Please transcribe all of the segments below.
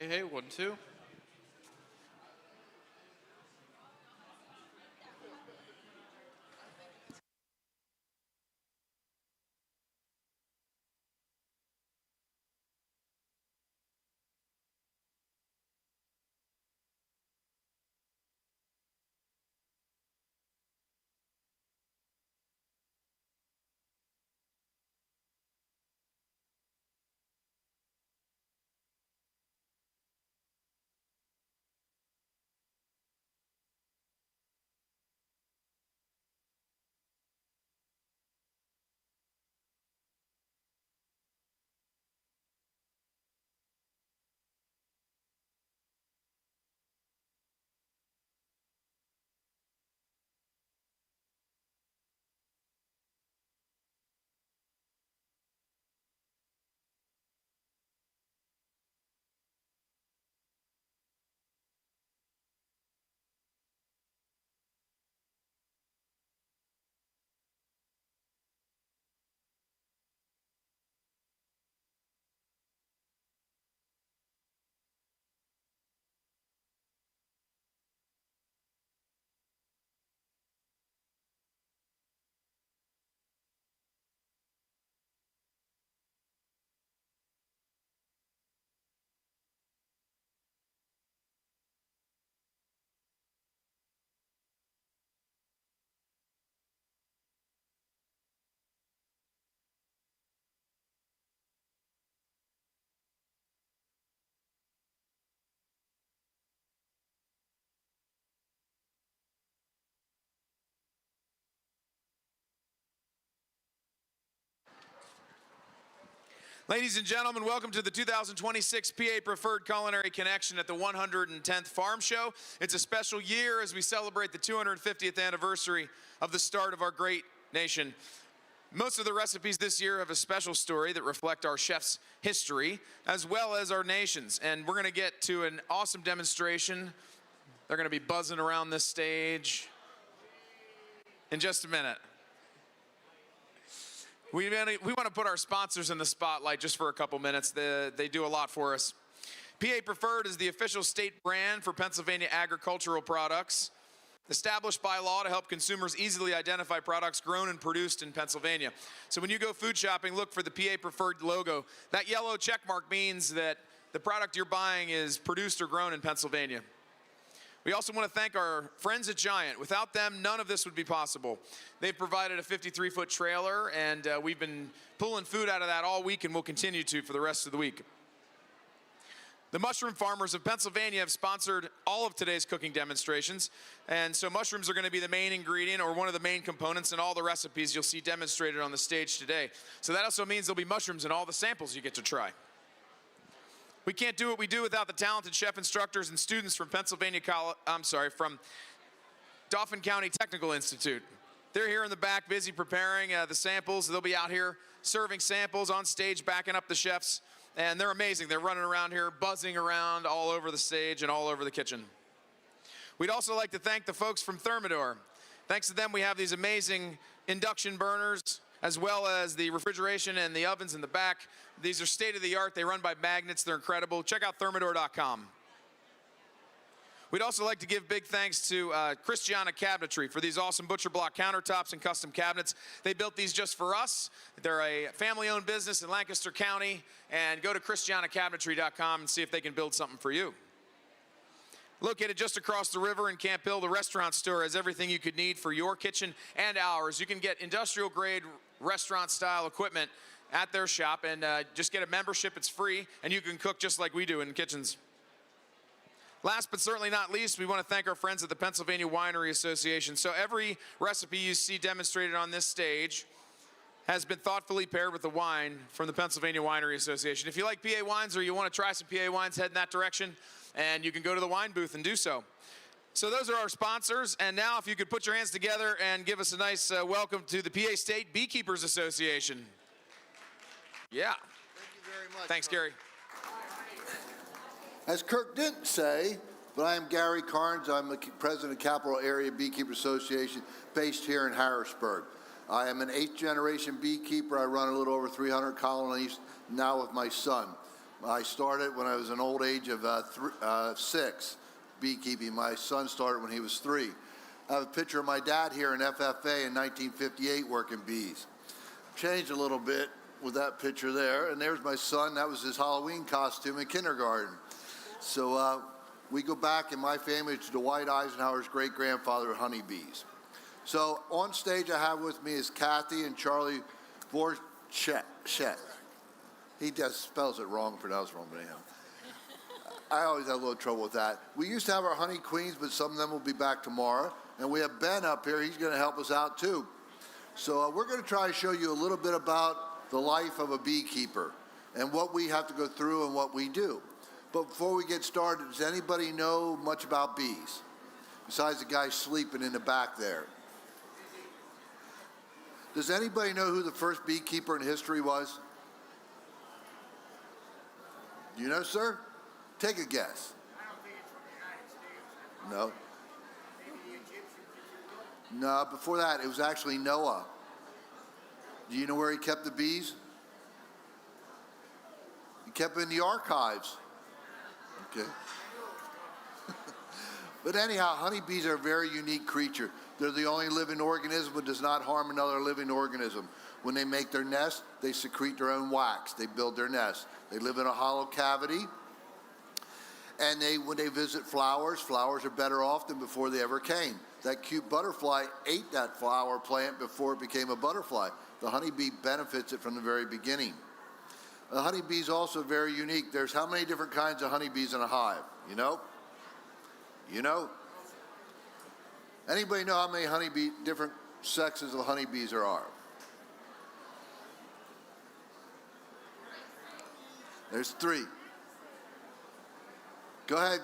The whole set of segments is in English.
Hey, 1, 2. Ladies and gentlemen, welcome to the 2026 PA Preferred Culinary Connection at the 110th Farm Show. It's a special year as we celebrate the 250th anniversary of the start of our great nation. Most of the recipes this year have a special story that reflect our chef's history as well as our nation's. And we're going to get to an awesome demonstration. They're going to be buzzing around this stage in just a minute. We want to put our sponsors in the spotlight just for a couple minutes. They do a lot for us. PA Preferred is the official state brand for Pennsylvania agricultural products, established by law to help consumers easily identify products grown and produced in Pennsylvania. So when you go food shopping, look for the PA Preferred logo. That yellow check mark means that the product you're buying is produced or grown in Pennsylvania. We also want to thank our friends at Giant. Without them, none of this would be possible. They've provided a 53-foot trailer, and we've been pulling food out of that all week, and we'll continue to for the rest of the week. The mushroom farmers of Pennsylvania have sponsored all of today's cooking demonstrations, and so mushrooms are going to be the main ingredient or one of the main components in all the recipes you'll see demonstrated on the stage today. So that also means there'll be mushrooms in all the samples you get to try. We can't do what we do without the talented chef instructors and students from from Dauphin County Technical Institute. They're here in the back busy preparing the samples. They'll be out here serving samples on stage, backing up the chefs, and they're amazing. They're running around here, buzzing around all over the stage and all over the kitchen. We'd also like to thank the folks from Thermador. Thanks to them, we have these amazing induction burners, as well as the refrigeration and the ovens in the back. These are state-of-the-art. They run by magnets. They're incredible. Check out thermador.com. We'd also like to give big thanks to Christiana Cabinetry for these awesome butcher block countertops and custom cabinets. They built these just for us. They're a family-owned business in Lancaster County. And go to christianacabinetry.com and see if they can build something for you. Located just across the river in Camp Hill, the restaurant store has everything you could need for your kitchen and ours. You can get industrial-grade restaurant-style equipment at their shop and just get a membership. It's free, and you can cook just like we do in kitchens. Last but certainly not least, we want to thank our friends at the Pennsylvania Winery Association. So every recipe you see demonstrated on this stage has been thoughtfully paired with the wine from the Pennsylvania Winery Association. If you like PA wines or you want to try some PA wines, head in that direction, and you can go to the wine booth and do so. So those are our sponsors, and now if you could put your hands together and give us a nice welcome to the PA State Beekeepers Association. Yeah. Thank you very much. Thanks, Gary. As Kirk didn't say, but I am Gary Carnes. I'm the president of Capital Area Beekeeper Association based here in Harrisburg. I am an 8th generation beekeeper. I run a little over 300 colonies now with my son. I started when I was an old age of 6, beekeeping. My son started when he was 3. I have a picture of my dad here in FFA in 1958 working bees. Changed a little bit with that picture there, and there's my son. That was his Halloween costume in kindergarten. So we go back in my family to Dwight Eisenhower's great-grandfather of honeybees. So on stage I have with me is Kathy and Charlie Vorchet. He just spells it wrong, pronounced wrong, but anyhow. I always have a little trouble with that. We used to have our honey queens, but some of them will be back tomorrow. And we have Ben up here. He's going to help us out, too. So we're going to try to show you a little bit about the life of a beekeeper and what we have to go through and what we do. But before we get started, does anybody know much about bees? Besides the guy sleeping in the back there. Does anybody know who the first beekeeper in history was? Do you know, sir? Take a guess. I don't think it's from the United States. No. Maybe the Egyptians, if you will. No, before that, it was actually Noah. Do you know where he kept the bees? He kept them in the archives. Okay. But anyhow, honeybees are a very unique creature. They're the only living organism that does not harm another living organism. When they make their nest, they secrete their own wax. They build their nest. They live in a hollow cavity. And when they visit flowers, flowers are better off than before they ever came. That cute butterfly ate that flower plant before it became a butterfly. The honeybee benefits it from the very beginning. The honeybee is also very unique. There's how many different kinds of honeybees in a hive? You know? You know? Anybody know how many different sexes of honeybees there are? There's 3. Go ahead,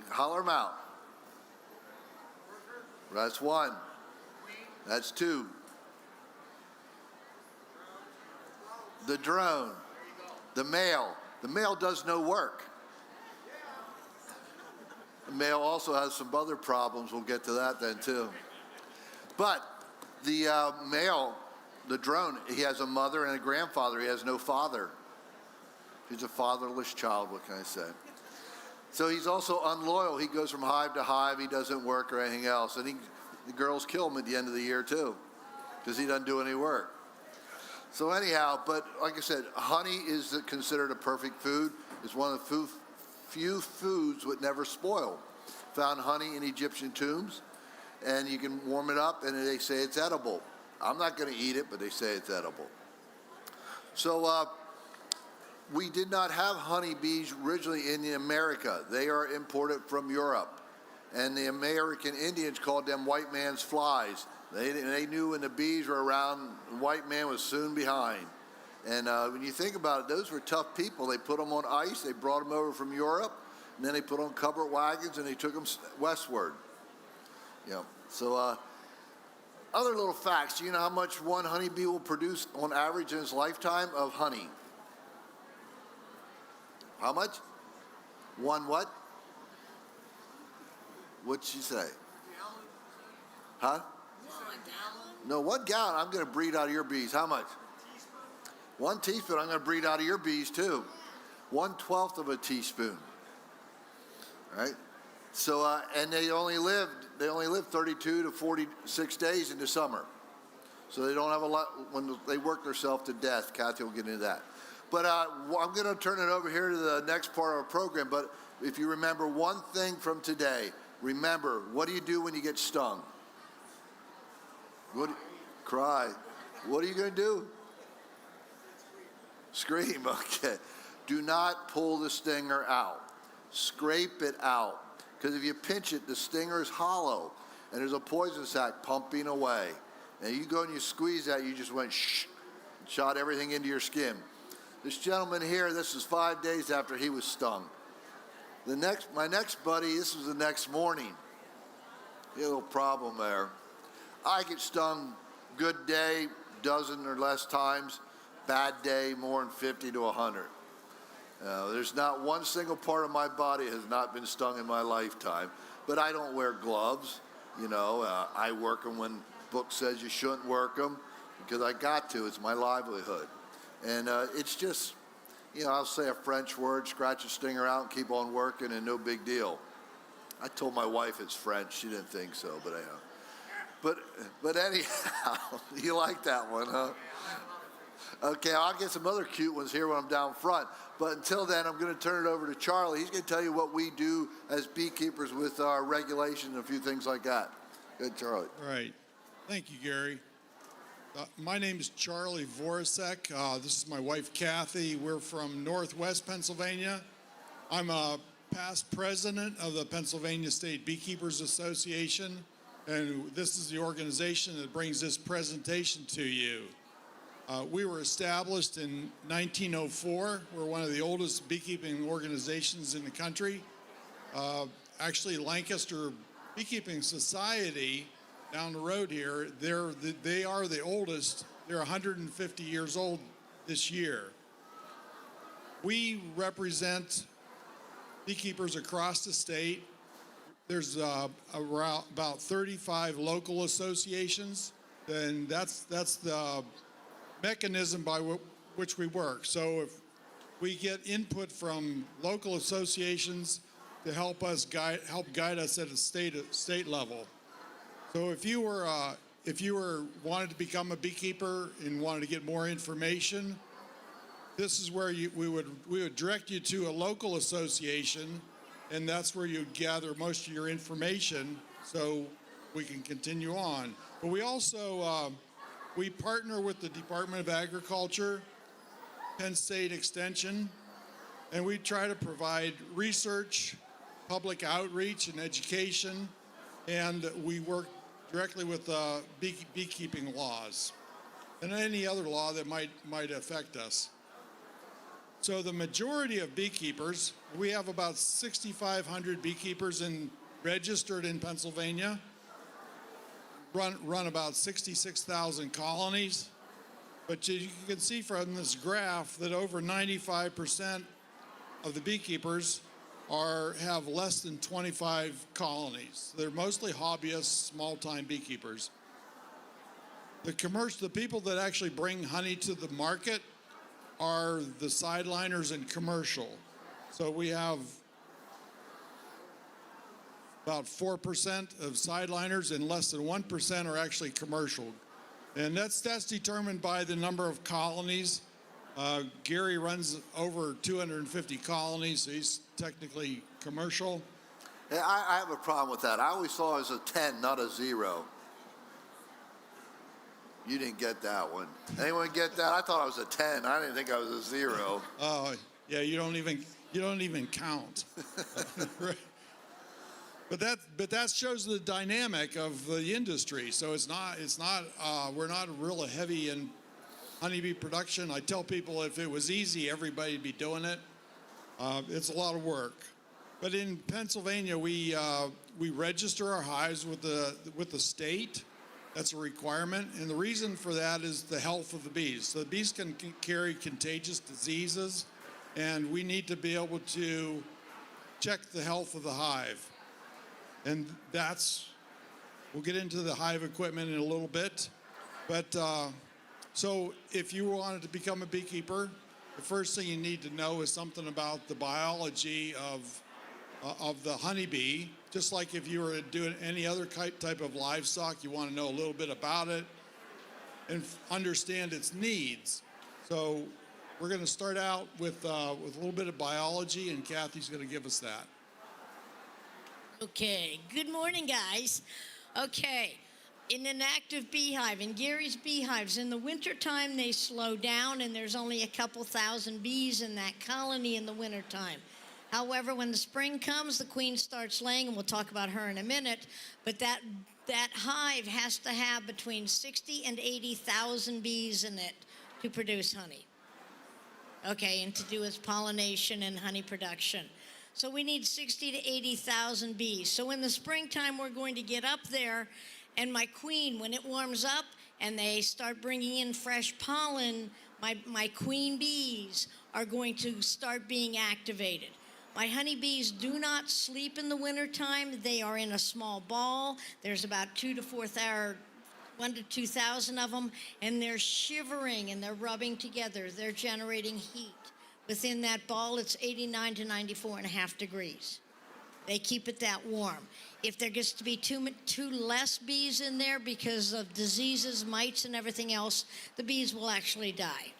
holler them out. That's 1. That's 2. The drone. The male. The male does no work. The male also has some other problems. We'll get to that then too. But the male, the drone, he has a mother and a grandfather. He has no father. He's a fatherless child, what can I say? So he's also unloyal. He goes from hive to hive. He doesn't work or anything else. And the girls kill him at the end of the year too, because he doesn't do any work. So anyhow, but like I said, honey is considered a perfect food. It's one of the few foods that never spoil. Found honey in Egyptian tombs, and you can warm it up, and they say it's edible. I'm not going to eat it, but they say it's edible. So we did not have honeybees originally in America. They are imported from Europe, and the American Indians called them white man's flies. They knew when the bees were around, the white man was soon behind. And when you think about it, those were tough people. They put them on ice. They brought them over from Europe, and then they put on covered wagons, and they took them westward. Yeah. So other little facts. Do you know how much one honeybee will produce on average in his lifetime of honey? How much? One what? What'd she say? Huh? No, 1 gallon. I'm going to breed out of your bees. How much? 1 teaspoon. I'm going to breed out of your bees too. 1/12 of a teaspoon. All right. So and they only live 32 to 46 days in the summer. So they don't have a lot when they work themselves to death. Kathy will get into that. But I'm going to turn it over here to the next part of our program. But if you remember one thing from today, remember, what do you do when you get stung? Cry. What are you going to do? Scream. Okay. Do not pull the stinger out. Scrape it out. Because if you pinch it, the stinger is hollow. And there's a poison sac pumping away. And you go and you squeeze that, you just went shh. Shot everything into your skin. This gentleman here, this is 5 days after he was stung. My next buddy, this was the next morning. He had a little problem there. I get stung good day, dozen or less times. Bad day, more than 50 to 100. There's not one single part of my body has not been stung in my lifetime. But I don't wear gloves. You know, I work them when book says you shouldn't work them because I got to. It's my livelihood. And it's just, I'll say a French word, scratch a stinger out, and keep on working, and no big deal. I told my wife it's French. She didn't think so, but anyhow. But anyhow, you like that one, huh? Okay, I'll get some other cute ones here when I'm down front. But until then, I'm going to turn it over to Charlie. He's going to tell you what we do as beekeepers with our regulations and a few things like that. Good, Charlie. All right. Thank you, Gary. My name is Charlie Voracek. This is my wife, Kathy. We're from Northwest Pennsylvania. I'm a past president of the Pennsylvania State Beekeepers Association, and this is the organization that brings this presentation to you. We were established in 1904. We're one of the oldest beekeeping organizations in the country. Actually, Lancaster Beekeeping Society down the road here, they are the oldest. They're 150 years old this year. We represent beekeepers across the state. There's around about 35 local associations, and that's the mechanism by which we work. So if we get input from local associations to help guide us at a state level. So if you were wanted to become a beekeeper and wanted to get more information, this is where we would direct you to a local association, and that's where you'd gather most of your information so we can continue on. But we also we partner with the Department of Agriculture, Penn State Extension, and we try to provide research, public outreach, and education, and we work directly with beekeeping laws and any other law that might affect us. So the majority of beekeepers, we have about 6,500 beekeepers registered in Pennsylvania, run about 66,000 colonies. But you can see from this graph that over 95% of the beekeepers have less than 25 colonies. They're mostly hobbyists, small-time beekeepers. The people that actually bring honey to the market are the sideliners and commercial. So we have about 4% of sideliners and less than 1% are actually commercial. And that's determined by the number of colonies. Gary runs over 250 colonies, so he's technically commercial. Yeah, I have a problem with that. I always thought it was a 10, not a 0. You didn't get that one. Anyone get that? I thought I was a 10. I didn't think I was a 0. Oh, yeah, you don't even count. Right. But that shows the dynamic of the industry. So we're not real heavy in honeybee production. I tell people if it was easy, everybody'd be doing it. It's a lot of work. But in Pennsylvania, we register our hives with the state. That's a requirement, and the reason for that is the health of the bees. So the bees can carry contagious diseases, and we need to be able to check the health of the hive. And we'll get into the hive equipment in a little bit. But so if you wanted to become a beekeeper, the first thing you need to know is something about the biology of the honeybee. Just like if you were doing any other type of livestock, you want to know a little bit about it and understand its needs. So we're going to start out with a little bit of biology, and Kathy's going to give us that. Okay, good morning, guys. Okay, in an active beehive, in Gary's beehives, in the wintertime, they slow down, and there's only a couple thousand bees in that colony in the wintertime. However, when the spring comes, the queen starts laying, and we'll talk about her in a minute, but that hive has to have between 60 and 80,000 bees in it to produce honey. Okay, and to do its pollination and honey production. So we need 60 to 80,000 bees. So in the springtime, we're going to get up there, and my queen, when it warms up and they start bringing in fresh pollen, my queen bees are going to start being activated. My honeybees do not sleep in the wintertime. They are in a small ball. There's about 1 to 2,000 of them, and they're shivering and they're rubbing together. They're generating heat. Within that ball, it's 89 to 94.5 degrees. They keep it that warm. If there gets to be two less bees in there because of diseases, mites, and everything else, the bees will actually die.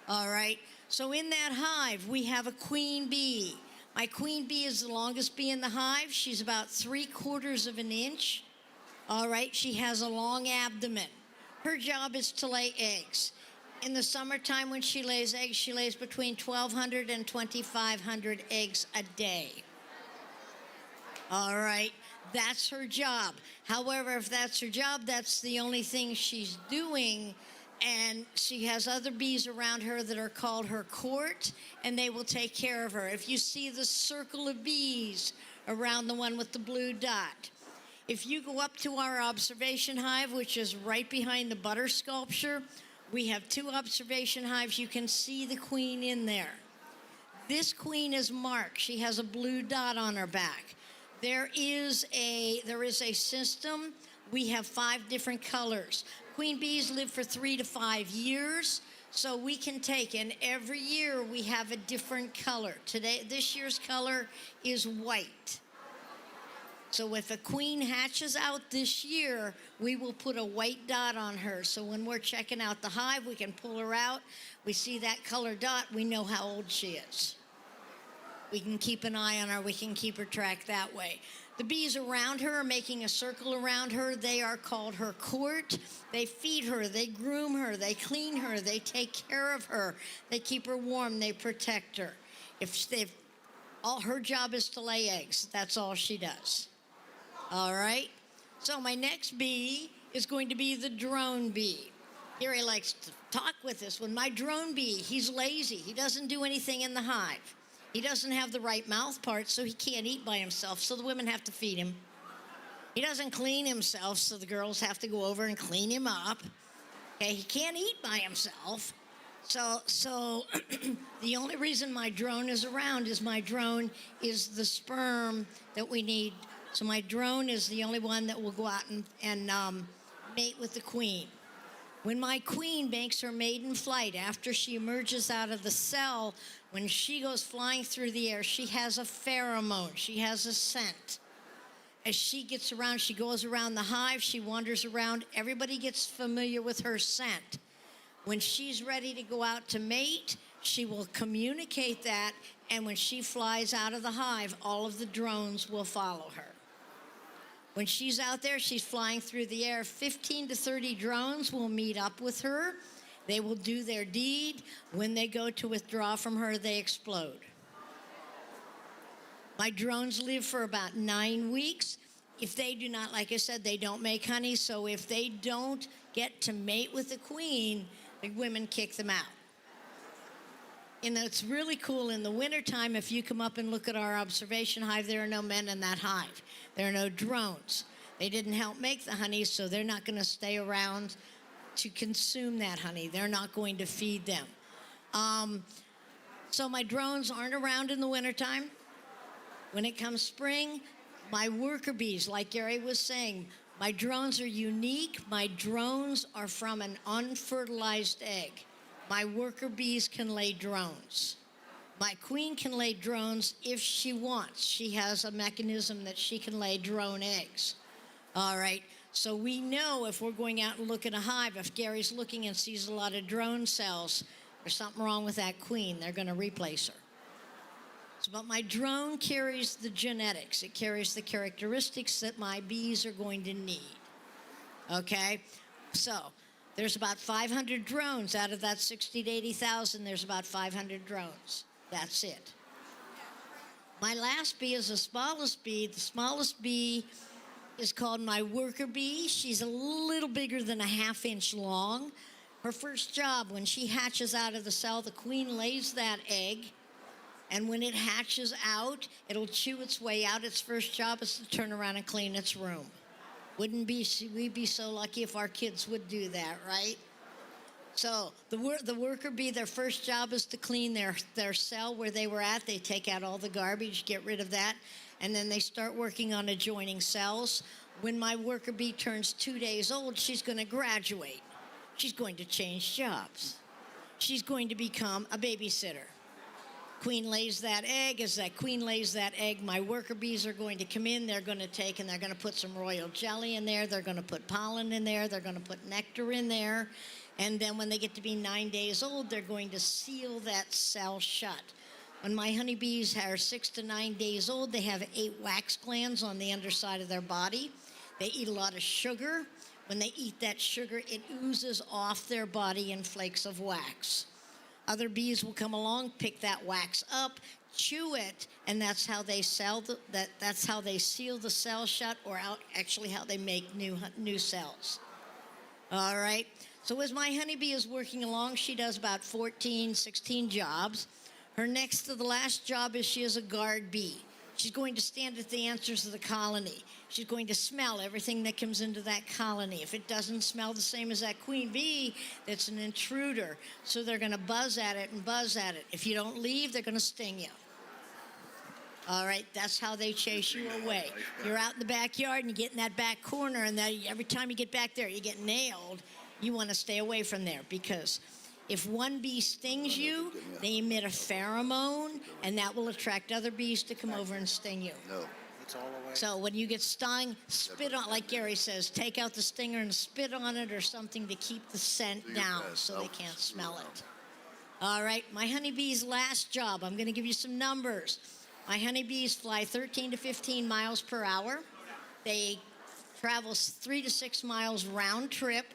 All right? So in that hive, we have a queen bee. My queen bee is the longest bee in the hive. She's about 3/4 of an inch. All right? She has a long abdomen. Her job is to lay eggs. In the summertime when she lays eggs, she lays between 1,200 and 2,500 eggs a day. All right, that's her job. However, if that's her job, that's the only thing she's doing. And she has other bees around her that are called her court, and they will take care of her. If you see the circle of bees around the one with the blue dot, if you go up to our observation hive, which is right behind the butter sculpture, we have 2 observation hives. You can see the queen in there. This queen is marked. She has a blue dot on her back. There is a system. We have 5 different colors. Queen bees live for 3 to 5 years, so we can take, and every year we have a different color. This year's color is white. So if a queen hatches out this year, we will put a white dot on her. So when we're checking out the hive, we can pull her out. We see that color dot, we know how old she is. We can keep an eye on her. We can keep her tracked that way. The bees around her are making a circle around her. They are called her court. They feed her. They groom her. They clean her. They take care of her. They keep her warm. They protect her. All her job is to lay eggs. That's all she does. All right? So my next bee is going to be the drone bee. Gary likes to talk with this one. My drone bee, he's lazy. He doesn't do anything in the hive. He doesn't have the right mouth part, so he can't eat by himself, so the women have to feed him. He doesn't clean himself, so the girls have to go over and clean him up. Okay, he can't eat by himself. So the only reason my drone is around is my drone is the sperm that we need. So my drone is the only one that will go out and mate with the queen. When my queen makes her maiden flight, after she emerges out of the cell, when she goes flying through the air, she has a pheromone. She has a scent. As she gets around, she goes around the hive, she wanders around. Everybody gets familiar with her scent. When she's ready to go out to mate, she will communicate that, and when she flies out of the hive, all of the drones will follow her. When she's out there, she's flying through the air. 15 to 30 drones will meet up with her. They will do their deed. When they go to withdraw from her, they explode. My drones live for about 9 weeks. If they do not, like I said, they don't make honey. So if they don't get to mate with the queen, the women kick them out. And it's really cool. In the wintertime, if you come up and look at our observation hive, there are no men in that hive. There are no drones. They didn't help make the honey, so they're not going to stay around to consume that honey. They're not going to feed them. So my drones aren't around in the wintertime. When it comes spring, my worker bees, like Gary was saying, my drones are unique. My drones are from an unfertilized egg. My worker bees can lay drones. My queen can lay drones if she wants. She has a mechanism that she can lay drone eggs. All right, so we know if we're going out and look at a hive, if Gary's looking and sees a lot of drone cells, there's something wrong with that queen. They're going to replace her. So, but my drone carries the genetics. It carries the characteristics that my bees are going to need. Okay, so there's about 500 drones. Out of that 60 to 80,000, there's about 500 drones. That's it. My last bee is the smallest bee. The smallest bee is called my worker bee. She's a little bigger than a 1/2 inch long. Her first job, when she hatches out of the cell, the queen lays that egg, and when it hatches out, it'll chew its way out. Its first job is to turn around and clean its room. Wouldn't we be so lucky if our kids would do that, right? So the worker bee, their first job is to clean their cell where they were at. They take out all the garbage, get rid of that, and then they start working on adjoining cells. When my worker bee turns 2 days old, she's going to graduate. She's going to change jobs. She's going to become a babysitter. Queen lays that egg. As that queen lays that egg, my worker bees are going to come in. They're going to take and they're going to put some royal jelly in there. They're going to put pollen in there. They're going to put nectar in there. And then when they get to be 9 days old, they're going to seal that cell shut. When my honeybees are 6 to 9 days old, they have 8 wax glands on the underside of their body. They eat a lot of sugar. When they eat that sugar, it oozes off their body in flakes of wax. Other bees will come along, pick that wax up, chew it, and that's how they that's how they seal the cell shut, or actually how they make new cells. All right. So as my honeybee is working along, she does about 14, 16 jobs. Her next to the last job is she is a guard bee. She's going to stand at the entrance of the colony. She's going to smell everything that comes into that colony. If it doesn't smell the same as that queen bee, it's an intruder. So they're going to buzz at it and buzz at it. If you don't leave, they're going to sting you. All right, that's how they chase you away. You're out in the backyard and you get in that back corner, and every time you get back there, you get nailed. You want to stay away from there, because if one bee stings you, they emit a pheromone, and that will attract other bees to come over and sting you. No. So when you get stung, spit on, like Gary says, take out the stinger and spit on it or something to keep the scent down so they can't smell it. All right, my honeybee's last job, I'm going to give you some numbers. My honeybees fly 13 to 15 miles per hour. They travel 3 to 6 miles round trip,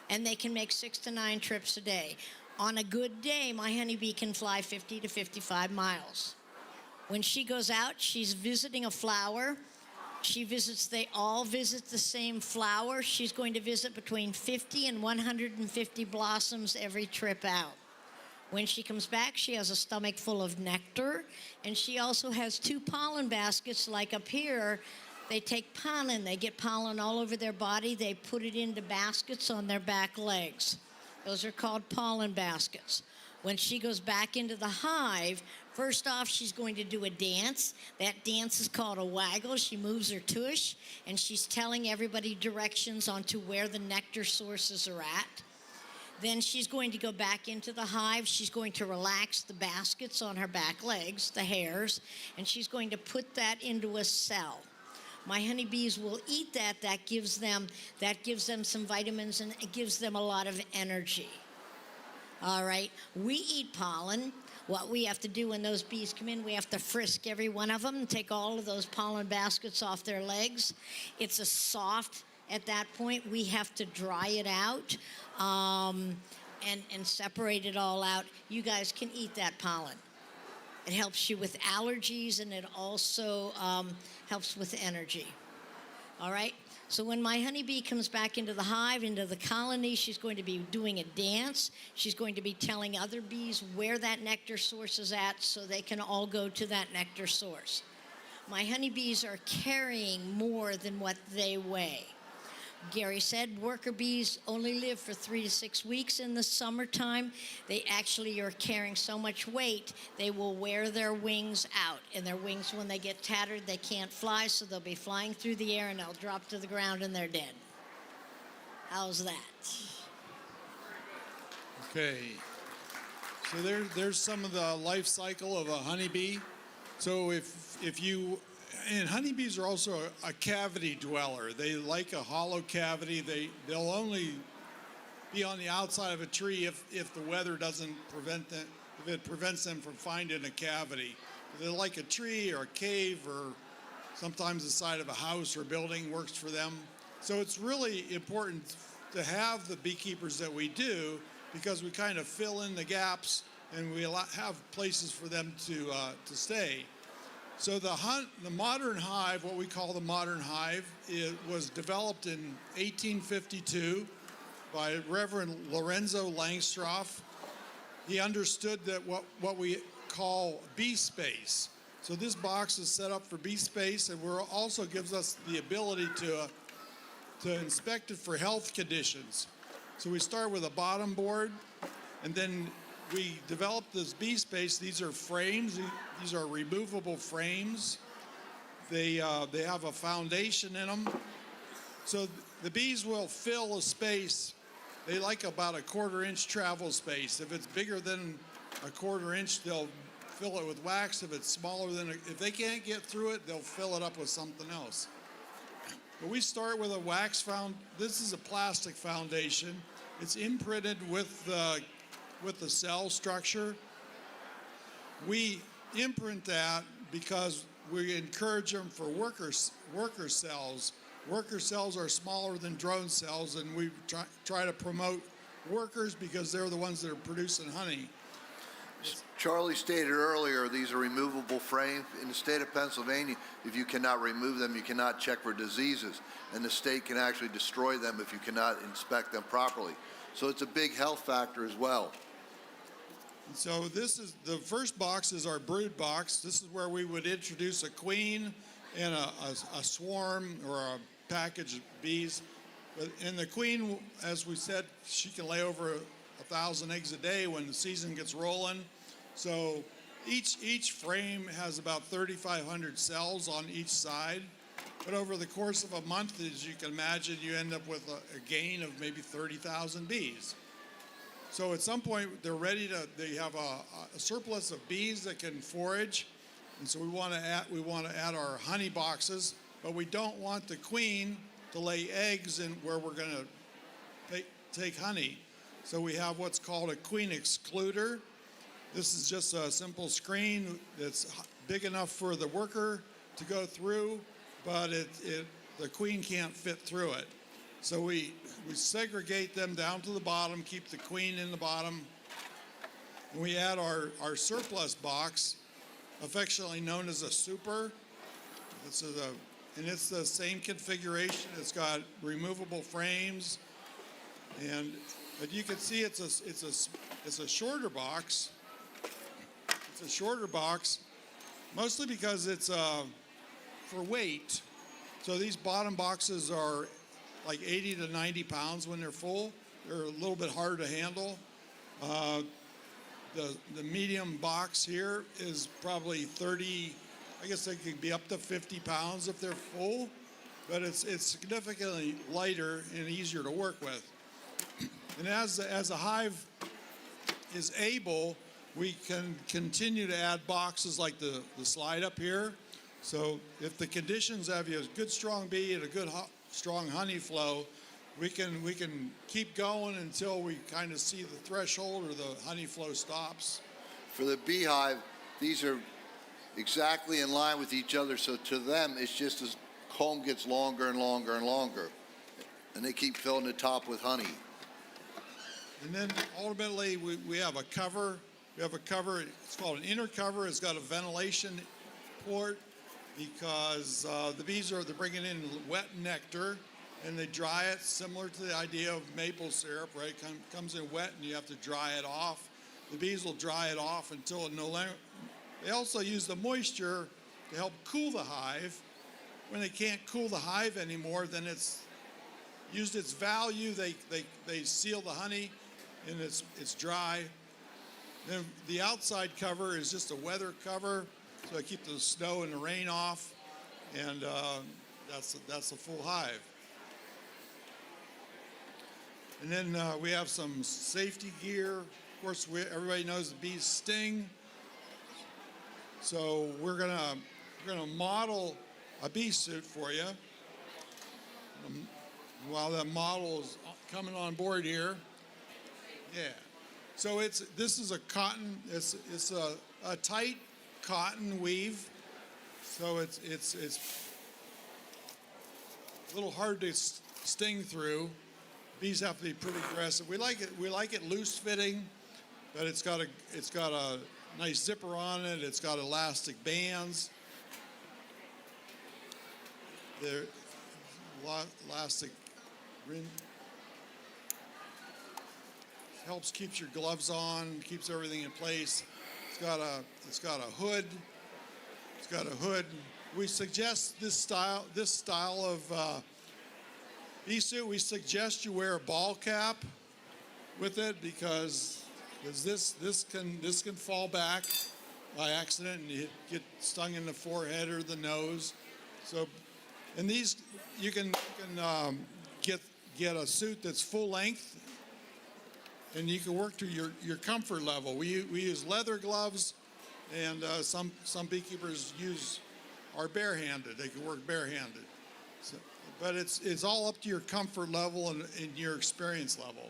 and they can make 6 to 9 trips a day. On a good day, my honeybee can fly 50 to 55 miles. When she goes out, she's visiting a flower. They all visit the same flower. She's going to visit between 50 and 150 blossoms every trip out. When she comes back, she has a stomach full of nectar, and she also has 2 pollen baskets like up here. They take pollen. They get pollen all over their body. They put it into baskets on their back legs. Those are called pollen baskets. When she goes back into the hive, first off, she's going to do a dance. That dance is called a waggle. She moves her tush, and she's telling everybody directions onto where the nectar sources are at. Then she's going to go back into the hive. She's going to relax the baskets on her back legs, the hairs, and she's going to put that into a cell. My honeybees will eat that. That gives them some vitamins, and it gives them a lot of energy. All right, we eat pollen. What we have to do when those bees come in, we have to frisk every one of them and take all of those pollen baskets off their legs. It's a soft, at that point, we have to dry it out and separate it all out. You guys can eat that pollen. It helps you with allergies, and it also helps with energy. All right? So when my honeybee comes back into the hive, into the colony, she's going to be doing a dance. She's going to be telling other bees where that nectar source is at so they can all go to that nectar source. My honeybees are carrying more than what they weigh. Gary said worker bees only live for 3 to 6 weeks in the summertime. They actually are carrying so much weight, they will wear their wings out. And their wings, when they get tattered, they can't fly, so they'll be flying through the air and they'll drop to the ground and they're dead. How's that? Okay. So there's some of the life cycle of a honeybee. So if you, and honeybees are also a cavity dweller. They like a hollow cavity. They'll only be on the outside of a tree if the weather doesn't prevent them, if it prevents them from finding a cavity. They like a tree or a cave, or sometimes the side of a house or building works for them. So it's really important to have the beekeepers that we do, because we kind of fill in the gaps and we have places for them to stay. So the modern hive, what we call the modern hive, it was developed in 1852 by Reverend Lorenzo Langstroth. He understood that what we call bee space. So this box is set up for bee space, and also gives us the ability to inspect it for health conditions. So we start with a bottom board, and then we develop this bee space. These are frames. These are removable frames. They have a foundation in them. So the bees will fill a space. They like about a 1/4 inch travel space. If it's bigger than a 1/4 inch, they'll fill it with wax. If it's smaller than, if they can't get through it, they'll fill it up with something else. But we start with a wax this is a plastic foundation. It's imprinted with the cell structure. We imprint that because we encourage them for worker cells. Worker cells are smaller than drone cells, and we try to promote workers because they're the ones that are producing honey. Charlie stated earlier, these are removable frames. In the state of Pennsylvania, if you cannot remove them, you cannot check for diseases. And the state can actually destroy them if you cannot inspect them properly. So it's a big health factor as well. And so this is, the first box is our brood box. This is where we would introduce a queen and a swarm or a package of bees. And the queen, as we said, she can lay over 1,000 eggs a day when the season gets rolling. So each frame has about 3,500 cells on each side. But over the course of a month, as you can imagine, you end up with a gain of maybe 30,000 bees. So at some point, they have a surplus of bees that can forage. And so we want to add our honey boxes, but we don't want the queen to lay eggs in where we're going to take honey. So we have what's called a queen excluder. This is just a simple screen that's big enough for the worker to go through, but the queen can't fit through it. So we segregate them down to the bottom, keep the queen in the bottom. And we add our surplus box, affectionately known as a super. And it's the same configuration. It's got removable frames, but you can see it's a shorter box. It's a shorter box, mostly because it's for weight. So these bottom boxes are like 80 to 90 pounds when they're full. They're a little bit harder to handle. The medium box here is probably 30. I guess they could be up to 50 pounds if they're full, but it's significantly lighter and easier to work with. And as a hive is able, we can continue to add boxes like the slide up here. So if the conditions have you a good strong bee and a good strong honey flow, we can keep going until we kind of see the threshold or the honey flow stops. For the beehive, these are exactly in line with each other, so to them it's just as comb gets longer and longer and longer, and they keep filling the top with honey. And then ultimately we have a cover. We have a cover. It's called an inner cover. It's got a ventilation port because the bees they're bringing in wet nectar and they dry it, similar to the idea of maple syrup, right? Comes in wet and you have to dry it off. The bees will dry it off until it no longer. They also use the moisture to help cool the hive. When they can't cool the hive anymore, then it's used its value. They seal the honey and it's dry. Then the outside cover is just a weather cover, so I keep the snow and the rain off, and that's a full hive. And then we have some safety gear. Of course, everybody knows the bees sting. So we're gonna model a bee suit for you. While that model is coming on board here, yeah. So this is a cotton. It's a tight cotton weave. So it's a little hard to sting through. Bees have to be pretty aggressive. We like it loose fitting, but it's got a nice zipper on it. It's got elastic bands. They're elastic rim. Helps keeps your gloves on, keeps everything in place. It's got a hood. It's got a hood. We suggest this style of bee suit. We suggest you wear a ball cap with it because this can fall back by accident and you get stung in the forehead or the nose. So, and these you can get a suit that's full length, and you can work to your comfort level. We use leather gloves And some beekeepers are barehanded. They can work barehanded. So, but it's all up to your comfort level and your experience level.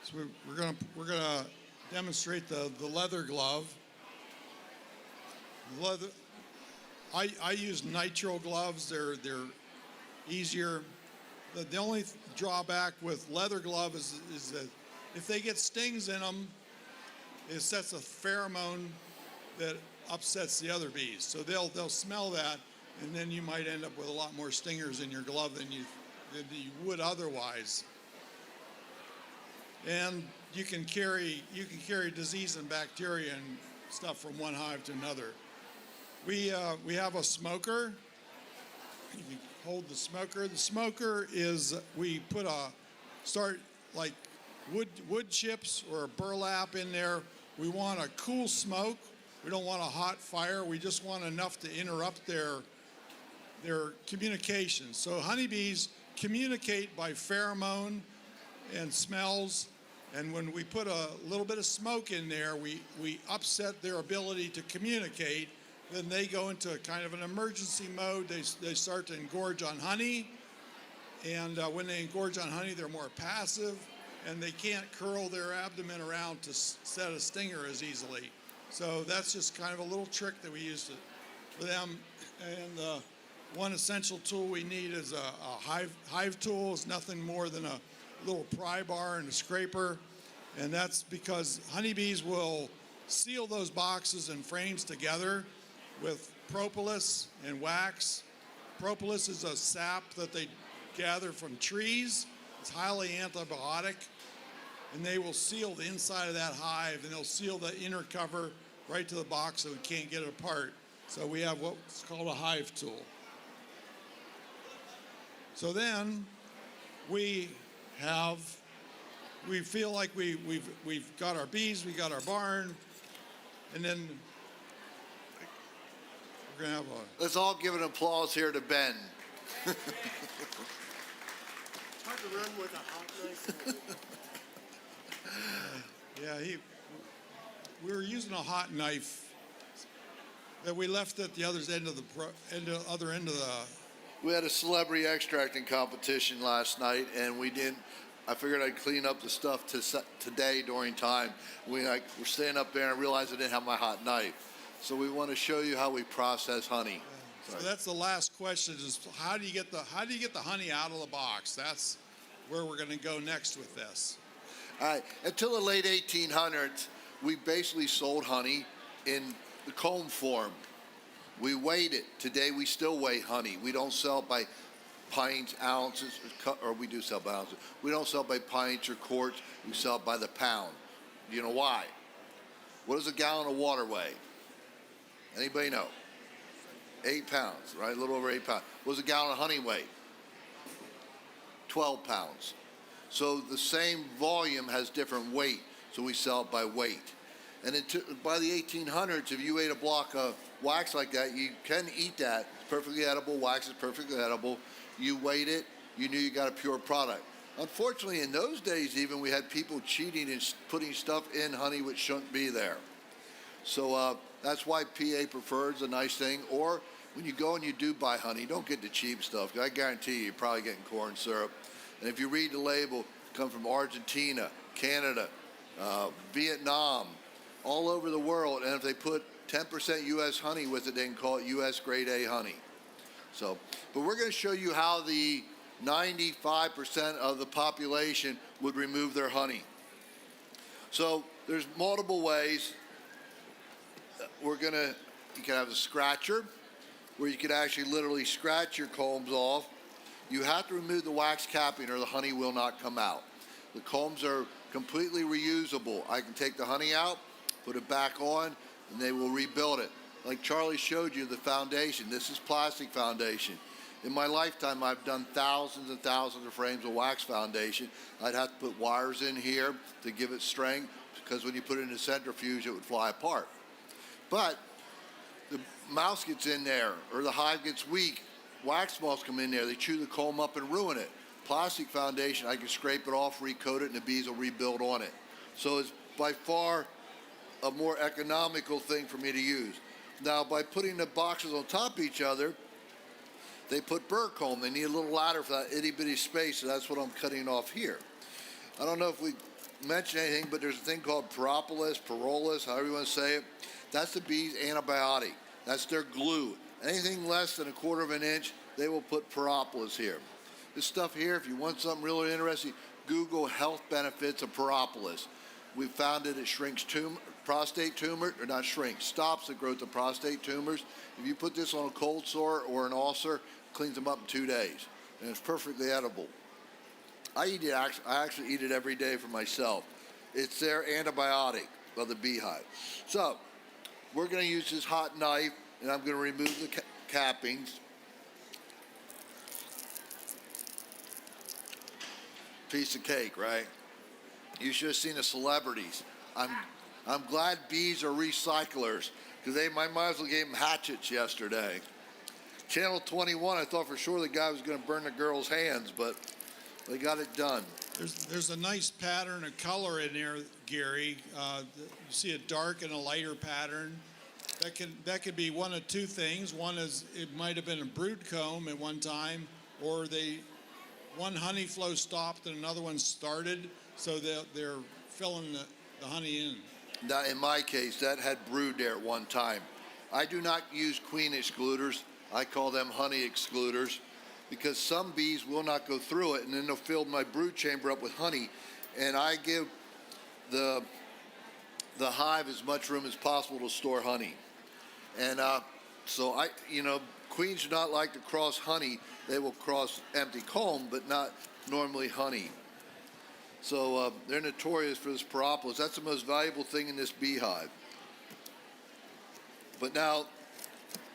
So we're gonna demonstrate the leather glove. I use nitrile gloves. They're easier. The only drawback with leather glove is that if they get stings in them, it sets a pheromone that upsets the other bees. So they'll smell that, and then you might end up with a lot more stingers in your glove than you would otherwise. And you can carry disease and bacteria and stuff from one hive to another. We have a smoker. You can hold the smoker. The smoker is, we put start like wood chips or a burlap in there. We want a cool smoke. We don't want a hot fire. We just want enough to interrupt their communication. So honeybees communicate by pheromone and smells. And when we put a little bit of smoke in there, we upset their ability to communicate. Then they go into kind of an emergency mode. They start to engorge on honey. And when they engorge on honey, they're more passive, and they can't curl their abdomen around to set a stinger as easily. So that's just kind of a little trick that we use for them. And one essential tool we need is a hive tool. It's nothing more than a little pry bar and a scraper. And that's because honeybees will seal those boxes and frames together with propolis and wax. Propolis is a sap that they gather from trees. It's highly antibiotic. And they will seal the inside of that hive, and they'll seal the inner cover right to the box so we can't get it apart. So we have what's called a hive tool. So then we feel like we've got our bees, we got our barn, and then we're gonna have Let's all give an applause here to Ben. It's hard to run with a hot knife. we were using a hot knife that we left at the other end of the. We had a celebrity extracting competition last night, and I figured I'd clean up the stuff today during time. We're staying up there, and I realized I didn't have my hot knife. So we want to show you how we process honey. So that's the last question: is how do you get the honey out of the box? That's where we're going to go next with this. All right. Until the late 1800s, we basically sold honey in the comb form. We weighed it. Today we still weigh honey. We don't sell by pints, ounces, or we do sell by ounces. We don't sell by pints or quarts. We sell by the pound. Do you know why? What does a gallon of water weigh? Anybody know? 8 pounds, right? A little over 8 pounds. What does a gallon of honey weigh? 12 pounds. So the same volume has different weight. So we sell it by weight. And by the 1800s, if you ate a block of wax like that, you can eat that. It's perfectly edible. Wax is perfectly edible. You weighed it. You knew you got a pure product. Unfortunately, in those days, even we had people cheating and putting stuff in honey which shouldn't be there. So that's why PA prefers a nice thing. Or when you go and you do buy honey, don't get the cheap stuff. I guarantee you, you're probably getting corn syrup. And if you read the label, it comes from Argentina, Canada, Vietnam, all over the world. And if they put 10% U.S. honey with it, they can call it U.S. grade A honey. So, but we're going to show you how the 95% of the population would remove their honey. So there's multiple ways. You can have a scratcher, where you could actually literally scratch your combs off. You have to remove the wax capping or the honey will not come out. The combs are completely reusable. I can take the honey out, put it back on, and they will rebuild it. Like Charlie showed you, the foundation. This is plastic foundation. In my lifetime, I've done thousands and thousands of frames of wax foundation. I'd have to put wires in here to give it strength, because when you put it in a centrifuge, it would fly apart. But the mouse gets in there, or the hive gets weak, wax moths come in there, they chew the comb up and ruin it. Plastic foundation, I can scrape it off, recoat it, and the bees will rebuild on it. So it's by far a more economical thing for me to use. Now, by putting the boxes on top of each other, they put burr comb. They need a little ladder for that itty bitty space, so that's what I'm cutting off here. I don't know if we mentioned anything, but there's a thing called parolis, however you want to say it. That's the bee's antibiotic. That's their glue. Anything less than 1/4 of an inch, they will put propolis here. This stuff here, if you want something really interesting, Google health benefits of propolis. We found it shrinks prostate tumor, or not shrinks, stops the growth of prostate tumors. If you put this on a cold sore or an ulcer, it cleans them up in 2 days, and it's perfectly edible. I actually eat it every day for myself. It's their antibiotic of the beehive. So we're going to use this hot knife, and I'm going to remove the cappings. Piece of cake, right? You should have seen the celebrities. I'm glad bees are recyclers, because they might as well gave them hatchets yesterday. Channel 21, I thought for sure the guy was going to burn the girl's hands, but they got it done. There's a nice pattern of color in there, Gary. You see a dark and a lighter pattern. That could be one of two things. One is it might have been a brood comb at one time, or one honey flow stopped and another one started, so they're filling the honey in. Now, in my case, that had brood there at one time. I do not use queen excluders. I call them honey excluders, because some bees will not go through it, and then they'll fill my brood chamber up with honey, and I give the hive as much room as possible to store honey. And so queens do not like to cross honey. They will cross empty comb, but not normally honey. So they're notorious for this propolis. That's the most valuable thing in this beehive. But now,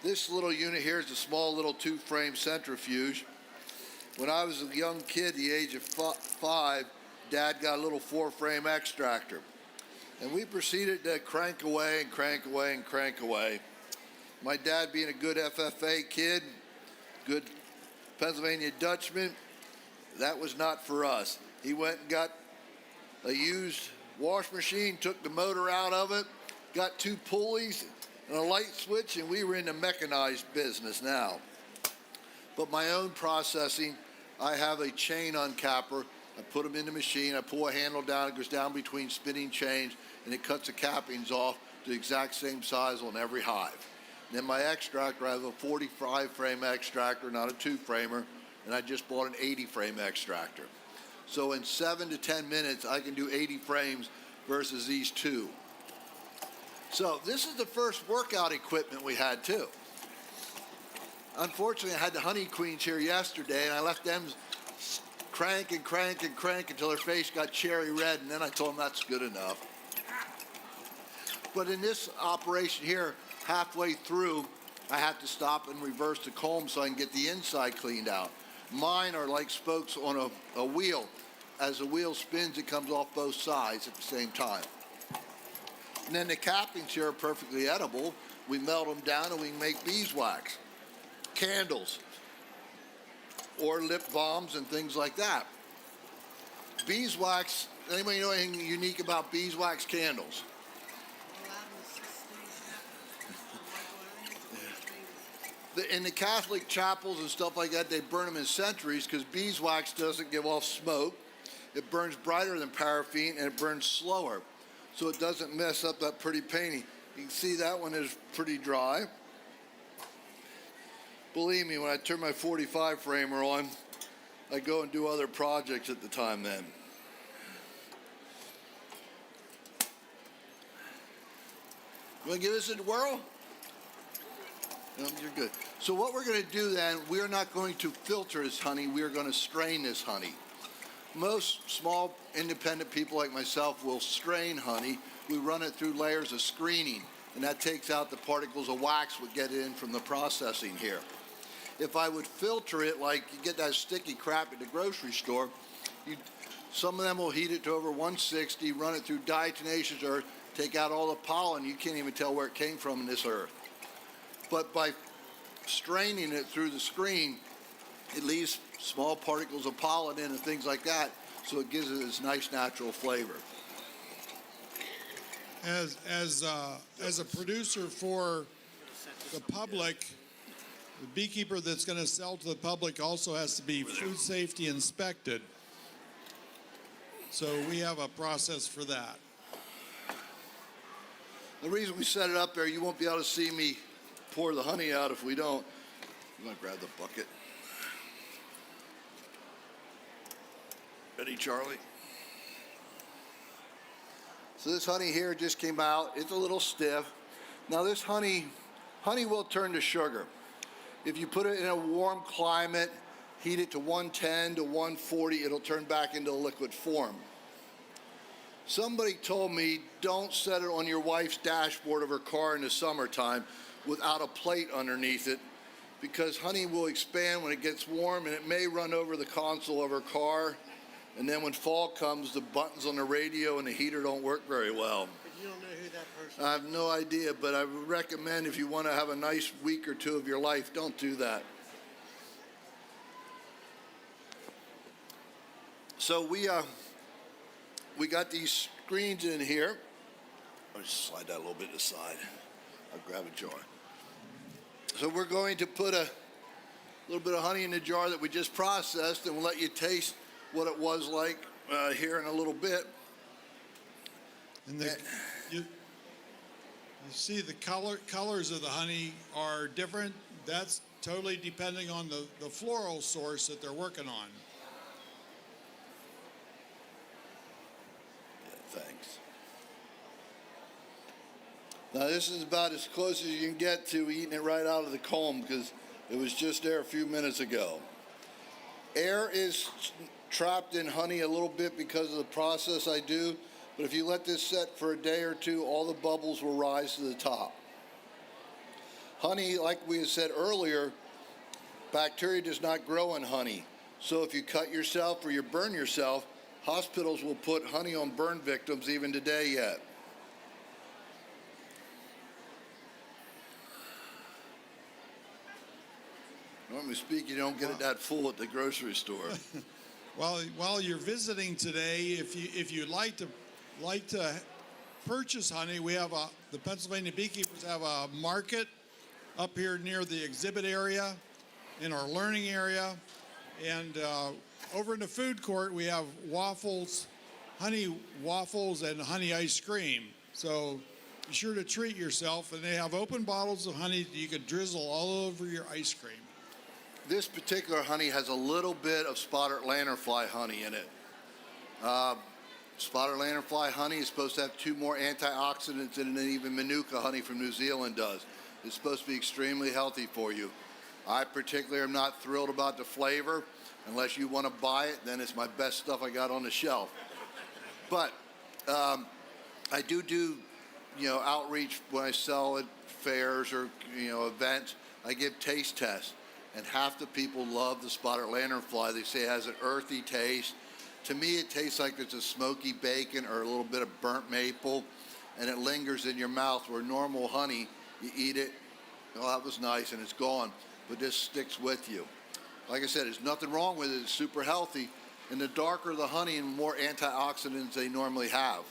this little unit here is a small little 2-frame centrifuge. When I was a young kid, the age of 5, Dad got a little 4-frame extractor. And we proceeded to crank away and crank away and crank away. My dad, being a good FFA kid, good Pennsylvania Dutchman, that was not for us. He went and got a used wash machine, took the motor out of it, got 2 pulleys and a light switch, and we were in the mechanized business now. But my own processing, I have a chain uncapper. I put them in the machine, I pull a handle down, it goes down between spinning chains, and it cuts the cappings off to the exact same size on every hive. And then my extractor, I have a 45-frame extractor, not a 2-framer, and I just bought an 80-frame extractor. So in 7 to 10 minutes, I can do 80 frames versus these 2. So this is the first workout equipment we had, too. Unfortunately, I had the honey queens here yesterday, and I left them crank and crank and crank until their face got cherry red, and then I told them that's good enough. But in this operation here, halfway through, I have to stop and reverse the comb so I can get the inside cleaned out. Mine are like spokes on a wheel. As the wheel spins, it comes off both sides at the same time. And then the cappings here are perfectly edible. We melt them down and we can make beeswax, candles, or lip balms and things like that. Beeswax, anybody know anything unique about beeswax candles? In the Catholic chapels and stuff like that, they burn them in centuries because beeswax doesn't give off smoke. It burns brighter than paraffin, and it burns slower, so it doesn't mess up that pretty painting. You can see that one is pretty dry. Believe me, when I turn my 45 framer on, I go and do other projects at the time then. You want to give this a whirl? No, you're good. So what we're going to do then, we're not going to filter this honey, we are going to strain this honey. Most small independent people like myself will strain honey. We run it through layers of screening, and that takes out the particles of wax we get in from the processing here. If I would filter it like you get that sticky crap at the grocery store, some of them will heat it to over 160, run it through diatomaceous earth, take out all the pollen. You can't even tell where it came from in this earth. But by straining it through the screen, it leaves small particles of pollen in and things like that, so it gives it this nice natural flavor. As a producer for the public, the beekeeper that's going to sell to the public also has to be food safety inspected. So we have a process for that. The reason we set it up there, you won't be able to see me pour the honey out if we don't. I'm going to grab the bucket. Ready, Charlie? So this honey here just came out. It's a little stiff. Now this honey will turn to sugar. If you put it in a warm climate, heat it to 110 to 140, it'll turn back into liquid form. Somebody told me don't set it on your wife's dashboard of her car in the summertime without a plate underneath it, because honey will expand when it gets warm and it may run over the console of her car. And then when fall comes, the buttons on the radio and the heater don't work very well. But you don't know who that person is. I have no idea, but I would recommend if you want to have a nice week or two of your life, don't do that. So we got these screens in here. I'll just slide that a little bit aside. I'll grab a jar. So we're going to put a little bit of honey in the jar that we just processed, and we'll let you taste what it was like here in a little bit. And you see the colors of the honey are different. That's totally depending on the floral source that they're working on. Yeah, thanks. Now this is about as close as you can get to eating it right out of the comb, because it was just there a few minutes ago. Air is trapped in honey a little bit because of the process I do, but if you let this set for a day or two, all the bubbles will rise to the top. Honey, like we had said earlier, bacteria does not grow in honey. So if you cut yourself or you burn yourself, hospitals will put honey on burn victims even today yet. Normally speaking, you don't get it that full at the grocery store. While you're visiting today, if you'd like to purchase honey, we have the Pennsylvania beekeepers have a market up here near the exhibit area, in our learning area, and over in the food court we have waffles, honey waffles, and honey ice cream. So be sure to treat yourself, and they have open bottles of honey that you could drizzle all over your ice cream. This particular honey has a little bit of spotted lanternfly honey in it. Spotted lanternfly honey is supposed to have 2 more antioxidants in it than even Manuka honey from New Zealand does. It's supposed to be extremely healthy for you. I particularly am not thrilled about the flavor. Unless you want to buy it, then it's my best stuff I got on the shelf. But I do outreach when I sell at fairs or events. I give taste tests. And half the people love the spotted lanternfly. They say it has an earthy taste. To me, it tastes like it's a smoky bacon or a little bit of burnt maple, and it lingers in your mouth, where normal honey, you eat it, oh, that was nice, and it's gone. But this sticks with you. Like I said, there's nothing wrong with it. It's super healthy. And the darker the honey, and the more antioxidants they normally have.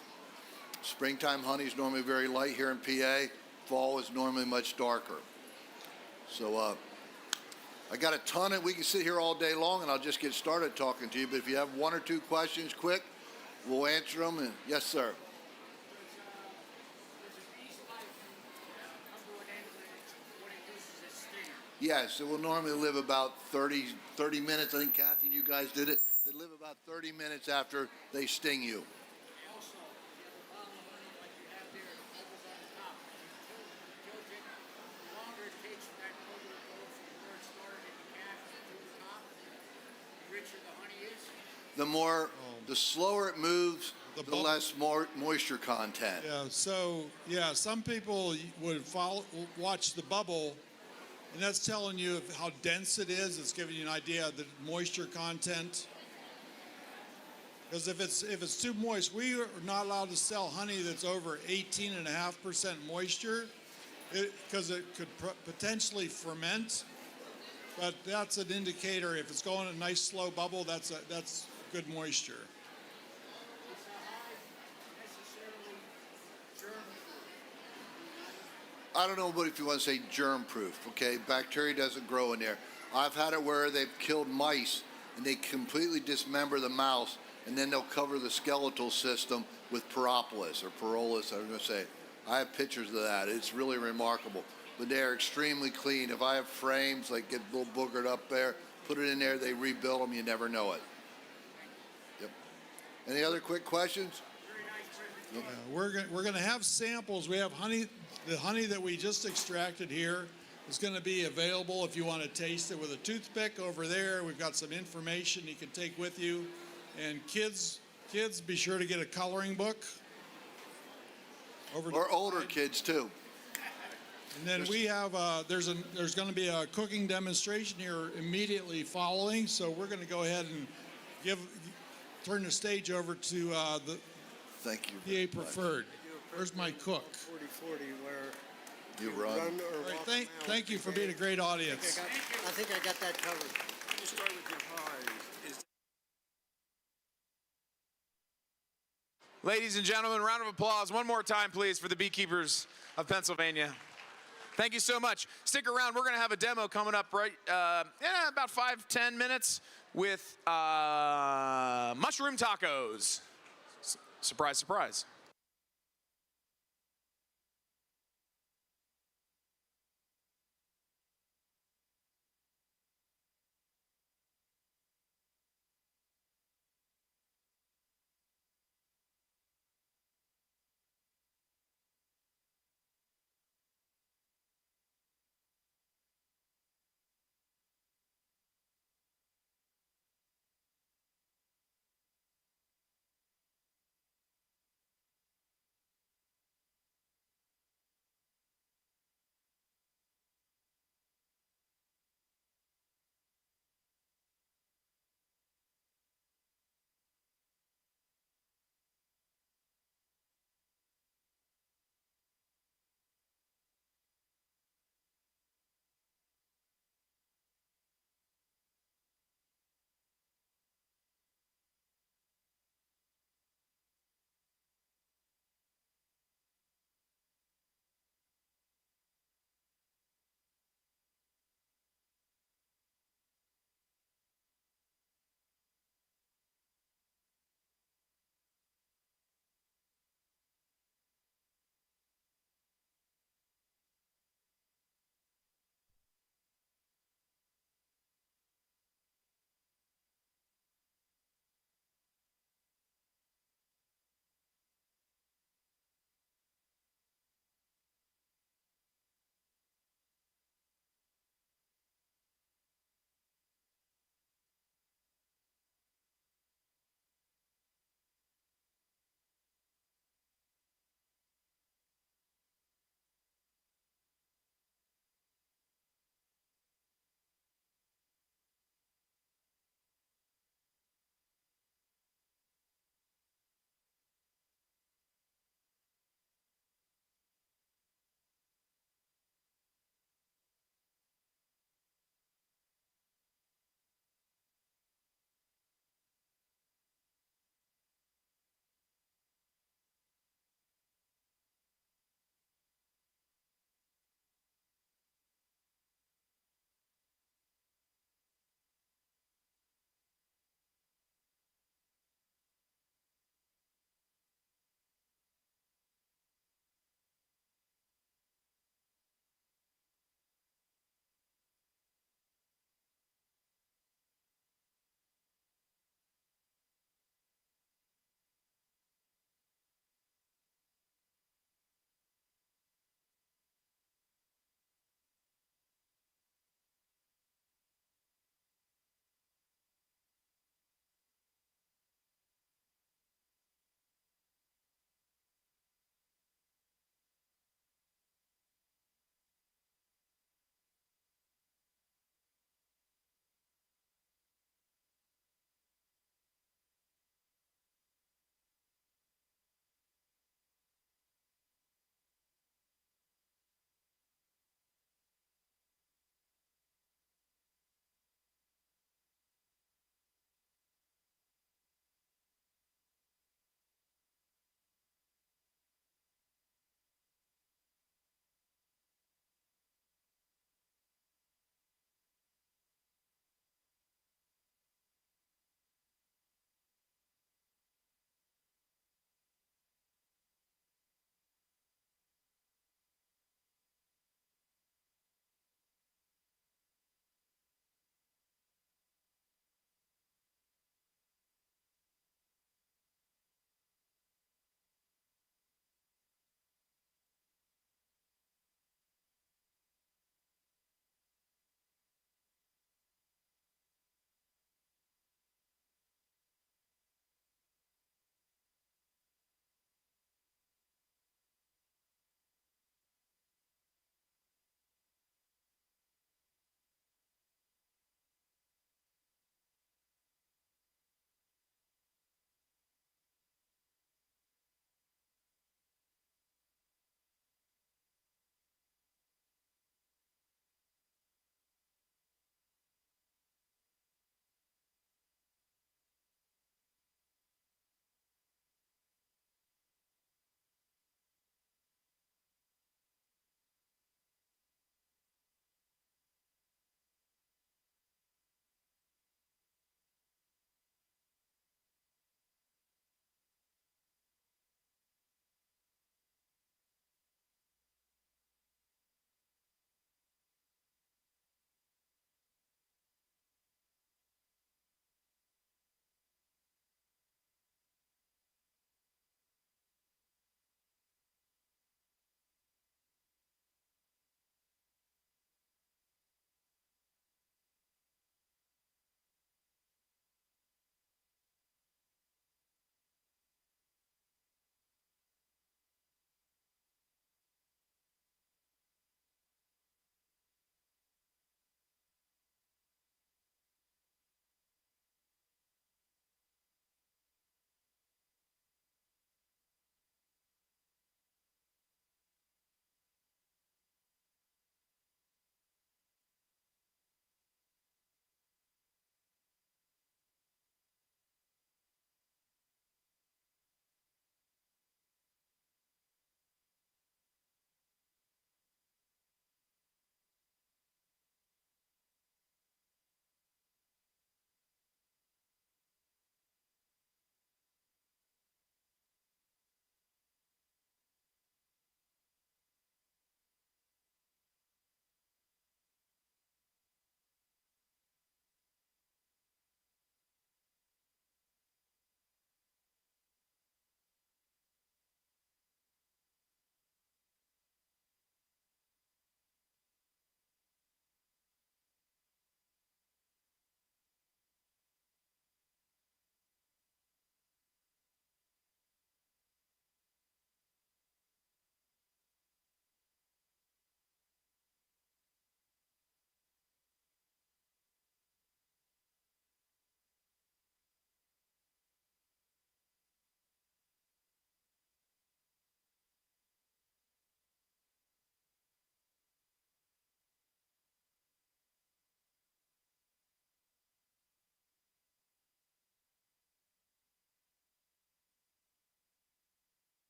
Springtime honey is normally very light here in PA. Fall is normally much darker. So, I got a ton we can sit here all day long, and I'll just get started talking to you. But if you have 1 or 2 questions quick, we'll answer them. And yes, sir. Yes, it will normally live about 30 minutes. I think Kathy and you guys did it. They live about 30 minutes after they sting you. The slower it moves, the less moisture content. Yeah, so some people would watch the bubble, and that's telling you how dense it is. It's giving you an idea of the moisture content. Because if it's too moist, we are not allowed to sell honey that's over 18.5% moisture, because it could potentially ferment. But that's an indicator. If it's going a nice slow bubble, that's good moisture. I don't know, but if you want to say germ-proof, okay? Bacteria doesn't grow in there. I've had it where they've killed mice and they completely dismember the mouse, and then they'll cover the skeletal system with propolis or Parolis, I'm going to say. I have pictures of that. It's really remarkable. But they are extremely clean. If I have frames, like get a little boogered up there, put it in there, they rebuild them, you never know it. Yep. Any other quick questions? We're going to have samples. We have honey. The honey that we just extracted here is going to be available if you want to taste it with a toothpick over there. We've got some information you can take with you. And kids, be sure to get a coloring book. Or older kids too. And then we have there's going to be a cooking demonstration here immediately following. So we're going to go ahead and turn the stage over to the Thank you. PA Preferred. Where's my cook? 40-40 where You run. or All right, walk thank you for being a great audience. I think I got that covered. Ladies and gentlemen, round of applause one more time, please, for the beekeepers of Pennsylvania. Thank you so much. Stick around. We're going to have a demo coming up right about 5-10 minutes with mushroom tacos. Surprise, surprise.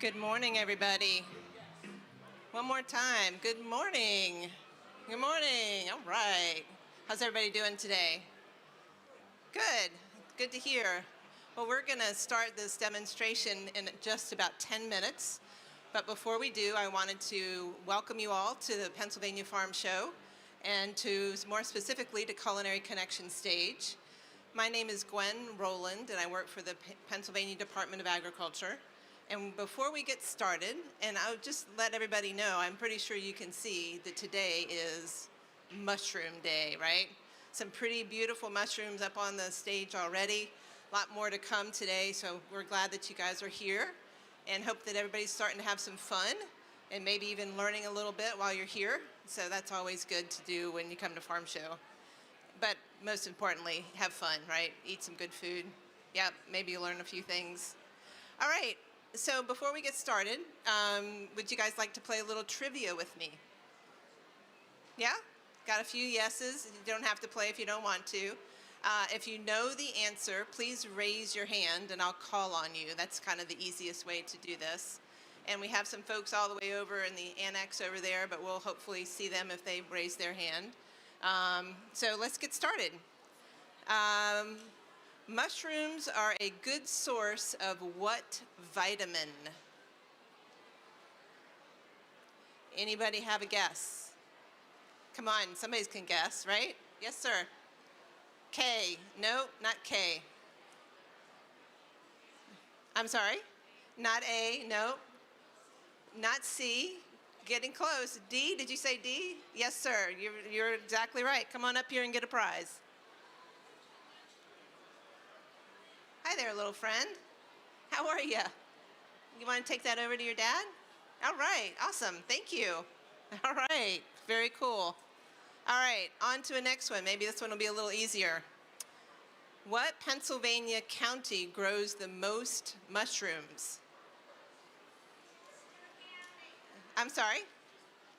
Good morning, everybody. One more time. Good morning. Good morning. All right. How's everybody doing today? Good. Good to hear. Well, we're going to start this demonstration in just about 10 minutes. But before we do, I wanted to welcome you all to the Pennsylvania Farm Show and to, more specifically, to Culinary Connection Stage. My name is Gwen Rowland, and I work for the Pennsylvania Department of Agriculture. And before we get started, and I'll just let everybody know, I'm pretty sure you can see that today is Mushroom Day, right? Some pretty beautiful mushrooms up on the stage already. A lot more to come today, so we're glad that you guys are here and hope that everybody's starting to have some fun and maybe even learning a little bit while you're here. So that's always good to do when you come to Farm Show. But most importantly, have fun, right? Eat some good food. Yep, maybe you learn a few things. All right. So before we get started, would you guys like to play a little trivia with me? Yeah? Got a few yeses. You don't have to play if you don't want to. If you know the answer, please raise your hand and I'll call on you. That's kind of the easiest way to do this. And we have some folks all the way over in the annex over there, but we'll hopefully see them if they raise their hand. So let's get started. Mushrooms are a good source of what vitamin? Anybody have a guess? Come on, somebody can guess, right? Yes, sir. K. No, not K. I'm sorry? Not A, no. Not C. Getting close. D, did you say D? Yes, sir. You're exactly right. Come on up here and get a prize. Hi there, little friend. How are you? You want to take that over to your dad? All right, awesome. Thank you. All right, very cool. All right, on to the next one. Maybe this one will be a little easier. What Pennsylvania county grows the most mushrooms? I'm sorry?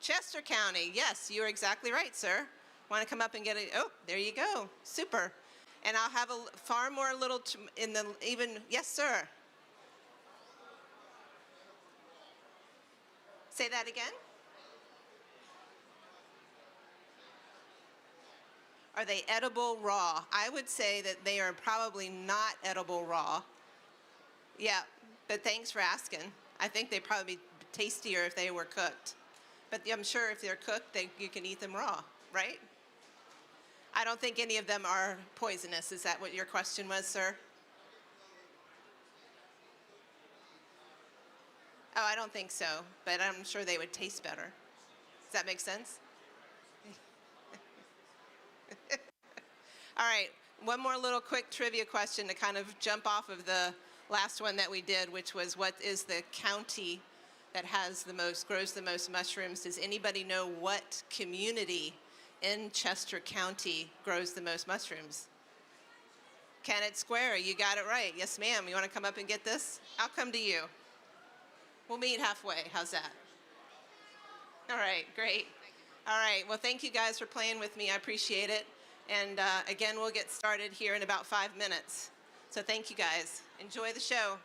Chester County. Yes, you're exactly right, sir. Want to come up and get it? Oh, there you go. Super. And I'll have far more little in the even, yes, sir. Say that again. Are they edible raw? I would say that they are probably not edible raw. Yeah, but thanks for asking. I think they'd probably be tastier if they were cooked. But I'm sure if they're cooked, you can eat them raw, right? I don't think any of them are poisonous. Is that what your question was, sir? Oh, I don't think so, but I'm sure they would taste better. Does that make sense? All right, one more little quick trivia question to kind of jump off of the last one that we did, which was what is the county that grows the most mushrooms? Does anybody know what community in Chester County grows the most mushrooms? Kennett Square, you got it right. Yes, ma'am. You want to come up and get this? I'll come to you. We'll meet halfway. How's that? All right, great. All right, well, thank you guys for playing with me. I appreciate it. And again, we'll get started here in about 5 minutes. So thank you guys. Enjoy the show.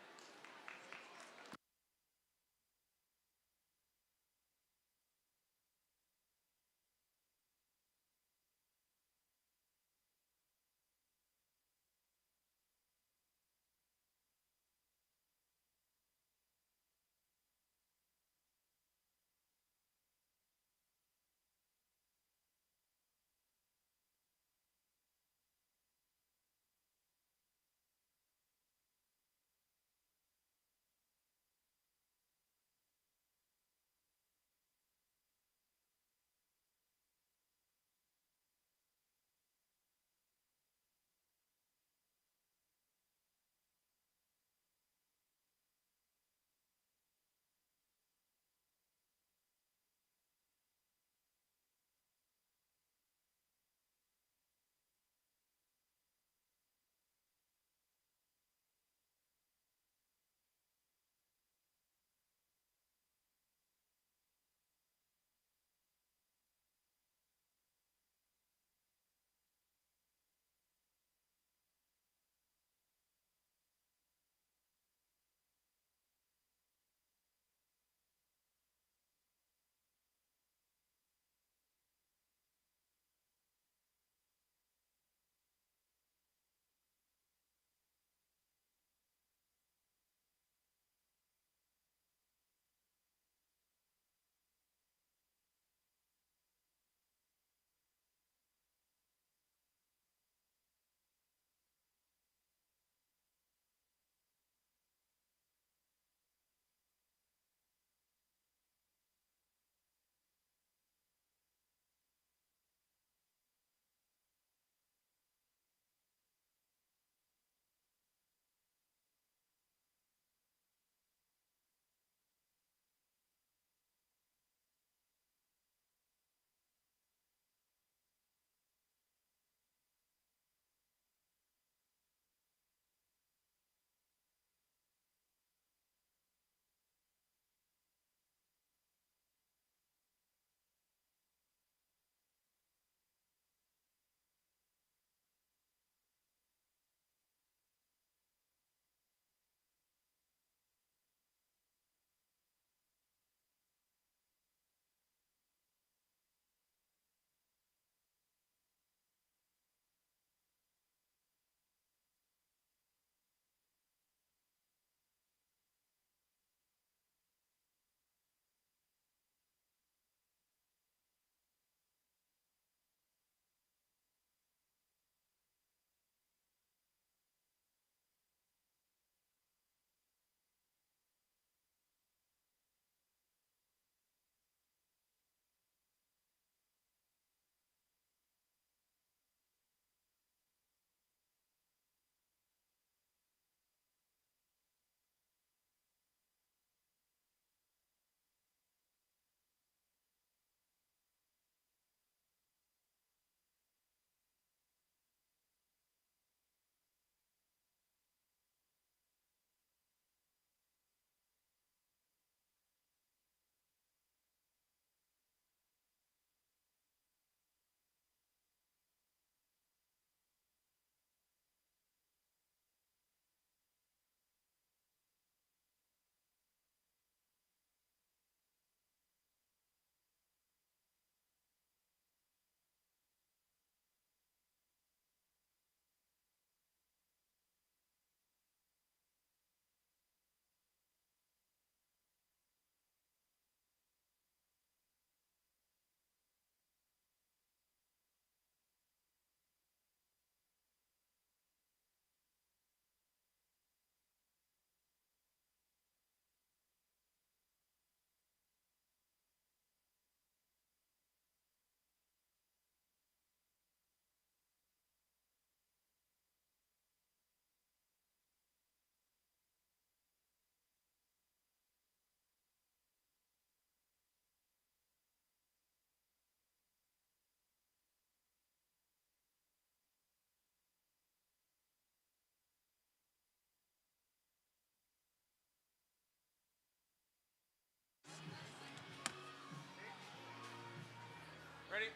Ready?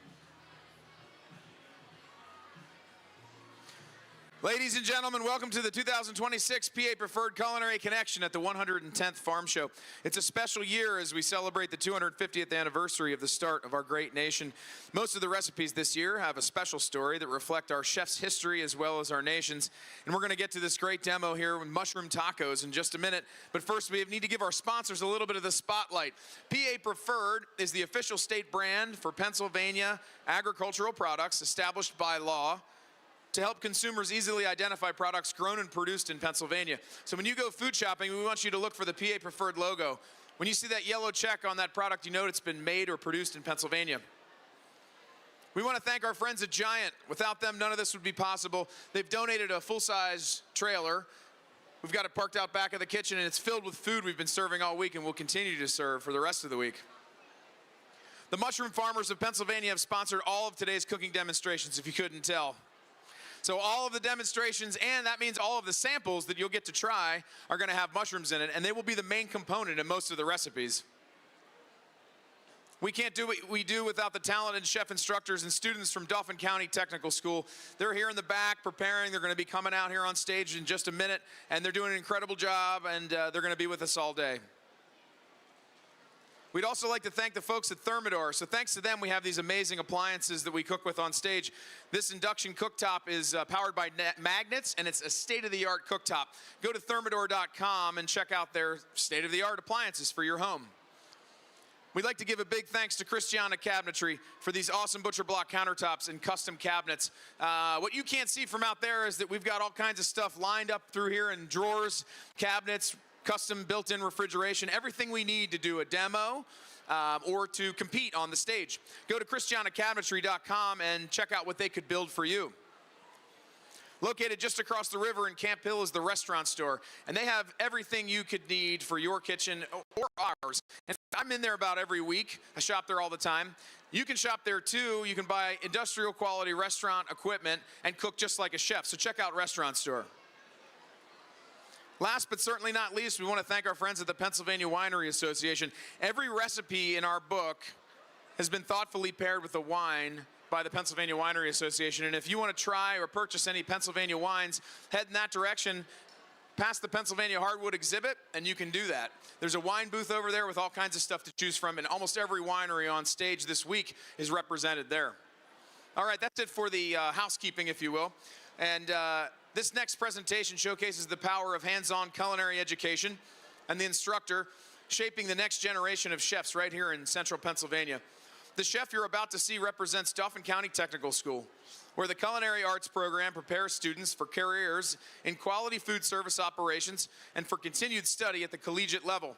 Ladies and gentlemen, welcome to the 2026 PA Preferred Culinary Connection at the 110th Farm Show. It's a special year as we celebrate the 250th anniversary of the start of our great nation. Most of the recipes this year have a special story that reflect our chef's history as well as our nation's. And we're going to get to this great demo here with mushroom tacos in just a minute. But first, we need to give our sponsors a little bit of the spotlight. PA Preferred is the official state brand for Pennsylvania agricultural products established by law to help consumers easily identify products grown and produced in Pennsylvania. So when you go food shopping, we want you to look for the PA Preferred logo. When you see that yellow check on that product, you know it's been made or produced in Pennsylvania. We want to thank our friends at Giant. Without them, none of this would be possible. They've donated a full-size trailer. We've got it parked out back of the kitchen, and it's filled with food we've been serving all week and will continue to serve for the rest of the week. The mushroom farmers of Pennsylvania have sponsored all of today's cooking demonstrations, if you couldn't tell. So all of the demonstrations, and that means all of the samples that you'll get to try, are going to have mushrooms in it, and they will be the main component in most of the recipes. We can't do what we do without the talented chef instructors and students from Dauphin County Technical School. They're here in the back preparing. They're going to be coming out here on stage in just a minute, and they're doing an incredible job, and they're going to be with us all day. We'd also like to thank the folks at Thermador. So thanks to them, we have these amazing appliances that we cook with on stage. This induction cooktop is powered by magnets, and it's a state-of-the-art cooktop. Go to thermador.com and check out their state-of-the-art appliances for your home. We'd like to give a big thanks to Christiana Cabinetry for these awesome butcher block countertops and custom cabinets. What you can't see from out there is that we've got all kinds of stuff lined up through here in drawers, cabinets, custom built-in refrigeration, everything we need to do a demo or to compete on the stage. Go to christianacabinetry.com and check out what they could build for you. Located just across the river in Camp Hill is the restaurant store, and they have everything you could need for your kitchen or ours. And I'm in there about every week. I shop there all the time. You can shop there too. You can buy industrial quality restaurant equipment and cook just like a chef. So check out Restaurant Store. Last but certainly not least, we want to thank our friends at the Pennsylvania Winery Association. Every recipe in our book has been thoughtfully paired with a wine by the Pennsylvania Winery Association. And if you want to try or purchase any Pennsylvania wines, head in that direction past the Pennsylvania Hardwood exhibit, and you can do that. There's a wine booth over there with all kinds of stuff to choose from, and almost every winery on stage this week is represented there. All right, that's it for the housekeeping, if you will. And this next presentation showcases the power of hands-on culinary education and the instructor shaping the next generation of chefs right here in central Pennsylvania. The chef you're about to see represents Dauphin County Technical School, where the Culinary Arts program prepares students for careers in quality food service operations and for continued study at the collegiate level.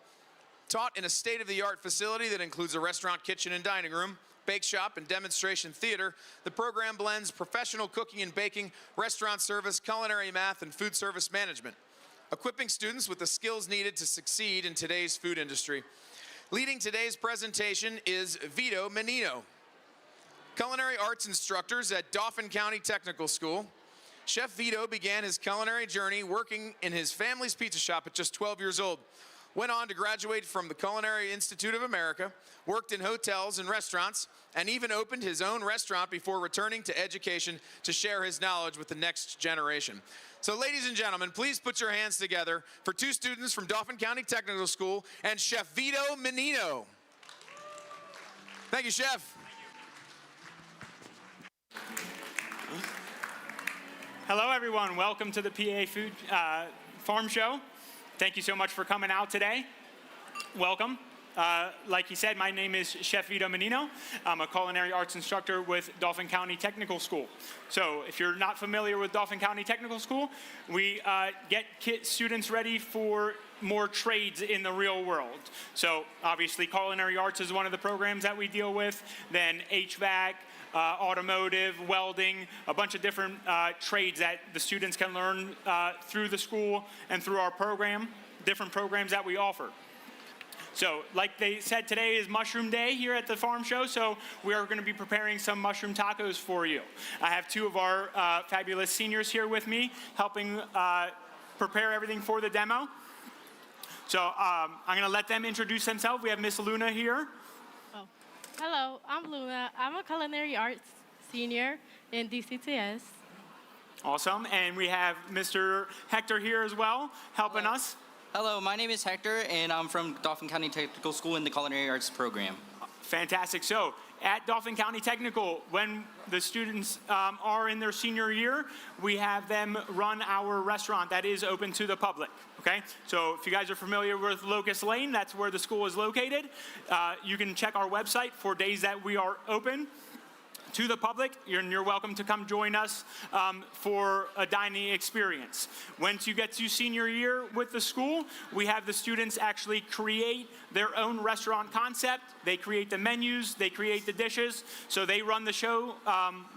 Taught in a state-of-the-art facility that includes a restaurant, kitchen, and dining room, bake shop, and demonstration theater, the program blends professional cooking and baking, restaurant service, culinary math, and food service management, equipping students with the skills needed to succeed in today's food industry. Leading today's presentation is Vito Menino, culinary arts instructors at Dauphin County Technical School. Chef Vito began his culinary journey working in his family's pizza shop at just 12 years old. Went on to graduate from the Culinary Institute of America, worked in hotels and restaurants, and even opened his own restaurant before returning to education to share his knowledge with the next generation. So ladies and gentlemen, please put your hands together for two students from Dauphin County Technical School and Chef Vito Menino. Thank you, Chef. Hello, everyone. Welcome to the PA Food Farm Show. Thank you so much for coming out today. Welcome. Like he said, my name is Chef Vito Menino. I'm a culinary arts instructor with Dauphin County Technical School. So if you're not familiar with Dauphin County Technical School, we get students ready for more trades in the real world. So obviously culinary arts is one of the programs that we deal with, then HVAC, automotive, welding, a bunch of different trades that the students can learn through the school and through our program, different programs that we offer. So like they said, today is Mushroom Day here at the Farm Show, so we are going to be preparing some mushroom tacos for you. I have two of our fabulous seniors here with me helping prepare everything for the demo. So I'm going to let them introduce themselves. We have Miss Luna here. Oh. Hello, I'm Luna. I'm a culinary arts senior in DCTS. Awesome. And we have Mr. Hector here as well, helping us. Hello, my name is Hector, and I'm from Dauphin County Technical School in the Culinary Arts program. Fantastic. So at Dauphin County Technical, when the students are in their senior year, we have them run our restaurant that is open to the public. Okay, so if you guys are familiar with Locust Lane, that's where the school is located. You can check our website for days that we are open to the public. You're welcome to come join us for a dining experience. Once you get to senior year with the school, we have the students actually create their own restaurant concept. They create the menus, they create the dishes, so they run the show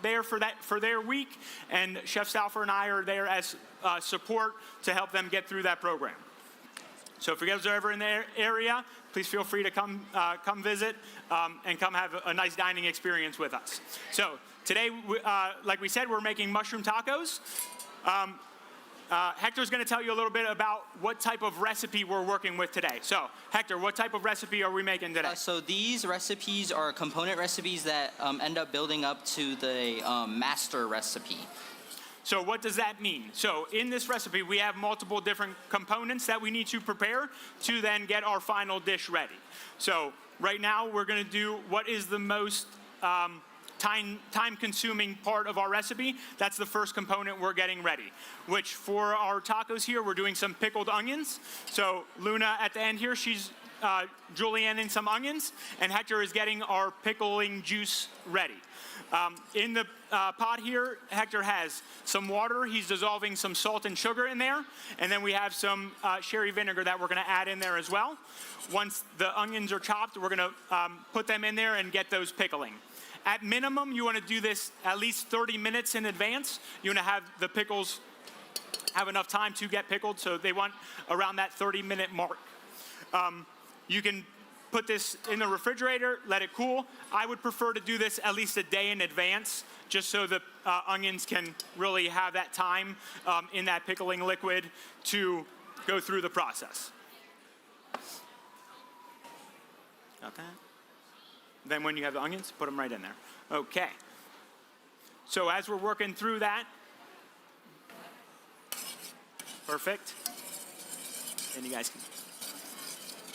there for their week, and Chef Stauffer and I are there as support to help them get through that program. So if you guys are ever in the area, please feel free to come visit and come have a nice dining experience with us. So today, like we said, we're making mushroom tacos. Hector's going to tell you a little bit about what type of recipe we're working with today. So Hector, what type of recipe are we making today? So these recipes are component recipes that end up building up to the master recipe. So what does that mean? So in this recipe, we have multiple different components that we need to prepare to then get our final dish ready. So right now, we're going to do what is the most time-consuming part of our recipe. That's the first component we're getting ready, which for our tacos here, we're doing some pickled onions. So Luna at the end here, she's julienning some onions, and Hector is getting our pickling juice ready. In the pot here, Hector has some water. He's dissolving some salt and sugar in there. And then we have some sherry vinegar that we're going to add in there as well. Once the onions are chopped, we're going to put them in there and get those pickling. At minimum, you want to do this at least 30 minutes in advance. You want to have the pickles have enough time to get pickled, so they want around that 30-minute mark. You can put this in the refrigerator, let it cool. I would prefer to do this at least a day in advance, just so the onions can really have that time in that pickling liquid to go through the process. Got that? Then when you have the onions, put them right in there. Okay. So as we're working through that, perfect. And you guys can,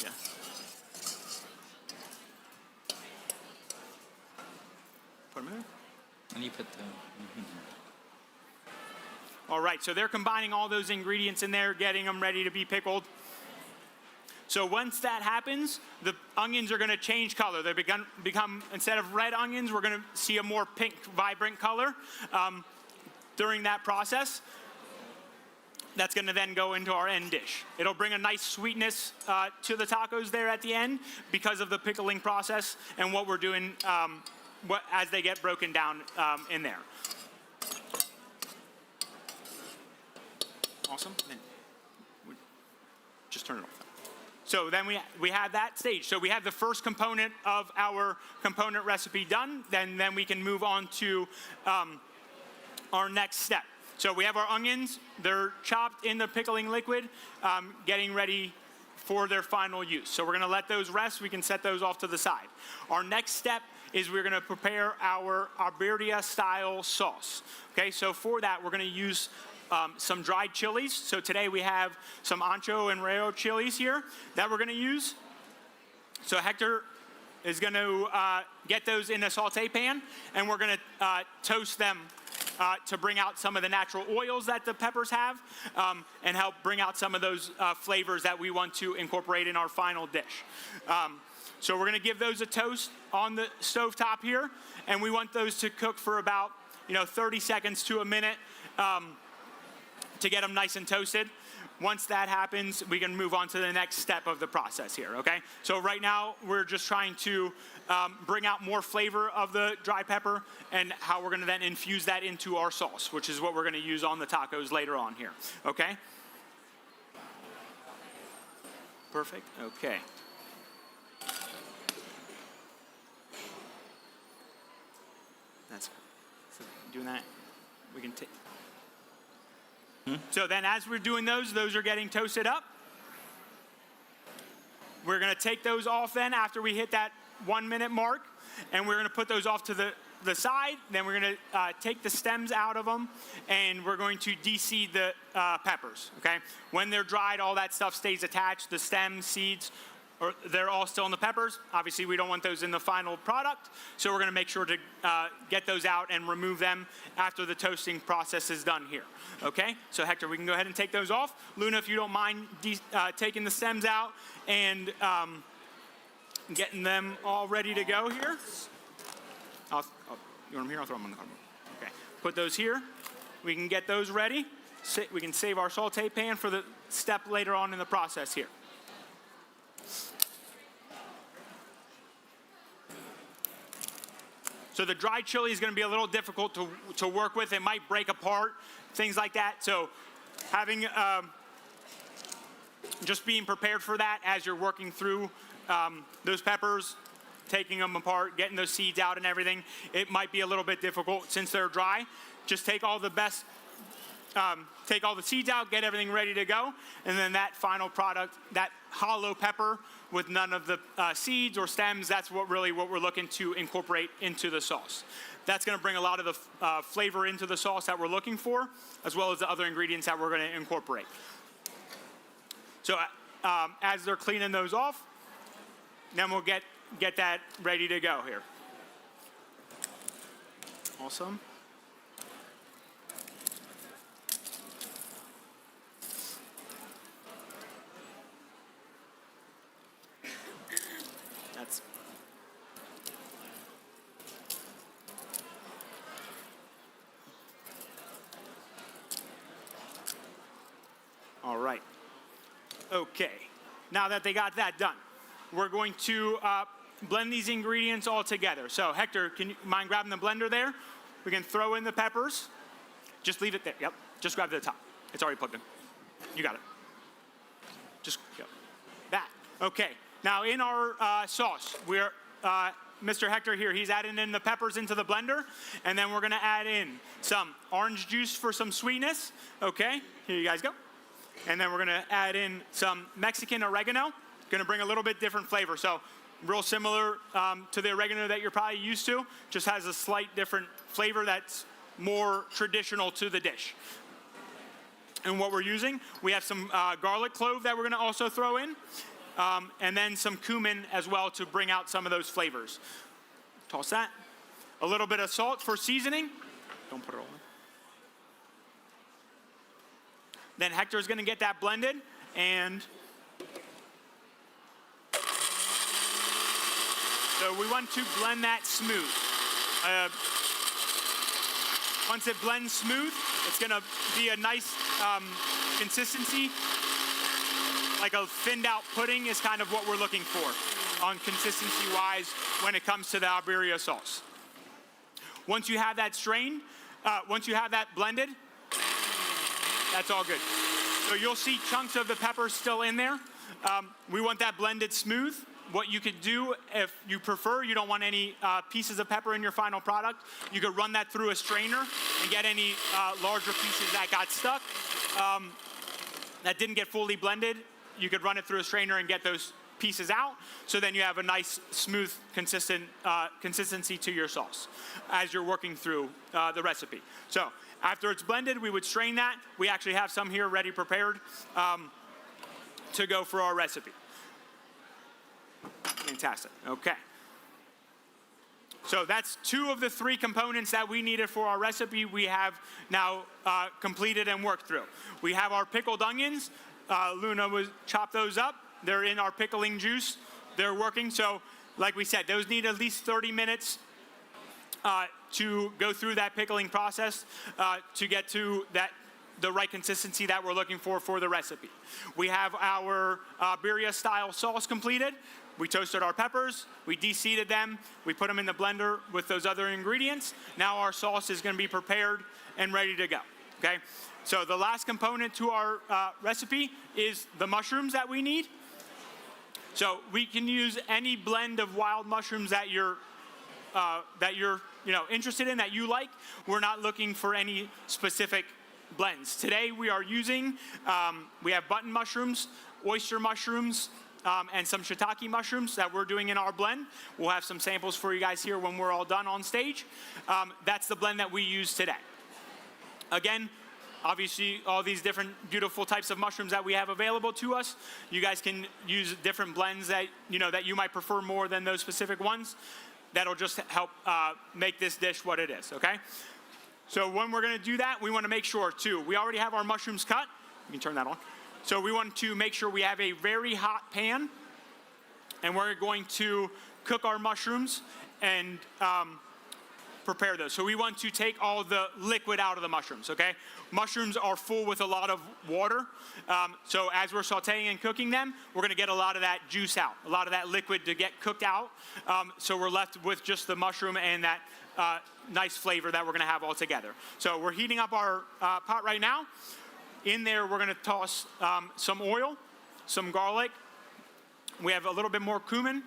yeah. Put them in there. And you put the... All right, so they're combining all those ingredients in there, getting them ready to be pickled. So once that happens, the onions are going to change color. They become, instead of red onions, we're going to see a more pink, vibrant color during that process. That's going to then go into our end dish. It'll bring a nice sweetness to the tacos there at the end because of the pickling process and what we're doing as they get broken down in there. Awesome. Then just turn it off. So then we have that stage. So we have the first component of our component recipe done. Then we can move on to our next step. So we have our onions. They're chopped in the pickling liquid, getting ready for their final use. So we're going to let those rest. We can set those off to the side. Our next step is we're going to prepare our Birria style sauce. Okay, so for that, we're going to use some dried chilies. So today we have some ancho and rayo chilies here that we're going to use. So Hector is going to get those in a saute pan, and we're going to toast them to bring out some of the natural oils that the peppers have and help bring out some of those flavors that we want to incorporate in our final dish. So we're going to give those a toast on the stovetop here, and we want those to cook for about 30 seconds to a minute to get them nice and toasted. Once that happens, we can move on to the next step of the process here, okay? So right now, we're just trying to bring out more flavor of the dry pepper and how we're gonna then infuse that into our sauce, which is what we're gonna use on the tacos later on here, okay? Perfect, okay. That's so doing that. We can take. So then as we're doing those are getting toasted up. We're going to take those off then after we hit that 1 minute mark. and we're going to put those off to the side. Then we're going to take the stems out of them, and we're going to de-seed the peppers, okay? When they're dried, all that stuff stays attached. The stems, seeds, they're all still in the peppers. Obviously, we don't want those in the final product, so we're going to make sure to get those out and remove them after the toasting process is done here, okay? So Hector, we can go ahead and take those off. Luna, if you don't mind taking the stems out and getting them all ready to go here. You want them here? I'll throw them on the cardboard. Okay, put those here. We can get those ready. We can save our saute pan for the step later on in the process here. So the dried chili is going to be a little difficult to work with. It might break apart, things like that. So having, just being prepared for that as you're working through those peppers, taking them apart, getting those seeds out and everything, it might be a little bit difficult since they're dry. Just take all the seeds out, get everything ready to go, and then that final product, that hollow pepper with none of the seeds or stems, that's what we're looking to incorporate into the sauce. That's going to bring a lot of the flavor into the sauce that we're looking for, as well as the other ingredients that we're going to incorporate. So as they're cleaning those off, then we'll get that ready to go here. Awesome. That's all right. Okay. Now that they got that done, we're going to blend these ingredients all together. So Hector, can you mind grabbing the blender there? We can throw in the peppers. Just leave it there. Yep. Just grab the top. It's already plugged in. You got it. Just yep. That. Okay. Now in our sauce, we're Mr. Hector here, he's adding in the peppers into the blender, and then we're gonna add in some orange juice for some sweetness. Okay, here you guys go. And then we're gonna add in some Mexican oregano. Gonna bring a little bit different flavor. So real similar to the oregano that you're probably used to, just has a slight different flavor that's more traditional to the dish. And what we're using, we have some garlic clove that we're gonna also throw in. And then some cumin as well to bring out some of those flavors. Toss that. A little bit of salt for seasoning. Don't put it all in. Then Hector's gonna get that blended, and so we want to blend that smooth. Once it blends smooth, it's gonna be a nice consistency. Like a thinned out pudding is kind of what we're looking for on consistency wise when it comes to the Alberia sauce. Once you have that strained, once you have that blended, that's all good. So you'll see chunks of the pepper still in there. We want that blended smooth. What you could do, if you prefer, you don't want any pieces of pepper in your final product, you could run that through a strainer and get any larger pieces that got stuck, that didn't get fully blended. You could run it through a strainer and get those pieces out, so then you have a nice, smooth, consistent consistency to your sauce as you're working through the recipe. So after it's blended, we would strain that. We actually have some here ready prepared to go for our recipe. Fantastic. Okay. So that's 2 of the 3 components that we needed for our recipe. We have now completed and worked through. We have our pickled onions. Luna was chop those up. They're in our pickling juice. They're working. So like we said, those need at least 30 minutes to go through that pickling process to get to the right consistency that we're looking for the recipe. We have our birria style sauce completed. We toasted our peppers, we de-seeded them, we put them in the blender with those other ingredients. Now our sauce is gonna be prepared and ready to go, okay? So the last component to our recipe is the mushrooms that we need. So we can use any blend of wild mushrooms that you're interested in, that you like. We're not looking for any specific blends. Today we are using, we have button mushrooms, oyster mushrooms, and some shiitake mushrooms that we're doing in our blend. We'll have some samples for you guys here when we're all done on stage. That's the blend that we use today. Again, obviously, all these different beautiful types of mushrooms that we have available to us. You guys can use different blends that you might prefer more than those specific ones. That'll just help make this dish what it is, okay? So when we're gonna do that, we wanna make sure too, we already have our mushrooms cut. You can turn that on. So we want to make sure we have a very hot pan, and we're going to cook our mushrooms and prepare those. So we want to take all the liquid out of the mushrooms, okay? Mushrooms are full with a lot of water. So as we're sauteing and cooking them, we're gonna get a lot of that juice out, a lot of that liquid to get cooked out. So we're left with just the mushroom and that nice flavor that we're gonna have all together. So we're heating up our pot right now. In there, we're gonna toss some oil, some garlic. We have a little bit more cumin,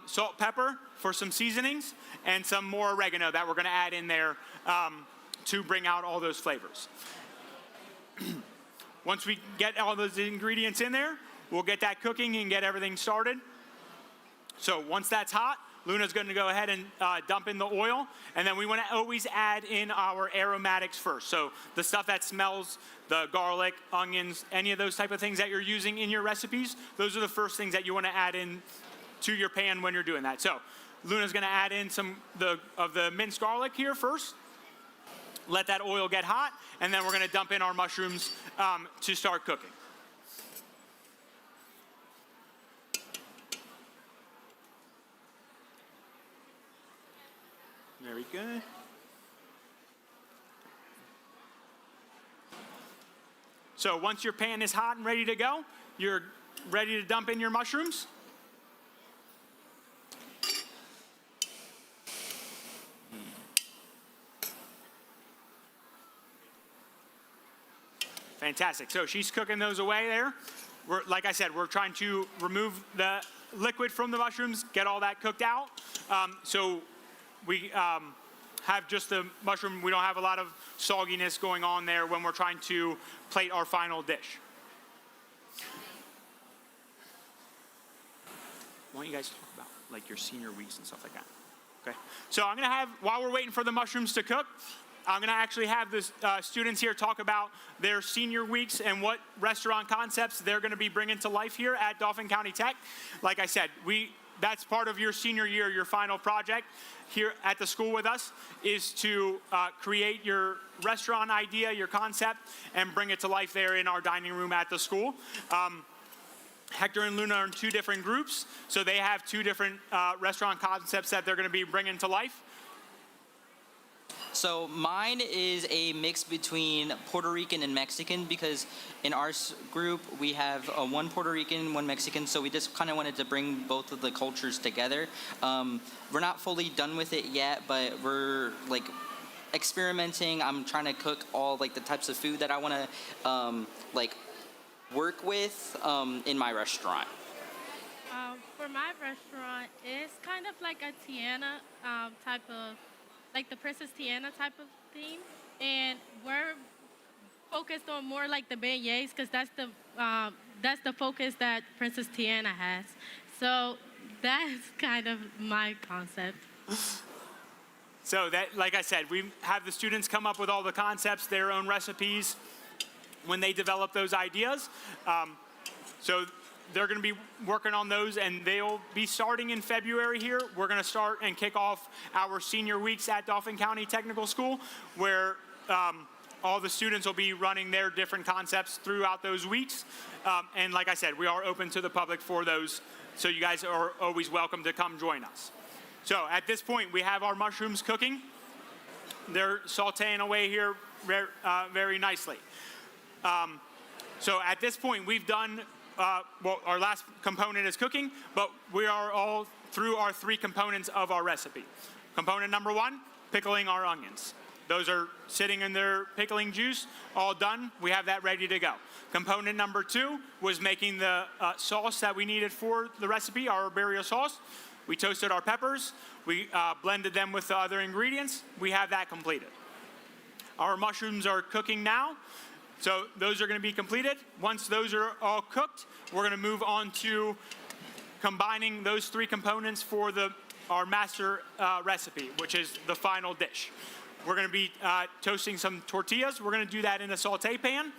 salt, pepper for some seasonings, and some more oregano that we're gonna add in there to bring out all those flavors. Once we get all those ingredients in there, we'll get that cooking and get everything started. So once that's hot, Luna's going to go ahead and dump in the oil, and then we want to always add in our aromatics first. So the stuff that smells, the garlic, onions, any of those type of things that you're using in your recipes, those are the first things that you want to add in to your pan when you're doing that. So Luna's going to add in some of the minced garlic here first. Let that oil get hot, and then we're going to dump in our mushrooms to start cooking. Very good. So once your pan is hot and ready to go, you're ready to dump in your mushrooms. Fantastic. So she's cooking those away there. Like I said, we're trying to remove the liquid from the mushrooms, get all that cooked out. So we have just the mushroom. We don't have a lot of sogginess going on there when we're trying to plate our final dish. Why don't you guys talk about like your senior weeks and stuff like that? Okay. So I'm gonna have, while we're waiting for the mushrooms to cook, I'm gonna actually have the students here talk about their senior weeks and what restaurant concepts they're gonna be bringing to life here at Dauphin County Tech. Like I said, that's part of your senior year, your final project here at the school with us is to create your restaurant idea, your concept, and bring it to life there in our dining room at the school. Hector and Luna are in two different groups, so they have two different restaurant concepts that they're gonna be bringing to life. So mine is a mix between Puerto Rican and Mexican because in our group we have one Puerto Rican, one Mexican, so we just kind of wanted to bring both of the cultures together. We're not fully done with it yet, but we're like experimenting. I'm trying to cook all like the types of food that I want to like work with in my restaurant. For my restaurant, it's kind of like a Tiana type of, like the Princess Tiana type of theme, and we're focused on more like the beignets because that's the focus that Princess Tiana has. So that's kind of my concept. So that, like I said, we have the students come up with all the concepts, their own recipes when they develop those ideas. So they're going to be working on those, and they'll be starting in February here. We're going to start and kick off our senior weeks at Dauphin County Technical School, where all the students will be running their different concepts throughout those weeks. And like I said, we are open to the public for those, so you guys are always welcome to come join us. So at this point, we have our mushrooms cooking. They're sauteing away here very nicely. So at this point, we've done well, our last component is cooking, but we are all through our three components of our recipe. Component number one, pickling our onions. Those are sitting in their pickling juice, all done. We have that ready to go. Component number two was making the sauce that we needed for the recipe, our Barrio sauce. We toasted our peppers. We blended them with the other ingredients. We have that completed. Our mushrooms are cooking now. So those are going to be completed. Once those are all cooked, we're going to move on to combining those three components for our master recipe, which is the final dish. We're going to be toasting some tortillas. We're going to do that in a saute pan.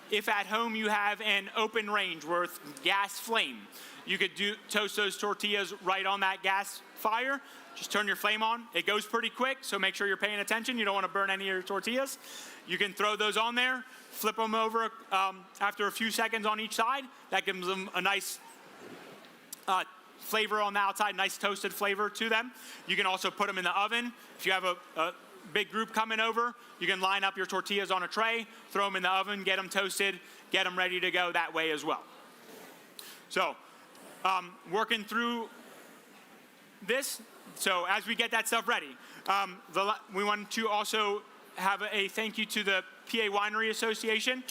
If at home you have an open range with gas flame, you could toast those tortillas right on that gas fire. Just turn your flame on. It goes pretty quick, so make sure you're paying attention. You don't want to burn any of your tortillas. You can throw those on there, flip them over after a few seconds on each side. That gives them a nice flavor on the outside, nice toasted flavor to them. You can also put them in the oven. If you have a big group coming over, you can line up your tortillas on a tray, throw them in the oven, get them toasted, get them ready to go that way as well. So, working through this, so as we get that stuff ready, we want to also have a thank you to the PA Winery Association.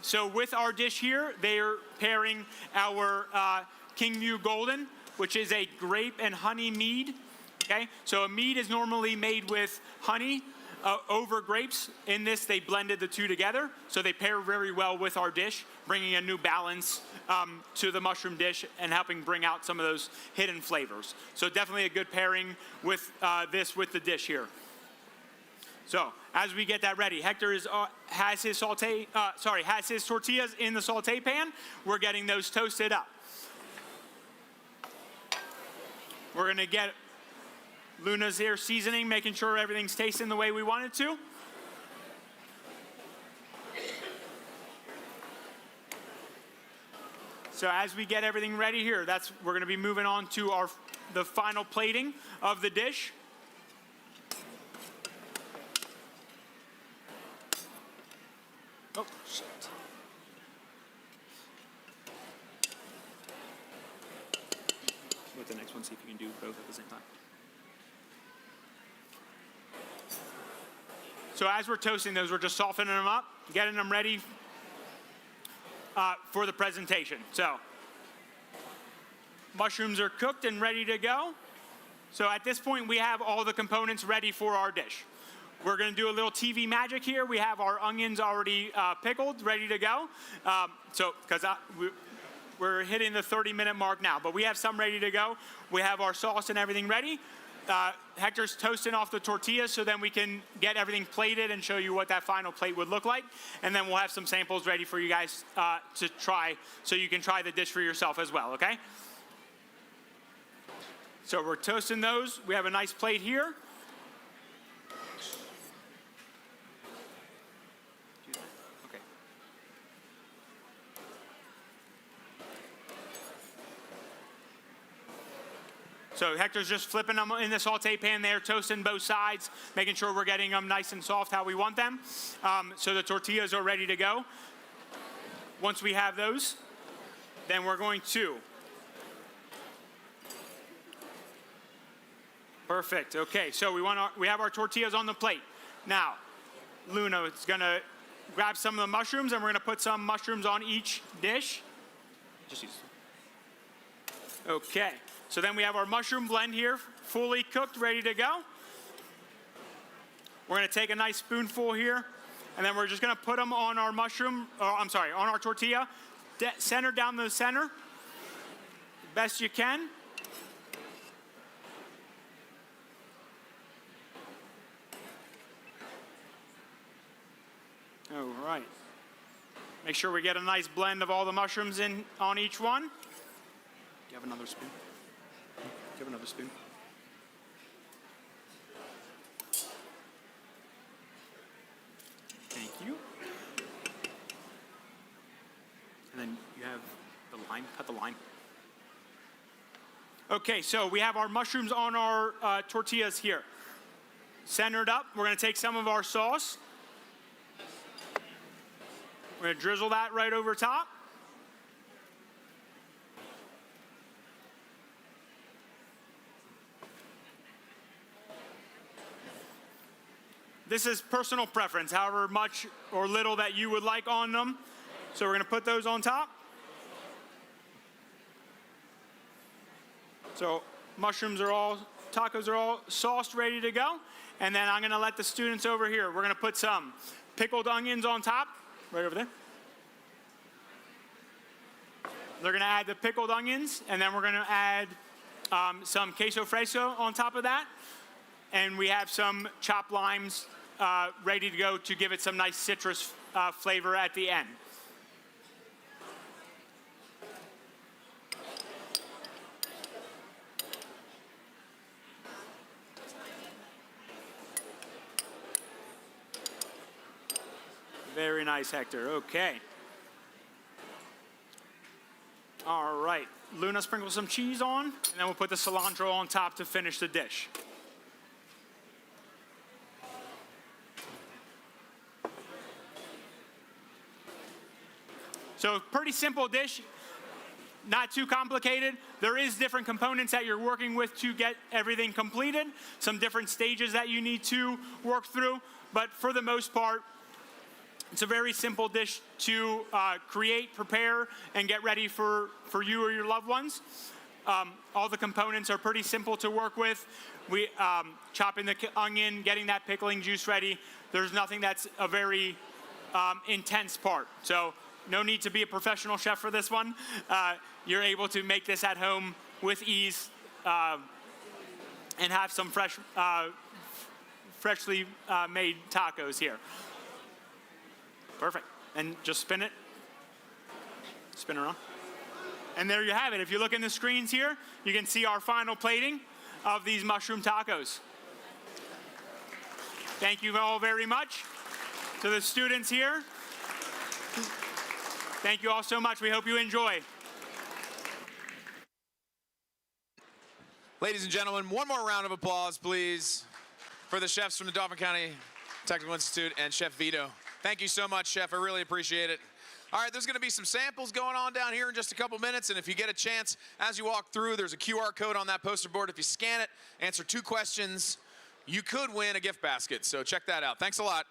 So with our dish here, they are pairing our Kingview Golden, which is a grape and honey mead. Okay, so a mead is normally made with honey over grapes. In this, they blended the two together, so they pair very well with our dish, bringing a new balance to the mushroom dish and helping bring out some of those hidden flavors. So definitely a good pairing with this with the dish here. So as we get that ready, Hector has his tortillas in the saute pan. We're getting those toasted up. We're going to get Luna's here seasoning, making sure everything's tasting the way we want it to. So as we get everything ready here, we're going to be moving on to the final plating of the dish. Oh, shit. With the next one, see if you can do both at the same time. So as we're toasting those, we're just softening them up, getting them ready for the presentation. So mushrooms are cooked and ready to go. So at this point, we have all the components ready for our dish. We're going to do a little TV magic here. We have our onions already pickled, ready to go. Because we're hitting the 30-minute mark now, but we have some ready to go. We have our sauce and everything ready. Hector's toasting off the tortillas so then we can get everything plated and show you what that final plate would look like. And then we'll have some samples ready for you guys to try so you can try the dish for yourself as well, okay? So we're toasting those. We have a nice plate here. Okay. So Hector's just flipping them in the saute pan there, toasting both sides, making sure we're getting them nice and soft how we want them. So the tortillas are ready to go. Once we have those, then we're going to. Perfect. Okay, so we have our tortillas on the plate. Now, Luna is going to grab some of the mushrooms, and we're going to put some mushrooms on each dish. Just use. Okay. So then we have our mushroom blend here, fully cooked, ready to go. We're going to take a nice spoonful here, and then we're just going to put them on our on our tortilla, center down the center, best you can. All right. Make sure we get a nice blend of all the mushrooms in on each one. Do you have another spoon? Do you have another spoon? Thank you. And then you have the lime. Cut the lime. Okay, so we have our mushrooms on our tortillas here. Centered up. We're going to take some of our sauce. We're going to drizzle that right over top. This is personal preference, however much or little that you would like on them. So we're going to put those on top. So tacos are all sauced, ready to go. And then I'm going to let the students over here, we're going to put some pickled onions on top. Right over there. They're going to add the pickled onions, and then we're going to add some queso fresco on top of that. And we have some chopped limes ready to go to give it some nice citrus flavor at the end. Very nice, Hector. Okay. All right. Luna, sprinkle some cheese on, and then we'll put the cilantro on top to finish the dish. So pretty simple dish, not too complicated. There is different components that you're working with to get everything completed, some different stages that you need to work through, but for the most part, it's a very simple dish to create, prepare, and get ready for you or your loved ones. All the components are pretty simple to work with. We chopping the onion, getting that pickling juice ready. There's nothing that's a very intense part. So no need to be a professional chef for this one. You're able to make this at home with ease and have some freshly made tacos here. Perfect. And just spin it. Spin around. And there you have it. If you look in the screens here, you can see our final plating of these mushroom tacos. Thank you all very much. To the students here, thank you all so much. We hope you enjoy. Ladies and gentlemen, one more round of applause, please, for the chefs from the Dauphin County Technical Institute and Chef Vito. Thank you so much, Chef. I really appreciate it. All right, there's going to be some samples going on down here in just a couple minutes, and if you get a chance, as you walk through, there's a QR code on that poster board. If you scan it, answer 2 questions, you could win a gift basket. So check that out. Thanks a lot.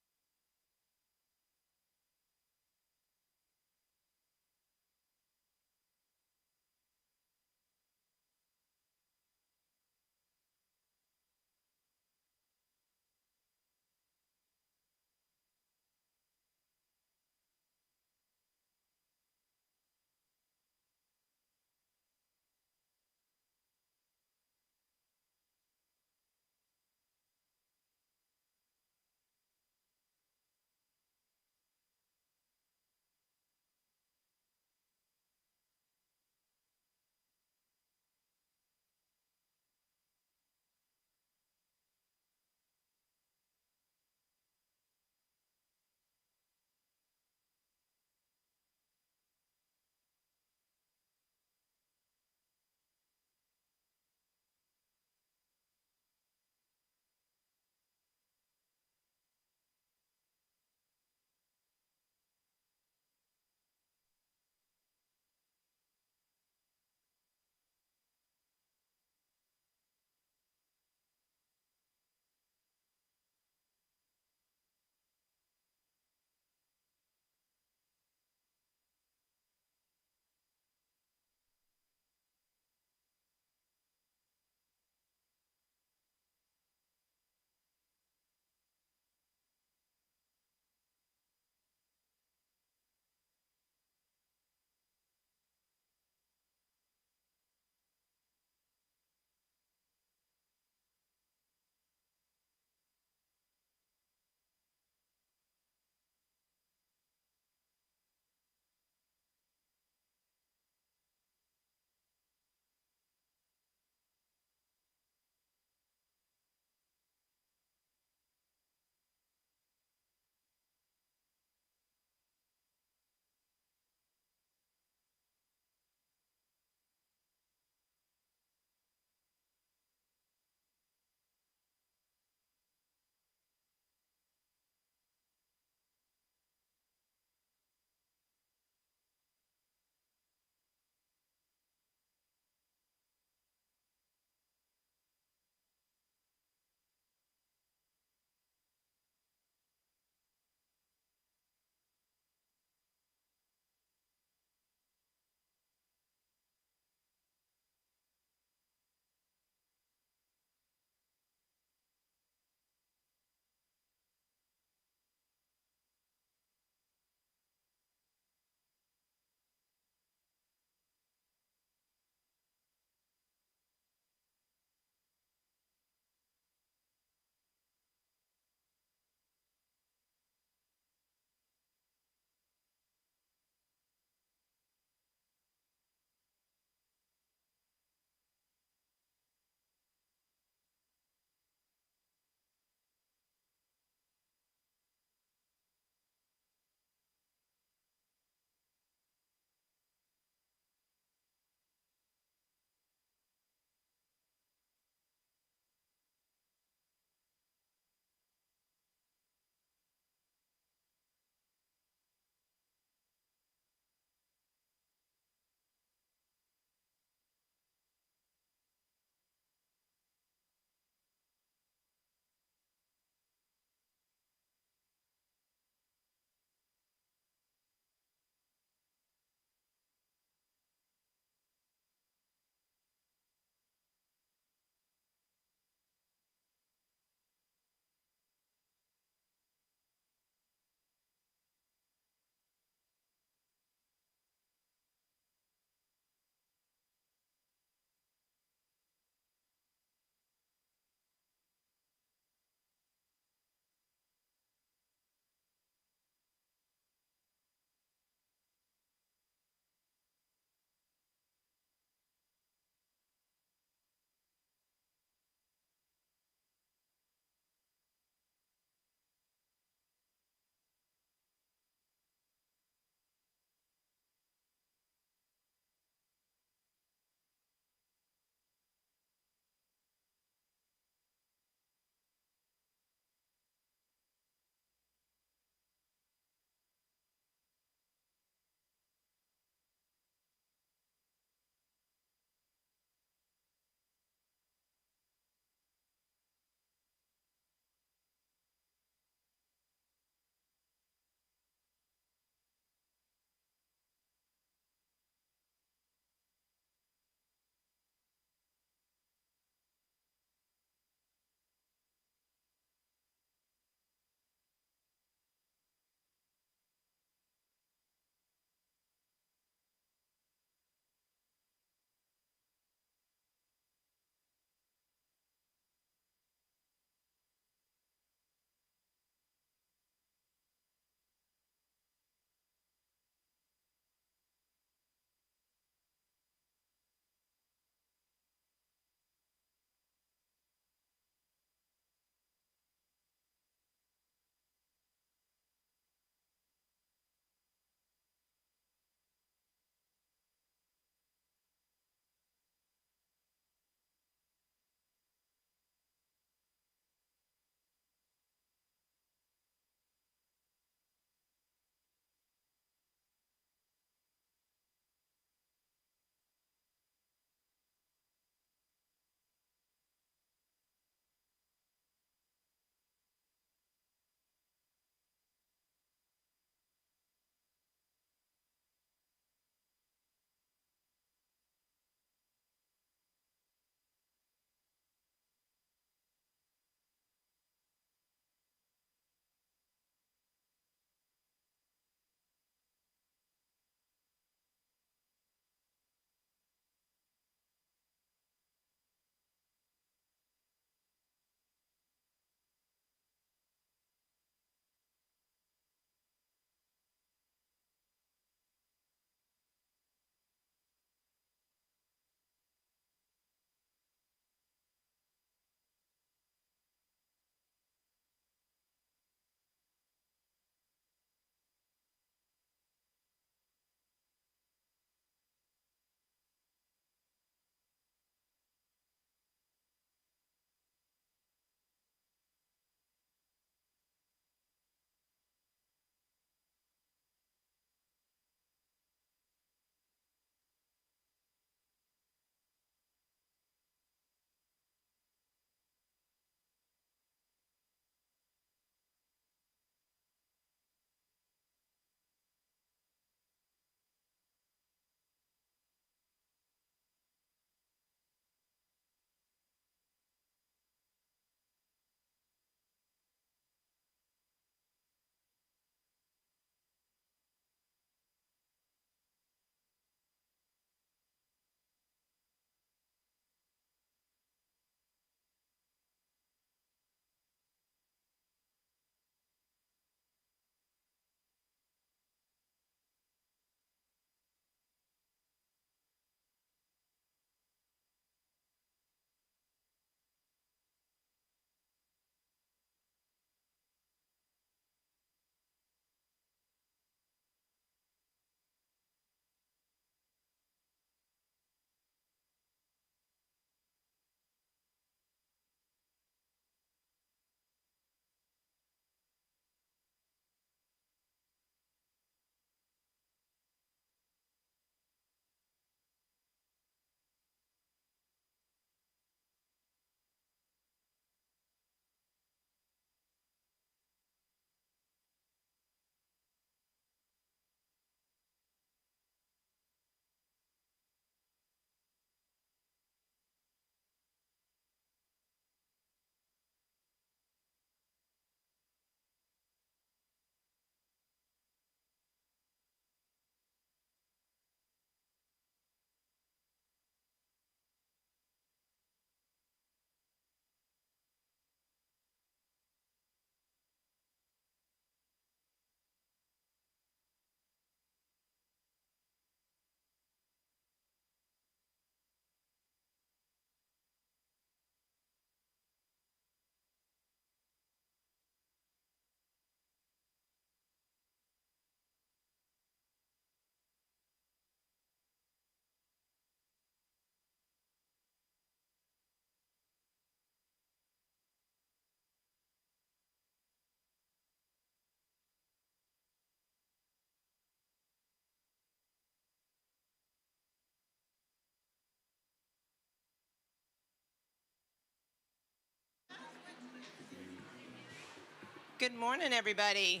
Good morning, everybody.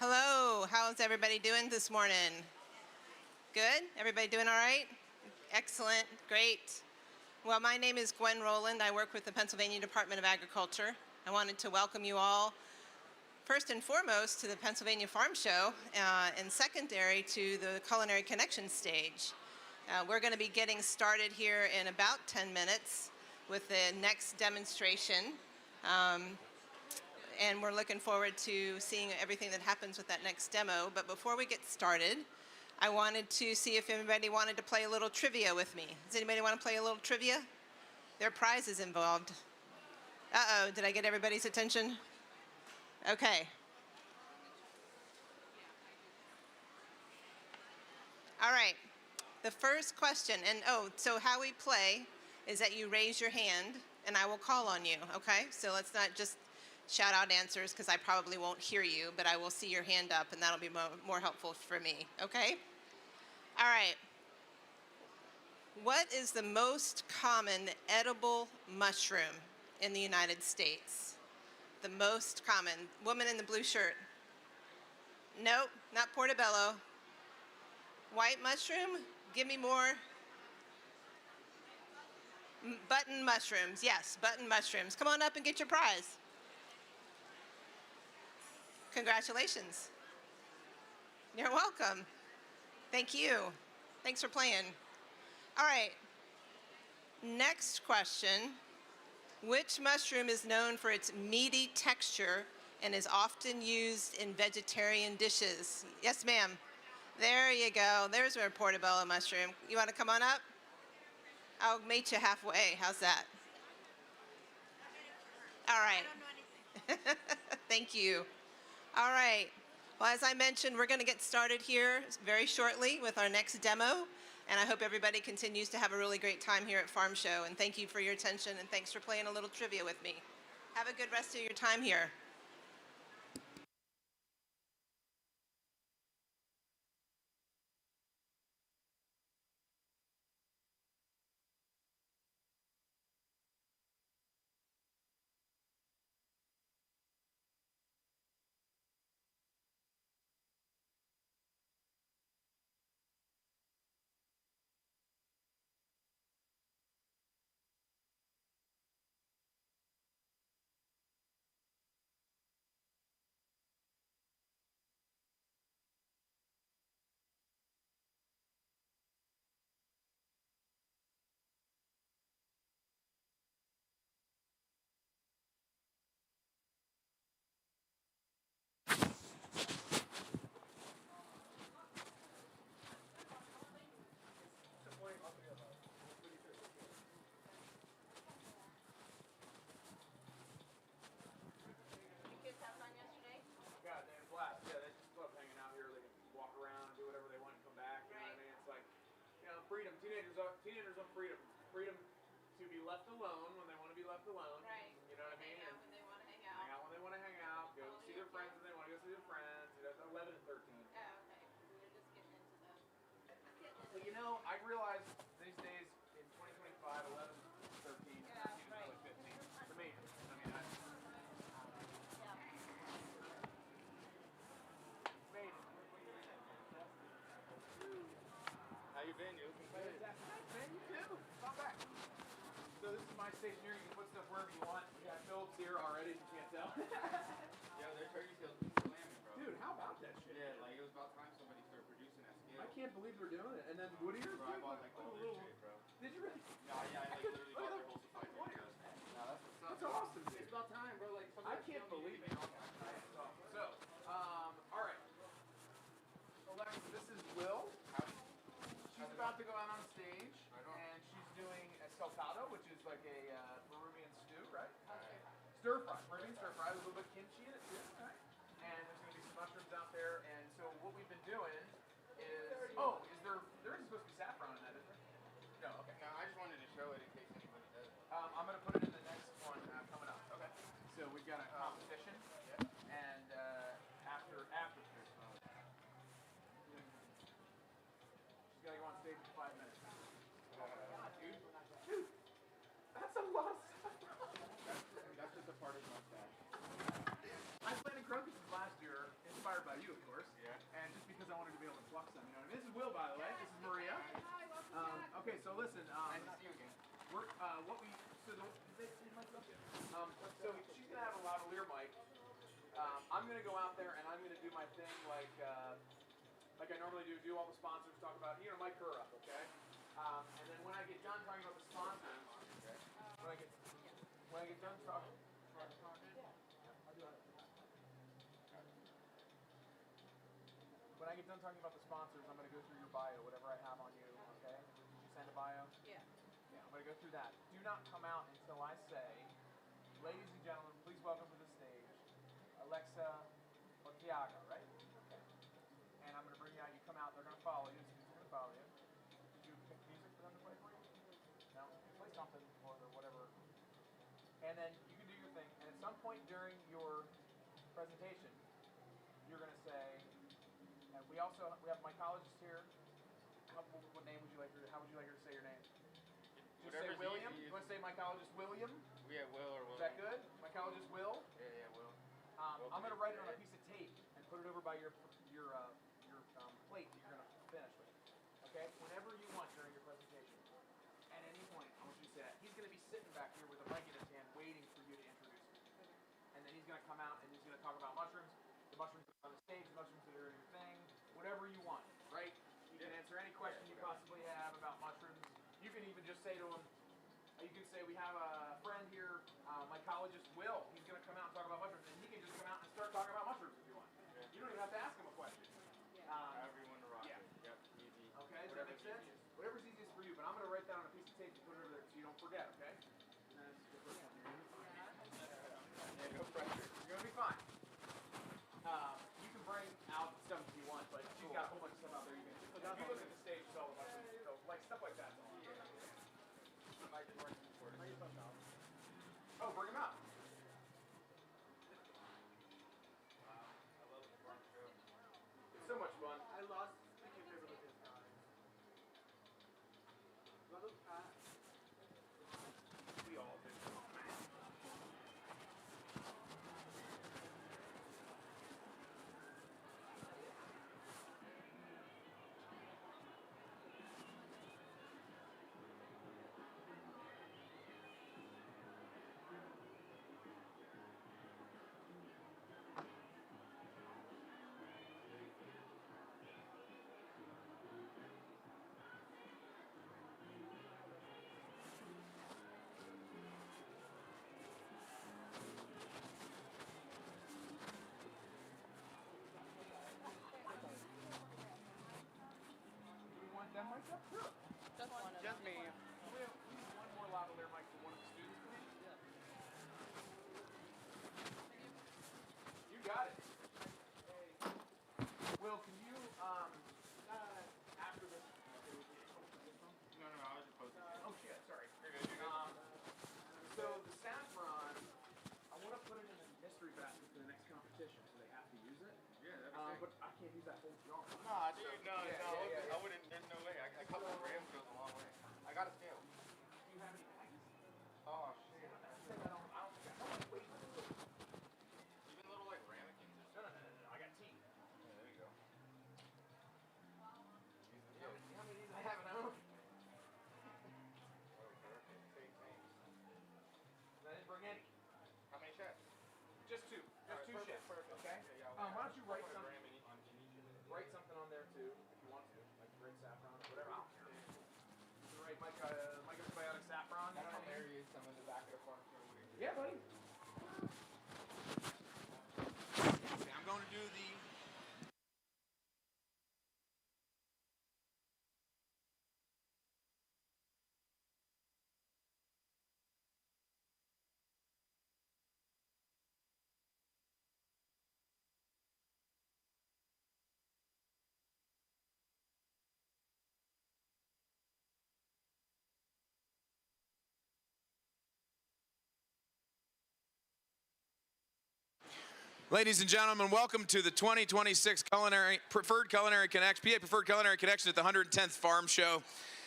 Hello, how's everybody doing this morning? Good? Everybody doing all right? Excellent, great. Well, my name is Gwen Rowland. I work with the Pennsylvania Department of Agriculture. I wanted to welcome you all, first and foremost, to the Pennsylvania Farm Show, and secondary to the Culinary Connection stage. We're going to be getting started here in about 10 minutes with the next demonstration. And we're looking forward to seeing everything that happens with that next demo. But before we get started, I wanted to see if anybody wanted to play a little trivia with me. Does anybody want to play a little trivia? There are prizes involved. Uh-oh, did I get everybody's attention? Okay. All right. The first question, and so how we play is that you raise your hand and I will call on you, okay? So let's not just shout out answers because I probably won't hear you, but I will see your hand up and that'll be more helpful for me, okay? All right. What is the most common edible mushroom in the United States? The most common. Woman in the blue shirt. Nope, not portobello. White mushroom? Give me more. Button mushrooms. Yes, button mushrooms. Come on up and get your prize. Congratulations. You're welcome. Thank you. Thanks for playing. All right. Next question. Which mushroom is known for its meaty texture and is often used in vegetarian dishes? Yes, ma'am. There you go. There's our portobello mushroom. You want to come on up? I'll meet you halfway. How's that? All right. Thank you. All right. Well, as I mentioned, we're going to get started here very shortly with our next demo. And I hope everybody continues to have a really great time here at Farm Show. And thank you for your attention, and thanks for playing a little trivia with me. Have a good rest of your time here. Freedom. Teenagers want freedom. Freedom to be left alone when they want to be left alone. Right. You know what I mean? Hang out when they want to hang out. Hang out when they want to hang out. Go see their friends when they want to go see their friends. You know, 11 and 13. Oh, okay. We were just getting into the. But you know, I realize these days in 2025, 11, 13 seems really 15 to me. I mean, How you been? You looking good? Man, you too. Come back. So this is my station here. You can put stuff wherever you want. We got Phillips here already, if you can't tell. Yo, their turkey tail's been slamming, bro. Dude, how about that shit? Yeah, like it was about time somebody started producing that scale. I can't believe they're doing it. And then Whittier's, Bro, I bought like all their shit, bro. Did you really? No, yeah, I like literally bought their whole supply chain. No, that's what's up. That's awesome, dude. It's about time, bro. Like, I can't believe it. So, all right. Alexa, this is Will. She's about to go out on stage, and she's doing a saltado, which is like a Peruvian stew, right? Stir fry, Peruvian stir fry with a little bit of kimchi in it too, right? And there's going to be some mushrooms out there, and so what we've been doing is, there isn't supposed to be saffron in that, is there? No, okay. No, I just wanted to show it in case anybody does. I'm going to put it in the next one coming up. Okay. So we've got a competition, and after this, she's got to go on stage in 5 minutes. Dude, that's a lot of stuff. That's just a part of the mustache. Okay, so listen. Nice to see you again. We're what we so the so she's gonna have a lavalier mic. I'm gonna go out there and I'm gonna do my thing like I normally do. Do all the sponsors, talk about mic her up, okay? And then when I get done talking about the sponsors, okay? When I get done talking. When I get done talking about the sponsors, I'm going to go through your bio, whatever I have on you, okay? Did you send a bio? Yeah. Yeah, I'm going to go through that. Do not come out until I say, ladies and gentlemen, please welcome to the stage, Alexa Ortiaga, right? Okay. And I'm going to bring you out. You come out, they're going to follow you. Students are going to follow you. Did you pick music for them to play for you? No? Play something for them, whatever. And then you can do your thing. And at some point during your presentation, you're going to say, and we have mycologist here. What name would you like her to? How would you like her to say your name? You say William. You want to say mycologist William? Yeah, Will or Will. Is that good? Mycologist Will. Yeah, Will. I'm going to write it on a piece of tape and put it over by your plate that you're going to finish with. Okay. Whenever you want during your presentation, at any point, I want you to say that. He's going to be sitting back here with a mic in his hand, waiting for you to introduce him. And then he's going to come out and he's going to talk about mushrooms. The mushrooms on the stage, the mushrooms that are in your thing, whatever you want, right? You can answer any question you possibly have about mushrooms. You can even just say to him, you can say, we have a friend here, mycologist Will. He's going to come out and talk about mushrooms, and he can just come out and start talking about mushrooms if you want. You don't even have to ask him a question. However you want to rock yeah. it. Yep, easy. Okay, does that make sense? Whatever's easiest for you, but I'm going to write that on a piece of tape and put it over there so you don't forget, okay? Yeah, no pressure. You're going to be fine. You can bring out stuff if you want, but she's got a whole bunch of stuff out there. If you look at the stage, it's all about so, like stuff like that. Oh, bring him out. Wow, I love the farm show. It's so much fun. I lost speaking favorite with this guy. We all do. That mic up? Sure. Just one of Just them. me. We have one more lavalier mic for one of the students, please. You got it. Will, can you, after this, No, I was just posting. oh shit, sorry. You're good, you're good. So the saffron, I want to put it in the mystery basket for the next competition, so they have to use it. Yeah, that'd be But I can't use that whole jar. Nah, dude, no, Yeah, no. yeah, yeah. I wouldn't, there's no way. A couple of grams goes a long way. I got a scale. Do you have any bags? Oh, shit. I don't think I have. Wait, Even little, like, ramekins or no, something. I got tea. Yeah, there you go. How many of these I have at home? Oh, perfect. Same thing. I didn't bring any. How many shots? Just two. Just two perfect, shifts. perfect. Okay. Yeah, Why don't you write I'll put a something? gram in each of it. Write something on there too, if you want to, like great saffron or whatever. I don't care. You write microbiotic saffron. You know what I mean? Hilarious. I'm in the back of the farm show. Yeah, buddy. Okay, I'm going to do the. Ladies and gentlemen, welcome to the 2026 Preferred Culinary Connection, PA Preferred Culinary Connection at the 110th Farm Show.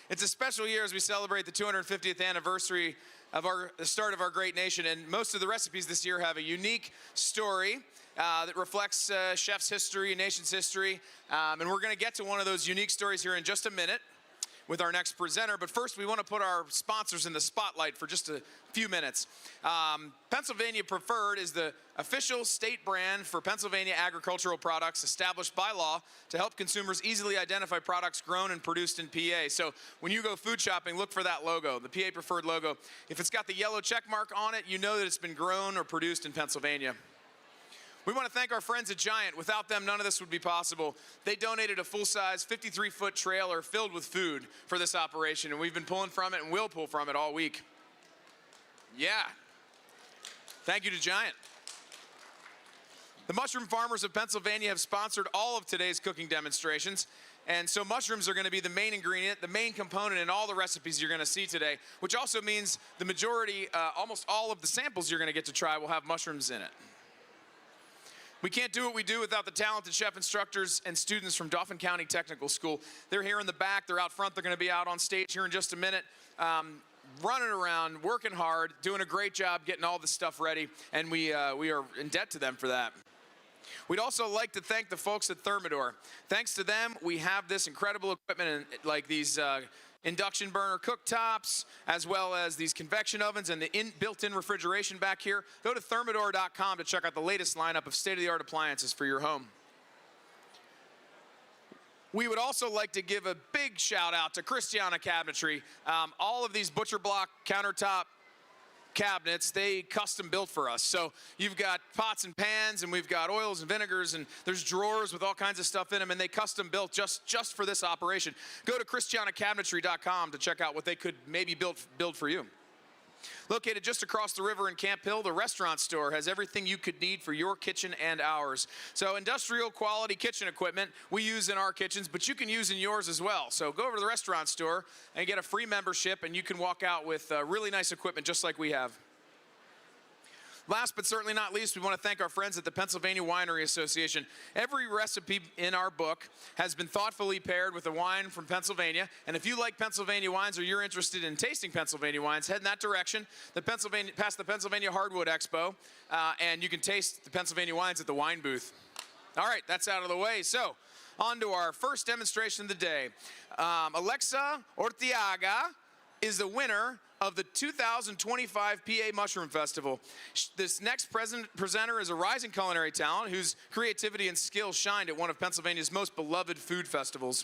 It's a special year as we celebrate the 250th anniversary of the start of our great nation, and most of the recipes this year have a unique story that reflects chef's history, nation's history, and we're going to get to one of those unique stories here in just a minute. with our next presenter. But first, we want to put our sponsors in the spotlight for just a few minutes. Pennsylvania Preferred is the official state brand for Pennsylvania agricultural products established by law to help consumers easily identify products grown and produced in PA. So when you go food shopping, look for that logo, the PA Preferred logo. If it's got the yellow check mark on it, you know that it's been grown or produced in Pennsylvania. We want to thank our friends at Giant. Without them, none of this would be possible. They donated a full-size 53-foot trailer filled with food for this operation, and we've been pulling from it and will pull from it all week. Yeah. Thank you to Giant. The mushroom farmers of Pennsylvania have sponsored all of today's cooking demonstrations. And so mushrooms are going to be the main ingredient, the main component in all the recipes you're going to see today, which also means the majority, almost all of the samples you're going to get to try will have mushrooms in it. We can't do what we do without the talented chef instructors and students from Dauphin County Technical School. They're here in the back, they're out front, they're going to be out on stage here in just a minute, running around, working hard, doing a great job getting all this stuff ready, and we are in debt to them for that. We'd also like to thank the folks at Thermador. Thanks to them, we have this incredible equipment like these induction burner cooktops, as well as these convection ovens and the built-in refrigeration back here. Go to thermador.com to check out the latest lineup of state-of-the-art appliances for your home. We would also like to give a big shout out to Christiana Cabinetry. All of these butcher block countertop cabinets, they custom built for us. So you've got pots and pans, and we've got oils and vinegars, and there's drawers with all kinds of stuff in them, and they custom built just for this operation. Go to christianacabinetry.com to check out what they could maybe build for you. Located just across the river in Camp Hill, the restaurant store has everything you could need for your kitchen and ours. So industrial quality kitchen equipment we use in our kitchens, but you can use in yours as well. So go over to the restaurant store and get a free membership, and you can walk out with really nice equipment just like we have. Last but certainly not least, we want to thank our friends at the Pennsylvania Winery Association. Every recipe in our book has been thoughtfully paired with a wine from Pennsylvania. And if you like Pennsylvania wines or you're interested in tasting Pennsylvania wines, head in that direction, past the Pennsylvania Hardwood Expo, and you can taste the Pennsylvania wines at the wine booth. All right, that's out of the way. So, on to our first demonstration of the day. Alexa Ortiaga is the winner of the 2025 PA Mushroom Festival. This next presenter is a rising culinary talent whose creativity and skill shined at one of Pennsylvania's most beloved food festivals.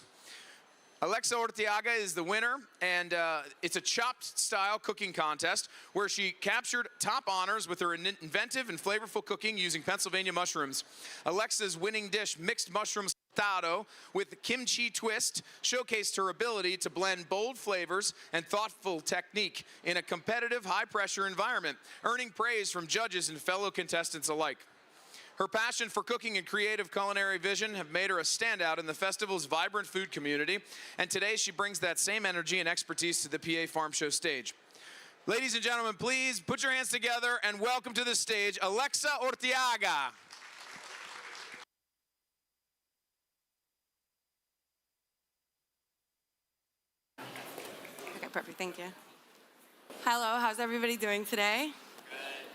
Alexa Ortiaga is the winner, and it's a chopped style cooking contest where she captured top honors with her inventive and flavorful cooking using Pennsylvania mushrooms. Alexa's winning dish, mixed mushroom saltado with kimchi twist, showcased her ability to blend bold flavors and thoughtful technique in a competitive, high-pressure environment, earning praise from judges and fellow contestants alike. Her passion for cooking and creative culinary vision have made her a standout in the festival's vibrant food community, and today she brings that same energy and expertise to the PA Farm Show stage. Ladies and gentlemen, please put your hands together and welcome to the stage, Alexa Ortiaga. Okay, perfect, thank you. Hello, how's everybody doing today?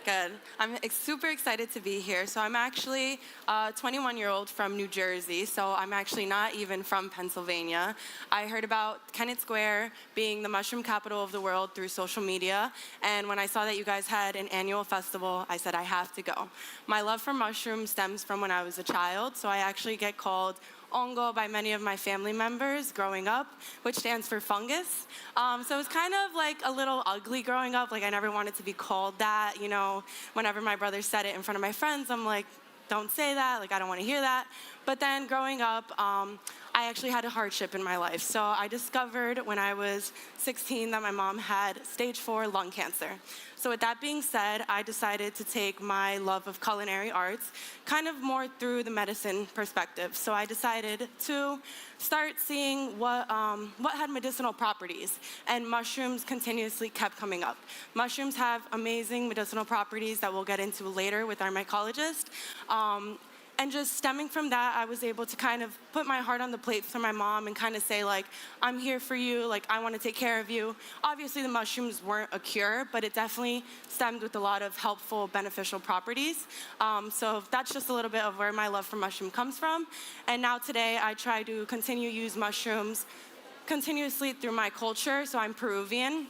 Good. I'm super excited to be here. So I'm actually a 21-year-old from New Jersey, so I'm actually not even from Pennsylvania. I heard about Kennett Square being the mushroom capital of the world through social media, and when I saw that you guys had an annual festival, I said I have to go. My love for mushrooms stems from when I was a child, so I actually get called ongo by many of my family members growing up, which stands for fungus. So it was kind of like a little ugly growing up. Like I never wanted to be called that, you know. Whenever my brother said it in front of my friends, I'm like, don't say that, like I don't want to hear that. But then growing up, I actually had a hardship in my life. So I discovered when I was 16 that my mom had stage 4 lung cancer. So with that being said, I decided to take my love of culinary arts kind of more through the medicine perspective. So I decided to start seeing what had medicinal properties, and mushrooms continuously kept coming up. Mushrooms have amazing medicinal properties that we'll get into later with our mycologist. And just stemming from that, I was able to kind of put my heart on the plate for my mom and kind of say, like, I'm here for you, like, I want to take care of you. Obviously, the mushrooms weren't a cure, but it definitely stemmed with a lot of helpful, beneficial properties. So that's just a little bit of where my love for mushroom comes from. And now today, I try to continue to use mushrooms continuously through my culture, so I'm Peruvian.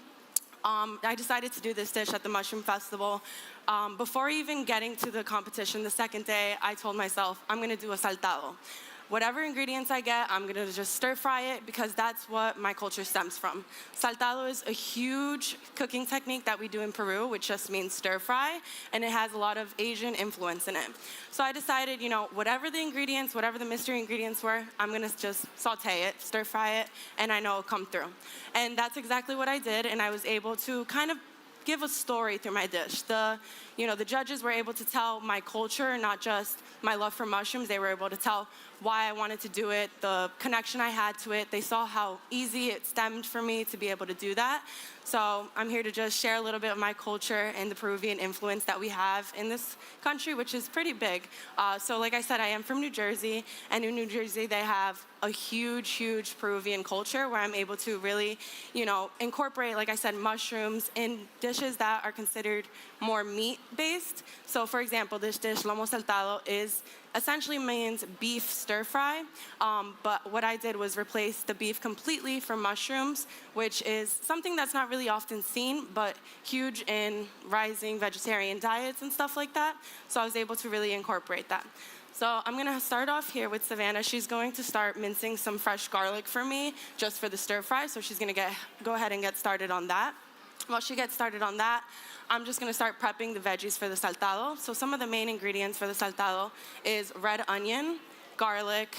I decided to do this dish at the Mushroom Festival. Before even getting to the competition the second day, I told myself, I'm gonna do a saltado. Whatever ingredients I get, I'm gonna just stir fry it because that's what my culture stems from. Saltado is a huge cooking technique that we do in Peru, which just means stir fry, and it has a lot of Asian influence in it. So I decided, whatever the ingredients, whatever the mystery ingredients were, I'm gonna just saute it, stir fry it, and I know it'll come through. And that's exactly what I did, and I was able to kind of give a story through my dish. The judges were able to tell my culture, not just my love for mushrooms. They were able to tell why I wanted to do it, the connection I had to it. They saw how easy it stemmed for me to be able to do that. So I'm here to just share a little bit of my culture and the Peruvian influence that we have in this country, which is pretty big. So like I said, I am from New Jersey, and in New Jersey they have a huge, huge Peruvian culture where I'm able to really, incorporate, like I said, mushrooms in dishes that are considered more meat-based. So for example, this dish, lomo saltado, essentially means beef stir fry, but what I did was replace the beef completely for mushrooms, which is something that's not really often seen, but huge in rising vegetarian diets and stuff like that. So I was able to really incorporate that. So I'm gonna start off here with Savannah. She's going to start mincing some fresh garlic for me just for the stir fry, so she's gonna go ahead and get started on that. While she gets started on that, I'm just gonna start prepping the veggies for the saltado. So some of the main ingredients for the saltado is red onion, garlic,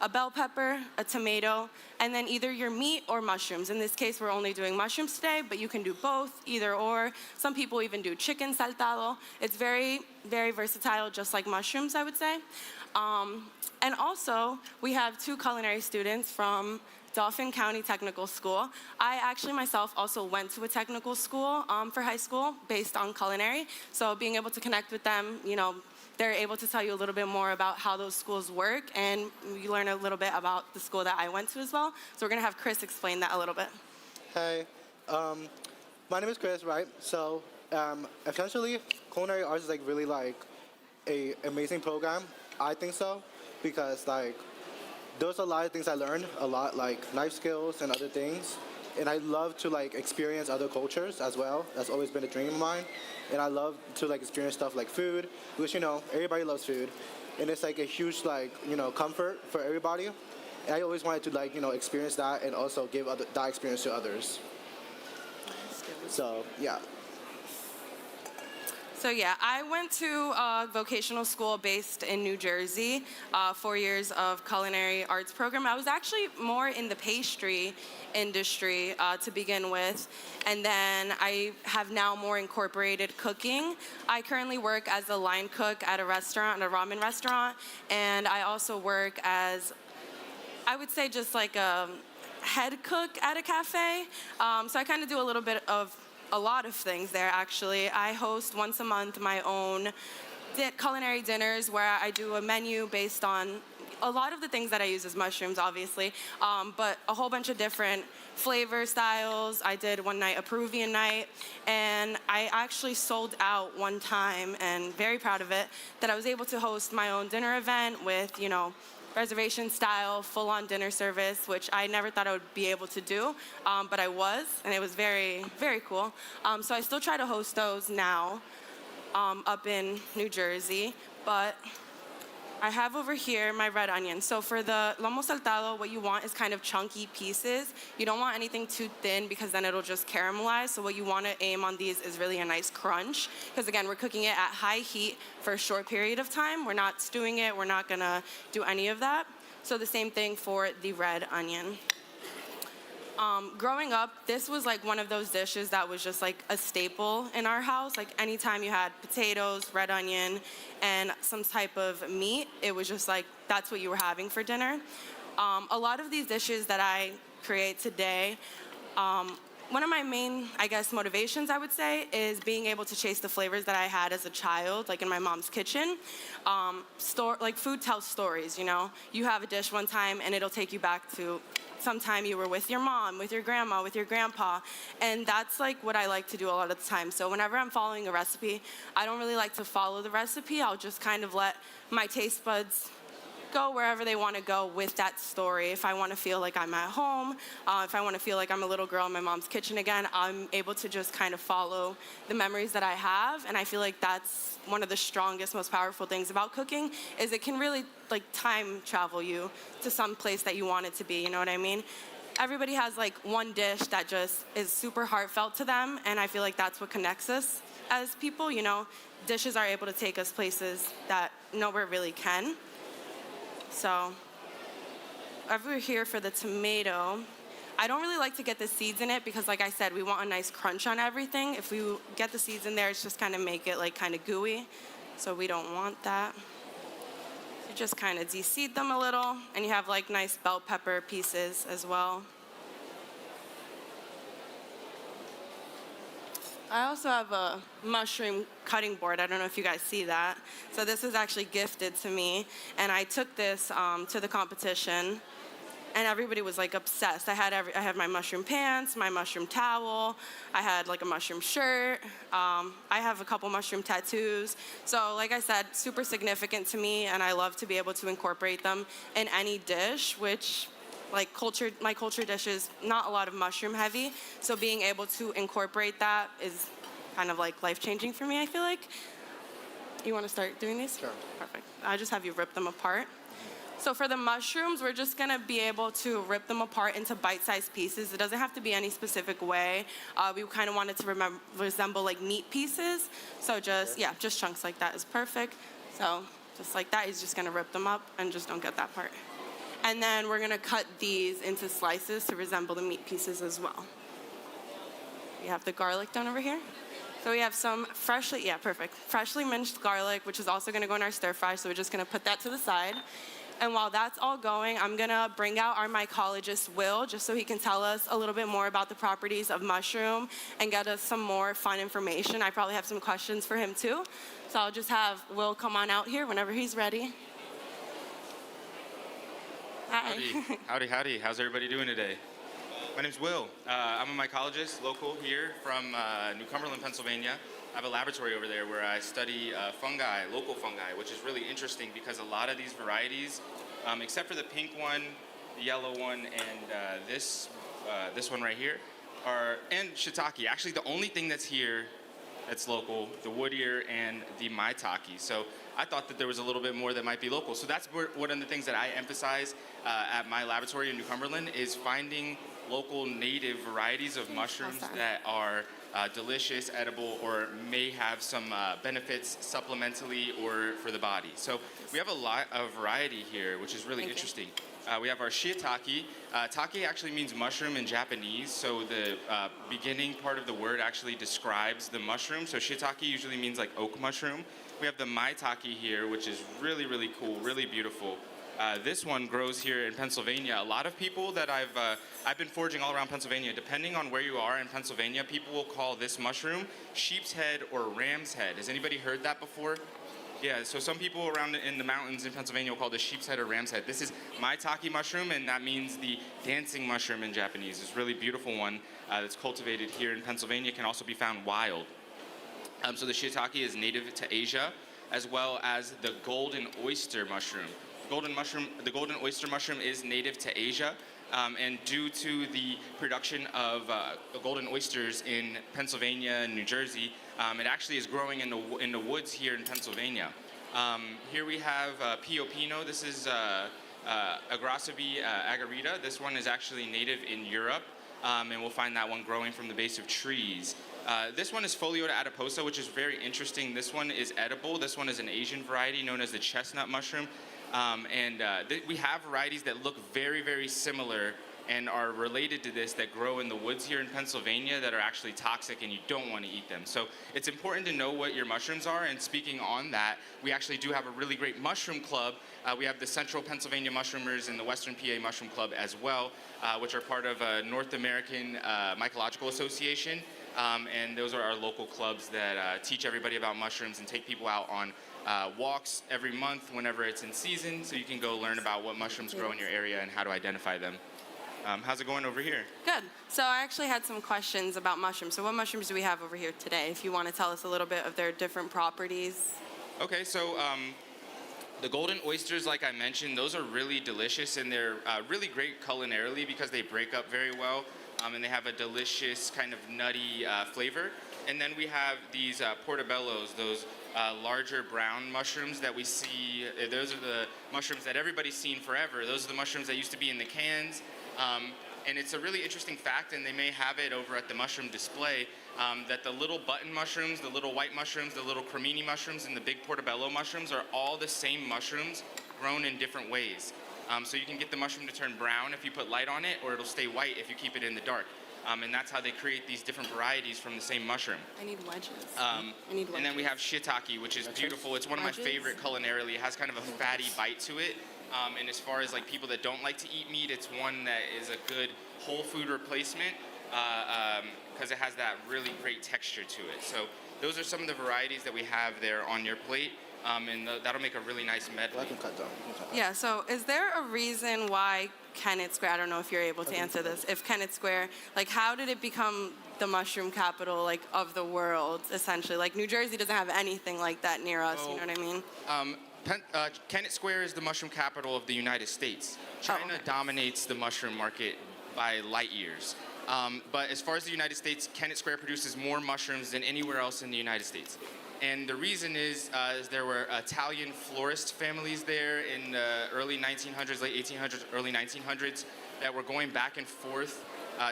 a bell pepper, a tomato, and then either your meat or mushrooms. In this case, we're only doing mushrooms today, but you can do both, either or. Some people even do chicken saltado. It's very, very versatile, just like mushrooms, I would say. And also, we have 2 culinary students from Dauphin County Technical School. I actually myself also went to a technical school for high school based on culinary. So being able to connect with them, they're able to tell you a little bit more about how those schools work, and you learn a little bit about the school that I went to as well. So we're gonna have Chris explain that a little bit. Hey, my name is Chris, right? So essentially, culinary arts is really a amazing program. I think so, because there's a lot of things I learned, a lot like knife skills and other things. And I love to experience other cultures as well. That's always been a dream of mine. And I love to experience stuff like food, which everybody loves food. And it's a huge comfort for everybody. And I always wanted to experience that and also give that experience to others. So yeah. So yeah, I went to a vocational school based in New Jersey, 4 years of culinary arts program. I was actually more in the pastry industry to begin with, and then I have now more incorporated cooking. I currently work as a line cook at a restaurant, a ramen restaurant, and I also work as, I would say, just like a head cook at a cafe. So I kind of do a little bit of a lot of things there, actually. I host once a month my own culinary dinners where I do a menu based on a lot of the things that I use as mushrooms, obviously, but a whole bunch of different flavor styles. I did one night a Peruvian night, and I actually sold out one time, and very proud of it, that I was able to host my own dinner event with, reservation style, full-on dinner service, which I never thought I would be able to do, but I was, and it was very, very cool. So I still try to host those now up in New Jersey, but I have over here my red onion. So for the lomo saltado, what you want is kind of chunky pieces. You don't want anything too thin because then it'll just caramelize. So what you want to aim on these is really a nice crunch. Because again, we're cooking it at high heat for a short period of time. We're not stewing it. We're not gonna do any of that. So the same thing for the red onion. Growing up, this was one of those dishes that was just a staple in our house. Anytime you had potatoes, red onion, and some type of meat, it was just that's what you were having for dinner. A lot of these dishes that I create today, one of my main, motivations, I would say, is being able to chase the flavors that I had as a child, in my mom's kitchen. Food tells stories, You have a dish one time, and it'll take you back to sometime you were with your mom, with your grandma, with your grandpa, and that's what I like to do a lot of the time. So whenever I'm following a recipe, I don't really like to follow the recipe. I'll just kind of let my taste buds go wherever they want to go with that story. If I want to feel like I'm at home, if I want to feel like I'm a little girl in my mom's kitchen again, I'm able to just kind of follow the memories that I have. And I feel like that's one of the strongest, most powerful things about cooking, is it can really like time travel you to some place that you want it to be, you know what I mean? Everybody has like one dish that just is super heartfelt to them, and I feel like that's what connects us as people, you know? Dishes are able to take us places that nowhere really can. So, over here for the tomato, I don't really like to get the seeds in it because, like I said, we want a nice crunch on everything. If we get the seeds in there, it's just kind of make it like kind of gooey. So we don't want that. You just kind of de-seed them a little, and you have like nice bell pepper pieces as well. I also have a mushroom cutting board. I don't know if you guys see that. So this was actually gifted to me, and I took this to the competition, and everybody was like obsessed. I had my mushroom pants, my mushroom towel, I had like a mushroom shirt. I have a couple mushroom tattoos. So like I said, super significant to me, and I love to be able to incorporate them in any dish, which like my culture dish is not a lot of mushroom heavy. So being able to incorporate that is kind of like life-changing for me, I feel like. You want to start doing these? Sure. Perfect. I'll just have you rip them apart. So for the mushrooms, we're just gonna be able to rip them apart into bite-sized pieces. It doesn't have to be any specific way. We kind of want it to resemble like meat pieces. So just chunks like that is perfect. So just like that, he's just gonna rip them up and just don't get that part. And then we're gonna cut these into slices to resemble the meat pieces as well. We have the garlic done over here. So we have some freshly minced garlic, which is also gonna go in our stir fry. So we're just gonna put that to the side. And while that's all going, I'm gonna bring out our mycologist, Will, just so he can tell us a little bit more about the properties of mushroom and get us some more fun information. I probably have some questions for him too. So I'll just have Will come on out here whenever he's ready. Hi. Howdy, howdy. How's everybody doing today? My name's Will. I'm a mycologist, local here from New Cumberland, Pennsylvania. I have a laboratory over there where I study fungi, local fungi, which is really interesting because a lot of these varieties, except for the pink one, the yellow one, and this one right here, and shiitake. Actually, the only thing that's here that's local, the wood ear and the maitake. So I thought that there was a little bit more that might be local. So that's one of the things that I emphasize at my laboratory in New Cumberland is finding local native varieties of mushrooms that are delicious, edible, or may have some benefits supplementally or for the body. So we have a lot of variety here, which is really interesting. We have our shiitake. Take actually means mushroom in Japanese, so the beginning part of the word actually describes the mushroom. So shiitake usually means like oak mushroom. We have the maitake here, which is really, really cool, really beautiful. This one grows here in Pennsylvania. A lot of people that I've been foraging all around Pennsylvania. Depending on where you are in Pennsylvania, people will call this mushroom sheep's head or ram's head. Has anybody heard that before? Yeah, so some people around in the mountains in Pennsylvania will call this sheep's head or ram's head. This is maitake mushroom, and that means the dancing mushroom in Japanese. It's a really beautiful one that's cultivated here in Pennsylvania. Can also be found wild. So the shiitake is native to Asia, as well as the golden oyster mushroom. The golden oyster mushroom is native to Asia, and due to the production of golden oysters in Pennsylvania and New Jersey, it actually is growing in the woods here in Pennsylvania. Here we have Pio Pino. This is Agroscoby agarita. This one is actually native in Europe, and we'll find that one growing from the base of trees. This one is Foliota adiposa, which is very interesting. This one is edible. This one is an Asian variety known as the chestnut mushroom. We have varieties that look very, very similar and are related to this that grow in the woods here in Pennsylvania that are actually toxic and you don't want to eat them. So it's important to know what your mushrooms are. And speaking on that, we actually do have a really great mushroom club. We have the Central Pennsylvania Mushroomers and the Western PA Mushroom Club as well, which are part of a North American Mycological Association. And those are our local clubs that teach everybody about mushrooms and take people out on walks every month whenever it's in season, so you can go learn about what mushrooms grow in your area and how to identify them. How's it going over here? Good. So I actually had some questions about mushrooms. So what mushrooms do we have over here today? If you want to tell us a little bit of their different properties. Okay, so The golden oysters, like I mentioned, those are really delicious, and they're really great culinarily because they break up very well, and they have a delicious kind of nutty flavor. And then we have these portobellos, those larger brown mushrooms that we see. Those are the mushrooms that everybody's seen forever. Those are the mushrooms that used to be in the cans. And it's a really interesting fact, and they may have it over at the mushroom display, that the little button mushrooms, the little white mushrooms, the little cremini mushrooms, and the big portobello mushrooms are all the same mushrooms grown in different ways. So you can get the mushroom to turn brown if you put light on it, or it'll stay white if you keep it in the dark. And that's how they create these different varieties from the same mushroom. I need wedges. I need wedges. And then we have shiitake, which is beautiful. It's one of my favorite culinarily. It has kind of a fatty bite to it. And as far as like people that don't like to eat meat, it's one that is a good whole food replacement because it has that really great texture to it. So those are some of the varieties that we have there on your plate. And that'll make a really nice medley. I can cut down. Yeah, so is there a reason why Kennett Square, I don't know if you're able to answer this, if Kennett Square, like how did it become the mushroom capital like of the world, essentially? Like New Jersey doesn't have anything like that near us, you know what I mean? Kennett Square is the mushroom capital of the United States. China dominates the mushroom market by light years. But as far as the United States, Kennett Square produces more mushrooms than anywhere else in the United States. And the reason is there were Italian florist families there in the early 1900s, late 1800s, early 1900s that were going back and forth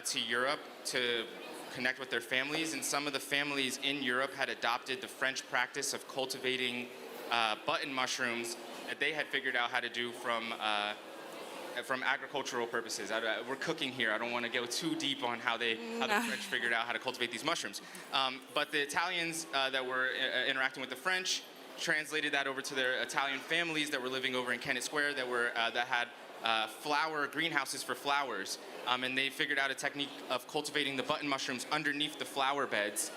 to Europe to connect with their families. And some of the families in Europe had adopted the French practice of cultivating button mushrooms that they had figured out how to do from agricultural purposes. We're cooking here. I don't want to go too deep on how the French figured out how to cultivate these mushrooms. But the Italians that were interacting with the French translated that over to their Italian families that were living over in Kennett Square that had flower greenhouses for flowers. And they figured out a technique of cultivating the button mushrooms underneath the flower beds,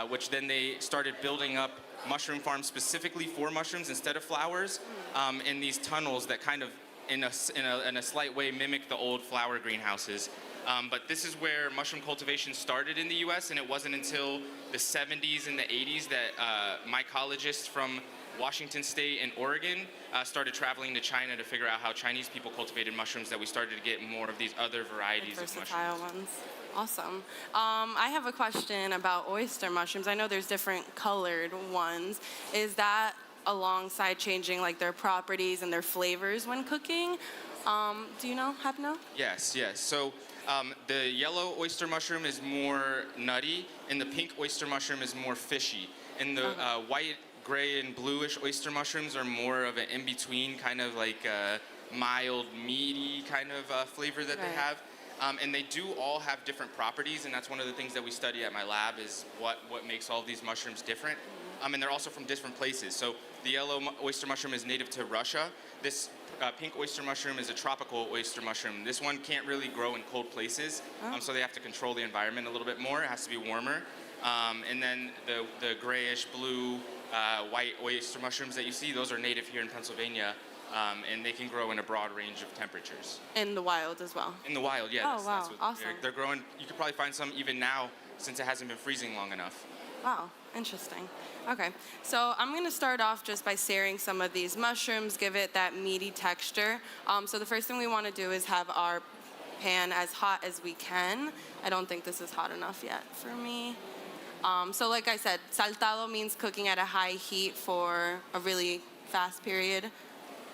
which then they started building up mushroom farms specifically for mushrooms instead of flowers in these tunnels that kind of in a slight way mimic the old flower greenhouses. But this is where mushroom cultivation started in the US, and it wasn't until the 70s and the 80s that mycologists from Washington State and Oregon started traveling to China to figure out how Chinese people cultivated mushrooms, that we started to get more of these other varieties of versatile mushrooms. ones. Awesome. I have a question about oyster mushrooms. I know there's different colored ones. Is that alongside changing like their properties and their flavors when cooking? Do you happen to know? Yes. So the yellow oyster mushroom is more nutty, and the pink oyster mushroom is more fishy. And the white, gray, and bluish oyster mushrooms are more of an in-between, kind of like a mild, meaty kind of flavor that they have. And they do all have different properties, and that's one of the things that we study at my lab is what makes all of these mushrooms different. And they're also from different places. So the yellow oyster mushroom is native to Russia. This pink oyster mushroom is a tropical oyster mushroom. This one can't really grow in cold places, so they have to control the environment a little bit more. It has to be warmer. And then the grayish blue white oyster mushrooms that you see, those are native here in Pennsylvania. And they can grow in a broad range of temperatures. In the wild as well? In the wild, yeah. Oh, wow, awesome. They're growing. You could probably find some even now since it hasn't been freezing long enough. Wow, interesting. Okay, so I'm gonna start off just by searing some of these mushrooms, give it that meaty texture. So the first thing we wanna do is have our pan as hot as we can. I don't think this is hot enough yet for me. So like I said, saltado means cooking at a high heat for a really fast period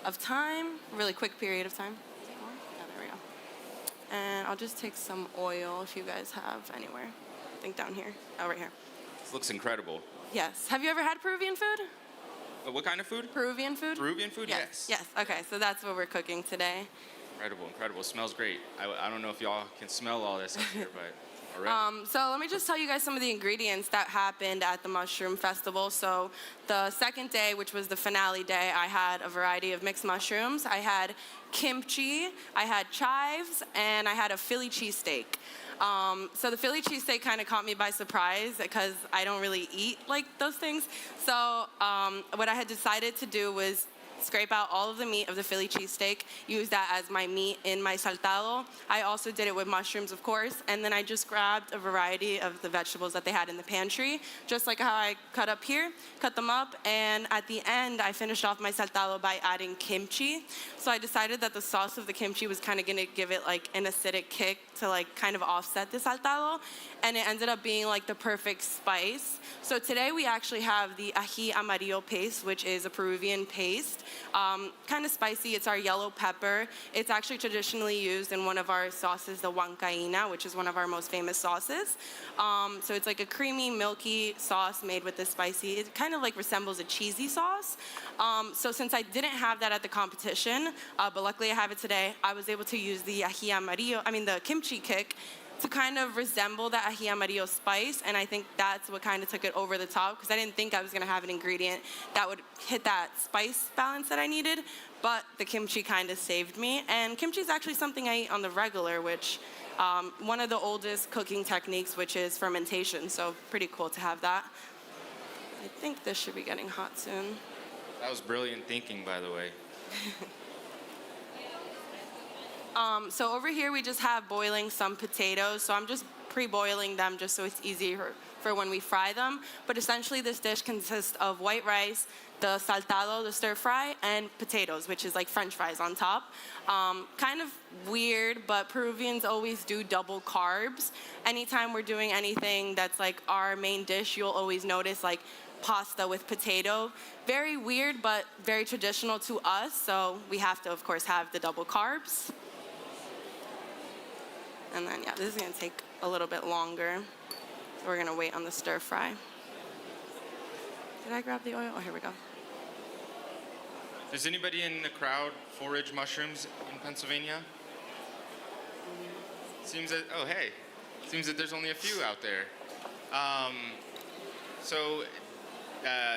of time, a really quick period of time. Yeah, there we go. And I'll just take some oil if you guys have anywhere. I think down here. Oh, right here. This looks incredible. Yes. Have you ever had Peruvian food? What kind of food? Peruvian food? Peruvian food, yes. Yes. Okay, so that's what we're cooking today. Incredible. It smells great. I don't know if y'all can smell all this up here, but all right. So let me just tell you guys some of the ingredients that happened at the Mushroom Festival. So the second day, which was the finale day, I had a variety of mixed mushrooms. I had kimchi, I had chives, and I had a Philly cheesesteak. So the Philly cheesesteak kind of caught me by surprise because I don't really eat like those things. So what I had decided to do was scrape out all of the meat of the Philly cheesesteak, use that as my meat in my saltado. I also did it with mushrooms, of course, and then I just grabbed a variety of the vegetables that they had in the pantry, just like how I cut up here, cut them up, and at the end, I finished off my saltado by adding kimchi. So I decided that the sauce of the kimchi was kind of gonna give it like an acidic kick to like kind of offset the saltado, and it ended up being like the perfect spice. So today we actually have the ají amarillo paste, which is a Peruvian paste. Kind of spicy, it's our yellow pepper. It's actually traditionally used in one of our sauces, the huancaína, which is one of our most famous sauces. So it's like a creamy, milky sauce made with this spicy, it kind of like resembles a cheesy sauce. So since I didn't have that at the competition, but luckily I have it today, I was able to use the ají amarillo, the kimchi kick, to kind of resemble the ají amarillo spice, and I think that's what kind of took it over the top, because I didn't think I was gonna have an ingredient that would hit that spice balance that I needed, but the kimchi kind of saved me. And kimchi is actually something I eat on the regular, which one of the oldest cooking techniques, which is fermentation, so pretty cool to have that. I think this should be getting hot soon. That was brilliant thinking, by the way. So over here we just have boiling some potatoes. So I'm just pre-boiling them just so it's easier for when we fry them. But essentially this dish consists of white rice, the saltado, the stir fry, and potatoes, which is like French fries on top. Kind of weird, but Peruvians always do double carbs. Anytime we're doing anything that's like our main dish, you'll always notice like pasta with potato. Very weird, but very traditional to us. So we have to, of course, have the double carbs. And then, yeah, this is gonna take a little bit longer. So we're gonna wait on the stir fry. Did I grab the oil? Oh, here we go. Does anybody in the crowd forage mushrooms in Pennsylvania? Seems that, oh hey, seems that there's only a few out there.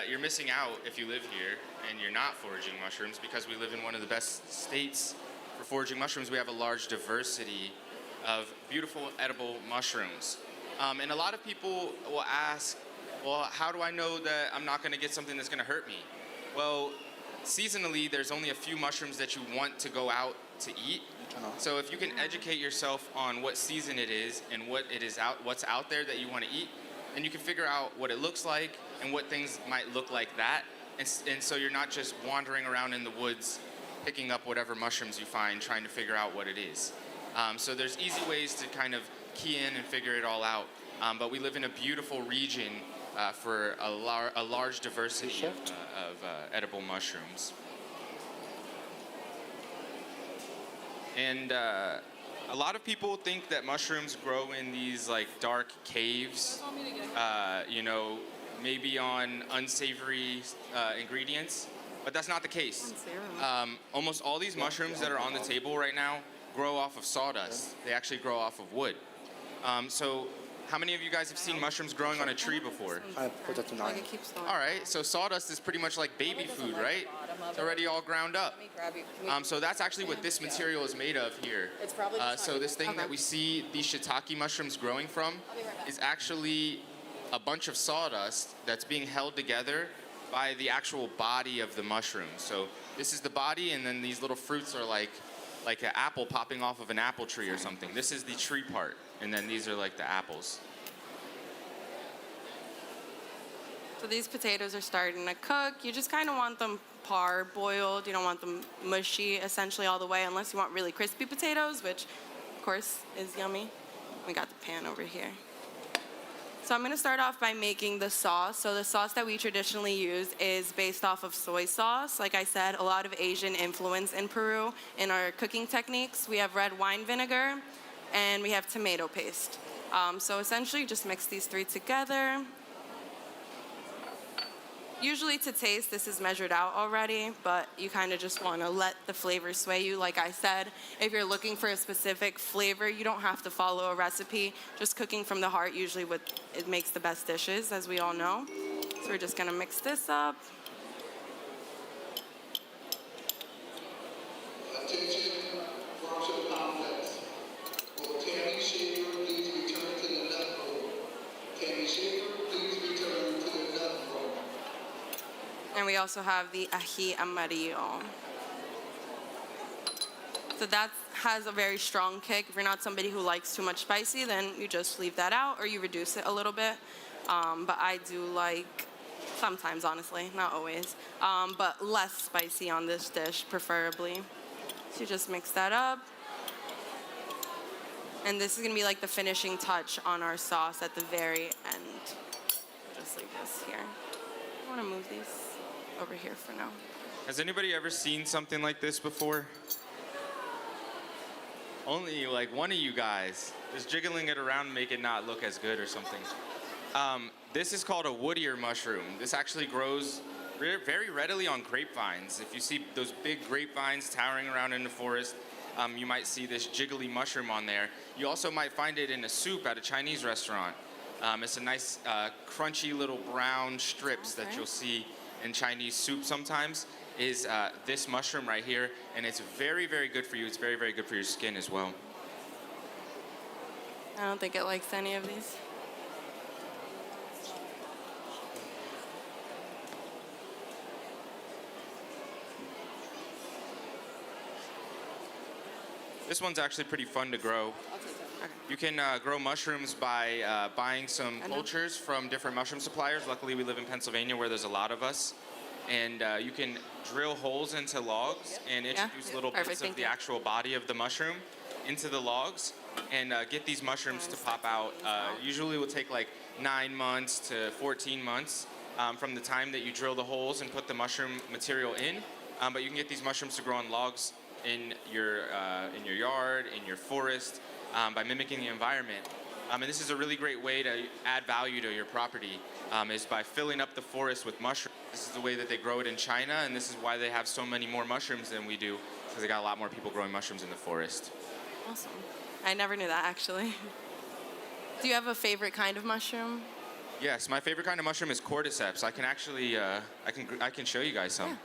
You're missing out if you live here and you're not foraging mushrooms, because we live in one of the best states for foraging mushrooms. We have a large diversity of beautiful edible mushrooms. And a lot of people will ask, well, how do I know that I'm not gonna get something that's gonna hurt me? Well, seasonally, there's only a few mushrooms that you want to go out to eat. So if you can educate yourself on what season it is and what's out there that you want to eat, then you can figure out what it looks like and what things might look like that. And so you're not just wandering around in the woods picking up whatever mushrooms you find, trying to figure out what it is. So there's easy ways to kind of key in and figure it all out. But we live in a beautiful region for a large diversity of edible mushrooms. And a lot of people think that mushrooms grow in these like dark caves, maybe on unsavory ingredients, but that's not the case. Almost all these mushrooms that are on the table right now grow off of sawdust. They actually grow off of wood. So how many of you guys have seen mushrooms growing on a tree before? I put that to 9. All right, so sawdust is pretty much like baby food, right? It's already all ground up. So that's actually what this material is made of here. So this thing that we see these shiitake mushrooms growing from is actually a bunch of sawdust that's being held together by the actual body of the mushroom. So this is the body, and then these little fruits are like an apple popping off of an apple tree or something. This is the tree part, and then these are like the apples. So these potatoes are starting to cook. You just kind of want them parboiled. You don't want them mushy essentially all the way, unless you want really crispy potatoes, which of course is yummy. We got the pan over here. So I'm gonna start off by making the sauce. So the sauce that we traditionally use is based off of soy sauce. Like I said, a lot of Asian influence in Peru in our cooking techniques. We have red wine vinegar and we have tomato paste. So essentially just mix these three together. Usually to taste, this is measured out already, but you kind of just want to let the flavor sway you. Like I said, if you're looking for a specific flavor, you don't have to follow a recipe. Just cooking from the heart usually it makes the best dishes, as we all know. So we're just going to mix this up. Attention, Marshall Complex. Will Tammy Schaefer please return to the nut room? Tammy Schaefer, please return to the nut room. And we also have the ají amarillo. So that has a very strong kick. If you're not somebody who likes too much spicy, then you just leave that out or you reduce it a little bit. But I do like, sometimes honestly, not always, but less spicy on this dish, preferably. So you just mix that up. And this is gonna be like the finishing touch on our sauce at the very end. Just like this here. I wanna move these over here for now. Has anybody ever seen something like this before? Only like one of you guys is jiggling it around to make it not look as good or something. This is called a woodier mushroom. This actually grows very readily on grapevines. If you see those big grapevines towering around in the forest, you might see this jiggly mushroom on there. You also might find it in a soup at a Chinese restaurant. It's a nice crunchy little brown strips that you'll see in Chinese soup sometimes. Is this mushroom right here, and it's very, very good for you. It's very, very good for your skin as well. I don't think it likes any of these. This one's actually pretty fun to grow. You can grow mushrooms by buying some cultures from different mushroom suppliers. Luckily, we live in Pennsylvania where there's a lot of us. And you can drill holes into logs and introduce little bits of the actual body of the mushroom into the logs and get these mushrooms to pop out. Usually will take like 9 months to 14 months from the time that you drill the holes and put the mushroom material in. But you can get these mushrooms to grow on logs in your yard, in your forest, by mimicking the environment. And this is a really great way to add value to your property, is by filling up the forest with mushrooms. This is the way that they grow it in China, and this is why they have so many more mushrooms than we do, because they got a lot more people growing mushrooms in the forest. Awesome. I never knew that, actually. Do you have a favorite kind of mushroom? Yes, my favorite kind of mushroom is cordyceps. I can actually, I can show you guys some. Yeah.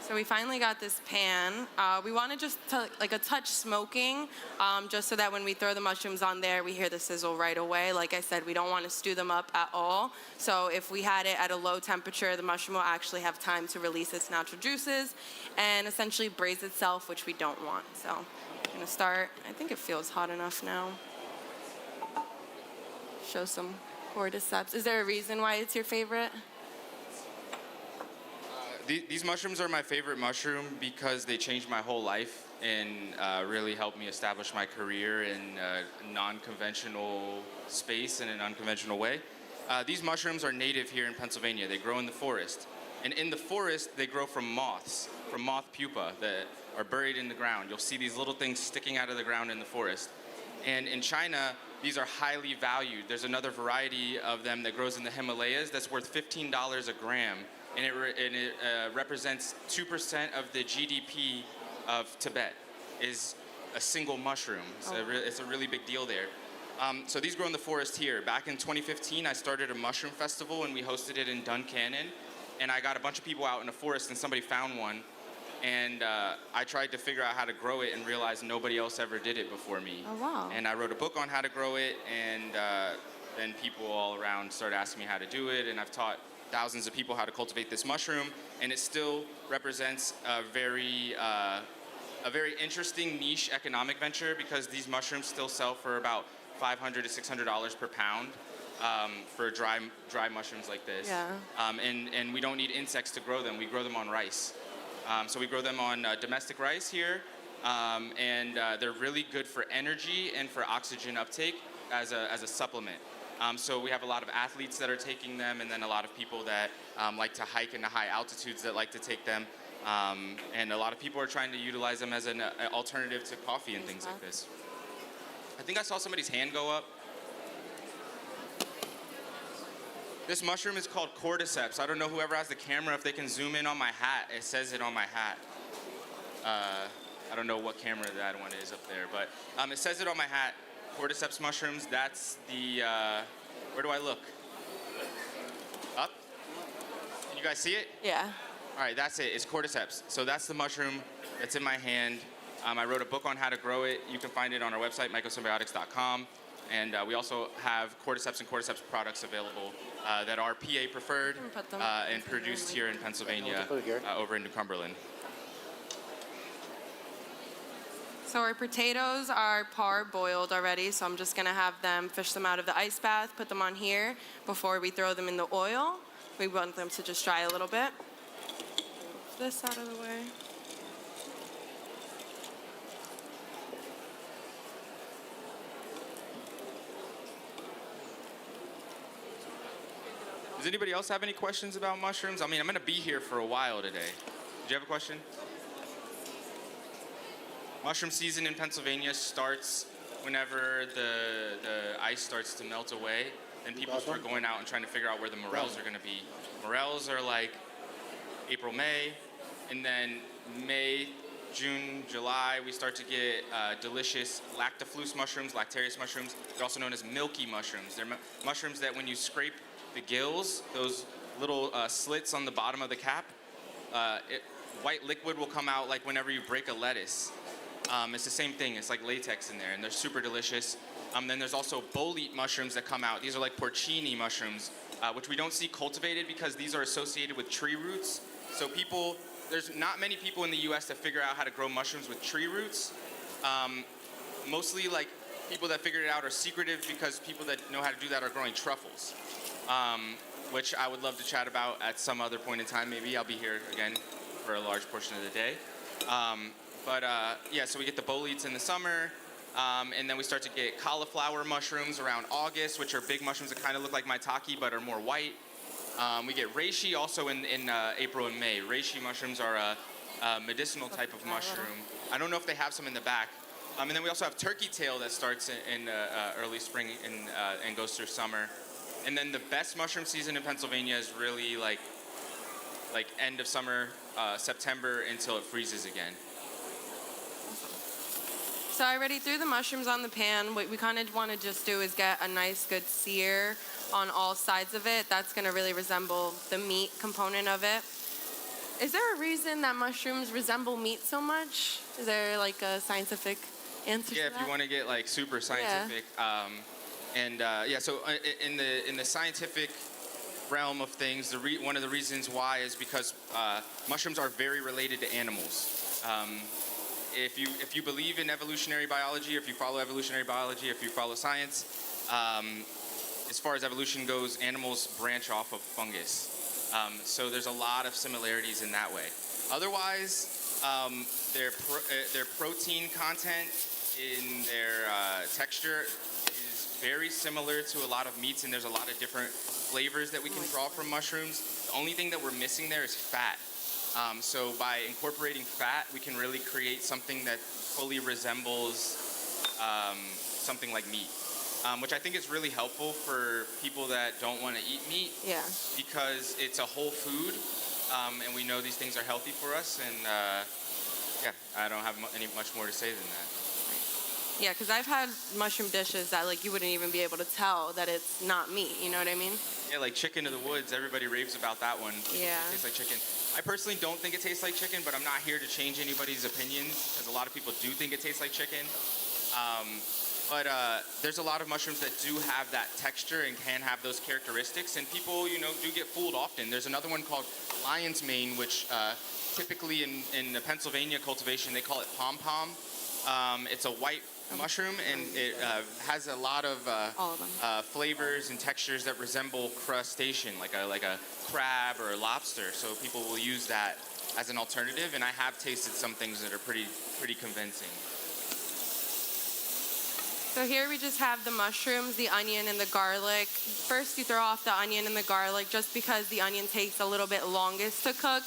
So we finally got this pan. We want to just like a touch smoking, just so that when we throw the mushrooms on there, we hear the sizzle right away. Like I said, we don't want to stew them up at all. So if we had it at a low temperature, the mushroom will actually have time to release its natural juices and essentially braise itself, which we don't want. So I'm gonna start. I think it feels hot enough now. Show some cordyceps. Is there a reason why it's your favorite? These mushrooms are my favorite mushroom because they changed my whole life and really helped me establish my career in a non-conventional space in an unconventional way. These mushrooms are native here in Pennsylvania. They grow in the forest. And in the forest, they grow from moths, from moth pupa that are buried in the ground. You'll see these little things sticking out of the ground in the forest. And in China, these are highly valued. There's another variety of them that grows in the Himalayas that's worth $15 a gram. And it represents 2% of the GDP of Tibet is a single mushroom. So it's a really big deal there. So these grow in the forest here. Back in 2015, I started a mushroom festival and we hosted it in Duncannon. And I got a bunch of people out in the forest and somebody found one. And I tried to figure out how to grow it and realized nobody else ever did it before me. Oh, wow. And I wrote a book on how to grow it, and then people all around started asking me how to do it, and I've taught thousands of people how to cultivate this mushroom, and it still represents a very interesting niche economic venture because these mushrooms still sell for about $500 to $600 per pound for dry mushrooms like this. Yeah. And we don't need insects to grow them. We grow them on rice. So we grow them on domestic rice here, and they're really good for energy and for oxygen uptake as a supplement. So we have a lot of athletes that are taking them, and then a lot of people that like to hike into high altitudes that like to take them. And a lot of people are trying to utilize them as an alternative to coffee and things like this. I think I saw somebody's hand go up. This mushroom is called cordyceps. I don't know whoever has the camera, if they can zoom in on my hat. It says it on my hat. I don't know what camera that one is up there, but it says it on my hat. Cordyceps mushrooms, that's the, where do I look? Up? Can you guys see it? Yeah. All right, that's it. It's cordyceps. So that's the mushroom that's in my hand. I wrote a book on how to grow it. You can find it on our website, mycosymbiotics.com. And we also have cordyceps and cordyceps products available that are PA preferred and produced here in Pennsylvania over in New Cumberland. So our potatoes are parboiled already, so I'm just gonna have them fish them out of the ice bath, put them on here before we throw them in the oil. We want them to just dry a little bit. Move this out of the way. Does anybody else have any questions about mushrooms? I mean, I'm going to be here for a while today. Did you have a question? Mushroom season in Pennsylvania starts whenever the ice starts to melt away. Then people start going out and trying to figure out where the morels are going to be. Morels are like April, May, and then May, June, July, we start to get delicious lactifluous mushrooms, lactarius mushrooms. They're also known as milky mushrooms. They're mushrooms that when you scrape the gills, those little slits on the bottom of the cap, white liquid will come out like whenever you break a lettuce. It's the same thing. It's like latex in there, and they're super delicious. Then there's also bolete mushrooms that come out. These are like porcini mushrooms, which we don't see cultivated because these are associated with tree roots. So there's not many people in the U.S. that figure out how to grow mushrooms with tree roots. Mostly like people that figured it out are secretive because people that know how to do that are growing truffles. Which I would love to chat about at some other point in time. Maybe I'll be here again for a large portion of the day. Yeah, so we get the boletes in the summer, and then we start to get cauliflower mushrooms around August, which are big mushrooms that kind of look like maitake but are more white. We get reishi also in April and May. Reishi mushrooms are a medicinal type of mushroom. I don't know if they have some in the back. And then we also have turkey tail that starts in early spring and goes through summer. And then the best mushroom season in Pennsylvania is really like end of summer, September until it freezes again. So I already threw the mushrooms on the pan. What we kind of want to just do is get a nice good sear on all sides of it. That's going to really resemble the meat component of it. Is there a reason that mushrooms resemble meat so much? Is there like a scientific answer to that? Yeah, if you want to get like super scientific. Yeah. So in the scientific realm of things, one of the reasons why is because mushrooms are very related to animals. If you believe in evolutionary biology, or if you follow evolutionary biology, if you follow science, as far as evolution goes, animals branch off of fungus. So there's a lot of similarities in that way. Otherwise, their protein content in their texture is very similar to a lot of meats, and there's a lot of different flavors that we can draw from mushrooms. The only thing that we're missing there is fat. So by incorporating fat, we can really create something that fully resembles something like meat, which I think is really helpful for people that don't want to eat meat. Yeah. Because it's a whole food, and we know these things are healthy for us. And yeah, I don't have much more to say than that. Yeah, because I've had mushroom dishes that like you wouldn't even be able to tell that it's not meat. You know what I mean? Yeah, like chicken of the woods. Everybody raves about that one. Yeah. It tastes like chicken. I personally don't think it tastes like chicken, but I'm not here to change anybody's opinions because a lot of people do think it tastes like chicken. But there's a lot of mushrooms that do have that texture and can have those characteristics, and people, do get fooled often. There's another one called lion's mane, which typically in the Pennsylvania cultivation they call it pom-pom. It's a white mushroom, and it has a lot of flavors and textures that resemble crustacean, like a crab or a lobster. So people will use that as an alternative, and I have tasted some things that are pretty convincing. So here we just have the mushrooms, the onion, and the garlic. First, you throw off the onion and the garlic just because the onion takes a little bit longest to cook.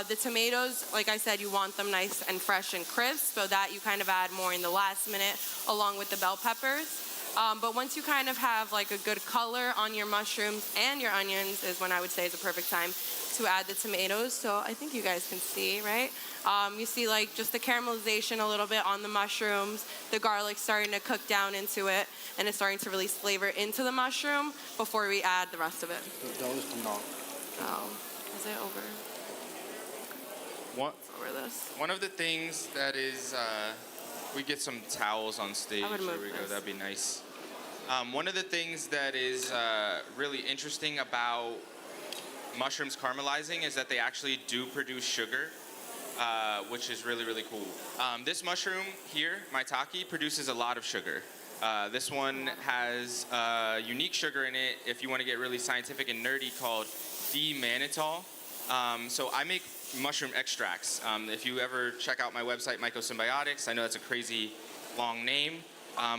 The tomatoes, like I said, you want them nice and fresh and crisp, so that you kind of add more in the last minute along with the bell peppers. But once you kind of have like a good color on your mushrooms and your onions is when I would say is a perfect time to add the tomatoes. So I think you guys can see, right? You see like just the caramelization a little bit on the mushrooms, the garlic starting to cook down into it, and it's starting to release flavor into the mushroom before we add the rest of it. No. Oh, is it over? over this. One of the things that is, we get some towels on stage. I would move Here we go. this. That'd be nice. One of the things that is really interesting about mushrooms caramelizing is that they actually do produce sugar, which is really, really cool. This mushroom here, maitake, produces a lot of sugar. This one has unique sugar in it, if you want to get really scientific and nerdy, called D-mannitol. So I make mushroom extracts. If you ever check out my website, Mycosymbiotics, I know that's a crazy long name,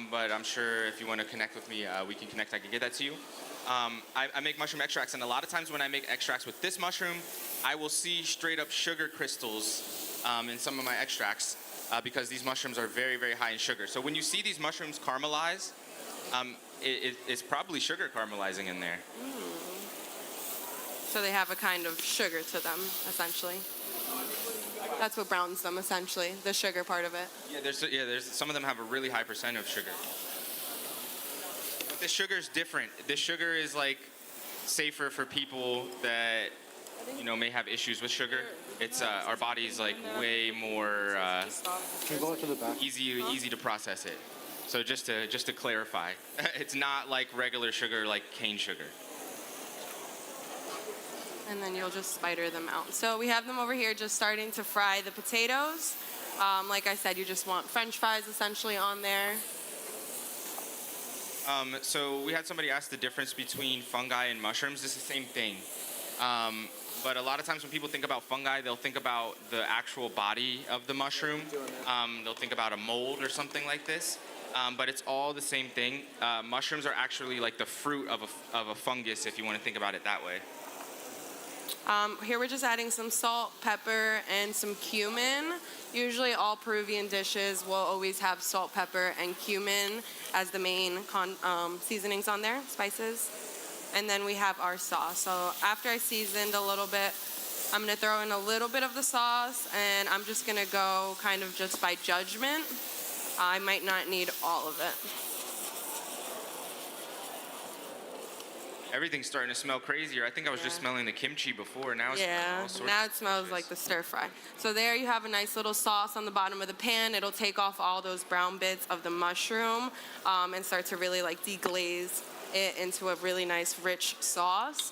but I'm sure if you want to connect with me, we can connect. I can get that to you. I make mushroom extracts, and a lot of times when I make extracts with this mushroom, I will see straight up sugar crystals in some of my extracts because these mushrooms are very, very high in sugar. So when you see these mushrooms caramelize, it's probably sugar caramelizing in there. So they have a kind of sugar to them, essentially. That's what browns them, essentially, the sugar part of it. Yeah, there's some of them have a really high percent of sugar. But this sugar is different. This sugar is like safer for people that may have issues with sugar. It's our body's like way more Can you go to the back? easy to process it. So just to clarify, it's not like regular sugar, like cane sugar. And then you'll just spider them out. So we have them over here just starting to fry the potatoes. Like I said, you just want French fries essentially on there. So we had somebody ask the difference between fungi and mushrooms. It's the same thing. But a lot of times when people think about fungi, they'll think about the actual body of the mushroom. They'll think about a mold or something like this. But it's all the same thing. Mushrooms are actually like the fruit of a fungus, if you want to think about it that way. Here we're just adding some salt, pepper, and some cumin. Usually all Peruvian dishes will always have salt, pepper, and cumin as the main seasonings on there, spices. And then we have our sauce. So after I seasoned a little bit, I'm going to throw in a little bit of the sauce, and I'm just going to go kind of just by judgment. I might not need all of it. Everything's starting to smell crazier. I think I was just smelling the kimchi before. Now it's smelling all sorts now of it smells delicious. like the stir fry. So there you have a nice little sauce on the bottom of the pan. It'll take off all those brown bits of the mushroom and start to really like deglaze it into a really nice rich sauce.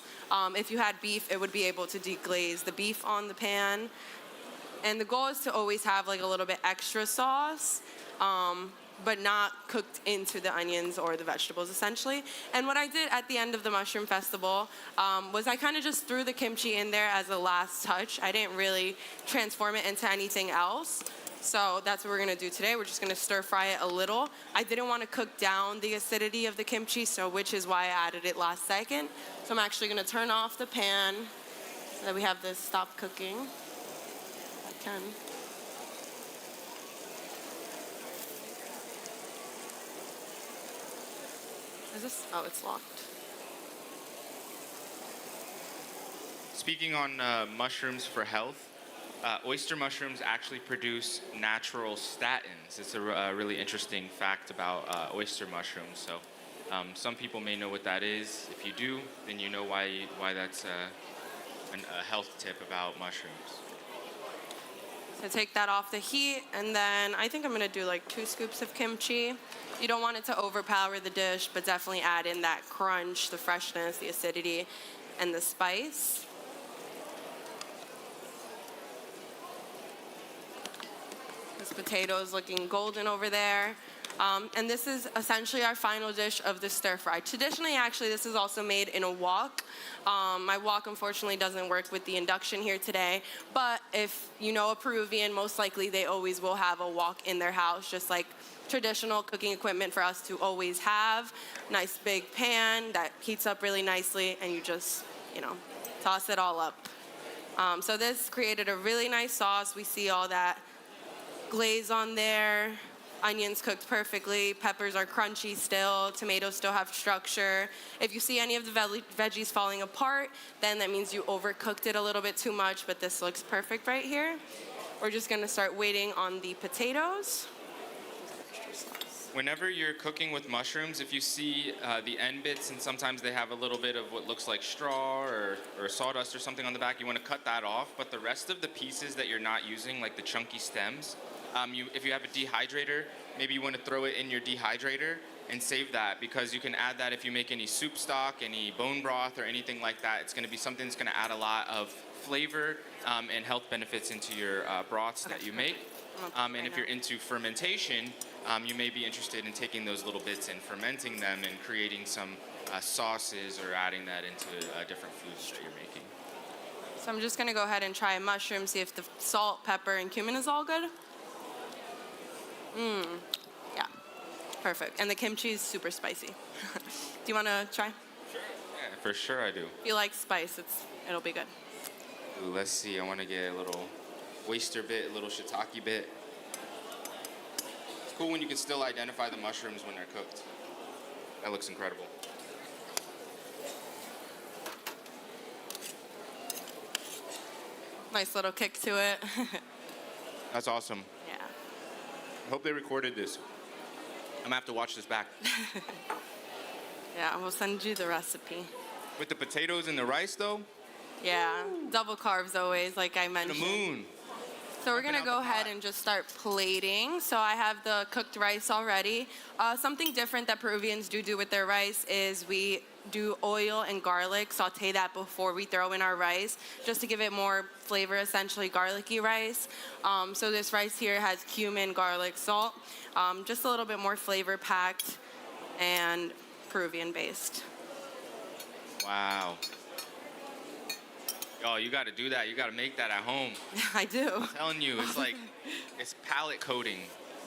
If you had beef, it would be able to deglaze the beef on the pan. And the goal is to always have like a little bit extra sauce, but not cooked into the onions or the vegetables, essentially. And what I did at the end of the Mushroom Festival was I kind of just threw the kimchi in there as a last touch. I didn't really transform it into anything else. So that's what we're gonna do today. We're just gonna stir fry it a little. I didn't want to cook down the acidity of the kimchi, so which is why I added it last second. So I'm actually gonna turn off the pan so that we have this stop cooking. If I can. Is this? Oh, it's locked. Speaking on mushrooms for health, oyster mushrooms actually produce natural statins. It's a really interesting fact about oyster mushrooms. So some people may know what that is. If you do, then you know why that's a health tip about mushrooms. So take that off the heat, and then I think I'm gonna do like 2 scoops of kimchi. You don't want it to overpower the dish, but definitely add in that crunch, the freshness, the acidity, and the spice. This potato is looking golden over there. And this is essentially our final dish of the stir fry. Traditionally, actually, this is also made in a wok. My wok, unfortunately, doesn't work with the induction here today. But if you know a Peruvian, most likely they always will have a wok in their house, just like traditional cooking equipment for us to always have. Nice big pan that heats up really nicely, and you just, toss it all up. So this created a really nice sauce. We see all that glaze on there. Onions cooked perfectly, peppers are crunchy still, tomatoes still have structure. If you see any of the veggies falling apart, then that means you overcooked it a little bit too much, but this looks perfect right here. We're just gonna start waiting on the potatoes. extra sauce. Whenever you're cooking with mushrooms, if you see the end bits and sometimes they have a little bit of what looks like straw or sawdust or something on the back, you want to cut that off. But the rest of the pieces that you're not using, like the chunky stems, if you have a dehydrator, maybe you want to throw it in your dehydrator and save that, because you can add that if you make any soup stock, any bone broth, or anything like that. It's going to be something that's going to add a lot of flavor and health benefits into your broths that you make. And if you're into fermentation, you may be interested in taking those little bits and fermenting them and creating some sauces or adding that into different foods that you're making. So I'm just gonna go ahead and try mushroom, see if the salt, pepper, and cumin is all good. Yeah, perfect. And the kimchi is super spicy. Do you wanna try? Sure. Yeah, for sure I do. If you like spice, it'll be good. Ooh, let's see, I want to get a little oyster bit, a little shiitake bit. It's cool when you can still identify the mushrooms when they're cooked. That looks incredible. Nice little kick to it. That's awesome. Yeah. I hope they recorded this. I'm gonna have to watch this back. Yeah, we'll send you the recipe. With the potatoes and the rice though, Yeah, double carbs always, like I the mentioned. moon. So we're gonna go ahead and just start plating. So I have the cooked rice already. Something different that Peruvians do with their rice is we do oil and garlic, saute that before we throw in our rice, just to give it more flavor, essentially garlicky rice. So this rice here has cumin, garlic, salt, just a little bit more flavor packed and Peruvian based. Wow. Oh, you got to do that. You got to make that at home. I do. I'm telling you, it's like, it's palate coating.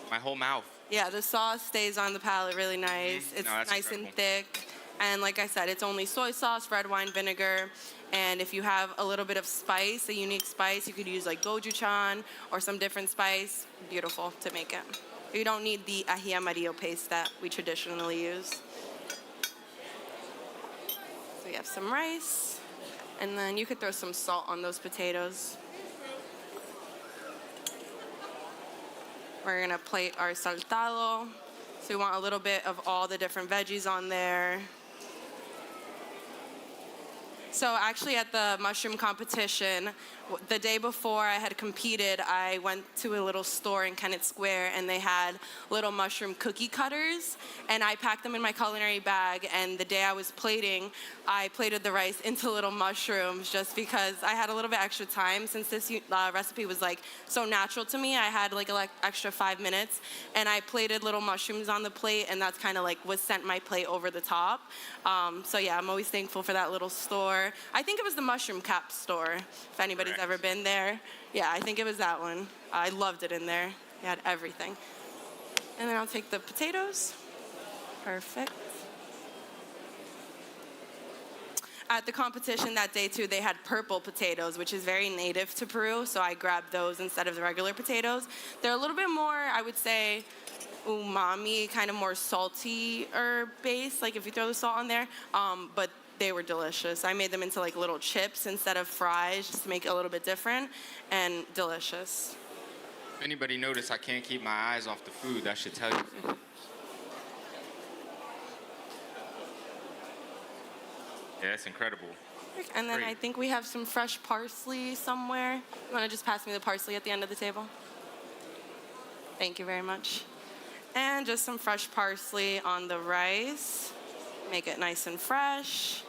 My whole mouth. Yeah, the sauce stays on the palate really nice. It's No, that's nice incredible. and thick. And like I said, it's only soy sauce, red wine vinegar. And if you have a little bit of spice, a unique spice, you could use like gochujang or some different spice. Beautiful to make it. You don't need the ají amarillo paste that we traditionally use. So we have some rice. And then you could throw some salt on those potatoes. We're gonna plate our saltado. So we want a little bit of all the different veggies on there. So actually at the mushroom competition, the day before I had competed, I went to a little store in Kennett Square and they had little mushroom cookie cutters and I packed them in my culinary bag, and the day I was plating, I plated the rice into little mushrooms just because I had a little bit extra time. Since this recipe was like so natural to me, I had like an extra 5 minutes and I plated little mushrooms on the plate, and that's kind of like what sent my plate over the top. So yeah, I'm always thankful for that little store. I think it was the Mushroom Cap store, if anybody's ever been there. Yeah, I think it was that one. I loved it in there. It had everything. And then I'll take the potatoes. Perfect. At the competition that day too, they had purple potatoes, which is very native to Peru, so I grabbed those instead of the regular potatoes. They're a little bit more, I would say, umami, kind of more salty or base, like if you throw the salt on there, but they were delicious. I made them into like little chips instead of fries, just to make it a little bit different, and delicious. If anybody noticed I can't keep my eyes off the food, that should tell you. Yeah, that's incredible. And then Great. I think we have some fresh parsley somewhere. You want to just pass me the parsley at the end of the table? Thank you very much. And just some fresh parsley on the rice. Make it nice and fresh.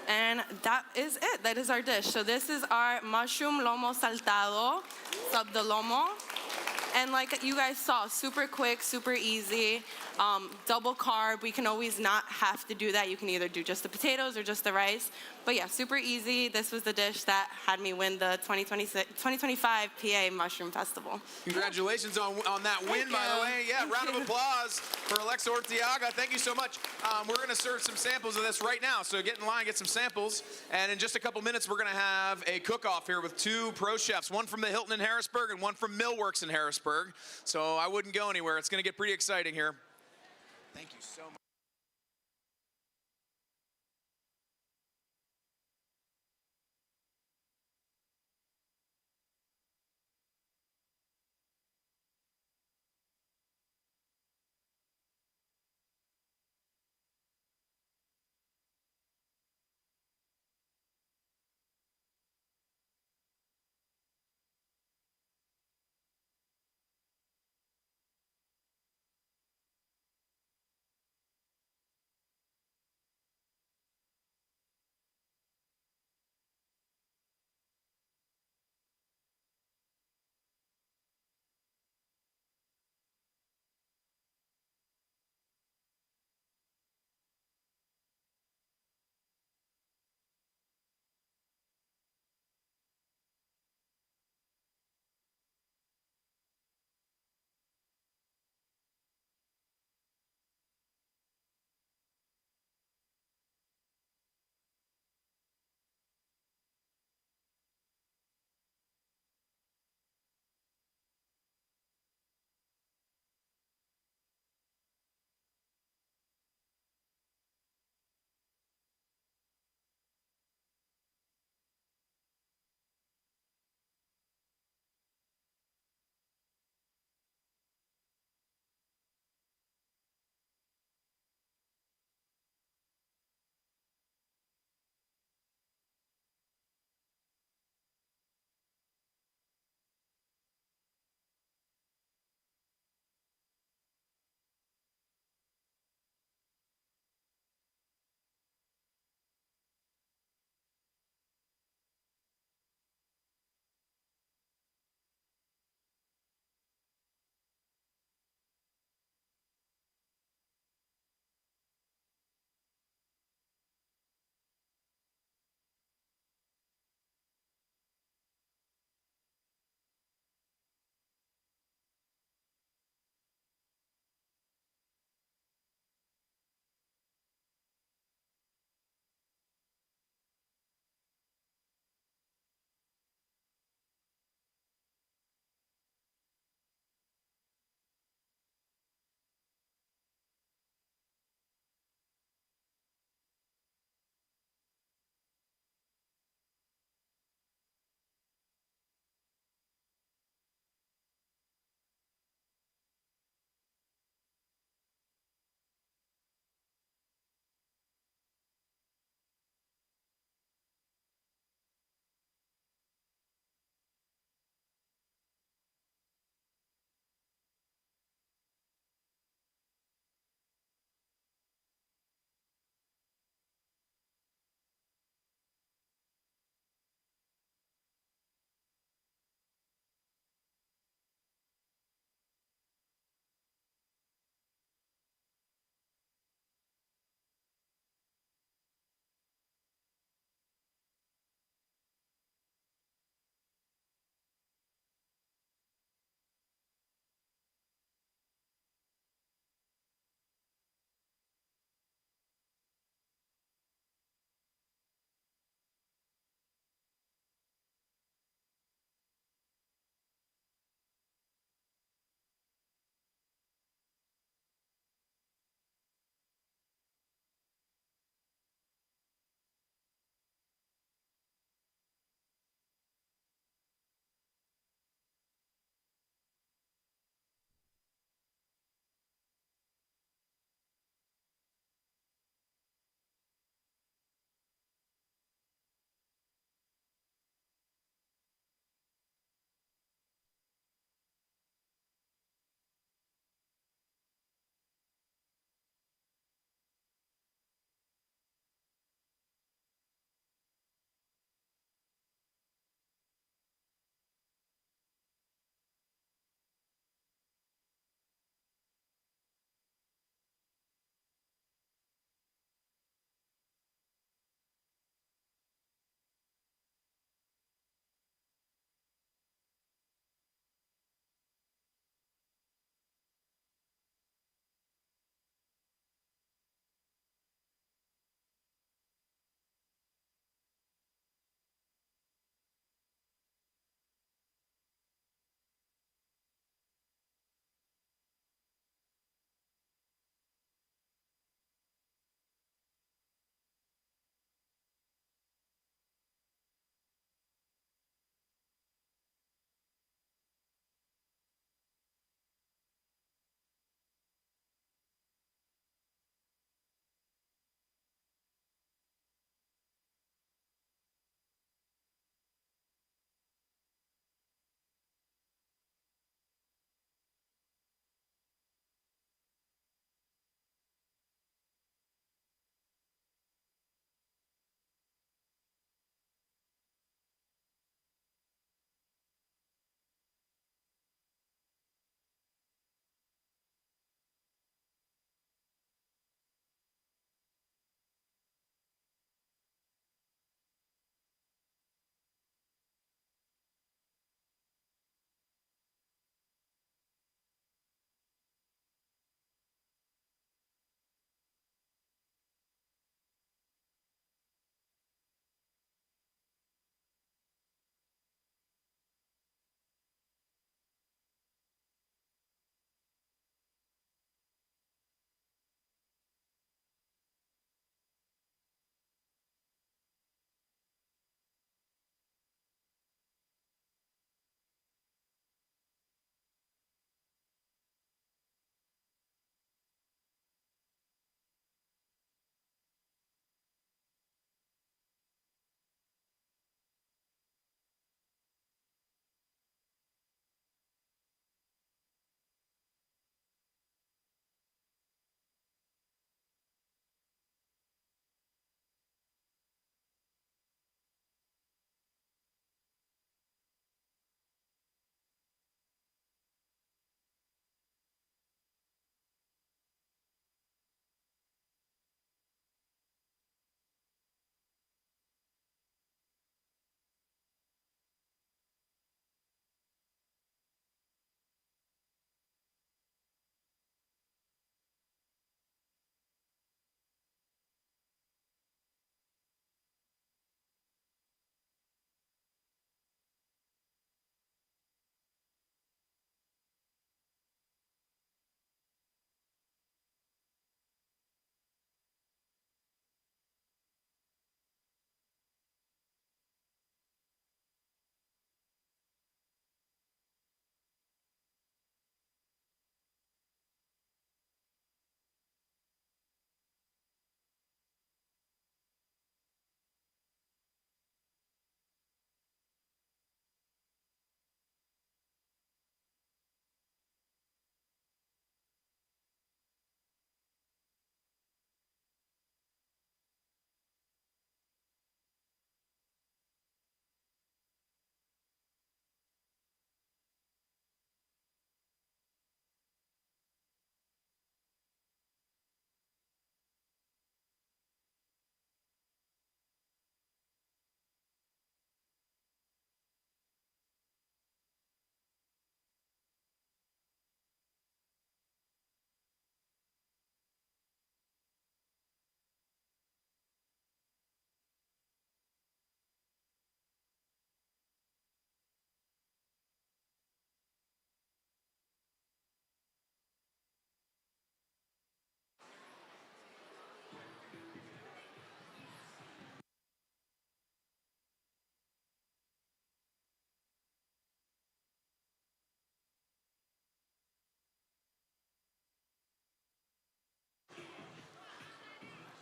And that is it. That is our dish. So this is our mushroom lomo saltado, sub de lomo. And like you guys saw, super quick, super easy, double carb. We can always not have to do that. You can either do just the potatoes or just the rice. But yeah, super easy. This was the dish that had me win the 2025 PA Mushroom Festival. Congratulations on that win, by the way. Yeah, round of applause for Alexa Ortiaga. Thank you so much. We're going to serve some samples of this right now. So get in line, get some samples. And in just a couple minutes, we're going to have a cook-off here with two pro chefs, one from the Hilton in Harrisburg and one from Millworks in Harrisburg. So I wouldn't go anywhere. It's going to get pretty exciting here. Thank you so much.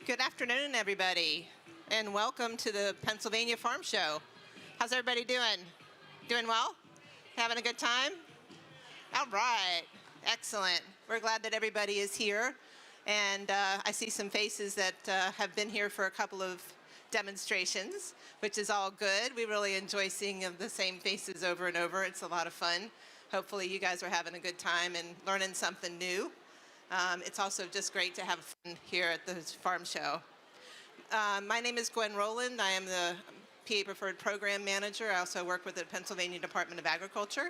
Good afternoon, everybody, and welcome to the Pennsylvania Farm Show. How's everybody doing? Doing well? Having a good time? All right, excellent. We're glad that everybody is here, and I see some faces that have been here for a couple of demonstrations, which is all good. We really enjoy seeing the same faces over and over. It's a lot of fun. Hopefully you guys are having a good time and learning something new. It's also just great to have fun here at the farm show. My name is Gwen Rowland. I am the PA Preferred Program Manager. I also work with the Pennsylvania Department of Agriculture.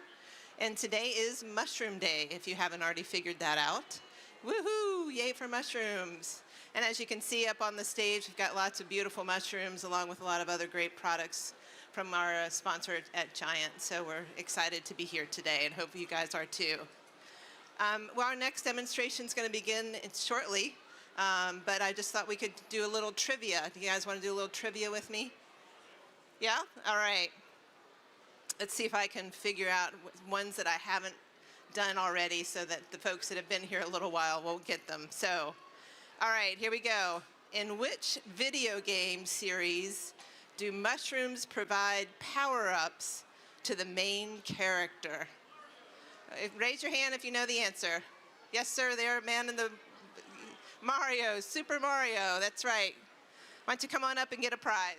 And today is Mushroom Day, if you haven't already figured that out. Woohoo! Yay for mushrooms. And as you can see up on the stage, we've got lots of beautiful mushrooms along with a lot of other great products from our sponsor at Giant. So we're excited to be here today and hope you guys are too. Well, our next demonstration is going to begin shortly, but I just thought we could do a little trivia. Do you guys want to do a little trivia with me? Yeah? All right. Let's see if I can figure out ones that I haven't done already so that the folks that have been here a little while will get them. So, all right, here we go. In which video game series do mushrooms provide power-ups to the main character? Raise your hand if you know the answer. Yes, sir, there, man in the Mario, Super Mario, that's right. Why don't you come on up and get a prize?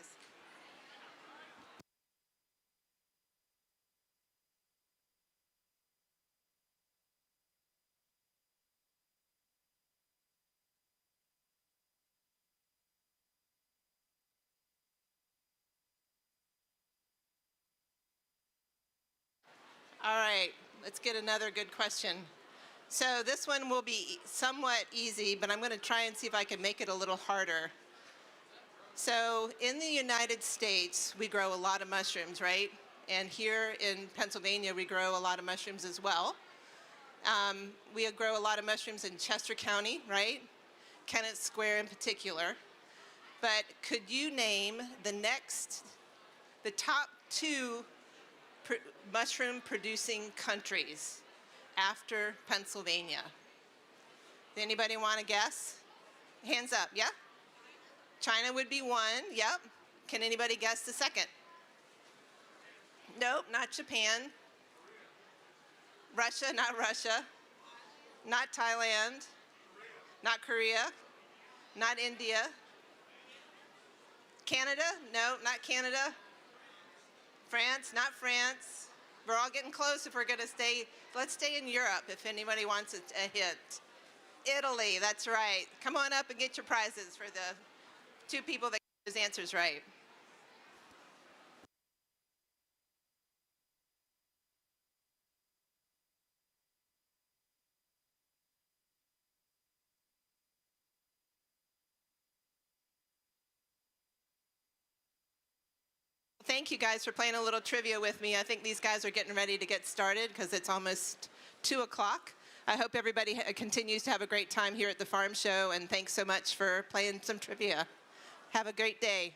All right, let's get another good question. So this one will be somewhat easy, but I'm going to try and see if I can make it a little harder. So in the United States, we grow a lot of mushrooms, right? And here in Pennsylvania, we grow a lot of mushrooms as well. We grow a lot of mushrooms in Chester County, right? Kennett Square in particular. But could you name the top two mushroom producing countries after Pennsylvania? Anybody want to guess? Hands up, yeah? China would be one, yep. Can anybody guess the second? Nope, not Japan. Russia, not Russia. Not Thailand. Not Korea. Not India. Canada? No, not Canada. France, not France. We're all getting close if we're going to stay. Let's stay in Europe if anybody wants a hint. Italy, that's right. Come on up and get your prizes for the two people that get those answers right. Thank you guys for playing a little trivia with me. I think these guys are getting ready to get started because it's almost 2 o'clock. I hope everybody continues to have a great time here at the farm show, and thanks so much for playing some trivia. Have a great day.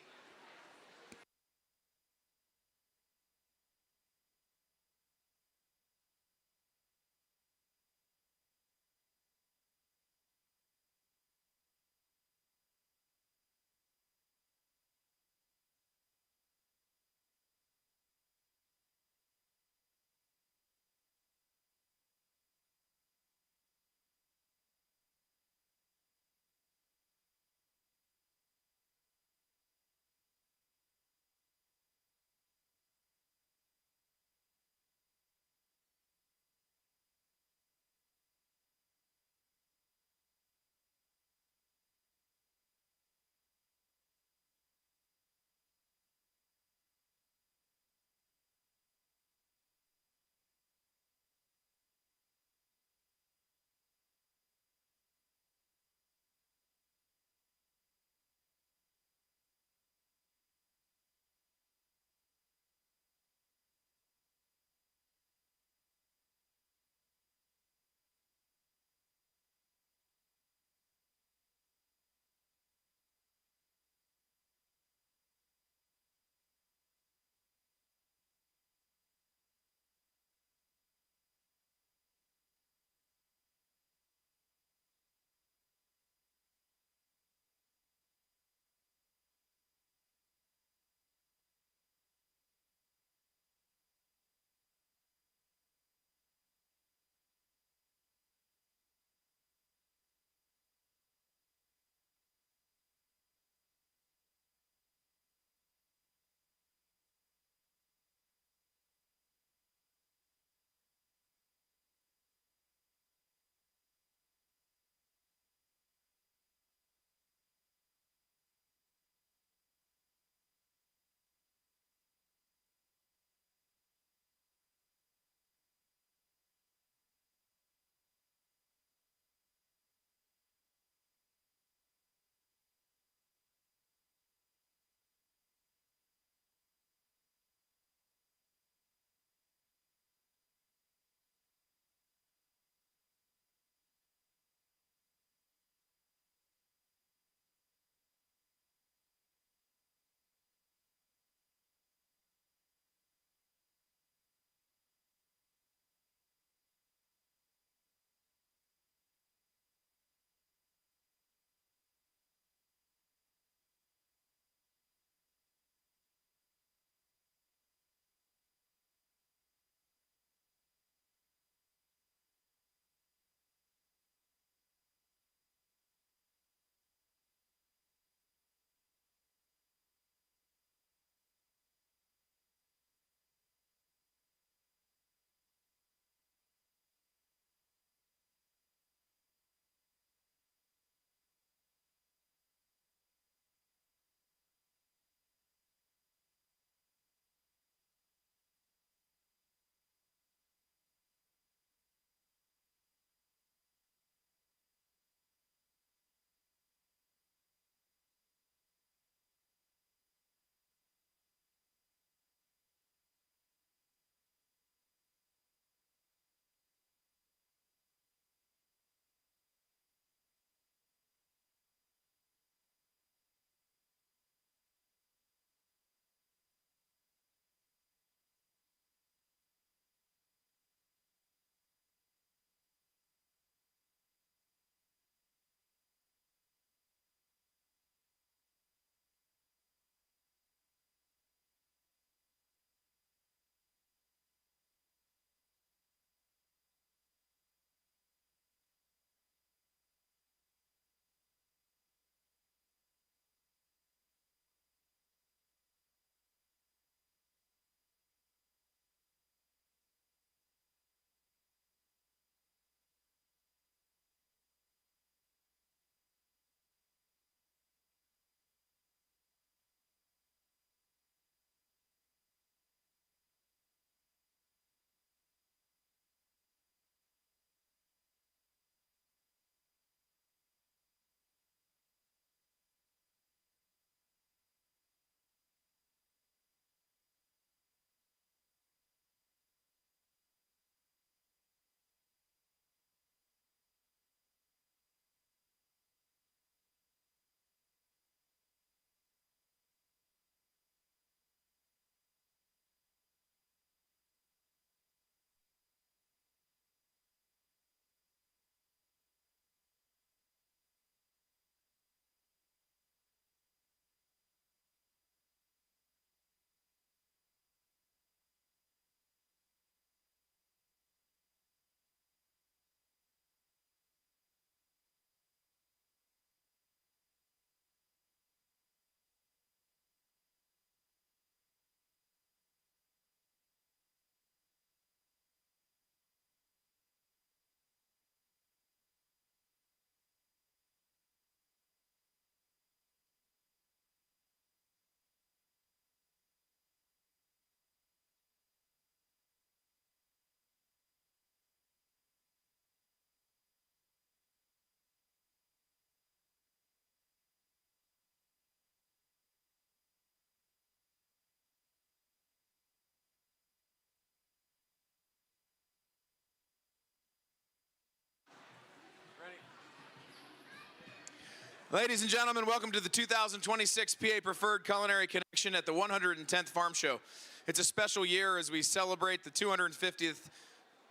Ladies and gentlemen, welcome to the 2026 PA Preferred Culinary Connection at the 110th Farm Show. It's a special year as we celebrate the 250th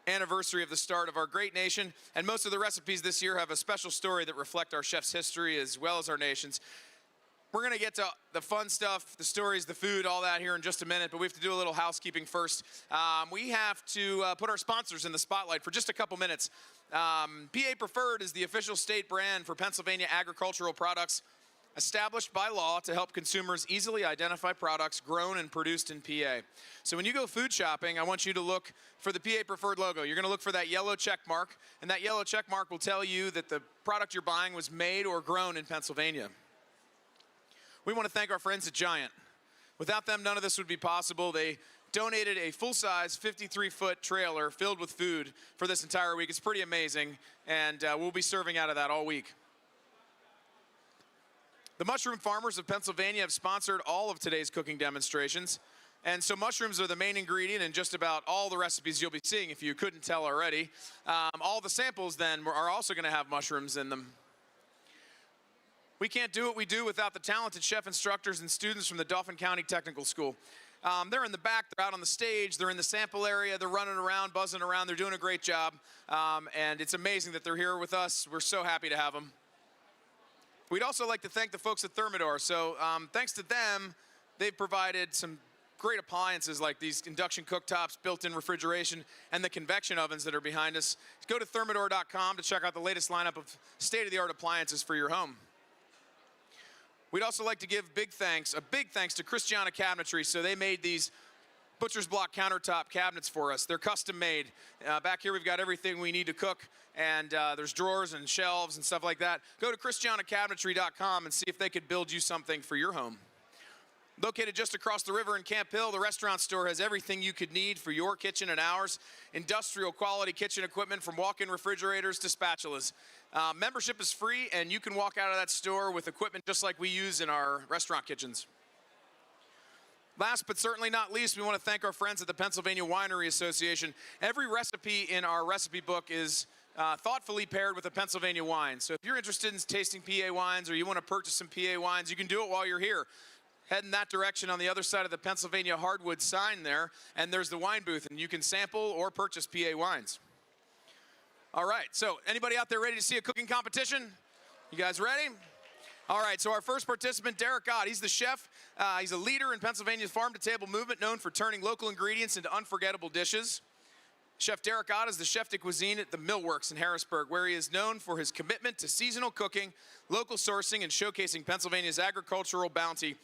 anniversary of the start of our great nation, and most of the recipes this year have a special story that reflect our chef's history as well as our nation's. We're going to get to the fun stuff, the stories, the food, all that here in just a minute, but we have to do a little housekeeping first. We have to put our sponsors in the spotlight for just a couple minutes. PA Preferred is the official state brand for Pennsylvania agricultural products, established by law to help consumers easily identify products grown and produced in PA. So when you go food shopping, I want you to look for the PA Preferred logo. You're going to look for that yellow check mark, and that yellow check mark will tell you that the product you're buying was made or grown in Pennsylvania. We want to thank our friends at Giant. Without them, none of this would be possible. They donated a full-size 53-foot trailer filled with food for this entire week. It's pretty amazing, and we'll be serving out of that all week. The mushroom farmers of Pennsylvania have sponsored all of today's cooking demonstrations, and so mushrooms are the main ingredient in just about all the recipes you'll be seeing, if you couldn't tell already. All the samples, then, are also going to have mushrooms in them. We can't do what we do without the talented chef instructors and students from the Dauphin County Technical School. They're in the back, they're out on the stage, they're in the sample area, they're running around, buzzing around, they're doing a great job. And it's amazing that they're here with us. We're so happy to have them. We'd also like to thank the folks at Thermador. So thanks to them, they've provided some great appliances like these induction cooktops, built-in refrigeration, and the convection ovens that are behind us. Go to thermador.com to check out the latest lineup of state-of-the-art appliances for your home. We'd also like to give a big thanks to Christiana Cabinetry. So they made these butcher's block countertop cabinets for us. They're custom made. Back here we've got everything we need to cook, and there's drawers and shelves and stuff like that. Go to christianacabinetry.com and see if they could build you something for your home. Located just across the river in Camp Hill, the restaurant store has everything you could need for your kitchen and ours. Industrial quality kitchen equipment from walk-in refrigerators to spatulas. Membership is free, and you can walk out of that store with equipment just like we use in our restaurant kitchens. Last but certainly not least, we want to thank our friends at the Pennsylvania Winery Association. Every recipe in our recipe book is thoughtfully paired with a Pennsylvania wine. So if you're interested in tasting PA wines or you want to purchase some PA wines, you can do it while you're here. Head in that direction on the other side of the Pennsylvania hardwood sign there, and there's the wine booth, and you can sample or purchase PA wines. All right, so anybody out there ready to see a cooking competition? You guys ready? All right, so our first participant, Derek Ott, he's the chef. He's a leader in Pennsylvania's farm-to-table movement, known for turning local ingredients into unforgettable dishes. Chef Derek Ott is the chef de cuisine at the Millworks in Harrisburg, where he is known for his commitment to seasonal cooking, local sourcing, and showcasing Pennsylvania's agricultural bounty.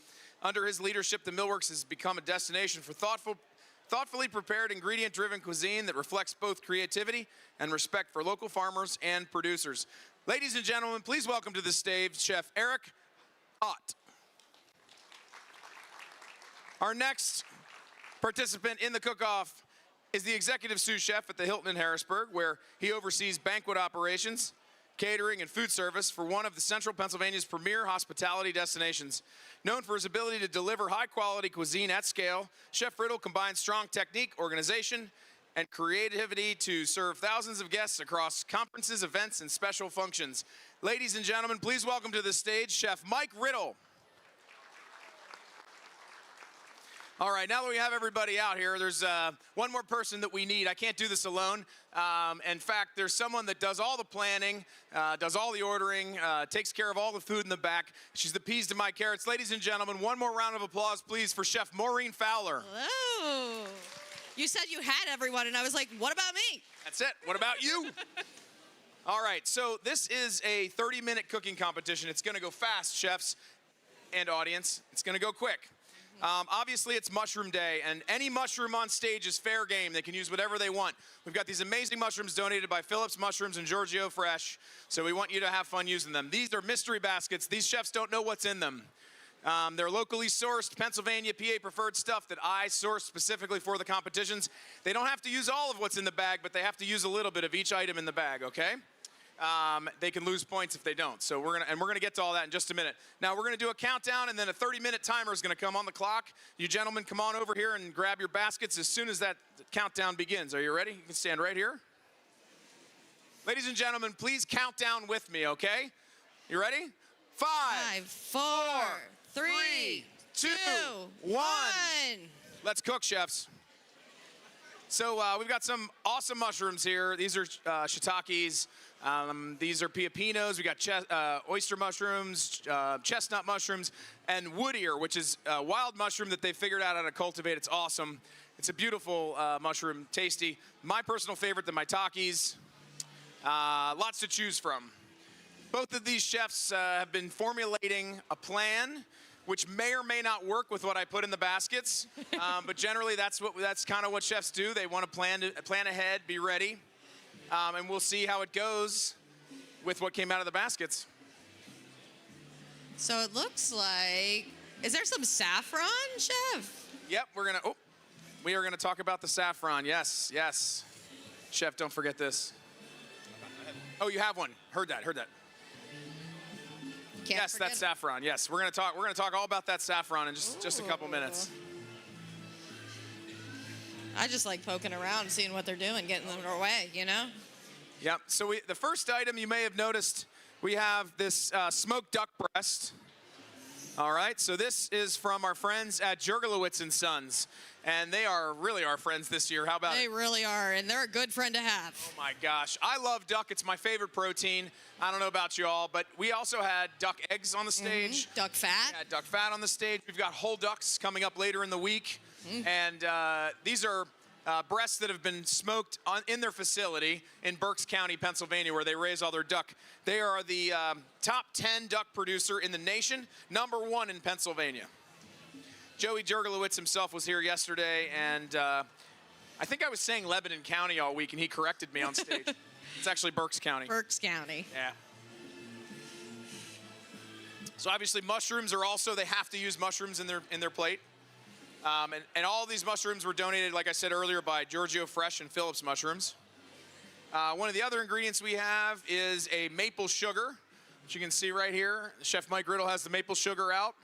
Under his leadership, the Millworks has become a destination for thoughtfully prepared, ingredient-driven cuisine that reflects both creativity and respect for local farmers and producers. Ladies and gentlemen, please welcome to the stage Chef Eric Ott. Our next participant in the cook-off is the executive sous chef at the Hilton in Harrisburg, where he oversees banquet operations, catering, and food service for one of the central Pennsylvania's premier hospitality destinations. Known for his ability to deliver high-quality cuisine at scale, Chef Riddle combines strong technique, organization, and creativity to serve thousands of guests across conferences, events, and special functions. Ladies and gentlemen, please welcome to the stage Chef Mike Riddle. All right, now that we have everybody out here, there's one more person that we need. I can't do this alone. In fact, there's someone that does all the planning, does all the ordering, takes care of all the food in the back. She's the peas to my carrots. Ladies and gentlemen, one more round of applause, please, for Chef Maureen Fowler. Hello. You said you had everyone, and I was like, what about me? That's it. What about you? All right, so this is a 30-minute cooking competition. It's going to go fast, chefs and audience. It's going to go quick. Obviously, it's mushroom day, and any mushroom on stage is fair game. They can use whatever they want. We've got these amazing mushrooms donated by Phillips Mushrooms and Giorgio Fresh, so we want you to have fun using them. These are mystery baskets. These chefs don't know what's in them. They're locally sourced Pennsylvania PA preferred stuff that I source specifically for the competitions. They don't have to use all of what's in the bag, but they have to use a little bit of each item in the bag, okay? They can lose points if they don't. So we're gonna get to all that in just a minute. Now we're gonna do a countdown, and then a 30-minute timer is gonna come on the clock. You gentlemen, come on over here and grab your baskets as soon as that countdown begins. Are you ready? You can stand right here. Ladies and gentlemen, please count down with me, okay? You ready? 5, 4, 3, 2, 1. 1. Let's cook, chefs. So we've got some awesome mushrooms here. These are shiitakes. These are piopinos. We got oyster mushrooms, chestnut mushrooms, and wood ear, which is a wild mushroom that they figured out how to cultivate. It's awesome. It's a beautiful mushroom, tasty. My personal favorite, the maitakes. Lots to choose from. Both of these chefs have been formulating a plan which may or may not work with what I put in the baskets, but generally that's kind of what chefs do. They want to plan ahead, be ready, and we'll see how it goes with what came out of the baskets. So it looks like, is there some saffron, chef? Yep, we are gonna talk about the saffron. Yes, yes. Chef, don't forget this. Oh, you have one. Heard that. Yes, that's saffron. Yes, we're gonna talk all about that saffron in just a couple minutes. I just like poking around, seeing what they're doing, getting them their way, you know? Yep. So the first item you may have noticed, we have this smoked duck breast. All right. So this is from our friends at Jurgelowitz and Sons, and they are really our friends this year. How about it? They really are, and they're a good friend to have. Oh my gosh, I love duck. It's my favorite protein. I don't know about you all, but we also had duck eggs on the stage. Duck fat. Yeah, duck fat on the stage. We've got whole ducks coming up later in the week, and these are breasts that have been smoked in their facility in Berks County, Pennsylvania, where they raise all their duck. They are the top 10 duck producer in the nation, #1 in Pennsylvania. Joey Jurgelowitz himself was here yesterday, and I think I was saying Lebanon County all week, and he corrected me on stage. It's actually Berks County. Berks County. Yeah. So obviously mushrooms are also, they have to use mushrooms in their plate. And all these mushrooms were donated, like I said earlier, by Giorgio Fresh and Phillips Mushrooms. One of the other ingredients we have is a maple sugar, which you can see right here. Chef Mike Riddle has the maple sugar out.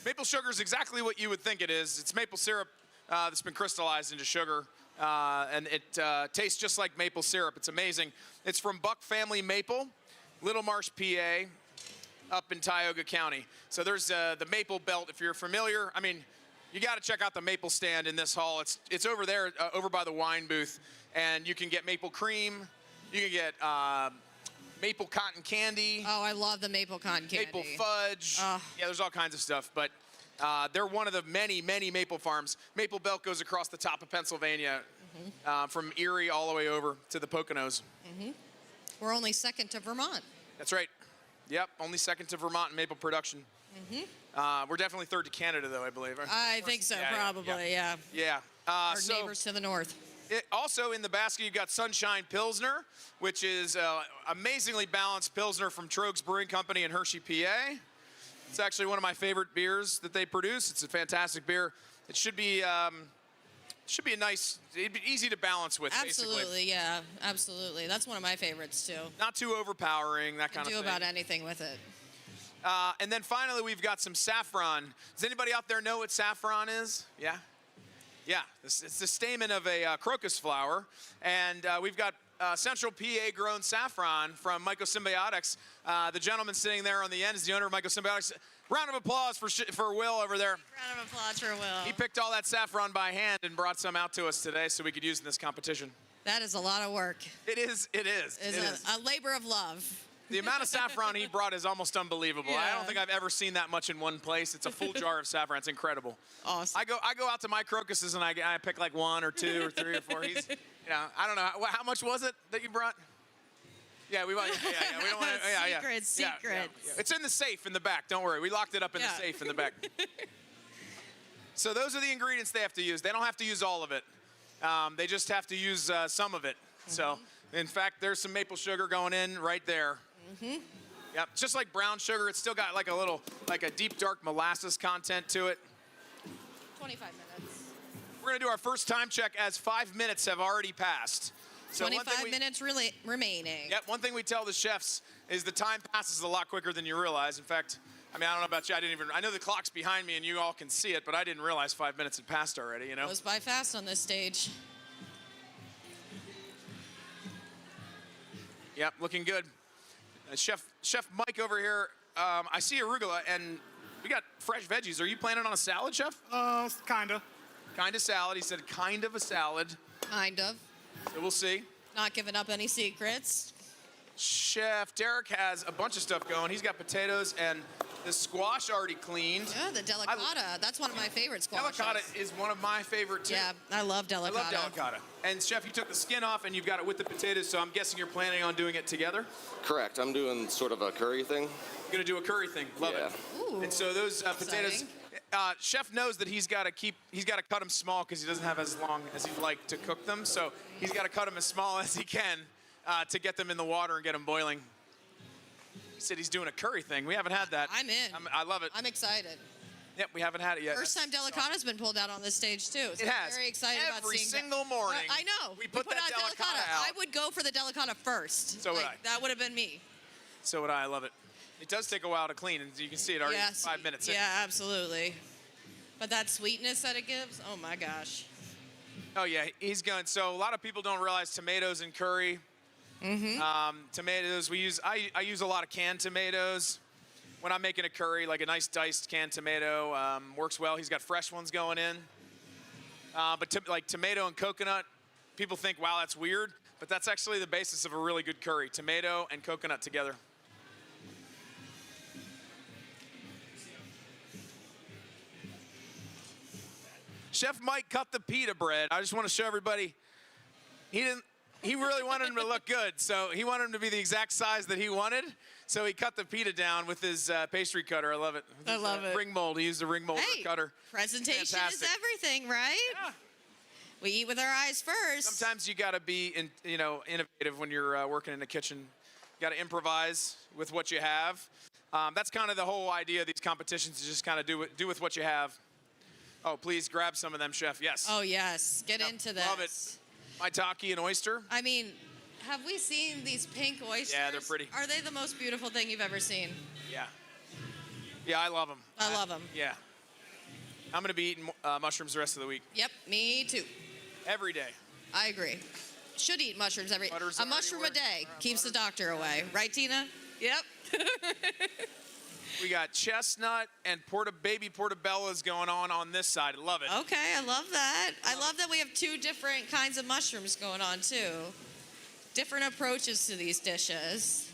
Maple sugar is exactly what you would think it is. It's maple syrup that's been crystallized into sugar, and it tastes just like maple syrup. It's amazing. It's from Buck Family Maple, Little Marsh, PA, up in Tioga County. So there's the Maple Belt, if you're familiar. I mean, you got to check out the maple stand in this hall. It's over there, over by the wine booth, and you can get maple cream. You can get maple cotton candy. Oh, I love the maple cotton candy. Maple fudge. Yeah, there's all kinds of stuff, but they're one of the many, many maple farms. Maple Belt goes across the top of Pennsylvania, from Erie all the way over to the Poconos. We're only second to Vermont. That's right. Yep, only second to Vermont in maple production. We're definitely third to Canada, though, I believe. I think so, probably, yeah. Yeah. Our neighbors to the north. Also in the basket, you've got Sunshine Pilsner, which is amazingly balanced Pilsner from Trogs Brewing Company in Hershey, PA. It's actually one of my favorite beers that they produce. It's a fantastic beer. It should be a nice, it'd be easy to balance with, Absolutely, basically. yeah, absolutely. That's one of my favorites, too. Not too overpowering, that kind of thing. Do about anything with it. And then finally, we've got some saffron. Does anybody out there know what saffron is? Yeah? Yeah, it's the stamen of a crocus flower. And we've got Central PA grown saffron from Mycosymbiotics. The gentleman sitting there on the end is the owner of Mycosymbiotics. Round of applause for Will over there. Round of applause for Will. He picked all that saffron by hand and brought some out to us today so we could use in this competition. That is a lot of work. It is. It's a labor of love. The amount of saffron he brought is almost unbelievable. Yeah. I don't think I've ever seen that much in one place. It's a full jar of saffron. It's incredible. Awesome. I go out to my crocuses and I pick like 1 or 2 or 3 or 4. He's, I don't know. How much was it that you brought? Yeah, we want. Yeah. We don't want to. Secrets. Yeah. It's in the safe in the back. Don't worry. We locked it up in the safe in the back. So those are the ingredients they have to use. They don't have to use all of it. They just have to use some of it. So, in fact, there's some maple sugar going in right there. Yep, just like brown sugar, it's still got like a deep dark molasses content to it. 25 minutes. We're gonna do our first time check as 5 minutes have already passed. So 25 minutes remaining. Yep, one thing we tell the chefs is the time passes a lot quicker than you realize. In fact, I don't know about you, I know the clock's behind me and you all can see it, but I didn't realize 5 minutes had passed already, you know? Goes by fast on this stage. Yep, looking good. Chef Mike over here I see arugula, and we got fresh veggies. Are you planning on a salad, Chef? Kinda. Kind of salad. He said kind of a salad. Kind of. So we'll see. Not giving up any secrets. Chef Derek has a bunch of stuff going. He's got potatoes and the squash already cleaned. Yeah, the delicata. That's one of my favorite squashes. Delicata is one of my favorite too. Yeah, I love delicata. I love delicata. And Chef, you took the skin off and you've got it with the potatoes, so I'm guessing you're planning on doing it together? Correct. I'm doing sort of a curry thing. You're gonna do a curry thing. Love it. Ooh, And so those potatoes, exciting. Chef knows that he's got to cut them small because he doesn't have as long as he'd like to cook them. So he's got to cut them as small as he can to get them in the water and get them boiling. He said he's doing a curry thing. We haven't had that. I'm in. I love it. I'm excited. Yep, we haven't had it yet. First time delicata's been pulled out on this stage too. So It has. I'm very excited about Every seeing single morning, I know. we put that out delicata out. I would go for the delicata first. So would I. That would have been me. So would I. I love it. It does take a while to clean, and you can see it already Yes. 5 minutes in. Yeah, absolutely. But that sweetness that it gives, oh my gosh. Oh yeah, he's going. So a lot of people don't realize tomatoes in curry. Tomatoes, I use a lot of canned tomatoes when I'm making a curry, like a nice diced canned tomato works well. He's got fresh ones going in. Like tomato and coconut, people think, wow, that's weird, but that's actually the basis of a really good curry, tomato and coconut together. Chef Mike cut the pita bread. I just want to show everybody, he really wanted him to look good, so he wanted him to be the exact size that he wanted. So he cut the pita down with his pastry cutter. I love it. I love it. Ring mold. He used a ring mold cutter. Presentation Fantastic. is everything, right? Yeah. We eat with our eyes first. Sometimes you got to be, innovative when you're working in the kitchen. You got to improvise with what you have. That's kind of the whole idea of these competitions, is just kind of do with what you have. Oh, please grab some of them, Chef. Yes. Oh yes, get into this. Love it. Maitake and oyster. I mean, have we seen these pink oysters? Yeah, they're pretty. Are they the most beautiful thing you've ever seen? Yeah. Yeah, I love them. I love them. Yeah. I'm going to be eating mushrooms the rest of the week. Yep, me too. Every day. I agree. Should eat mushrooms Butter's a already mushroom a working. day keeps the doctor away. Right, Tina? Yep. We got chestnut and baby portobello's going on this side. I love it. Okay, I love that. I love that we have two different kinds of mushrooms going on too. Different approaches to these dishes.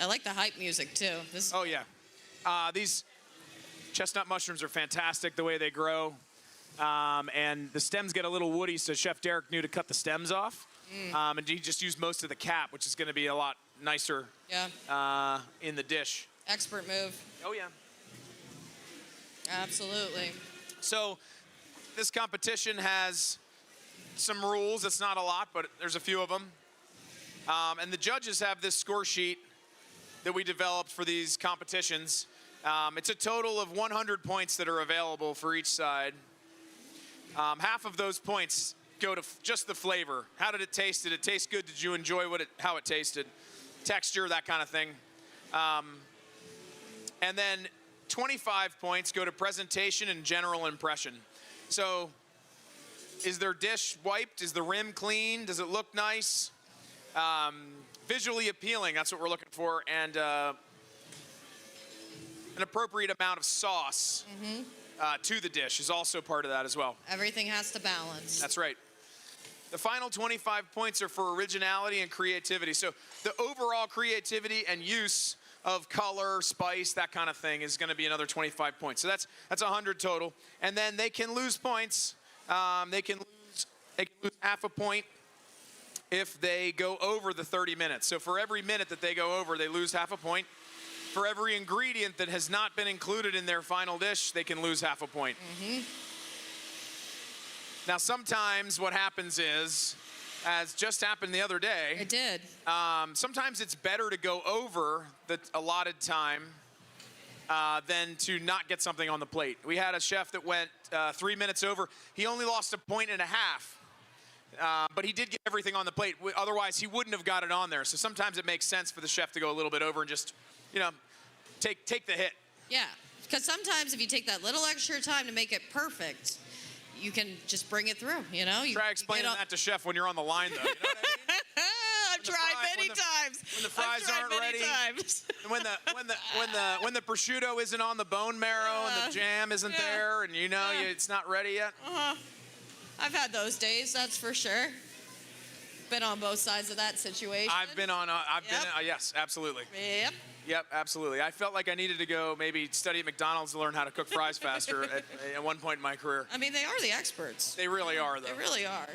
I like the hype music too. Oh yeah. These chestnut mushrooms are fantastic the way they grow. And the stems get a little woody, so Chef Derek knew to cut the stems off. And he just used most of the cap, which is going to be a lot nicer in the dish. Expert move. Oh, yeah. Absolutely. So this competition has some rules. It's not a lot, but there's a few of them. And the judges have this score sheet that we developed for these competitions. It's a total of 100 points that are available for each side. Half of those points go to just the flavor. How did it taste? Did it taste good? Did you enjoy how it tasted? Texture, that kind of thing. And then 25 points go to presentation and general impression. So is their dish wiped? Is the rim clean? Does it look nice? Visually appealing, that's what we're looking for. And an appropriate amount of sauce to the dish is also part of that as well. Everything has to balance. That's right. The final 25 points are for originality and creativity. So the overall creativity and use of color, spice, that kind of thing is going to be another 25 points. So that's 100 total. And then they can lose points. They can lose half a point if they go over the 30 minutes. So for every minute that they go over, they lose half a point. For every ingredient that has not been included in their final dish, they can lose half a point. Now, sometimes what happens is, as just happened the other day. It did. Sometimes it's better to go over the allotted time than to not get something on the plate. We had a chef that went 3 minutes over. He only lost 1.5 points. But he did get everything on the plate. Otherwise, he wouldn't have got it on there. So sometimes it makes sense for the chef to go a little bit over and just, take the hit. Yeah, because sometimes if you take that little extra time to make it perfect, you can just bring it through, you know? Try explaining that to Chef when you're on the line, though. You know what I mean? I've tried many times. When the fries aren't ready, times. when the prosciutto isn't on the bone marrow and the jam isn't there, and it's not ready yet. I've had those days, that's for sure. Been on both sides of that situation. I've been yes, absolutely. Yep, absolutely. I felt like I needed to go maybe study at McDonald's to learn how to cook fries faster at one point in my career. I mean, they are the experts. They really are, though. They really are.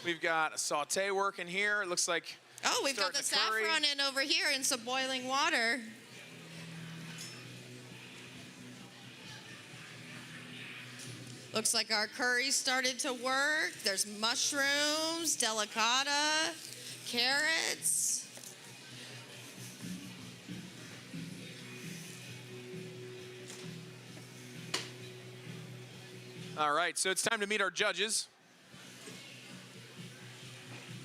We've got a saute working here. It looks like. Oh, we've got the saffron in over here in some boiling water. Looks like our curry started to work. There's mushrooms, delicata, carrots. All right, so it's time to meet our judges.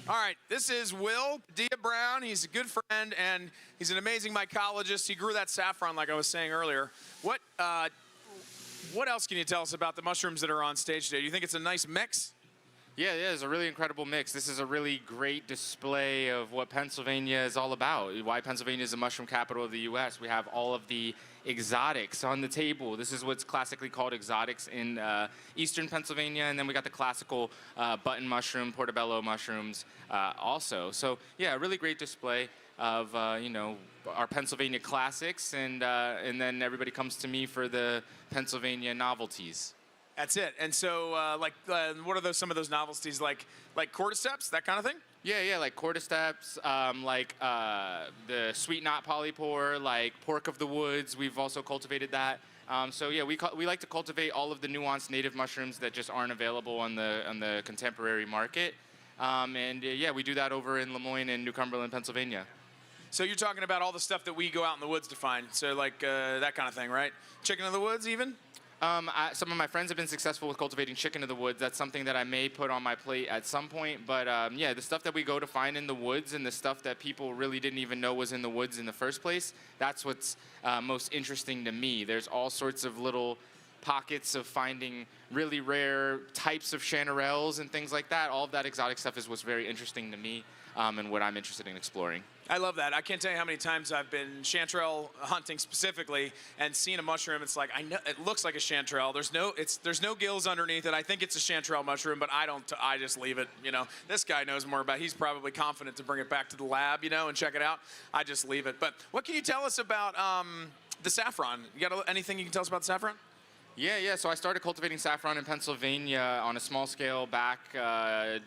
All right, this is Will Padilla-Brown. He's a good friend, and he's an amazing mycologist. He grew that saffron, like I was saying earlier. What else can you tell us about the mushrooms that are on stage today? Do you think it's a nice mix? Yeah, it's a really incredible mix. This is a really great display of what Pennsylvania is all about, why Pennsylvania is the mushroom capital of the U.S. We have all of the exotics on the table. This is what's classically called exotics in eastern Pennsylvania, and then we got the classical button mushroom, portobello mushrooms also. So yeah, a really great display of our Pennsylvania classics, and then everybody comes to me for the Pennsylvania novelties. That's it. And so, what are some of those novelties, like cordyceps, that kind of thing? Yeah, like cordyceps, the sweet knot polypore, like pork of the woods. We've also cultivated that. So yeah, we like to cultivate all of the nuanced native mushrooms that just aren't available on the contemporary market. Yeah, we do that over in Lemoyne and New Cumberland, Pennsylvania. So you're talking about all the stuff that we go out in the woods to find. So like that kind of thing, right? Chicken of the woods, even. Some of my friends have been successful with cultivating chicken of the woods. That's something that I may put on my plate at some point. But yeah, the stuff that we go to find in the woods and the stuff that people really didn't even know was in the woods in the first place, that's what's most interesting to me. There's all sorts of little pockets of finding really rare types of chanterelles and things like that. All of that exotic stuff is what's very interesting to me and what I'm interested in exploring. I love that. I can't tell you how many times I've been chanterelle hunting specifically and seen a mushroom. It's like, I know it looks like a chanterelle. There's no gills underneath it. I think it's a chanterelle mushroom, but I just leave it. This guy knows more about it. He's probably confident to bring it back to the lab, and check it out. I just leave it. But what can you tell us about the saffron? You got anything you can tell us about the saffron? Yeah. So I started cultivating saffron in Pennsylvania on a small scale back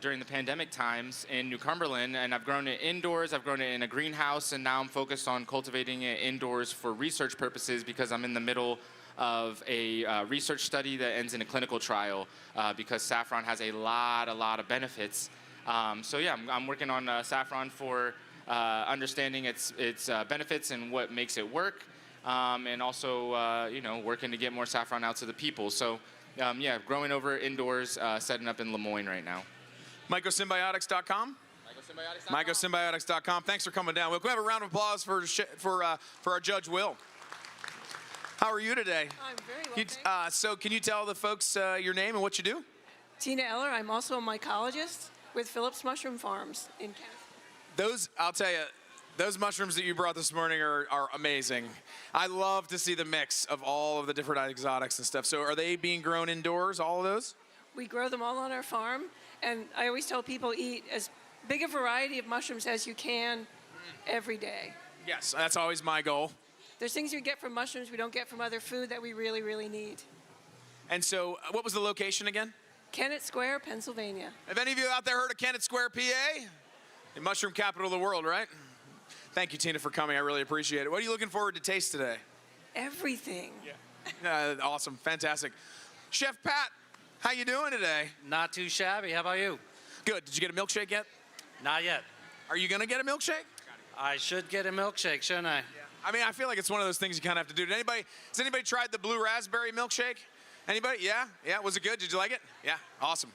during the pandemic times in New Cumberland, and I've grown it indoors. I've grown it in a greenhouse, and now I'm focused on cultivating it indoors for research purposes because I'm in the middle of a research study that ends in a clinical trial because saffron has a lot of benefits. So yeah, I'm working on saffron for understanding its benefits and what makes it work. And also, working to get more saffron out to the people. So, yeah, growing over indoors, setting up in Lemoyne right now. Mycosymbiotics.com? Mycosymbiotics.com. Thanks for coming down. We'll have a round of applause for our judge, Will. How are you today? I'm very well, so can you tell the folks your name and what you do? Tina Eller. I'm also a mycologist with Phillips Mushroom Farms in Canada. I'll tell you, those mushrooms that you brought this morning are amazing. I love to see the mix of all of the different exotics and stuff. So are they being grown indoors, all of those? We grow them all on our farm, and I always tell people eat as big a variety of mushrooms as you can every day. Yes, that's always my goal. There's things you get from mushrooms we don't get from other food that we really, really need. And so what was the location again? Kennett Square, Pennsylvania. Have any of you out there heard of Kennett Square, PA? The mushroom capital of the world, right? Thank you, Tina, for coming. I really appreciate it. What are you looking forward to taste today? Everything. Yeah. Awesome. Fantastic. Chef Pat, how you doing today? Not too shabby. How about you? Good. Did you get a milkshake yet? Not yet. Are you going to get a milkshake? I should get a milkshake, shouldn't I? Yeah. I mean, I feel like it's one of those things you kind of have to do. Has anybody tried the blue raspberry milkshake? Anybody? Yeah? Yeah. Was it good? Did you like it? Yeah. Awesome.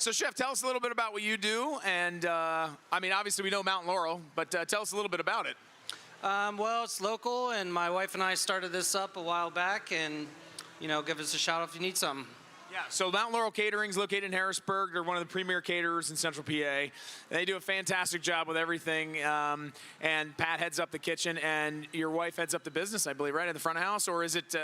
So, Chef, tell us a little bit about what you do. And, I mean, obviously we know Mount Laurel, but tell us a little bit about it. Well, it's local, and my wife and I started this up a while back, and, give us a shout if you need something. Yeah, so Mount Laurel Catering is located in Harrisburg. They're one of the premier caterers in Central PA. They do a fantastic job with everything. And Pat heads up the kitchen, and your wife heads up the business, I believe, right, at the front of house? Or is it...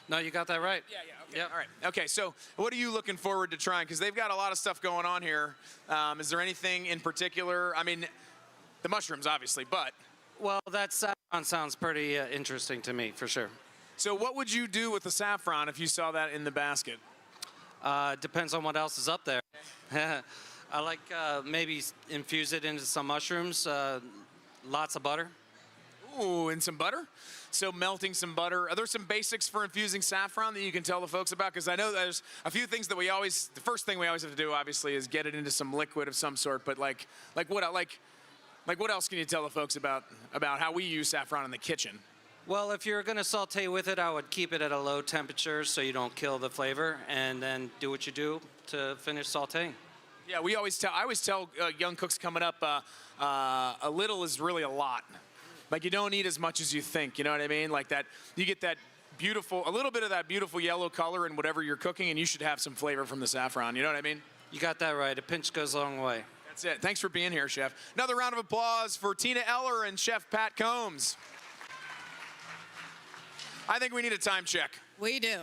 No, you got that right. Yeah, okay. Yep. All right. Okay, so what are you looking forward to trying? Because they've got a lot of stuff going on here. Is there anything in particular? I mean, the mushrooms, obviously, but... Well, that saffron sounds pretty interesting to me, for sure. So what would you do with the saffron if you saw that in the basket? Depends on what else is up there. I like maybe infuse it into some mushrooms, lots of butter. Ooh, and some butter? So melting some butter. Are there some basics for infusing saffron that you can tell the folks about? Because I know there's a few things that the first thing we always have to do, obviously, is get it into some liquid of some sort. But like what else can you tell the folks about how we use saffron in the kitchen? Well, if you're going to saute with it, I would keep it at a low temperature so you don't kill the flavor, and then do what you do to finish sauteing. Yeah, I always tell young cooks coming up, a little is really a lot. Like, you don't need as much as you think, you know what I mean? Like that, you get that a little bit of that beautiful yellow color in whatever you're cooking, and you should have some flavor from the saffron, you know what I mean? You got that right. A pinch goes a long way. That's it. Thanks for being here, Chef. Another round of applause for Tina Eller and Chef Pat Combs. I think we need a time check. We do.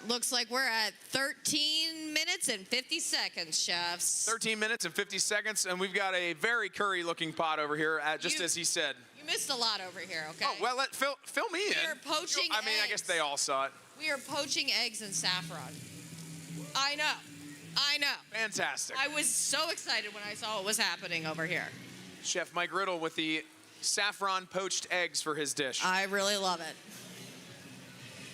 Looks like we're at 13 minutes and 50 seconds, chefs. 13 minutes and 50 seconds, and we've got a very curry-looking pot over here, just as he said. You missed a lot over here, okay? Oh, well, fill me in. We are poaching eggs. I mean, I guess they all saw it. We are poaching eggs in saffron. I know. Fantastic. I was so excited when I saw what was happening over here. Chef Mike Riddle with the saffron poached eggs for his dish. I really love it.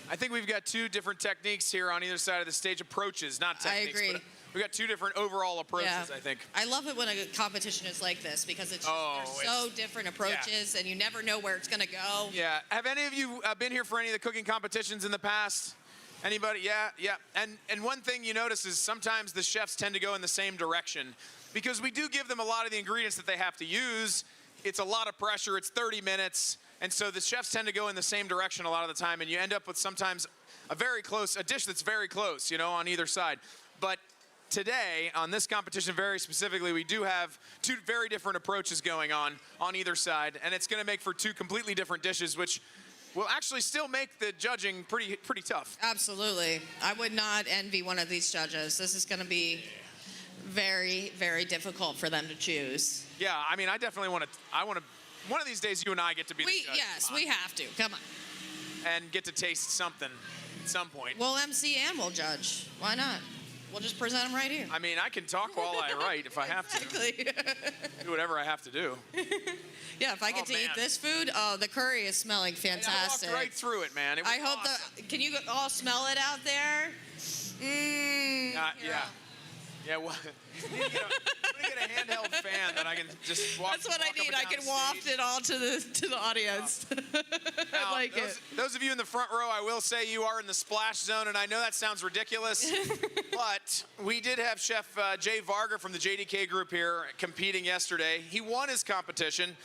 I think we've got two different techniques here on either side of the stage. Approaches, not techniques. I agree. But we've got two different overall approaches, Yeah. I think. I love it when a competition is like this because there's so different approaches and you never know where it's going to go. Yeah. Have any of you been here for any of the cooking competitions in the past? Anybody? Yeah. And one thing you notice is sometimes the chefs tend to go in the same direction because we do give them a lot of the ingredients that they have to use. It's a lot of pressure. It's 30 minutes. And so the chefs tend to go in the same direction a lot of the time, and you end up with sometimes a dish that's very close, you know, on either side. But today, on this competition very specifically, we do have two very different approaches going on either side, and it's going to make for two completely different dishes, which will actually still make the judging pretty tough. Absolutely. I would not envy one of these judges. This is going to be very, very difficult for them to choose. Yeah, I mean, I definitely want to. One of these days, you and I get to be the judge. Yes, we have to. Come on. And get to taste something at some point. We'll MC and we'll judge. Why not? We'll just present them right here. I mean, I can talk while I write if I have to. Exactly. Do whatever I have to do. Yeah, if I get to eat this food, the curry is smelling fantastic. I walked right through it, man. It was awesome. Can you all smell it out there? Yeah, well, I'm gonna get a handheld fan that I can just walk. That's what I need. I can waft it all to the audience. Now, I like it. Those of you in the front row, I will say you are in the splash zone, and I know that sounds ridiculous, but we did have Chef Jay Varga from the JDK group here competing yesterday. He won his competition,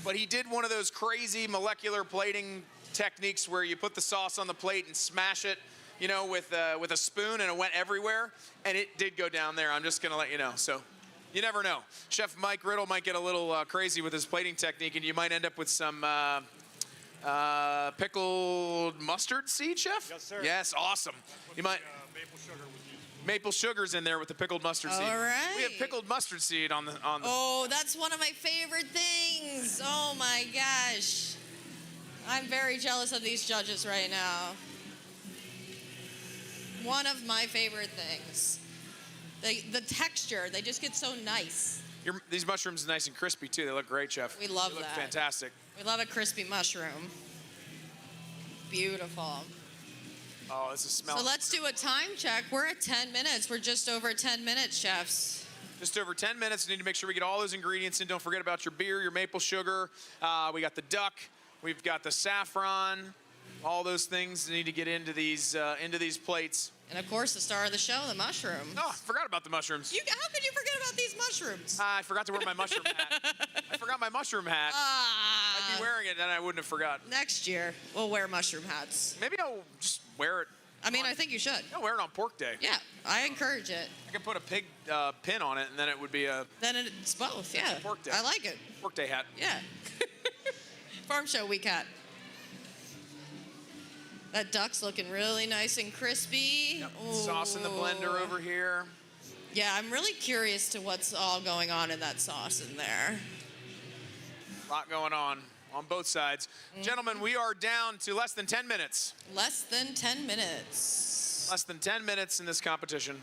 but he did one of those crazy molecular plating techniques where you put the sauce on the plate and smash it, you know, with a spoon, and it went everywhere, and it did go down there. I'm just gonna let you know. So you never know. Chef Mike Riddle might get a little crazy with his plating technique, and you might end up with some pickled mustard seed, Chef? Yes, sir. Yes, awesome. You might. Maple sugar with you. Maple sugar's in there with the pickled mustard seed. All right. We have pickled mustard seed on the. Oh, that's one of my favorite things. Oh my gosh. I'm very jealous of these judges right now. One of my favorite things. The texture, they just get so nice. These mushrooms are nice and crispy too. They look great, Chef. We love they look that. Fantastic. We love a crispy mushroom. Beautiful. Oh, this is smelling. So let's do a time check. We're at 10 minutes. We're just over 10 minutes, chefs. Just over 10 minutes. We need to make sure we get all those ingredients in. Don't forget about your beer, your maple sugar. We got the duck. We've got the saffron. All those things need to get into these plates. And of course, the star of the show, the mushroom. Oh, I forgot about the mushrooms. How could you forget about these mushrooms? I forgot to wear my mushroom hat. I forgot my mushroom hat. I'd be wearing it, and I wouldn't have forgotten. Next year, we'll wear mushroom hats. Maybe I'll just wear it I mean, I think you should. No, wear it on pork day. Yeah, I encourage it. I could put a pig pin on it, and then it would be a. Then it's both, yeah. Pork day. I like it. Pork day hat. Yeah. Farm show week hat. That duck's looking really nice and crispy. Yep. Sauce in the blender over here. Yeah, I'm really curious to what's all going on in that sauce in there. A lot going on both sides. Gentlemen, we are down to less than 10 minutes. Less than 10 minutes. Less than 10 minutes in this competition.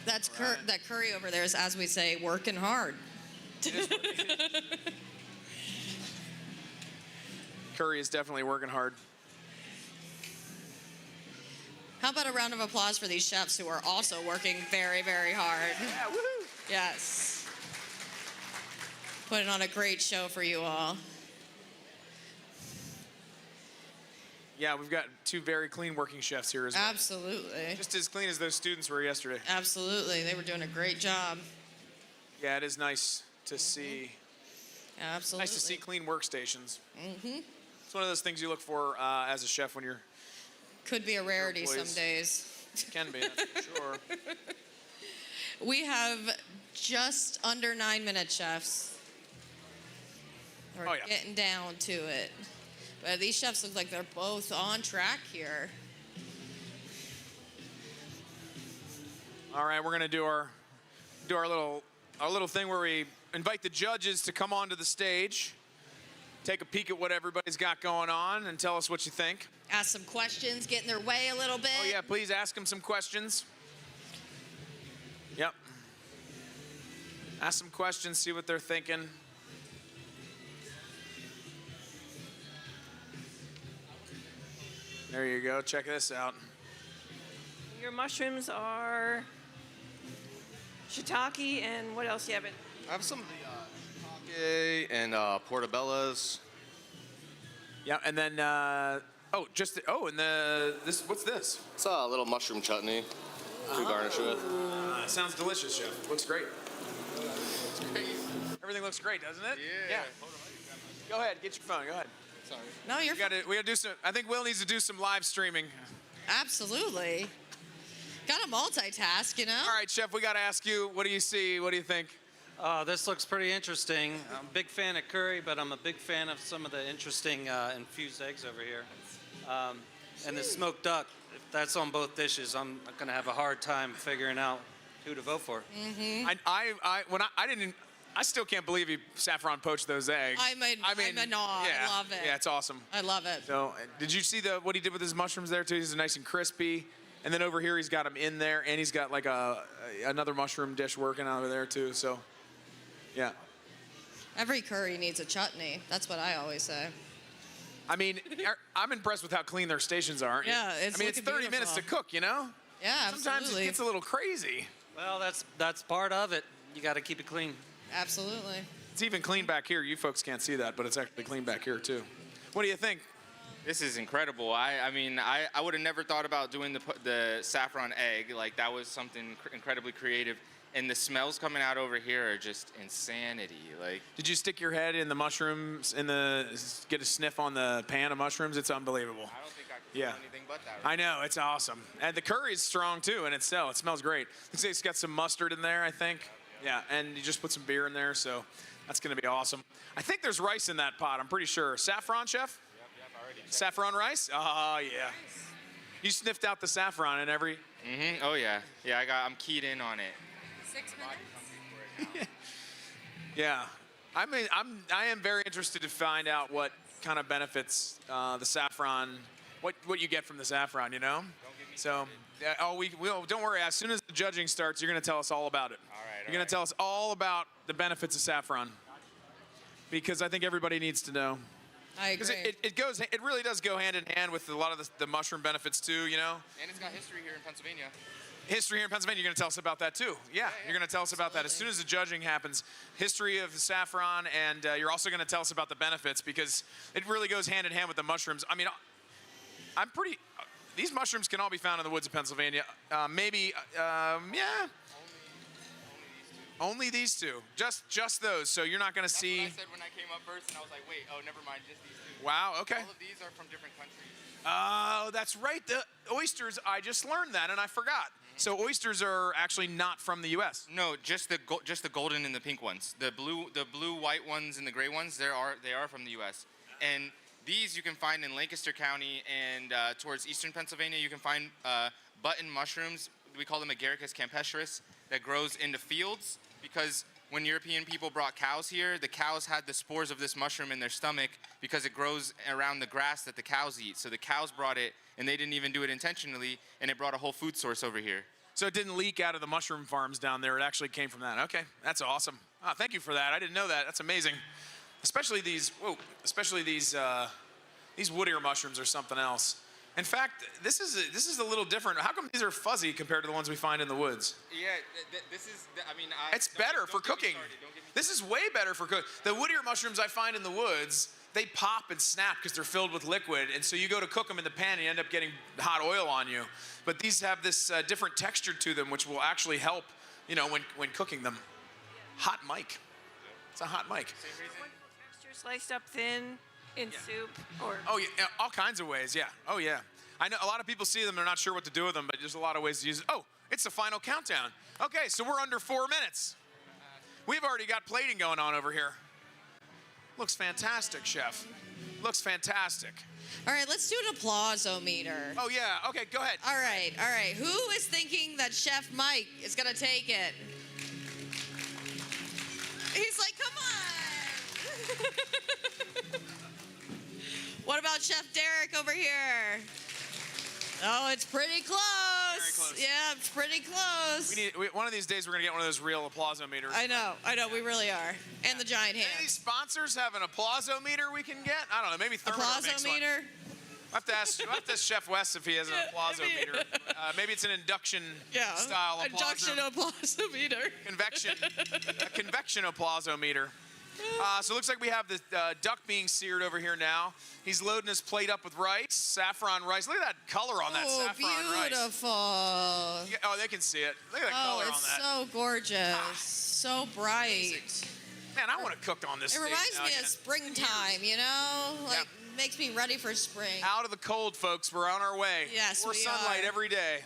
That curry over there is, as we say, working hard. Curry is definitely working hard. How about a round of applause for these chefs who are also working very, very hard? Yeah, woohoo! Yes. Putting on a great show for you all. Yeah, we've got two very clean working chefs here as well. Absolutely. Just as clean as those students were yesterday. Absolutely. They were doing a great job. Yeah, it is nice to see. Absolutely. Nice to see clean workstations. Mm-hmm. It's one of those things you look for as a chef when you're. Could be a rarity some days. Can be, that's for sure. We have just under 9 minutes, chefs. We're getting down to it. But these chefs look like they're both on track here. All right, we're gonna do our little thing where we invite the judges to come onto the stage, take a peek at what everybody's got going on, and tell us what you think. Ask some questions, get in their way a little bit. Oh yeah, please ask them some questions. Yep. Ask some questions, see what they're thinking. There you go. Check this out. Your mushrooms are shiitake, and what else do you have in? I have some of the shiitake and portobellas. Yeah, and then and this what's this? It's a little mushroom chutney to garnish with. Sounds delicious, chef. Looks great. Everything looks great, doesn't it? Yeah. Go ahead, get your phone. Go ahead. Sorry. No, you're. We gotta do some. I think Will needs to do some live streaming. Absolutely. Got to multitask, you know. All right, chef. We gotta ask you. What do you see? What do you think? This looks pretty interesting. I'm a big fan of curry, but I'm a big fan of some of the interesting infused eggs over here. And the smoked duck. If that's on both dishes, I'm gonna have a hard time figuring out who to vote for. Mm-hmm. I still can't believe he saffron poached those eggs. I'm in awe. Yeah, I love it. Yeah, it's awesome. I love it. So, did you see what he did with his mushrooms there too? He's nice and crispy. And then over here, he's got them in there, and he's got like another mushroom dish working over there too. So, yeah. Every curry needs a chutney. That's what I always say. I mean, I'm impressed with how clean their stations are. Yeah, it's it's 30 minutes to cook, you know? Yeah, absolutely. Sometimes it gets a little crazy. Well, that's part of it. You got to keep it clean. Absolutely. It's even clean back here. You folks can't see that, but it's actually clean back here too. What do you think? This is incredible. I would have never thought about doing the saffron egg. Like, that was something incredibly creative. And the smells coming out over here are just insanity. Like, did you stick your head in the mushrooms get a sniff on the pan of mushrooms? It's unbelievable. I don't think I could do anything but that. I know, it's awesome. And the curry is strong too in itself. It smells great. Looks like it's got some mustard in there, I think. Yeah, and you just put some beer in there, so that's gonna be awesome. I think there's rice in that pot, I'm pretty sure. Saffron, chef? Yep, already. Saffron rice? Oh, yeah. Nice. You sniffed out the saffron in every... Mm-hmm, oh yeah. Yeah, I'm keyed in on it. 6 minutes? Yeah. I am very interested to find out what kind of benefits the saffron, what you get from the saffron, you know? So, don't worry. As soon as the judging starts, you're going to tell us all about it. All right. You're going to tell us all about the benefits of saffron, because I think everybody needs to know. I agree. Because it really does go hand in hand with a lot of the mushroom benefits too, you know? And it's got history here in Pennsylvania. History here in Pennsylvania, you're going to tell us about that too. Yeah, you're going to tell us about that. As soon as the judging happens, history of the saffron, and you're also going to tell us about the benefits, because it really goes hand in hand with the mushrooms. I mean, these mushrooms can all be found in the woods of Pennsylvania. Only these two. Just those. So you're not going to That's see. what I said when I came up first, and I was like, wait, oh, never mind, just these two. Wow, okay. All of these are from different countries. Oh, that's right. The oysters, I just learned that and I forgot. So oysters are actually not from the U.S. No, just the golden and the pink ones. The blue, white ones, and the gray ones. They are from the U.S. And these you can find in Lancaster County and towards eastern Pennsylvania. You can find button mushrooms. We call them Agaricus campestris, that grows in the fields because when European people brought cows here, the cows had the spores of this mushroom in their stomach because it grows around the grass that the cows eat. So the cows brought it, and they didn't even do it intentionally, and it brought a whole food source over here. So it didn't leak out of the mushroom farms down there. It actually came from that. Okay, that's awesome. Oh, thank you for that. I didn't know that. That's amazing. Especially these wood ear mushrooms are something else. In fact, this is a little different. How come these are fuzzy compared to the ones we find in the woods? Yeah, this is. I mean, It's better for cooking. This is way better for cooking. The wood ear mushrooms I find in the woods, they pop and snap because they're filled with liquid, and so you go to cook them in the pan and you end up getting hot oil on you. But these have this different texture to them, which will actually help, when cooking them. Hot mic. It's a hot mic. Texture sliced up thin in soup or. Oh yeah, all kinds of ways. Yeah. Oh yeah. I know a lot of people see them. They're not sure what to do with them, but there's a lot of ways to use it. Oh, it's the final countdown. Okay, so we're under 4 minutes. We've already got plating going on over here. Looks fantastic, chef. Looks fantastic. All right, let's do an applause-o-meter. Oh yeah. Okay, go ahead. All right. Who is thinking that Chef Mike is gonna take it? He's like, come on. What about Chef Derek over here? Oh, it's pretty close. Very close. Yeah, it's pretty close. One of these days we're gonna get one of those real applause-o-meters. I know, we really are. And the giant hand. Any sponsors have an applause-o-meter we can get? I don't know, maybe Thermodome makes one. Applause-o-meter? We'll have to ask Chef West if he has an applause-o-meter. Maybe it's an induction style Induction applause-o-meter. A convection applause-o-meter. So it looks like we have the duck being seared over here now. He's loading his plate up with rice, saffron rice. Look at that color on that saffron rice. Beautiful. Oh, they can see it. Look at the color on that. It's so gorgeous. So bright. Man, I want to cook on this It stage reminds now me again. of springtime, makes me ready for spring. Out of the cold, folks. We're on our way. Yes, More we sunlight are. every day.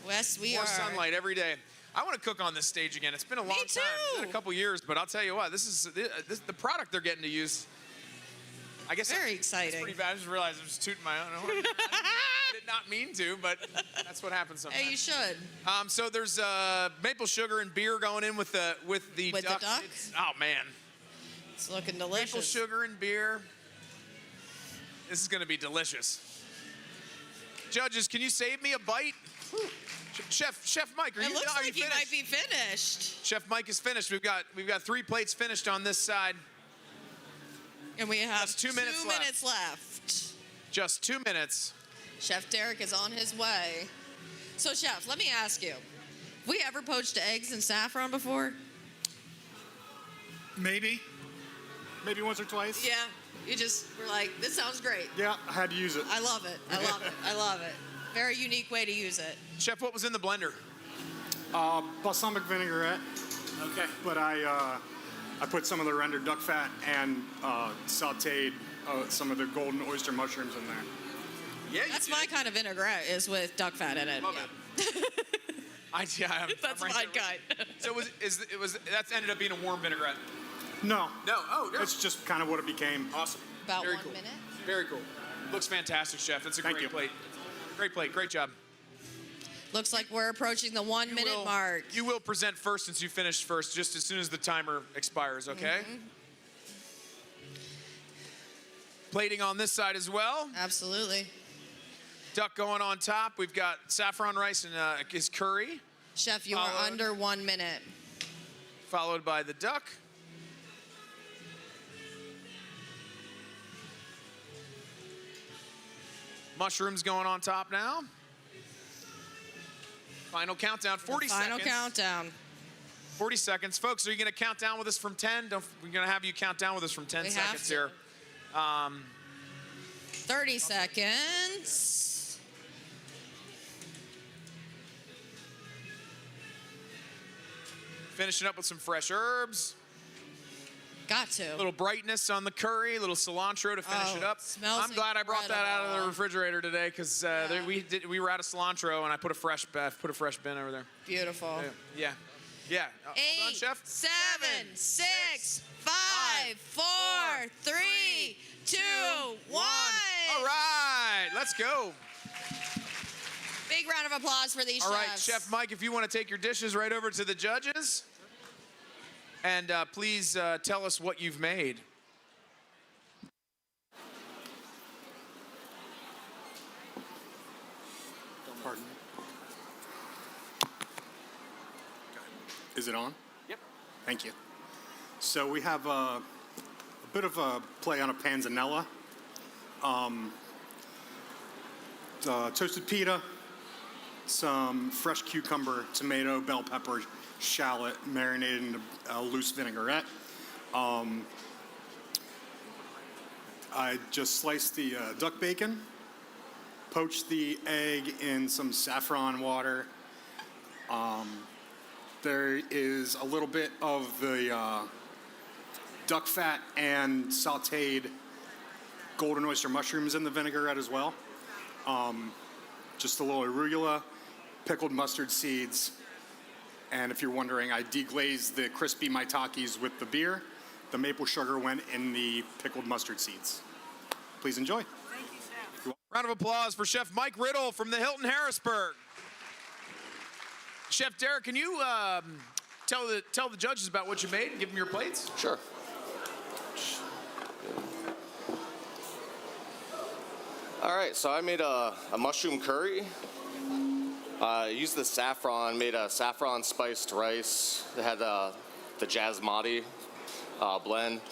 Yes, we More are. sunlight every day. I want to cook on this stage again. It's been a long time. It's been a couple years, but I'll tell you what, this is the product they're getting to use. I guess Very exciting. It's pretty bad. I just realized I'm just tooting my own horn. I did not mean to, but that's what happens sometimes. Hey, you should. So there's maple sugar and beer going in with the duck. duck? Oh man, it's looking delicious. Maple sugar and beer. This is going to be delicious. Judges, can you save me a bite? Chef Mike, are you looks like finished? he might be finished. Chef Mike is finished. We've got 3 plates finished on this side. And we have Just 2 minutes 2 left. minutes left. Just 2 minutes. Chef Derek is on his way. So, Chef, let me ask you. Have we ever poached eggs in saffron before? Maybe once or twice. Yeah. You just were like, this sounds great. Yeah, I had to use it. I love it. I love it. Very unique way to use it. Chef, what was in the blender? Balsamic vinaigrette. Okay. But I put some of the rendered duck fat and sautéed some of the golden oyster mushrooms in there. Yeah, that's my kind of vinaigrette, is with duck fat in it. Love it. That's right my there. kind. So that's ended up being a warm vinaigrette? No. No. Oh, no. It's just kind of what it became. Awesome. About Very 1 cool. minute. Very cool. Looks fantastic, Chef. That's a Thank great you. plate. Great plate. Great job. Looks like we're approaching the 1 minute mark. You will present first since you finished first, just as soon as the timer expires, okay? Mm-hmm. Plating on this side as well. Absolutely. Duck going on top. We've got saffron rice and his curry. Chef, you are under 1 minute. Followed by the duck. Mushrooms going on top now. Final countdown, 40 seconds. Final countdown. 40 seconds. Folks, are you going to count down with us from 10? We're going to have you count down with us from 10 We have seconds to. here. 30 seconds. Finishing up with some fresh herbs. Got to. A little brightness on the curry, a little cilantro to finish it up. Smells I'm glad I brought that out of the incredible. refrigerator today because we were out of cilantro and I put a fresh bin over there. Beautiful. Yeah. Hold on, 8, chef. 7, 6, 5, 4, 3, 2, 1. All right, let's go. Big round of applause for these All right, chefs. Chef Mike, if you want to take your dishes right over to the judges. And please tell us what you've made. Pardon me. Is it on? Yep. Thank you. So we have a bit of a play on a panzanella. Toasted pita, some fresh cucumber, tomato, bell pepper, shallot, marinated in a loose vinaigrette. I just sliced the duck bacon, poached the egg in some saffron water. There is a little bit of the duck fat and sauteed golden oyster mushrooms in the vinaigrette as well. Just a little arugula, pickled mustard seeds, and if you're wondering, I deglazed the crispy maitakes with the beer. The maple sugar went in the pickled mustard seeds. Please enjoy. Thank you, Chef. Round of applause for Chef Mike Riddle from the Hilton Harrisburg. Chef Derek, can you tell the judges about what you made and give them your plates? Sure. All right, so I made a mushroom curry. I used the saffron, made a saffron spiced rice. It had the jasmati blend.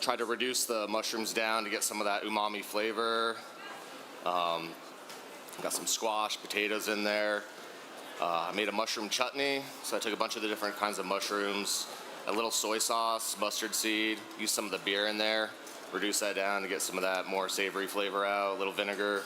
Tried to reduce the mushrooms down to get some of that umami flavor. Got some squash, potatoes in there. I made a mushroom chutney, so I took a bunch of the different kinds of mushrooms, a little soy sauce, mustard seed, used some of the beer in there, reduce that down to get some of that more savory flavor out, a little vinegar.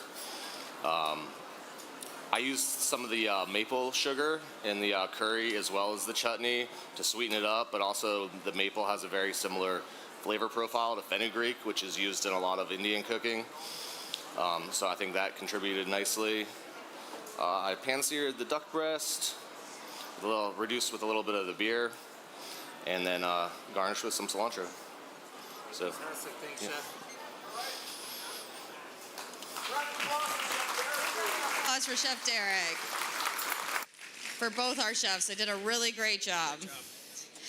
I used some of the maple sugar in the curry as well as the chutney to sweeten it up, but also the maple has a very similar flavor profile to fenugreek, which is used in a lot of Indian cooking. So I think that contributed nicely. I pan-seared the duck breast, reduced with a little bit of the beer, and then garnished with some cilantro. So, Fantastic, thanks, yeah. Chef. Applause for Chef Derek. For both our chefs, they did a really great job.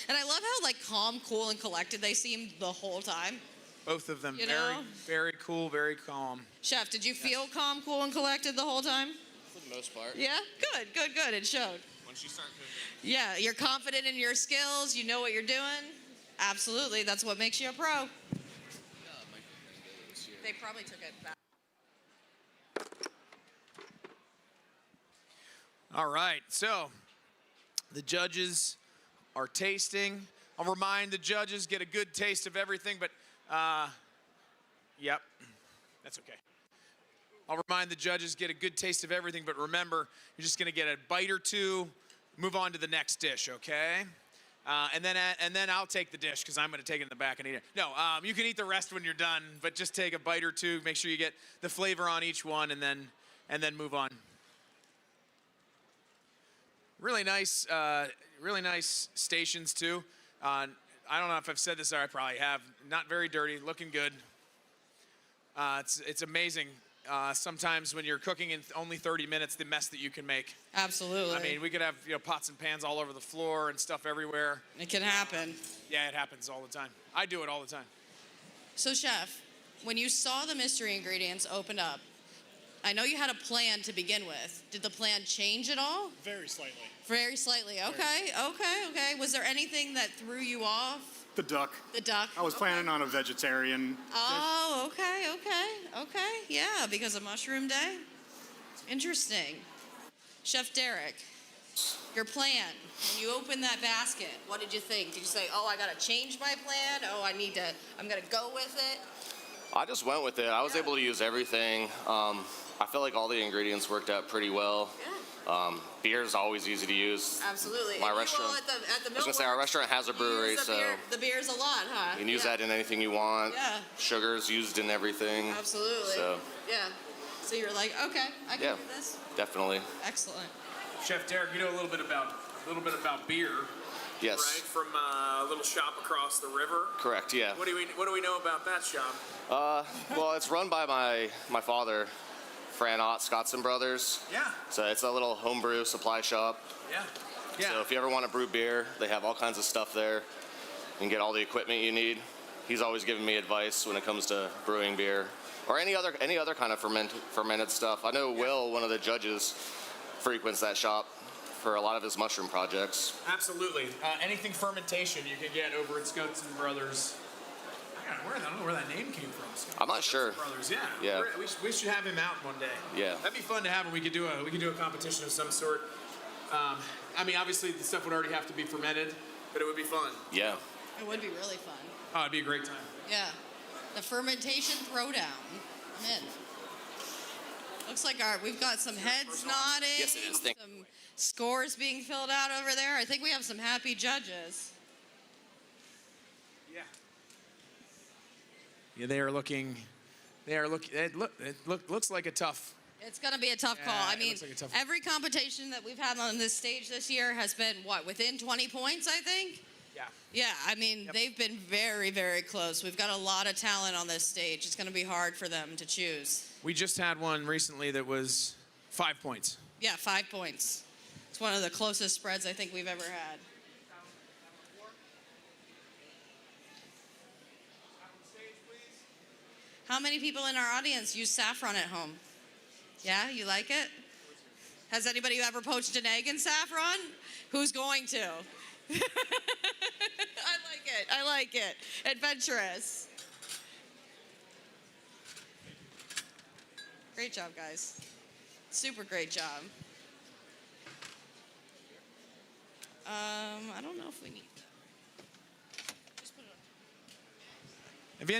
And I love how calm, cool, and collected they seemed the whole time. Both of them, You very, know? very cool, very calm. Chef, did you feel calm, cool, and collected the whole time? For the most part. Yeah? Good. It showed. Once you start cooking. Yeah, you're confident in your skills. You know what you're doing. Absolutely. That's what makes you a pro. They probably took it back. All right, so the judges are tasting. I'll remind the judges, get a good taste of everything, but yep, that's okay. I'll remind the judges, get a good taste of everything, but remember, you're just gonna get a bite or two, move on to the next dish, okay? And then I'll take the dish because I'm gonna take it in the back and eat it. No, you can eat the rest when you're done, but just take a bite or two, make sure you get the flavor on each one, and then move on. Really nice stations too. I don't know if I've said this, or I probably have. Not very dirty, looking good. It's amazing. Sometimes when you're cooking in only 30 minutes, the mess that you can make. Absolutely. I mean, we could have pots and pans all over the floor and stuff everywhere. It can happen. Yeah, it happens all the time. I do it all the time. So, Chef, when you saw the mystery ingredients open up, I know you had a plan to begin with. Did the plan change at all? Very slightly. Very slightly. Okay. Was there anything that threw you off? The duck. The duck. I was planning on a vegetarian dish. Oh, okay. Yeah, because of Mushroom Day. Interesting. Chef Derek, your plan. When you opened that basket, what did you think? Did you say, "Oh, I gotta change my plan. Oh, I'm gonna go with it"? I just went with it. I was able to use everything. I felt like all the ingredients worked out pretty well. Beer is always easy to use. Absolutely. My And you restaurant. all at the I was gonna say our restaurant has a brewery, use so the beer's a lot, huh? you can use that in anything you want. Yeah. Sugar's used in everything. Absolutely. So Yeah. So you're like, okay, I can yeah, do this. definitely. Excellent. Chef Derek, you know a little bit about beer, Yes. right? From a little shop across the river. Correct. Yeah. What do we know about that shop? Well, it's run by my father, Fran Ott, Scottson Brothers. Yeah. So it's a little homebrew supply shop. Yeah. Yeah. So if you ever want to brew beer, they have all kinds of stuff there. You can get all the equipment you need. He's always giving me advice when it comes to brewing beer or any other kind of fermented stuff. I know Will, one of the judges, frequents that shop for a lot of his mushroom projects. Absolutely. Anything fermentation you can get over at Scottson Brothers. I don't know where that name came from. I'm not sure. Brothers, yeah. Yeah. We should have him out one day. Yeah. That'd be fun to have, and we could do a competition of some sort. I mean, obviously the stuff would already have to be fermented, but it would be fun. Yeah. It would be really fun. Oh, it'd be a great time. Yeah. The fermentation throwdown. I'm in. Looks like we've got some heads nodding. Yes, it is. Some scores being filled out over there. I think we have some happy judges. Yeah, they are looking. It looks like a tough. It's going to be a tough call. Yeah, I it mean, looks like a tough- every competition that we've had on this stage this year has been, within 20 points, I think? Yeah. Yeah, I mean, they've been very, very close. We've got a lot of talent on this stage. It's going to be hard for them to choose. We just had one recently that was 5 points. Yeah, 5 points. It's one of the closest spreads I think we've ever had. How many people in our audience use saffron at home? Yeah, you like it? Has anybody ever poached an egg in saffron? Who's going to? I like it. Adventurous. Great job, guys. Super great job. I don't know if we need that. Just put it on. Have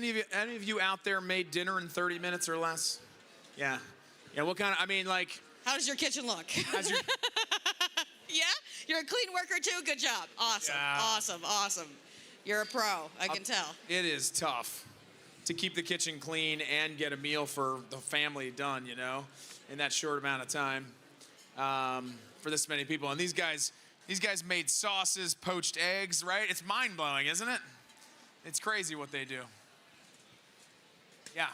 any of you out there made dinner in 30 minutes or less? Yeah. Yeah. What kind of? I mean, like. How does your kitchen look? How's your? Yeah? You're a clean worker too? Good job. Awesome. Yeah. Awesome. You're a pro. I can tell. It is tough to keep the kitchen clean and get a meal for the family done, you know, in that short amount of time for this many people. And these guys made sauces, poached eggs, right? It's mind-blowing, isn't it? It's crazy what they do. Yeah.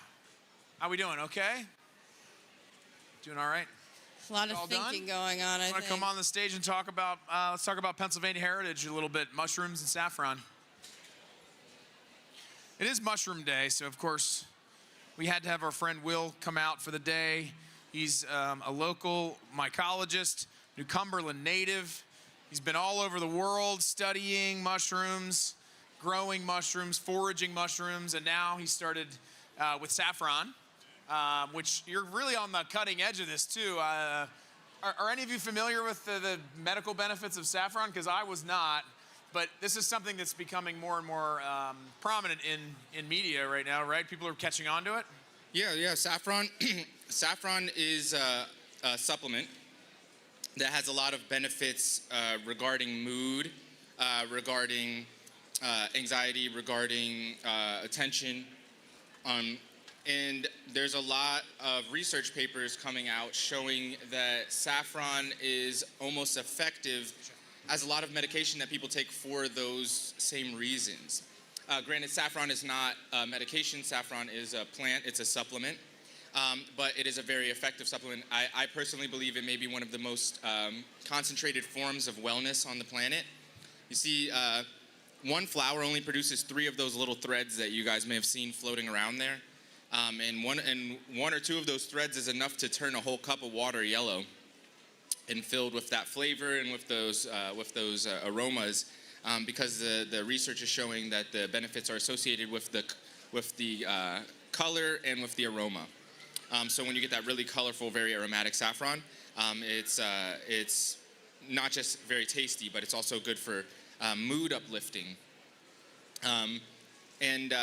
How we doing? Okay? Doing all right? A lot of All thinking done? going on, I Want to think. come on the stage and talk about, let's talk about Pennsylvania heritage a little bit, mushrooms and saffron. It is Mushroom Day, so of course we had to have our friend Will come out for the day. He's a local mycologist, New Cumberland native. He's been all over the world studying mushrooms, growing mushrooms, foraging mushrooms, and now he started with saffron, which you're really on the cutting edge of this too. Are any of you familiar with the medical benefits of saffron? Because I was not. But this is something that's becoming more and more prominent in media right now, right? People are catching on to it. Yeah. Saffron, saffron is a supplement that has a lot of benefits regarding mood, regarding anxiety, regarding attention. And there's a lot of research papers coming out showing that saffron is almost effective as a lot of medication that people take for those same reasons. Granted, saffron is not a medication. Saffron is a plant. It's a supplement. But it is a very effective supplement. I personally believe it may be one of the most concentrated forms of wellness on the planet. You see, one flower only produces 3 of those little threads that you guys may have seen floating around there. And one or two of those threads is enough to turn a whole cup of water yellow and filled with that flavor and with those aromas, because the research is showing that the benefits are associated with the color and with the aroma. So when you get that really colorful, very aromatic saffron, it's not just very tasty, but it's also good for mood uplifting. And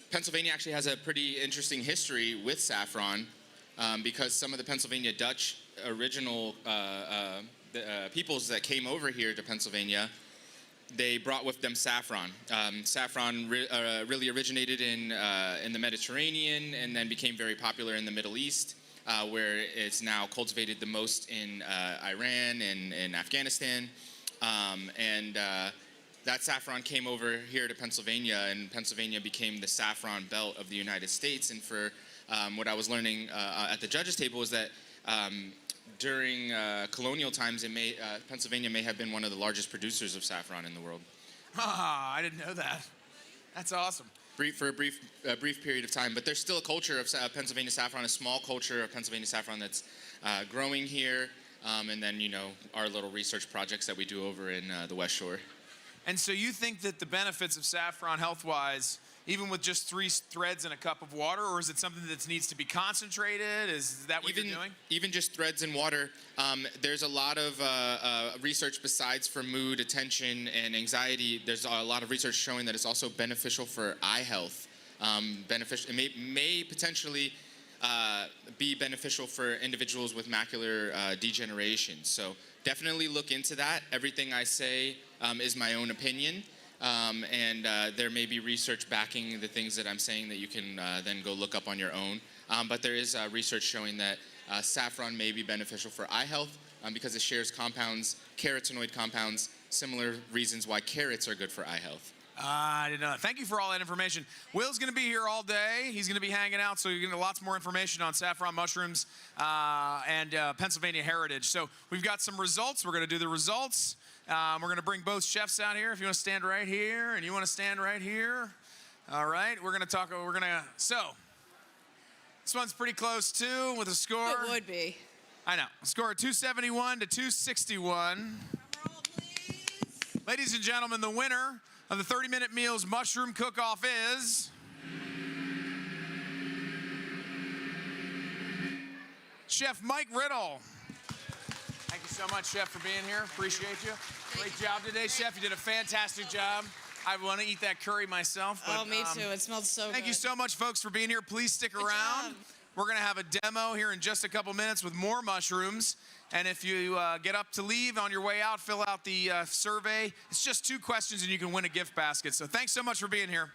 Pennsylvania actually has a pretty interesting history with saffron. because some of the Pennsylvania Dutch original peoples that came over here to Pennsylvania, they brought with them saffron. Saffron really originated in the Mediterranean and then became very popular in the Middle East, where it's now cultivated the most in Iran and in Afghanistan. That saffron came over here to Pennsylvania, and Pennsylvania became the saffron belt of the United States. And for what I was learning at the judges' table is that during colonial times, Pennsylvania may have been one of the largest producers of saffron in the world. Ah, I didn't know that. That's awesome. For a brief period of time, but there's still a culture of Pennsylvania saffron, a small culture of Pennsylvania saffron that's growing here, and then our little research projects that we do over in the West Shore. And so you think that the benefits of saffron health-wise, even with just 3 threads in a cup of water, or is it something that needs to be concentrated? Is that what you're doing? Even just threads in water. There's a lot of research besides for mood, attention, and anxiety. There's a lot of research showing that it's also beneficial for eye health. It may potentially be beneficial for individuals with macular degeneration. So definitely look into that. Everything I say is my own opinion. And there may be research backing the things that I'm saying that you can then go look up on your own. But there is research showing that saffron may be beneficial for eye health because it shares compounds, carotenoid compounds, similar reasons why carrots are good for eye health. I didn't know that. Thank you for all that information. Will's going to be here all day. He's going to be hanging out, so you're going to get lots more information on saffron mushrooms and Pennsylvania heritage. So we've got some results. We're going to do the results. We're going to bring both chefs out here. If you want to stand right here and you want to stand right here. All right. So this one's pretty close too with a score. It would be. I know. A score of 271 to 261. Ladies and gentlemen, the winner of the 30-Minute Meals Mushroom Cook-Off is Chef Mike Riddle. Thank you so much, Chef, for being here. Appreciate you. Great job today, Chef. You did a fantastic job. I want to eat that curry myself. But, me too. It smells so good. Thank you so much, folks, for being here. Please stick around. We're going to have a demo here in just a couple minutes with more mushrooms. And if you get up to leave on your way out, fill out the survey. It's just 2 questions and you can win a gift basket. So thanks so much for being here.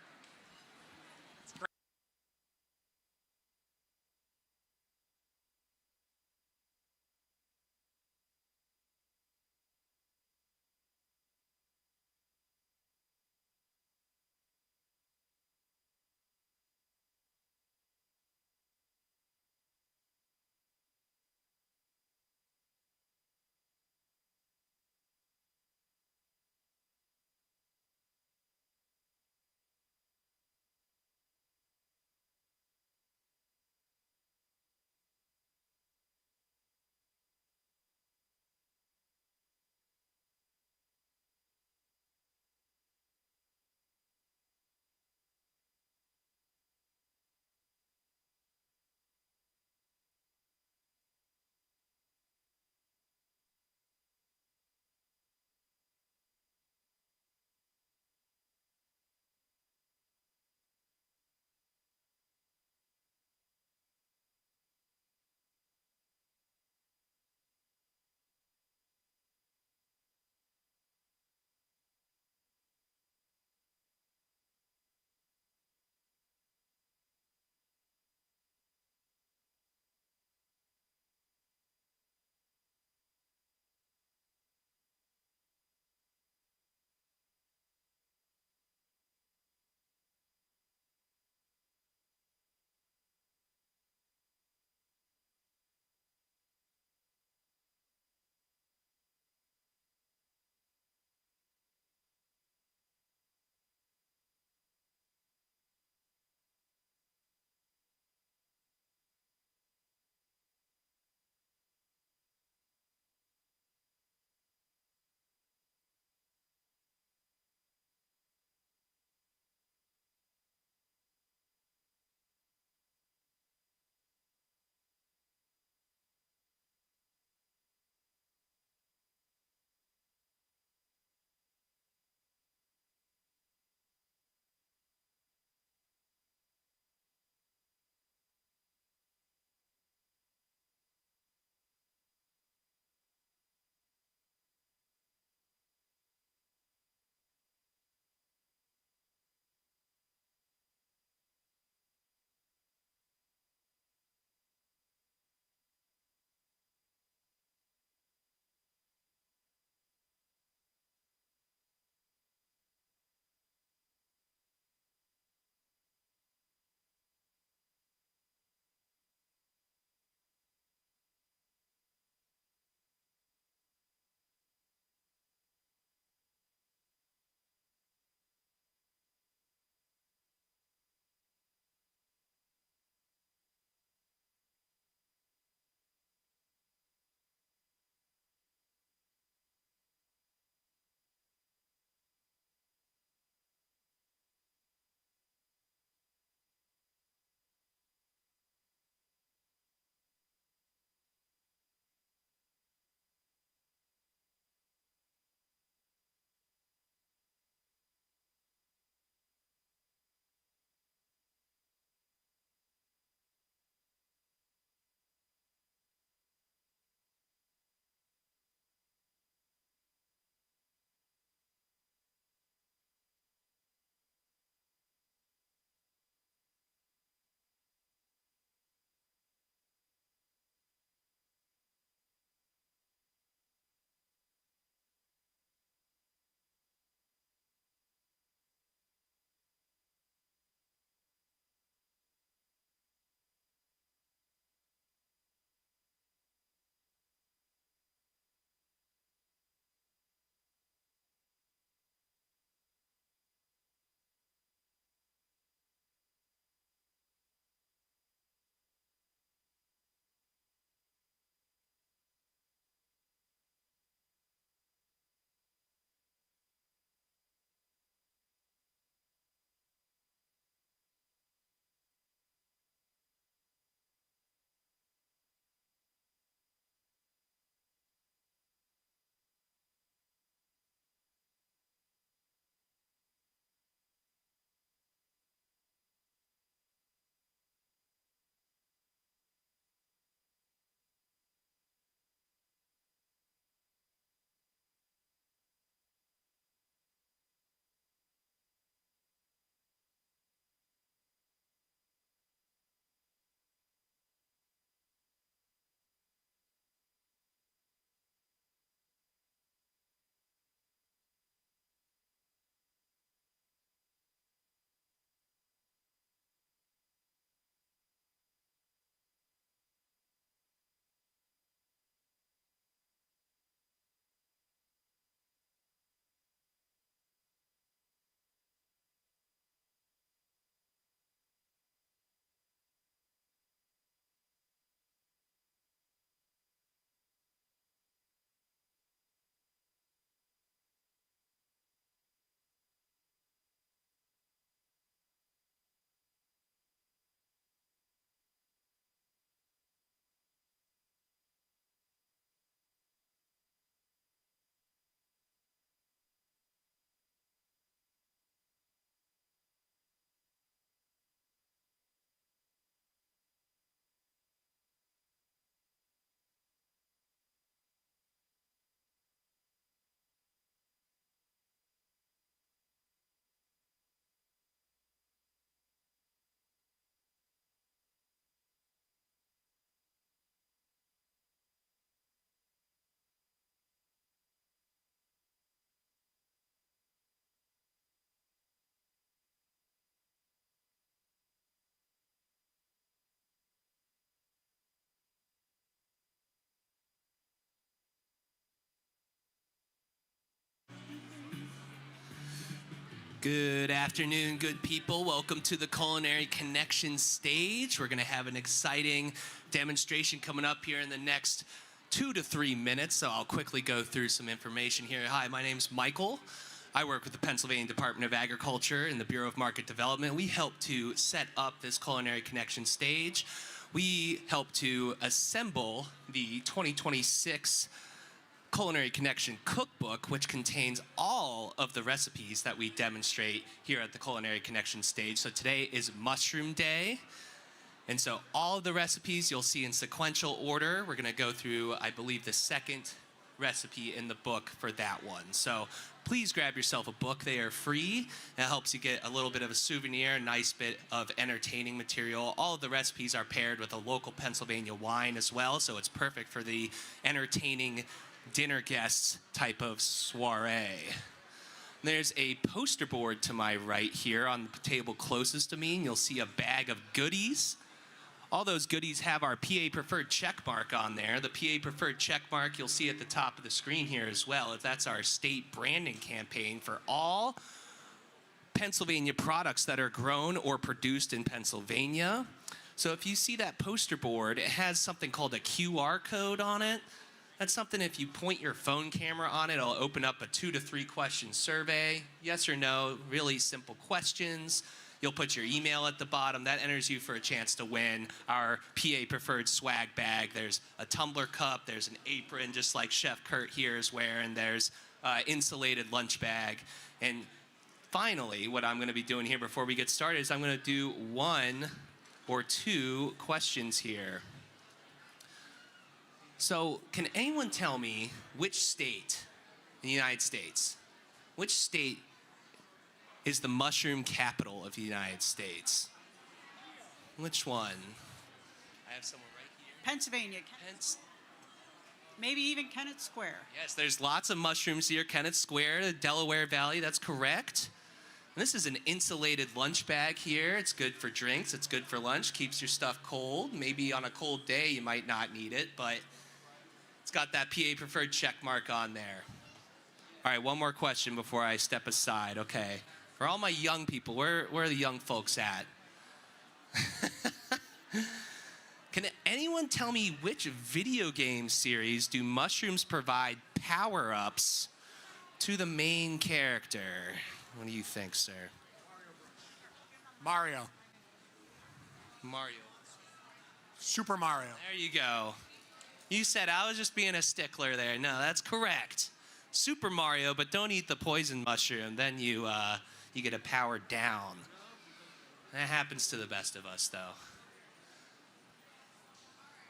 Good afternoon, good people. Welcome to the Culinary Connection stage. We're going to have an exciting demonstration coming up here in the next 2 to 3 minutes, so I'll quickly go through some information here. Hi, my name's Michael. I work with the Pennsylvania Department of Agriculture and the Bureau of Market Development. We help to set up this Culinary Connection stage. We help to assemble the 2026 Culinary Connection cookbook, which contains all of the recipes that we demonstrate here at the Culinary Connection stage. So today is Mushroom Day. And so all of the recipes you'll see in sequential order. We're gonna go through, I believe, the second recipe in the book for that one. So please grab yourself a book. They are free. It helps you get a little bit of a souvenir, a nice bit of entertaining material. All of the recipes are paired with a local Pennsylvania wine as well, so it's perfect for the entertaining dinner guests type of soiree. There's a poster board to my right here on the table closest to me, and you'll see a bag of goodies. All those goodies have our PA Preferred check mark on there. The PA Preferred check mark you'll see at the top of the screen here as well. That's our state branding campaign for all Pennsylvania products that are grown or produced in Pennsylvania. So if you see that poster board, it has something called a QR code on it. That's something if you point your phone camera on it, it'll open up a 2 to 3 question survey. Yes or no, really simple questions. You'll put your email at the bottom. That enters you for a chance to win our PA Preferred swag bag. There's a tumbler cup, there's an apron, just like Chef Kurt here is wearing. There's insulated lunch bag. And finally, what I'm gonna be doing here before we get started is I'm gonna do 1 or 2 questions here. So can anyone tell me which state in the United States, which state is the mushroom capital of the United States? Which one? I have someone right here. Pennsylvania. Maybe even Kennett Square. Yes, there's lots of mushrooms here. Kennett Square, the Delaware Valley, that's correct. And this is an insulated lunch bag here. It's good for drinks, it's good for lunch, keeps your stuff cold. Maybe on a cold day you might not need it, but it's got that PA Preferred check mark on there. All right, one more question before I step aside. Okay, for all my young people, where are the young folks at? Can anyone tell me which video game series do mushrooms provide power-ups to the main character? What do you think, sir? Mario. Mario. Super Mario. There you go. You said I was just being a stickler there. No, that's correct. Super Mario, but don't eat the poison mushroom. Then you get a power down. That happens to the best of us, though.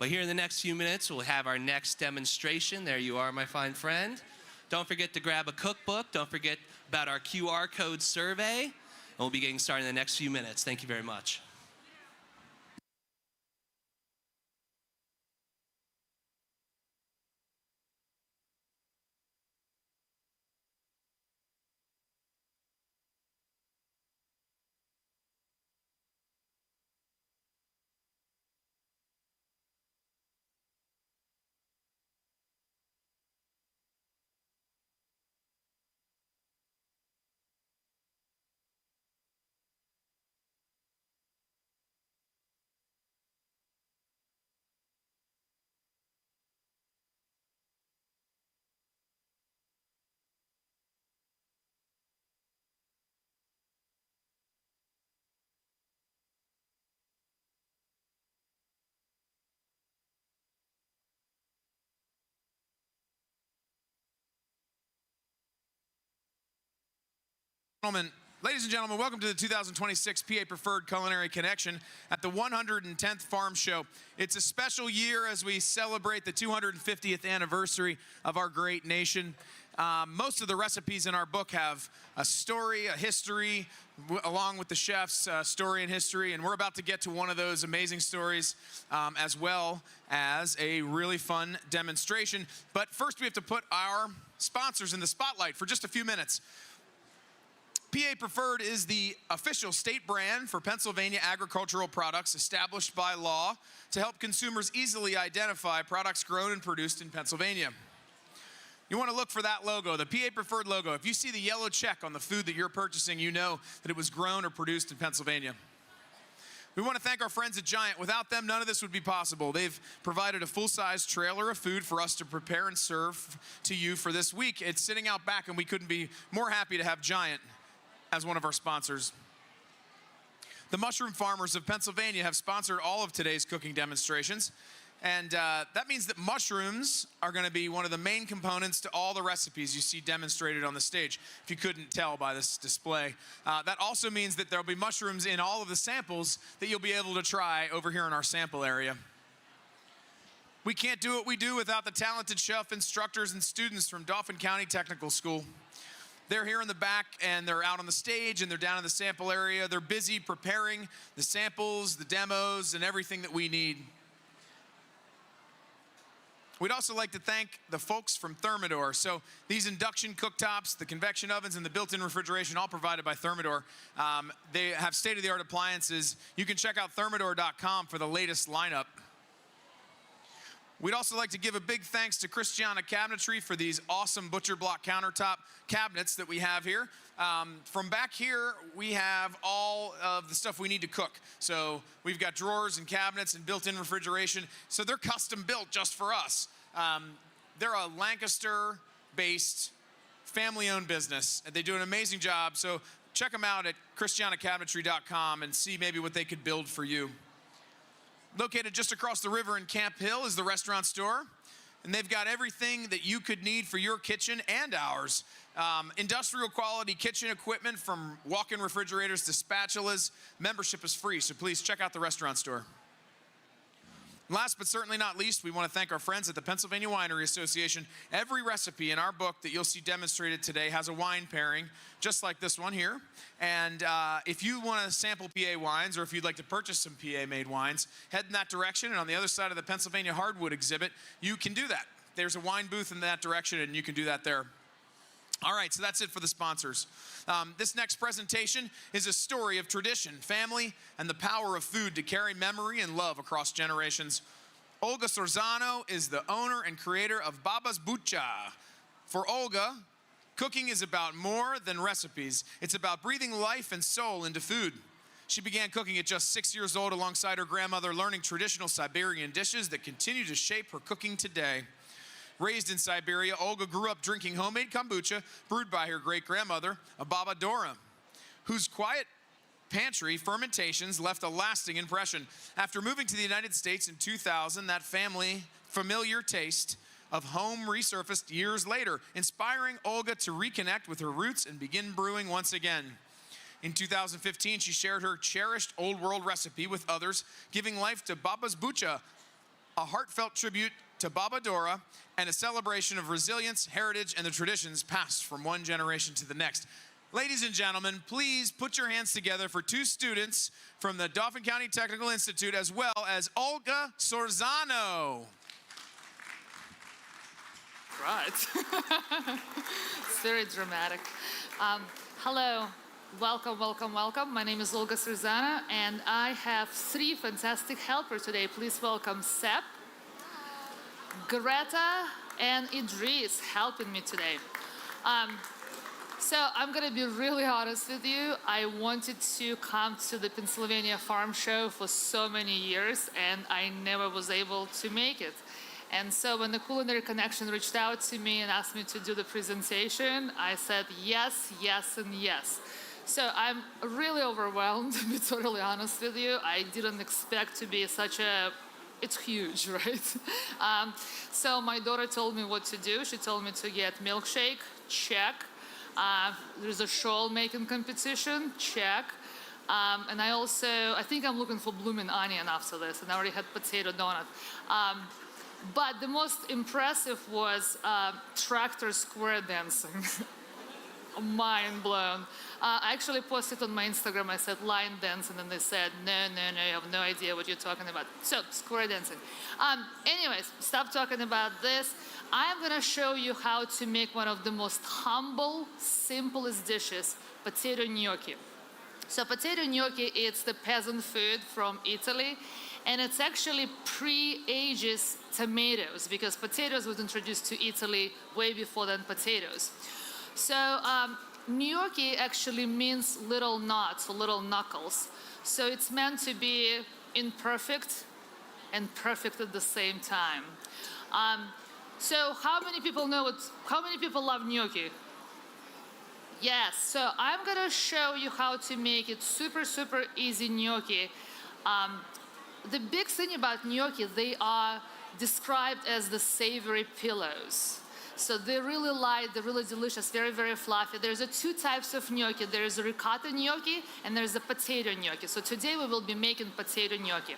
But here in the next few minutes, we'll have our next demonstration. There you are, my fine friend. Don't forget to grab a cookbook. Don't forget about our QR code survey. And we'll be getting started in the next few minutes. Thank you very much. Ladies and gentlemen, welcome to the 2026 PA Preferred Culinary Connection at the 110th Farm Show. It's a special year as we celebrate the 250th anniversary of our great nation. Most of the recipes in our book have a story, a history, along with the chef's story and history, and we're about to get to one of those amazing stories as well as a really fun demonstration. But first we have to put our sponsors in the spotlight for just a few minutes. PA Preferred is the official state brand for Pennsylvania agricultural products established by law to help consumers easily identify products grown and produced in Pennsylvania. You want to look for that logo, the PA Preferred logo. If you see the yellow check on the food that you're purchasing, you know that it was grown or produced in Pennsylvania. We want to thank our friends at Giant. Without them, none of this would be possible. They've provided a full-size trailer of food for us to prepare and serve to you for this week. It's sitting out back, and we couldn't be more happy to have Giant as one of our sponsors. The mushroom farmers of Pennsylvania have sponsored all of today's cooking demonstrations. And that means that mushrooms are going to be one of the main components to all the recipes you see demonstrated on the stage, if you couldn't tell by this display. That also means that there'll be mushrooms in all of the samples that you'll be able to try over here in our sample area. We can't do what we do without the talented chef instructors and students from Dauphin County Technical School. They're here in the back, and they're out on the stage, and they're down in the sample area. They're busy preparing the samples, the demos, and everything that we need. We'd also like to thank the folks from Thermador. So these induction cooktops, the convection ovens, and the built-in refrigeration, all provided by Thermador. They have state-of-the-art appliances. You can check out thermador.com for the latest lineup. We'd also like to give a big thanks to Christiana Cabinetry for these awesome butcher block countertop cabinets that we have here. From back here, we have all of the stuff we need to cook. So we've got drawers and cabinets and built-in refrigeration. So they're custom built just for us. They're a Lancaster-based, family-owned business. And they do an amazing job. So check them out at christianacabinetry.com and see maybe what they could build for you. Located just across the river in Camp Hill is the restaurant store. And they've got everything that you could need for your kitchen and ours. Industrial quality kitchen equipment, from walk-in refrigerators to spatulas. Membership is free, so please check out the restaurant store. Last but certainly not least, we want to thank our friends at the Pennsylvania Winery Association. Every recipe in our book that you'll see demonstrated today has a wine pairing, just like this one here. And if you want to sample PA wines, or if you'd like to purchase some PA-made wines, head in that direction. And on the other side of the Pennsylvania Hardwood exhibit, you can do that. There's a wine booth in that direction, and you can do that there. All right, so that's it for the sponsors. This next presentation is a story of tradition, family, and the power of food to carry memory and love across generations. Olga Sorzano is the owner and creator of Baba's Bucha. For Olga, cooking is about more than recipes. It's about breathing life and soul into food. She began cooking at just 6 years old alongside her grandmother, learning traditional Siberian dishes that continue to shape her cooking today. Raised in Siberia, Olga grew up drinking homemade kombucha brewed by her great-grandmother, a Baba Dora, whose quiet pantry fermentations left a lasting impression. After moving to the United States in 2000, that familiar taste of home resurfaced years later, inspiring Olga to reconnect with her roots and begin brewing once again. In 2015, she shared her cherished Old World recipe with others, giving life to Baba's Bucha, a heartfelt tribute to Baba Dora and a celebration of resilience, heritage, and the traditions passed from one generation to the next. Ladies and gentlemen, please put your hands together for two students from the Dauphin County Technical Institute, as well as Olga Sorzano. Right. It's very dramatic. Hello. Welcome, welcome, welcome. My name is Olga Sorzano, and I have three fantastic helpers today. Please welcome Sep, Greta, and Idris helping me today. So I'm gonna be really honest with you. I wanted to come to the Pennsylvania Farm Show for so many years, and I never was able to make it. And so when the Culinary Connection reached out to me and asked me to do the presentation, I said yes, yes, and yes. So I'm really overwhelmed, to be totally honest with you. I didn't expect to be such a, it's huge, right? So my daughter told me what to do. She told me to get milkshake, check. There's a shawl making competition, check. And I think I'm looking for blooming onion after this, and I already had potato donut. But the most impressive was tractor square dancing. Mind blown. I actually posted on my Instagram, I said line dancing, and they said, no, you have no idea what you're talking about. So, square dancing. Anyways, stop talking about this. I'm gonna show you how to make one of the most humble, simplest dishes, potato gnocchi. So potato gnocchi, it's the peasant food from Italy, And it's actually pre-ages tomatoes because potatoes was introduced to Italy way before than potatoes. So gnocchi actually means little knots or little knuckles. So it's meant to be imperfect and perfect at the same time. So how many people know it? How many people love gnocchi? Yes, so I'm gonna show you how to make it super, super easy gnocchi. The big thing about gnocchi, they are described as the savory pillows. So they're really light, they're really delicious, very, very fluffy. There's two types of gnocchi. There's a ricotta gnocchi and there's a potato gnocchi. So today we will be making potato gnocchi.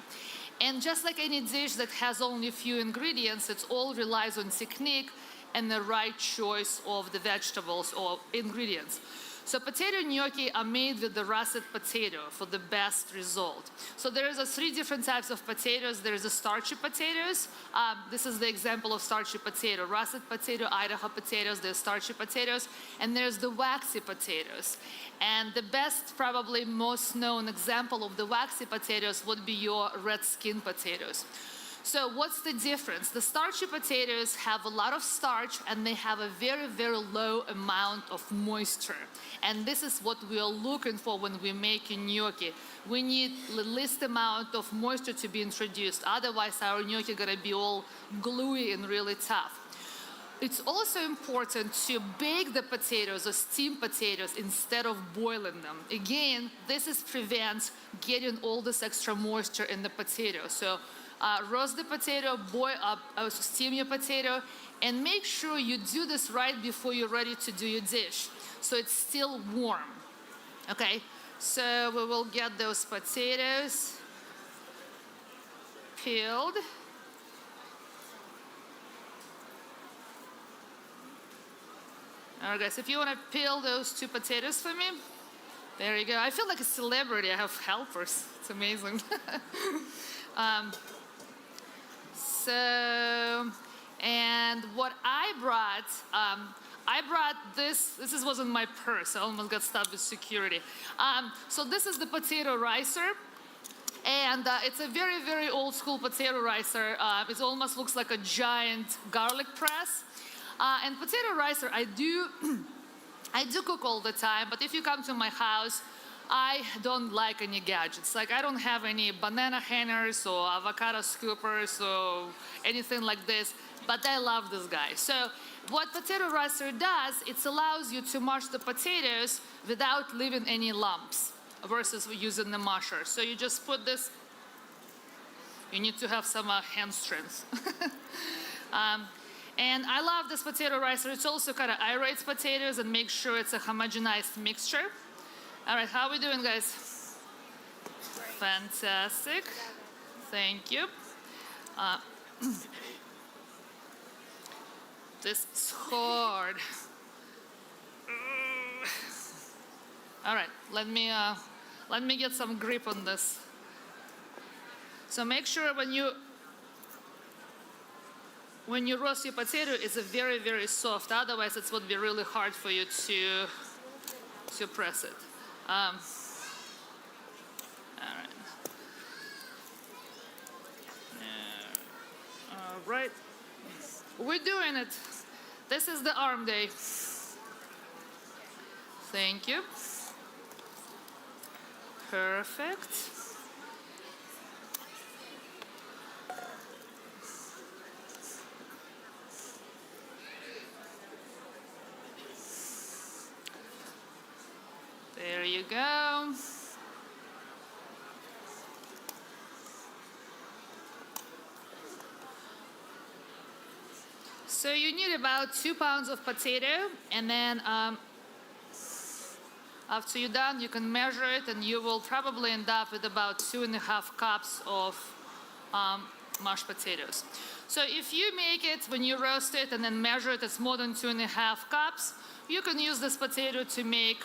And just like any dish that has only a few ingredients, it all relies on technique and the right choice of the vegetables or ingredients. So potato gnocchi are made with the russet potato for the best result. So there's three different types of potatoes. There's the starchy potatoes. This is the example of starchy potato. Russet potato, Idaho potatoes, there's starchy potatoes. And there's the waxy potatoes. And the best, probably most known example of the waxy potatoes would be your red skin potatoes. So what's the difference? The starchy potatoes have a lot of starch and they have a very, very low amount of moisture. And this is what we are looking for when we make gnocchi. We need the least amount of moisture to be introduced. Otherwise, our gnocchi are gonna be all gluey and really tough. It's also important to bake the potatoes or steam potatoes instead of boiling them. Again, this prevents getting all this extra moisture in the potato. So roast the potato, boil up, steam your potato, and make sure you do this right before you're ready to do your dish, so it's still warm. Okay, so we will get those potatoes peeled. All right, guys, if you want to peel those two potatoes for me, there you go. I feel like a celebrity. I have helpers. It's amazing. And what I brought this was in my purse. I almost got stopped with security. So this is the potato ricer. And it's a very, very old school potato ricer. It almost looks like a giant garlic press. And potato ricer, I do cook all the time, but if you come to my house, I don't like any gadgets. Like I don't have any banana hangers or avocado scoopers or anything like this, but I love this guy. So what potato ricer does, it allows you to mash the potatoes without leaving any lumps versus using the masher. So you just put this, you need to have some hand strength. And I love this potato ricer. It also kind of aerates potatoes and makes sure it's a homogenized mixture. All right, how are we doing, guys? Fantastic. Thank you. This is hard. All right, let me get some grip on this. So make sure when you roast your potato, it's a very, very soft. Otherwise, it would be really hard for you to press it. All right. All right. We're doing it. This is the arm day. Thank you. Perfect. There you go. So you need about 2 pounds of potato, and then after you're done, you can measure it, and you will probably end up with about 2.5 cups of mashed potatoes. So if you make it, when you roast it and then measure it, it's more than 2.5 cups, you can use this potato to make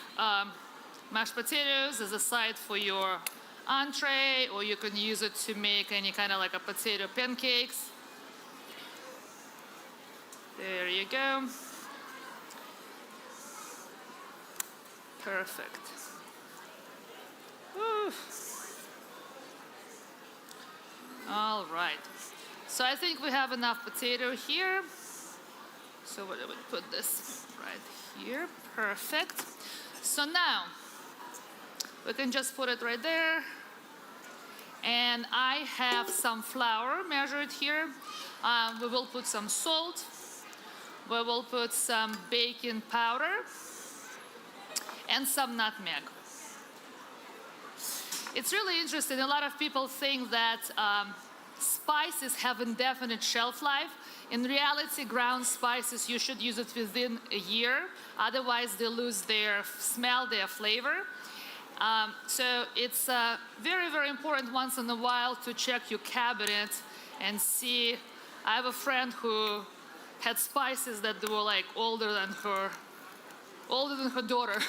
mashed potatoes as a side for your entree, or you can use it to make any kind of like a potato pancakes. There you go. Perfect. Woo. All right. So I think we have enough potato here. So what do we put this right here? Perfect. So now we can just put it right there. And I have some flour measured here. We will put some salt. We will put some baking powder and some nutmeg. It's really interesting. A lot of people think that spices have indefinite shelf life. In reality, ground spices, you should use it within a year. Otherwise, they lose their smell, their flavor. So it's very, very important once in a while to check your cabinet and see. I have a friend who had spices that were like older than her daughter,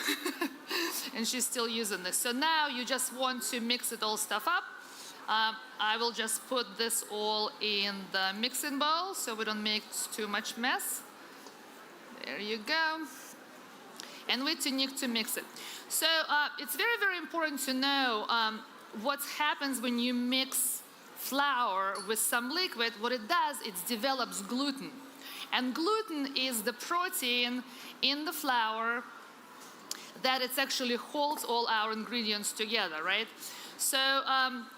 and she's still using this. So now you just want to mix it all stuff up. I will just put this all in the mixing bowl so we don't make too much mess. There you go. And we need to mix it. So it's very, very important to know what happens when you mix flour with some liquid. What it does, it develops gluten. And gluten is the protein in the flour that it actually holds all our ingredients together, right? So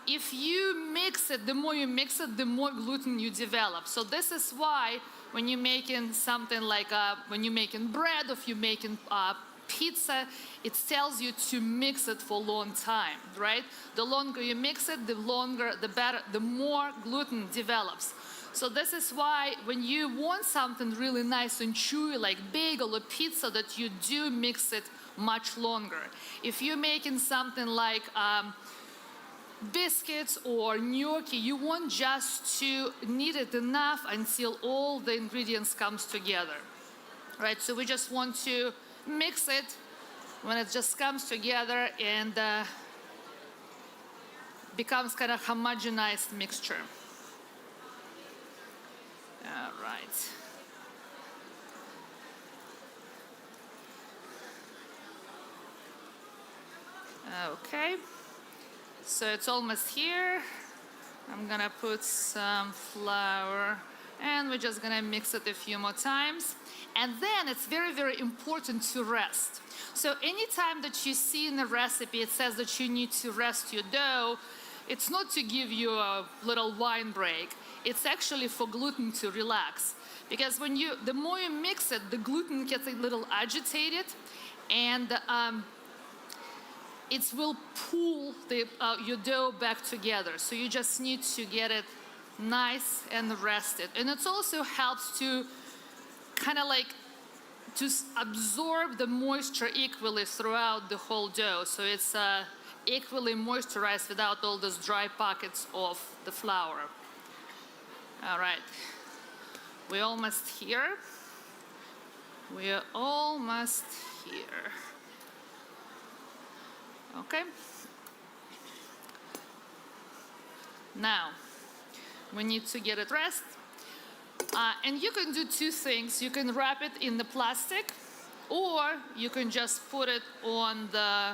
if you mix it, the more you mix it, the more gluten you develop. So this is why when you're making something like when you're making bread, or if you're making pizza, it tells you to mix it for a long time, right? The longer you mix it, the better, the more gluten develops. So this is why when you want something really nice and chewy like bagel or pizza, that you do mix it much longer. If you're making something like biscuits or gnocchi, you want just to knead it enough until all the ingredients comes together, right? So we just want to mix it when it just comes together and becomes kind of homogenized mixture. All right. Okay. So it's almost here. I'm gonna put some flour and we're just gonna mix it a few more times. And then it's very, very important to rest. So anytime that you see in the recipe, it says that you need to rest your dough, it's not to give you a little wine break. It's actually for gluten to relax. Because the more you mix it, the gluten gets a little agitated and it will pull your dough back together. So you just need to get it nice and rested. And it also helps to kind of like to absorb the moisture equally throughout the whole dough. So it's equally moisturized without all those dry pockets of the flour. All right, we're almost here. We're almost here. Okay. Now, we need to get it rest. And you can do two things. You can wrap it in the plastic, or you can just put it on the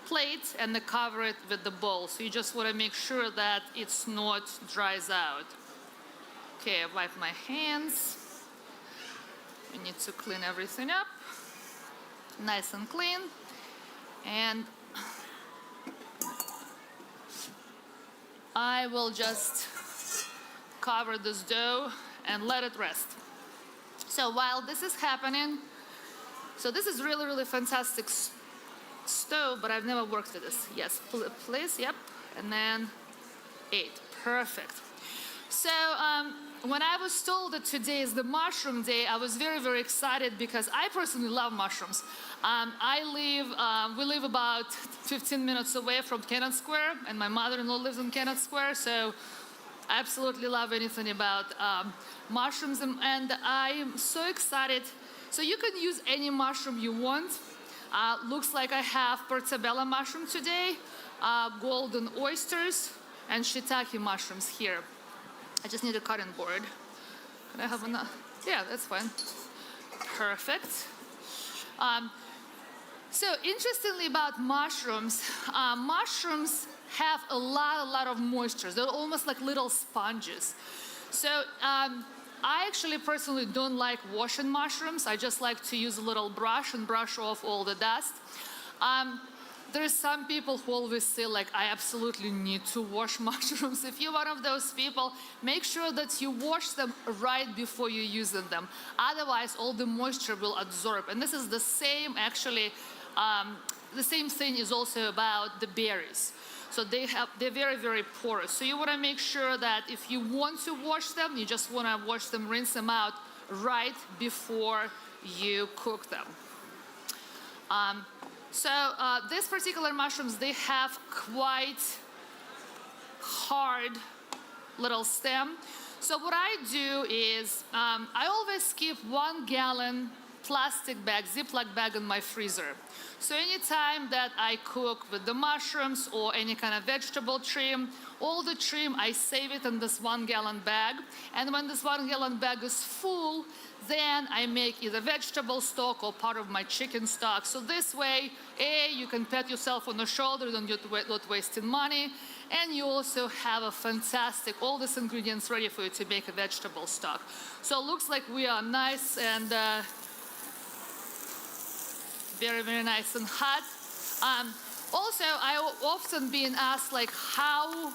plate and then cover it with the bowl. So you just want to make sure that it's not dries out. Okay, I wipe my hands. We need to clean everything up. Nice and clean. And I will just cover this dough and let it rest. So while this is happening, so this is really, really fantastic stove, but I've never worked with this. Yes, please, yep. And then 8, perfect. So when I was told that today is the mushroom day, I was very, very excited because I personally love mushrooms. We live about 15 minutes away from Kennett Square, and my mother-in-law lives in Kennett Square, so I absolutely love anything about mushrooms, and I'm so excited. So you can use any mushroom you want. Looks like I have portobello mushroom today, golden oysters, and shiitake mushrooms here. I just need a cutting board. Can I have enough? Yeah, that's fine. Perfect. So interestingly about mushrooms, mushrooms have a lot lot of moisture. They're almost like little sponges. So I actually personally don't like washing mushrooms. I just like to use a little brush and brush off all the dust. There's some people who always say, like, I absolutely need to wash mushrooms. If you're one of those people, make sure that you wash them right before you're using them. Otherwise, all the moisture will absorb. And this is the same, actually, the same thing is also about the berries. So they're very, very porous. So you want to make sure that if you want to wash them, you just want to wash them, rinse them out right before you cook them. These particular mushrooms, they have quite hard little stem. So what I do is I always keep 1 gallon plastic bag, Ziploc bag in my freezer. So anytime that I cook with the mushrooms or any kind of vegetable trim, all the trim, I save it in this 1 gallon bag. And when this 1 gallon bag is full, then I make either vegetable stock or part of my chicken stock. So this way, you can pat yourself on the shoulder, not wasting money, and you also have a fantastic, all these ingredients ready for you to make a vegetable stock. So it looks like we are nice and very, very nice and hot. Also, I often been asked, like, how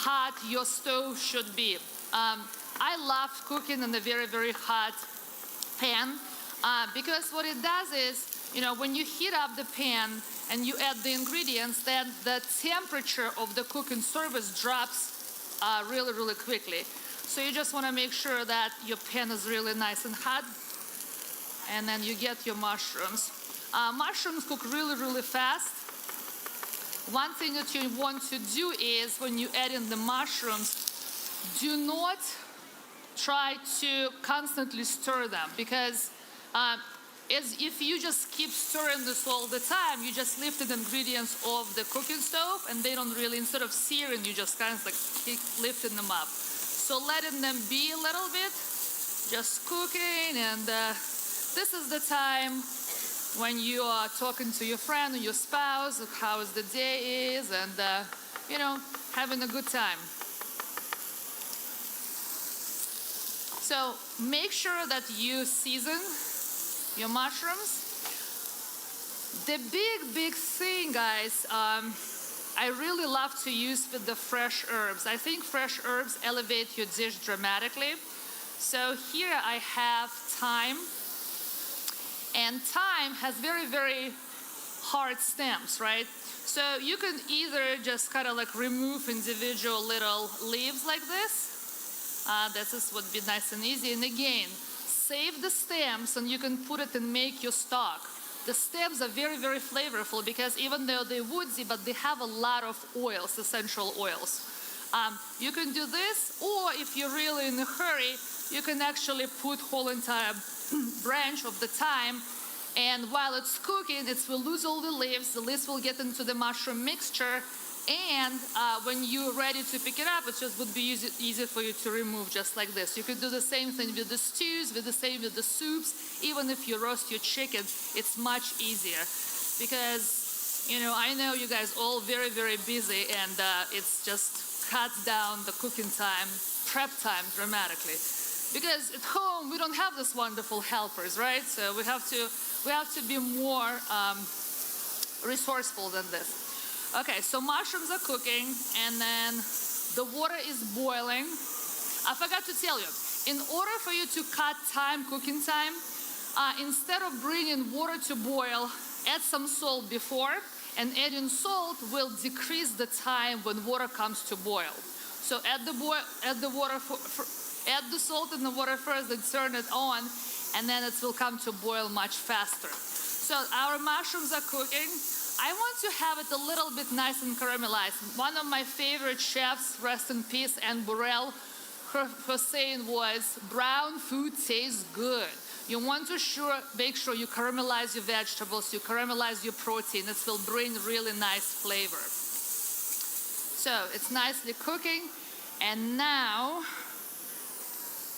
hot your stove should be. I love cooking in a very, very hot pan because what it does is, when you heat up the pan and you add the ingredients, then the temperature of the cooking surface drops really, really quickly. So you just want to make sure that your pan is really nice and hot, and then you get your mushrooms. Mushrooms cook really, really fast. One thing that you want to do is when you add in the mushrooms, do not try to constantly stir them, because if you just keep stirring this all the time, you just lift the ingredients off the cooking stove and they don't really, instead of searing, you just kind of like keep lifting them up. So letting them be a little bit, just cooking, and this is the time when you are talking to your friend or your spouse of how the day is, and having a good time. So make sure that you season your mushrooms. The big thing, guys, I really love to use with the fresh herbs. I think fresh herbs elevate your dish dramatically. So here I have thyme. And thyme has very, very hard stems, right? So you can either just kind of like remove individual little leaves like this. This would be nice and easy. And again, save the stems and you can put it and make your stock. The stems are very, very flavorful because even though they're woodsy, but they have a lot of oils, essential oils. You can do this, or if you're really in a hurry, you can actually put whole entire branch of the thyme, and while it's cooking, it will lose all the leaves will get into the mushroom mixture, and when you're ready to pick it up, it just would be easy for you to remove, just like this. You could do the same thing with the stews, with the soups. Even if you roast your chicken, it's much easier because I know you guys all very, very busy, and it's just cuts down the cooking time, prep time dramatically. Because at home we don't have this wonderful helpers, right? So we have to be more resourceful than this. Okay, so mushrooms are cooking, and then the water is boiling. I forgot to tell you, in order for you to cut cooking time, instead of bringing water to boil, add some salt before, and adding salt will decrease the time when water comes to boil. So add the salt in the water first, then turn it on, and then it will come to boil much faster. So our mushrooms are cooking. I want to have it a little bit nice and caramelized. One of my favorite chefs, rest in peace, Anne Burrell, her saying was, brown food tastes good. You want to make sure you caramelize your vegetables, you caramelize your protein. It will bring really nice flavor. So it's nicely cooking. And now,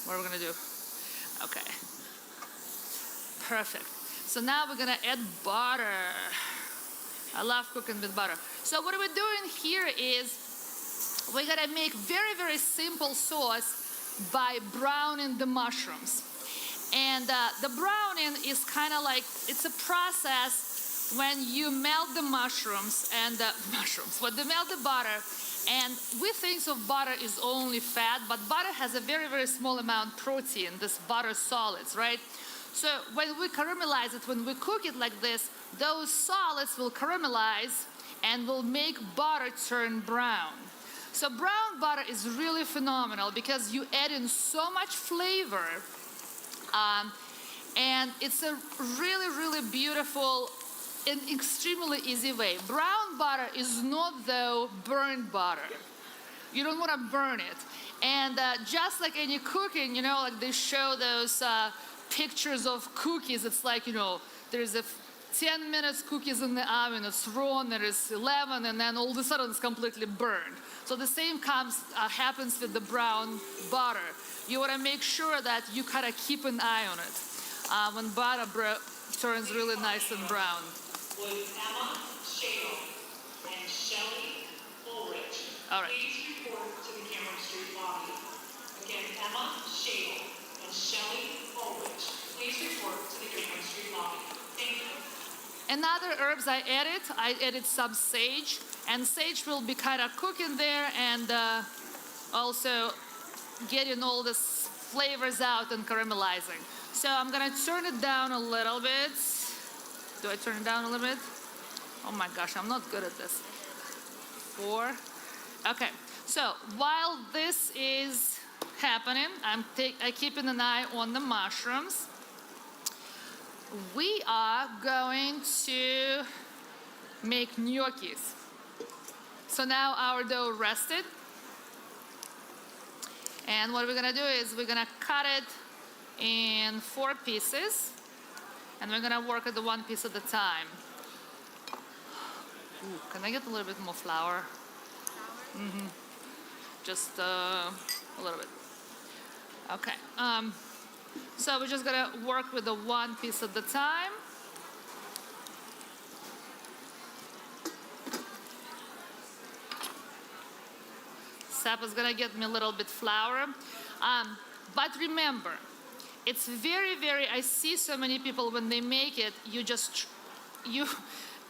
what are we gonna do? Okay, perfect. So now we're gonna add butter. I love cooking with butter. So what we're doing here is we're gonna make very, very simple sauce by browning the mushrooms. And the browning is kind of like, it's a process when you melt the mushrooms and when they melt the butter. And we think of butter is only fat, but butter has a very, very small amount of protein, this butter solids, right? So when we caramelize it, when we cook it like this, those solids will caramelize and will make butter turn brown. So brown butter is really phenomenal because you add in so much flavor, and it's a really, really beautiful and extremely easy way. Brown butter is not, though, burnt butter. You don't want to burn it. And just like any cooking, like they show those pictures of cookies, it's like, there's a 10 minutes cookies in the oven, it's raw, and there is 11, and then all of a sudden it's completely burned. So the same happens with the brown butter. You want to make sure that you kind of keep an eye on it when butter turns really nice and brown. Would Emma Shale and Shelley Ulrich All right. please report to the Cameron Street lobby? Again, Emma Shale and Shelley Ulrich, please report to the Cameron Street lobby. Thank you. Another herbs I added some sage, and sage will be kind of cooking there and also getting all the flavors out and caramelizing. So I'm gonna turn it down a little bit. Do I turn it down a little bit? Oh my gosh, I'm not good at this. 4. Okay, so while this is happening, I'm keeping an eye on the mushrooms. We are going to make gnocchis. So now our dough rested. And what we're gonna do is we're gonna cut it in 4 pieces. And we're gonna work at the 1 piece at a time. Ooh, can I get a little bit more flour? Mm-hmm. Just a little bit. Okay. So we're just gonna work with the 1 piece at a time. Sapa's gonna get me a little bit flour. But remember, it's very, very, I see so many people when they make it,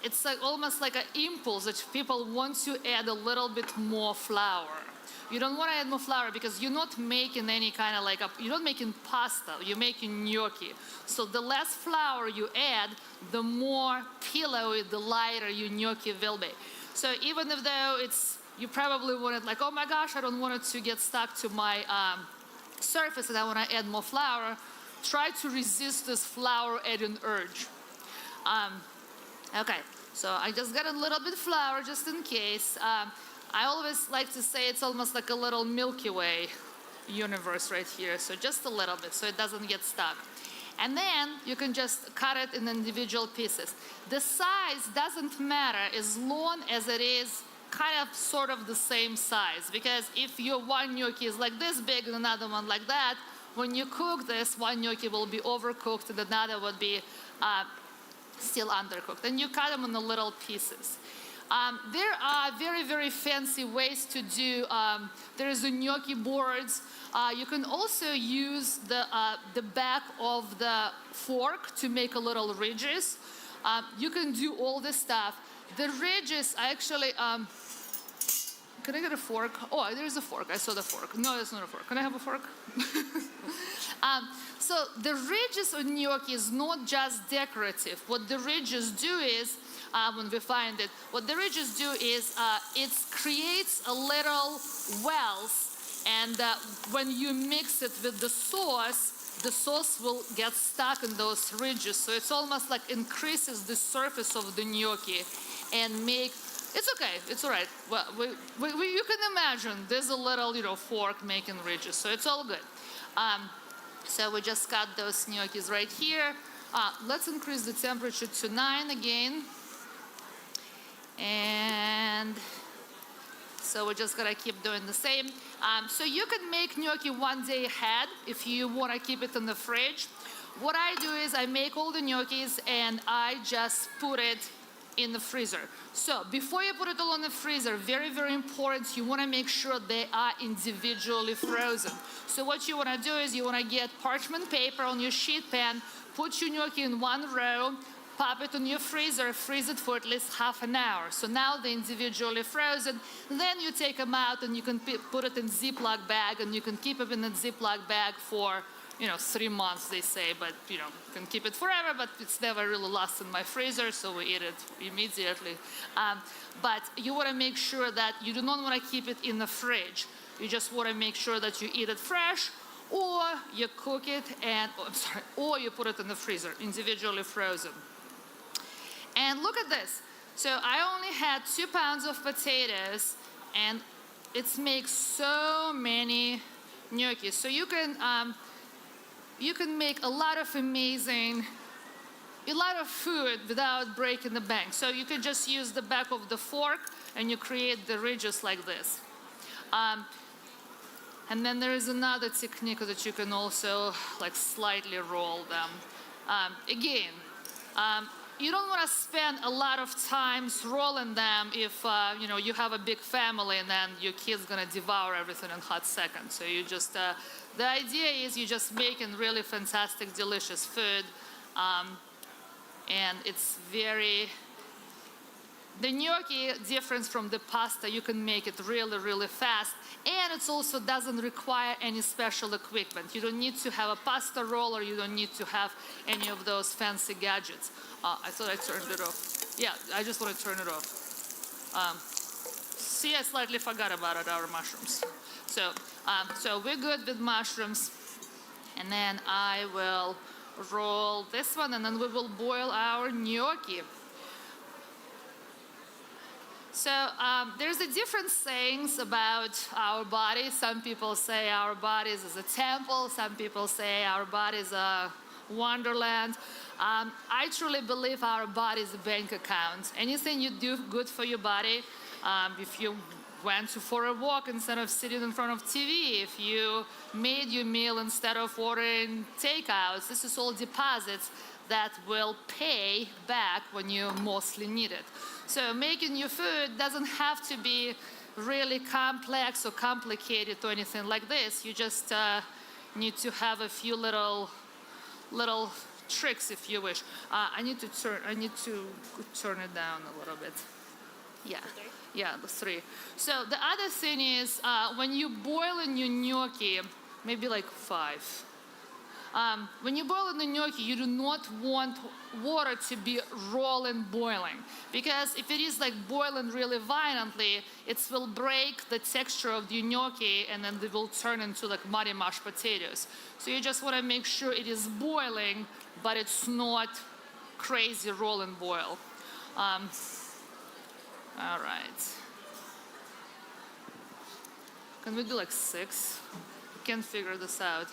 it's like almost like an impulse that people want to add a little bit more flour. You don't want to add more flour because you're not making any kind of you're not making pasta, you're making gnocchi. So the less flour you add, the more pillowy, the lighter your gnocchi will be. So even if though you probably want it oh my gosh, I don't want it to get stuck to my surface and I want to add more flour, try to resist this flour adding urge. Okay, so I just got a little bit of flour just in case. I always like to say it's almost like a little Milky Way universe right here. So just a little bit so it doesn't get stuck. And then you can just cut it in individual pieces. The size doesn't matter as long as it is kind of sort of the same size, because if your one gnocchi is like this big and another one like that, when you cook this, one gnocchi will be overcooked and another would be still undercooked. And you cut them into little pieces. There are very, very fancy ways to do. There is a gnocchi boards. You can also use the back of the fork to make a little ridges. You can do all this stuff. The ridges, I actually, can I get a fork? Oh, there's a fork. I saw the fork. No, that's not a fork. Can I have a fork? So the ridges on gnocchi is not just decorative. What the ridges do is, when we find it, what the ridges do is it creates a little wells, and when you mix it with the sauce will get stuck in those ridges. So it's almost like increases the surface of the gnocchi and it's okay, it's all right. Well, you can imagine there's a little, fork making ridges, so it's all good. So we just cut those gnocchis right here. Let's increase the temperature to 9 again. And so we're just gonna keep doing the same. So you can make gnocchi 1 day ahead if you wanna keep it in the fridge. What I do is I make all the gnocchis and I just put it in the freezer. So before you put it all in the freezer, very, very important, you want to make sure they are individually frozen. So what you want to do is you want to get parchment paper on your sheet pan, put your gnocchi in one row, pop it in your freezer, freeze it for at least half an hour. So now they're individually frozen. Then you take them out and you can put it in Ziploc bag, and you can keep it in a Ziploc bag for 3 months, they say, but you can keep it forever, but it's never really lasts in my freezer, so we eat it immediately. But you want to make sure that you do not want to keep it in the fridge. You just want to make sure that you eat it fresh, or you cook it or you put it in the freezer, individually frozen. And look at this. So I only had 2 pounds of potatoes, and it makes so many gnocchi. So you can make a lot of food without breaking the bank. So you can just use the back of the fork and you create the ridges like this. And then there is another technique that you can also slightly roll them. Again, you don't want to spend a lot of time rolling them if you have a big family and then your kid's gonna devour everything in hot seconds. So you just the idea is you're just making really fantastic, delicious food, and it's the gnocchi, different from the pasta, you can make it really, really fast, and it also doesn't require any special equipment. You don't need to have a pasta roller, you don't need to have any of those fancy gadgets. I thought I turned it off. Yeah, I just want to turn it off. See, I slightly forgot about our mushrooms. So we're good with mushrooms, and then I will roll this one, and then we will boil our gnocchi. So there's a different sayings about our body. Some people say our bodies is a temple. Some people say our bodies are wonderland. I truly believe our body is a bank account. Anything you do good for your body, if you went for a walk instead of sitting in front of TV, if you made your meal instead of ordering takeouts, this is all deposits that will pay back when you mostly need it. So making your food doesn't have to be really complex or complicated or anything like this. You just need to have a few little tricks, if you wish. I need to turn it down a little bit. Yeah, the 3. So the other thing is when you boil in your gnocchi, maybe 5. When you boil in the gnocchi, you do not want water to be rolling, boiling, because if it is boiling really violently, it will break the texture of the gnocchi, and then they will turn into muddy mashed potatoes. So you just want to make sure it is boiling, but it's not crazy roll and boil. All right. Can we do 6? Can't figure this out.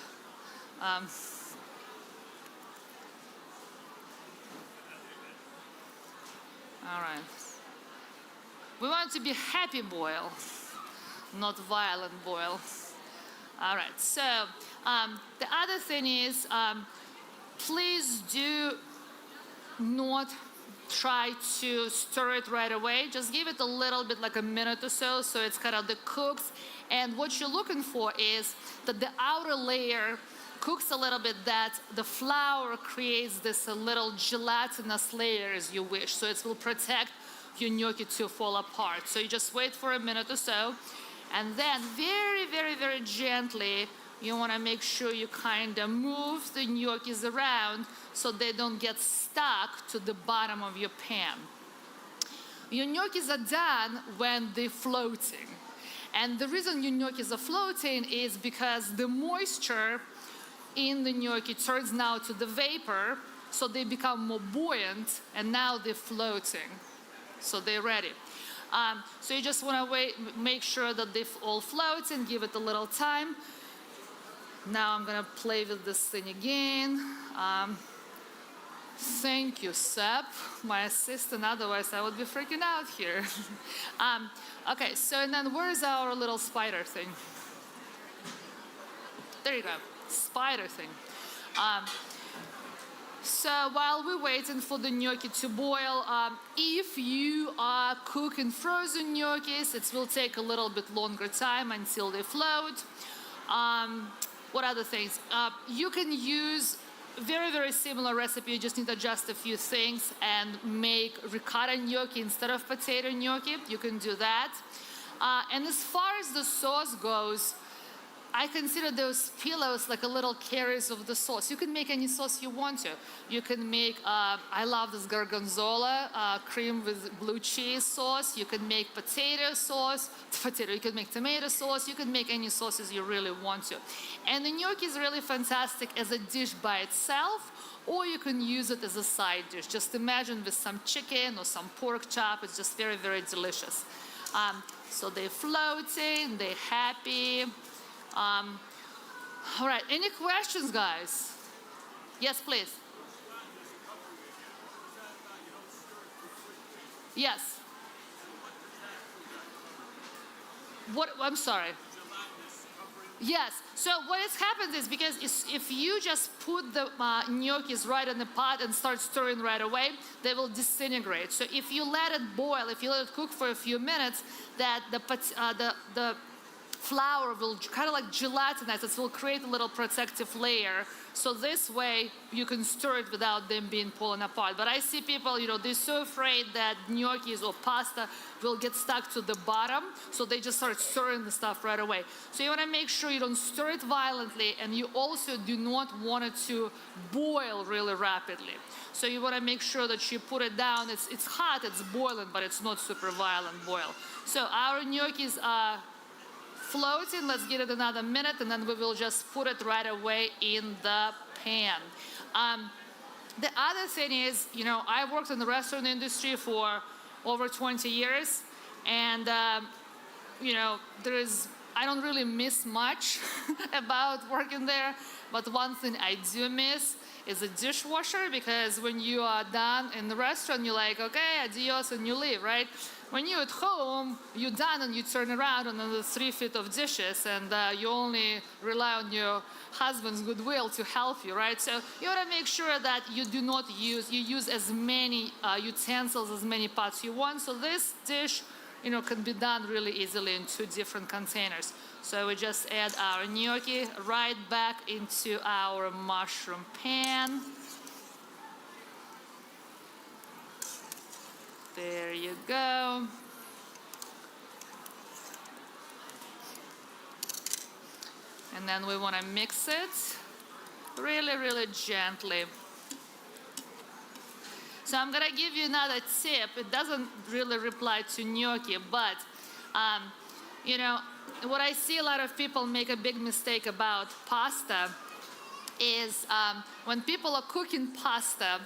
All right. We want it to be happy boil, not violent boil. All right. So the other thing is, please do not try to stir it right away. Just give it a little bit, a minute or so it's kind of cooks. And what you're looking for is that the outer layer cooks a little bit, that the flour creates this little gelatinous layer as you wish. So it will protect your gnocchi to fall apart. So you just wait for a minute or so. And then very, very, very gently, you want to make sure you kind of move the gnocchis around so they don't get stuck to the bottom of your pan. Your gnocchis are done when they're floating. And the reason your gnocchis are floating is because the moisture in the gnocchi turns now to the vapor, so they become more buoyant, and now they're floating. So they're ready. So you just want to make sure that they all float and give it a little time. Now I'm gonna play with this thing again. Thank you, Sep, my assistant. Otherwise, I would be freaking out here. Okay, so and then where's our little spider thing? There you go, spider thing. So while we're waiting for the gnocchi to boil, if you are cooking frozen gnocchis, it will take a little bit longer time until they float. What other things? You can use very, very similar recipe. You just need to adjust a few things and make ricotta gnocchi instead of potato gnocchi. You can do that. And as far as the sauce goes, I consider those pillows like a little carriers of the sauce. You can make any sauce you want to. You can make, I love this gorgonzola, cream with blue cheese sauce. You can make potato sauce, you can make tomato sauce. You can make any sauces you really want to. And the gnocchi is really fantastic as a dish by itself, or you can use it as a side dish. Just imagine with some chicken or some pork chop. It's just very, very delicious. So they're floating, they're happy. All right, any questions, guys? Yes, please. Yes. What? I'm sorry. Yes. So what has happened is because if you just put the gnocchis right in the pot and start stirring right away, they will disintegrate. So if you let it boil, if you let it cook for a few minutes, that the flour will kind of like gelatinize. It will create a little protective layer. So this way you can stir it without them being pulling apart. But I see people, they're so afraid that gnocchis or pasta will get stuck to the bottom. So they just start stirring the stuff right away. So you want to make sure you don't stir it violently, and you also do not want it to boil really rapidly. So you want to make sure that you put it down. It's hot, it's boiling, but it's not super violent boil. So our gnocchis are floating. Let's give it another minute, and then we will just put it right away in the pan. The other thing is, I worked in the restaurant industry for over 20 years, and I don't really miss much about working there, but one thing I do miss is a dishwasher, because when you are done in the restaurant, you're like, okay, adios, and you leave, right? When you're at home, you're done and you turn around and there's 3 feet of dishes, and you only rely on your husband's goodwill to help you, right? So you want to make sure that you use as many utensils, as many pots you want. So this dish, can be done really easily in 2 different containers. So we just add our gnocchi right back into our mushroom pan. There you go. And then we want to mix it really, really gently. So I'm going to give you another tip. It doesn't really apply to gnocchi, but, what I see a lot of people make a big mistake about pasta is when people are cooking pasta,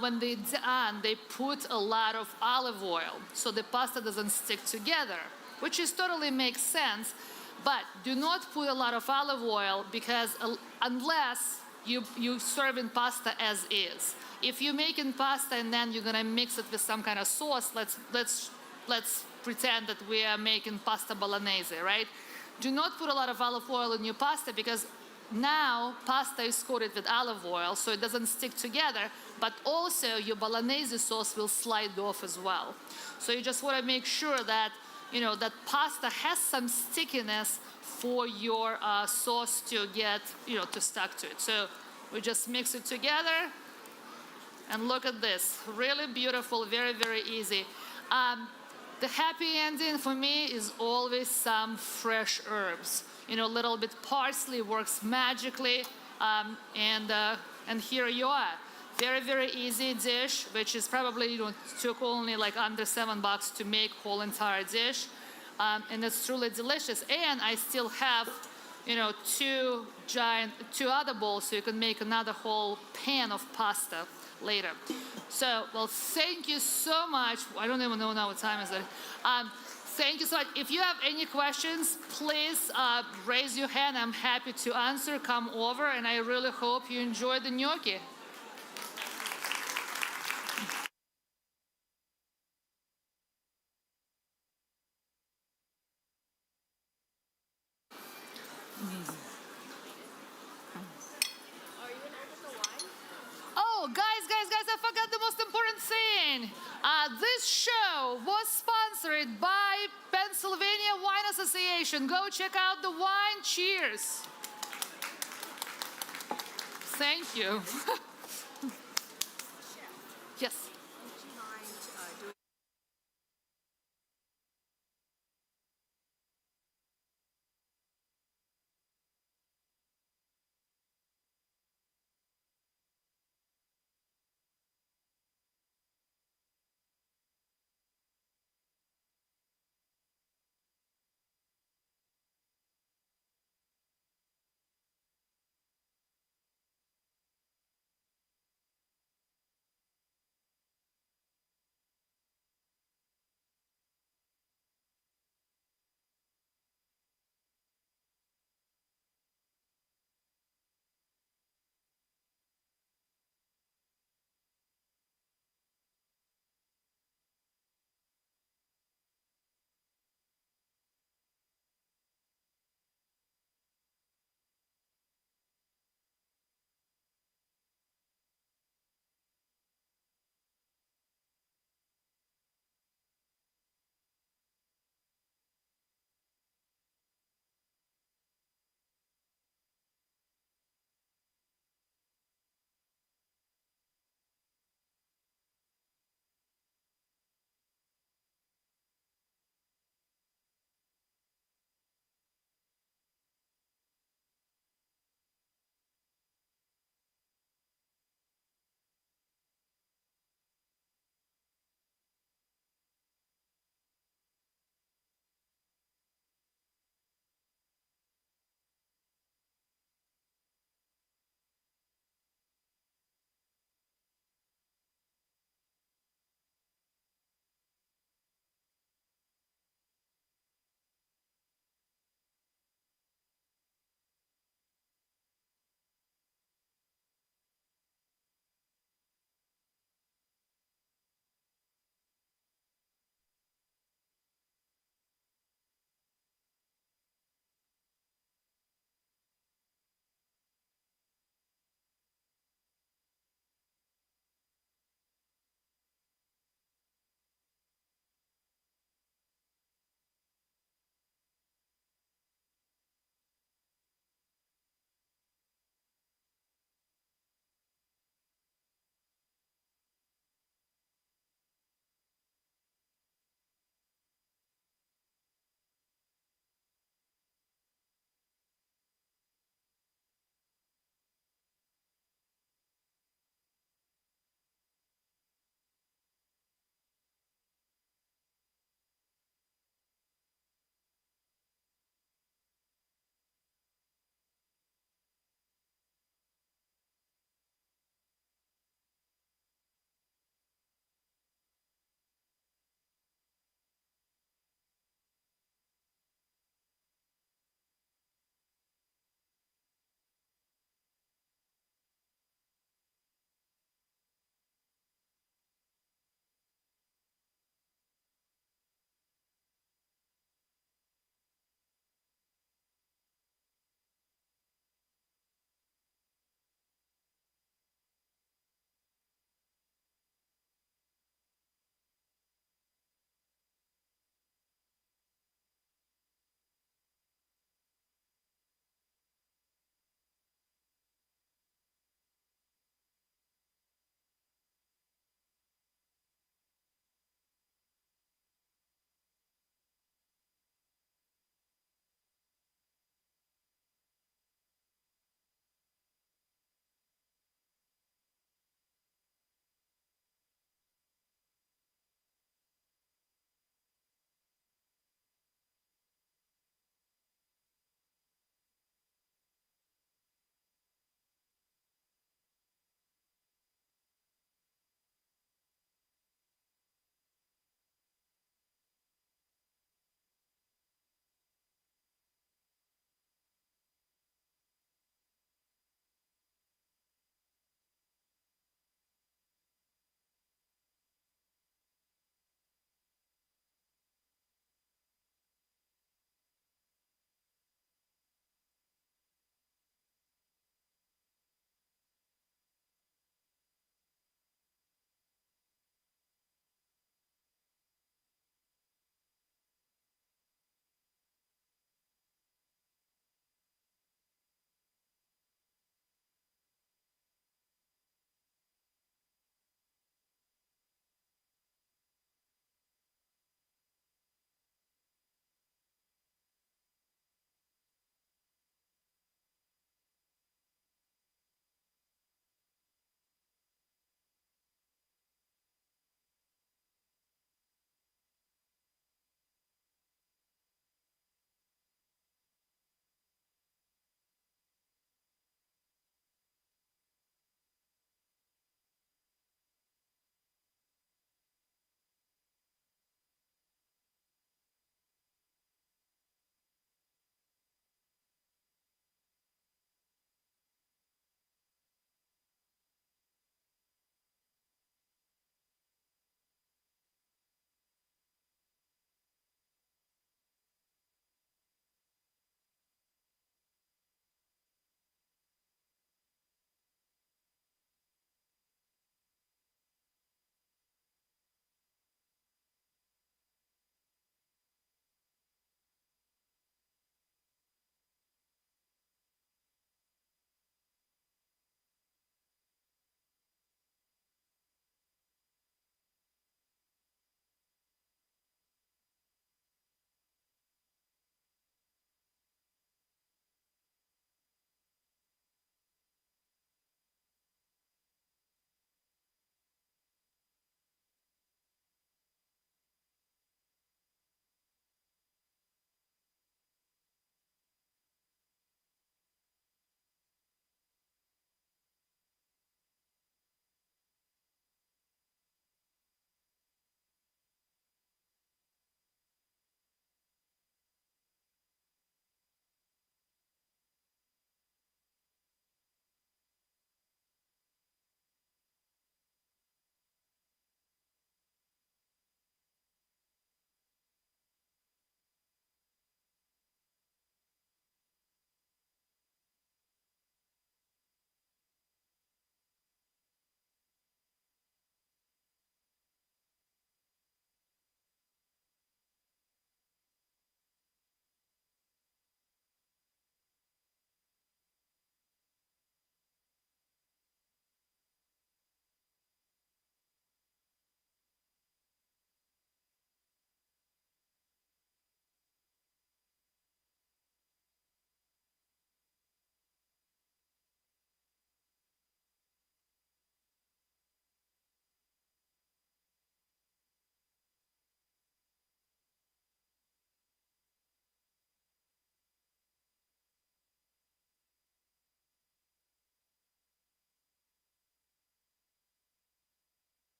when they're done, they put a lot of olive oil so the pasta doesn't stick together, which is totally makes sense. But do not put a lot of olive oil, because unless you serving pasta as is. If you're making pasta and then you're gonna mix it with some kind of sauce, let's pretend that we are making pasta bolognese, right? Do not put a lot of olive oil in your pasta, because now pasta is coated with olive oil, so it doesn't stick together, but also your bolognese sauce will slide off as well. So you just want to make sure that that pasta has some stickiness for your sauce to get to stuck to it. So we just mix it together, and look at this, really beautiful, very, very easy. The happy ending for me is always some fresh herbs. A little bit parsley works magically, and here you are. Very, very easy dish, which is probably took only like under $7 to make whole entire dish, and it's truly delicious. And I still have, 2 other bowls, so you can make another whole pan of pasta later. So, well, thank you so much. I don't even know now what time is it. Thank you so much. If you have any questions, please raise your hand. I'm happy to answer. Come over, and I really hope you enjoy the gnocchi. This show was sponsored by Pennsylvania Wine Association. Go check out the wine. Cheers. Thank you. Yes.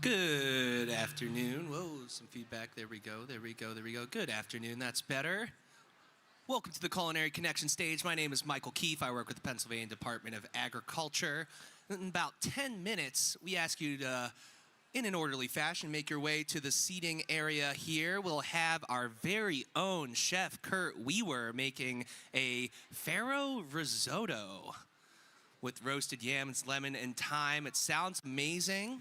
Good afternoon. Whoa, some feedback. There we go. Good afternoon. That's better. Welcome to the Culinary Connection stage. My name is Michael Keefe. I work with the Pennsylvania Department of Agriculture. In about 10 minutes, we ask you to, in an orderly fashion, make your way to the seating area here. We'll have our very own chef, Kurt Weaver, making a farro risotto with roasted yams, lemon, and thyme. It sounds amazing.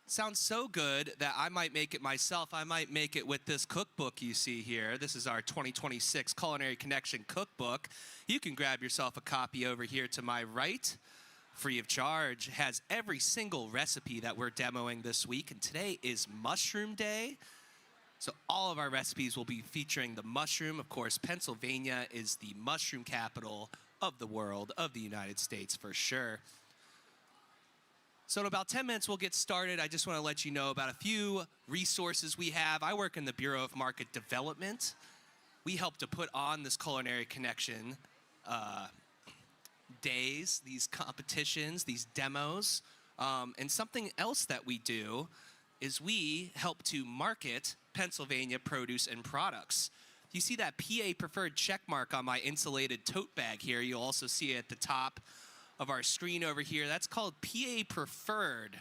Sounds so good that I might make it myself. I might make it with this cookbook you see here. This is our 2026 Culinary Connection cookbook. You can grab yourself a copy over here to my right, free of charge. It has every single recipe that we're demoing this week, and today is Mushroom Day. So all of our recipes will be featuring the mushroom. Of course, Pennsylvania is the mushroom capital of the world, of the United States for sure. So in about 10 minutes, we'll get started. I just want to let you know about a few resources we have. I work in the Bureau of Market Development. We help to put on this Culinary Connection days, these competitions, these demos. And something else that we do is we help to market Pennsylvania produce and products. You see that PA preferred check mark on my insulated tote bag here. You'll also see it at the top of our screen over here. That's called PA Preferred.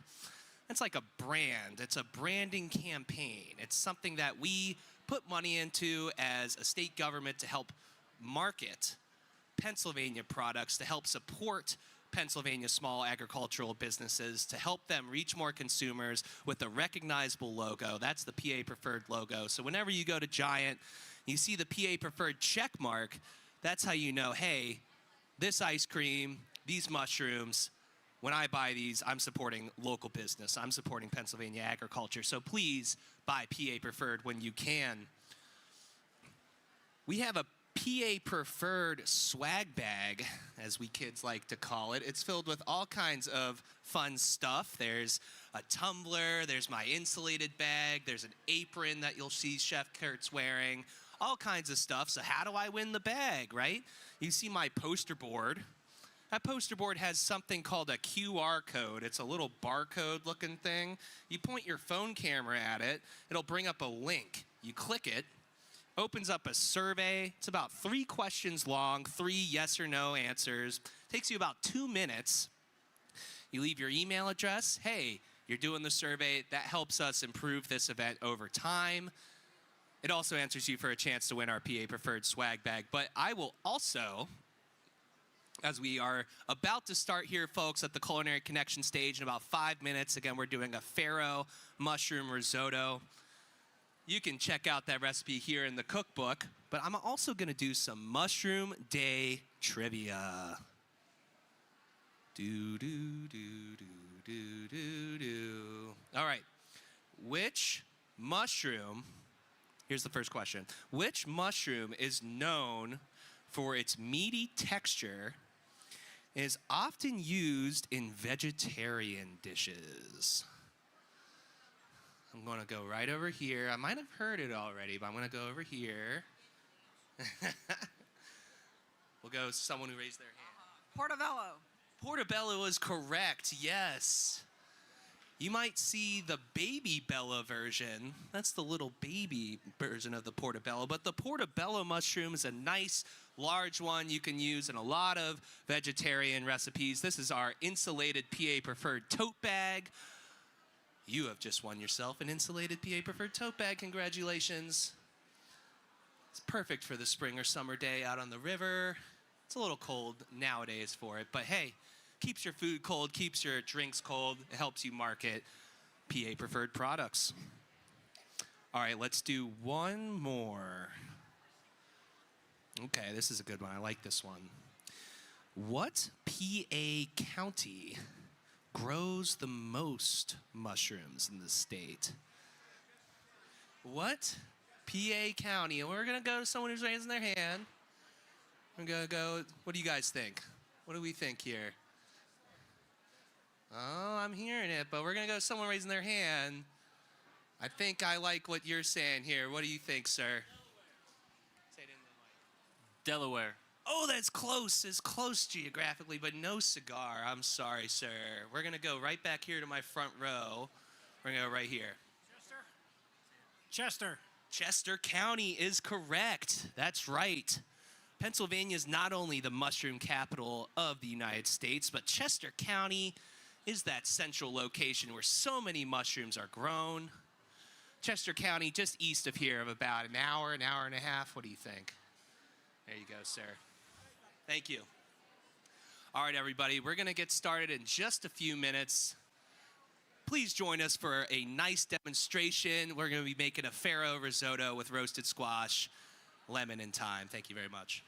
That's like a brand. It's a branding campaign. It's something that we put money into as a state government to help market Pennsylvania products, to help support Pennsylvania small agricultural businesses, to help them reach more consumers with a recognizable logo. That's the PA Preferred logo. So whenever you go to Giant, you see the PA Preferred check mark, that's how you know, hey, this ice cream, these mushrooms, when I buy these, I'm supporting local business. I'm supporting Pennsylvania agriculture. So please buy PA Preferred when you can. We have a PA Preferred swag bag, as we kids like to call it. It's filled with all kinds of fun stuff. There's a tumbler, there's my insulated bag, there's an apron that you'll see Chef Kurt's wearing, all kinds of stuff. So how do I win the bag, right? You see my poster board. That poster board has something called a QR code. It's a little barcode looking thing. You point your phone camera at it, it'll bring up a link. You click it, opens up a survey. It's about 3 questions long, 3 yes or no answers. Takes you about 2 minutes. You leave your email address. Hey, you're doing the survey. That helps us improve this event over time. It also answers you for a chance to win our PA Preferred swag bag. But I will also, as we are about to start here, folks, at the Culinary Connection stage in about 5 minutes. Again, we're doing a farro mushroom risotto. You can check out that recipe here in the cookbook, but I'm also going to do some Mushroom Day trivia. All right. Which mushroom, here's the first question. Which mushroom is known for its meaty texture and is often used in vegetarian dishes? I'm going to go right over here. I might have heard it already, but I'm going to go over here. We'll go someone who raised their hand. Portobello. Portobello is correct, yes. You might see the baby Bella version. That's the little baby version of the portobello. But the portobello mushroom is a nice, large one you can use in a lot of vegetarian recipes. This is our insulated PA Preferred tote bag. You have just won yourself an insulated PA Preferred tote bag. Congratulations. It's perfect for the spring or summer day out on the river. It's a little cold nowadays for it, but hey, keeps your food cold, keeps your drinks cold. It helps you market PA Preferred products. All right, let's do one more. Okay, this is a good one. I like this one. What PA county grows the most mushrooms in the state? What PA county? And we're going to go to someone who's raising their hand. We're going to go, what do you guys think? What do we think here? Oh, I'm hearing it, but we're going to go to someone raising their hand. I think I like what you're saying here. What do you think, sir? Delaware. Oh, that's close. It's close geographically, but no cigar. I'm sorry, sir. We're going to go right back here to my front row. We're going to go right here. Chester. Chester County is correct. That's right. Pennsylvania is not only the mushroom capital of the United States, but Chester County is that central location where so many mushrooms are grown. Chester County, just east of here, of about an hour and a half. What do you think? There you go, sir. Thank you. All right, everybody, we're going to get started in just a few minutes. Please join us for a nice demonstration. We're going to be making a farro risotto with roasted squash, lemon, and thyme. Thank you very much.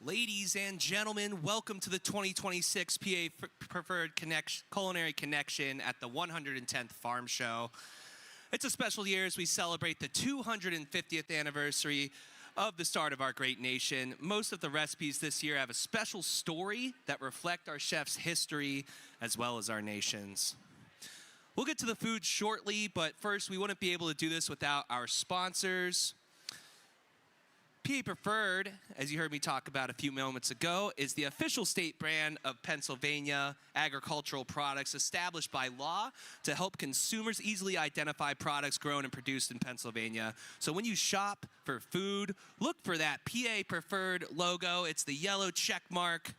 Ladies and gentlemen, welcome to the 2026 PA Preferred Culinary Connection at the 110th Farm Show. It's a special year as we celebrate the 250th anniversary of the start of our great nation. Most of the recipes this year have a special story that reflect our chef's history as well as our nation's. We'll get to the food shortly, but first we wouldn't be able to do this without our sponsors. PA Preferred, as you heard me talk about a few moments ago, is the official state brand of Pennsylvania agricultural products established by law to help consumers easily identify products grown and produced in Pennsylvania. So when you shop for food, look for that PA Preferred logo. It's the yellow check mark.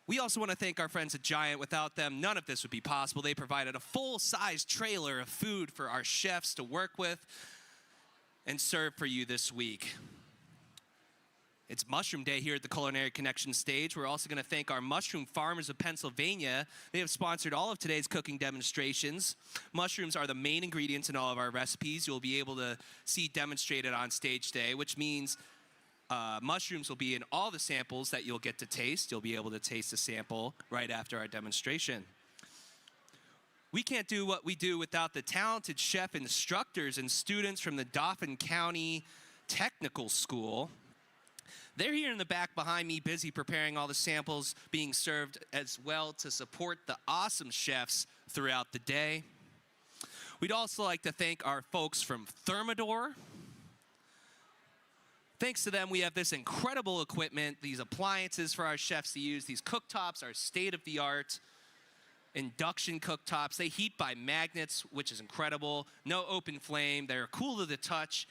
We also want to thank our friends at Giant. Without them, none of this would be possible. They provided a full-size trailer of food for our chefs to work with and serve for you this week. It's Mushroom Day here at the Culinary Connection stage. We're also going to thank our mushroom farmers of Pennsylvania. They have sponsored all of today's cooking demonstrations. Mushrooms are the main ingredients in all of our recipes. You'll be able to see demonstrated on stage today, which means Mushrooms will be in all the samples that you'll get to taste. You'll be able to taste a sample right after our demonstration. We can't do what we do without the talented chef instructors and students from the Dauphin County Technical School. They're here in the back behind me, busy preparing all the samples being served as well to support the awesome chefs throughout the day. We'd also like to thank our folks from Thermador. Thanks to them, we have this incredible equipment, these appliances for our chefs to use. These cooktops are state-of-the-art induction cooktops. They heat by magnets, which is incredible. No open flame. They're cool to the touch,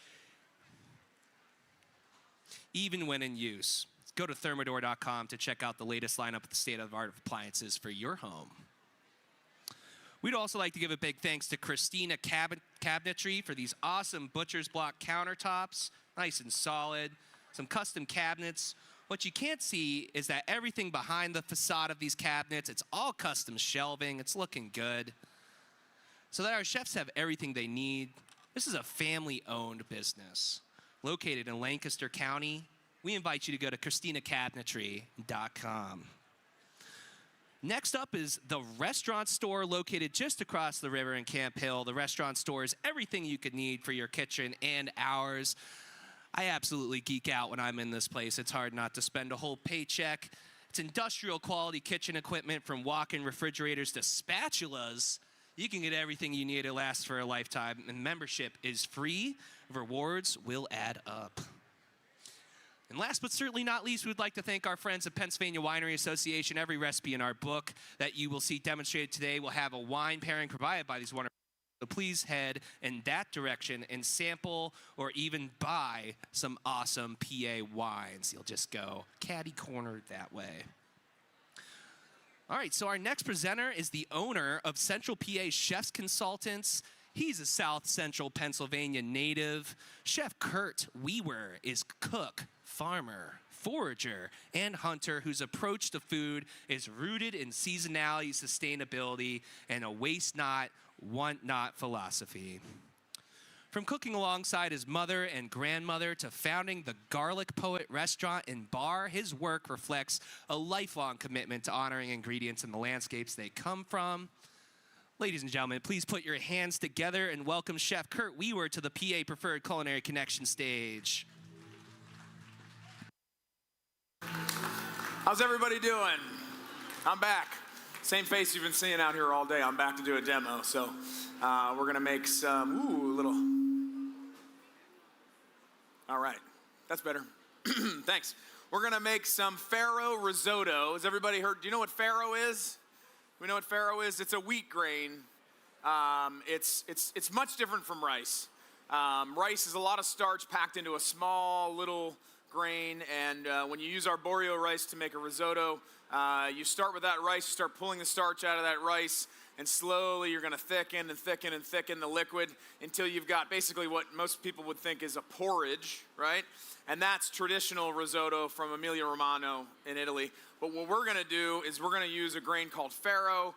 even when in use. Go to thermador.com to check out the latest lineup of the state-of-the-art appliances for your home. We'd also like to give a big thanks to Christina Cabinetry for these awesome butcher's block countertops, nice and solid, some custom cabinets. What you can't see is that everything behind the facade of these cabinets, it's all custom shelving. It's looking good. So that our chefs have everything they need. This is a family-owned business located in Lancaster County. We invite you to go to ChristinaCabinetry.com. Next up is the restaurant store located just across the river in Camp Hill. The restaurant store is everything you could need for your kitchen and ours. I absolutely geek out when I'm in this place. It's hard not to spend a whole paycheck. It's industrial quality kitchen equipment from walk-in refrigerators to spatulas. You can get everything you need. It lasts for a lifetime, and membership is free. Rewards will add up. And last but certainly not least, we'd like to thank our friends at Pennsylvania Winery Association. Every recipe in our book that you will see demonstrated today will have a wine pairing provided by these wonderful. So please head in that direction and sample or even buy some awesome PA wines. You'll just go catty-cornered that way. All right, so our next presenter is the owner of Central PA Chefs Consultants. He's a South Central Pennsylvania native. Chef Kurt Weaver is cook, farmer, forager, and hunter whose approach to food is rooted in seasonality, sustainability, and a waste not, want not philosophy. From cooking alongside his mother and grandmother to founding the Garlic Poet restaurant and bar, his work reflects a lifelong commitment to honoring ingredients and the landscapes they come from. Ladies and gentlemen, please put your hands together and welcome Chef Kurt Weaver to the PA Preferred Culinary Connection stage. How's everybody doing? I'm back. Same face you've been seeing out here all day. I'm back to do a demo. So we're gonna make some, little. All right, that's better. Thanks. We're gonna make some farro risotto. Has everybody heard? Do you know what farro is? We know what farro is. It's a wheat grain. It's much different from rice. Rice is a lot of starch packed into a small little grain, and when you use arborio rice to make a risotto, you start with that rice, you start pulling the starch out of that rice, and slowly you're gonna thicken and thicken and thicken the liquid until you've got basically what most people would think is a porridge, right? And that's traditional risotto from Emilia Romagna in Italy. But what we're gonna do is we're gonna use a grain called farro,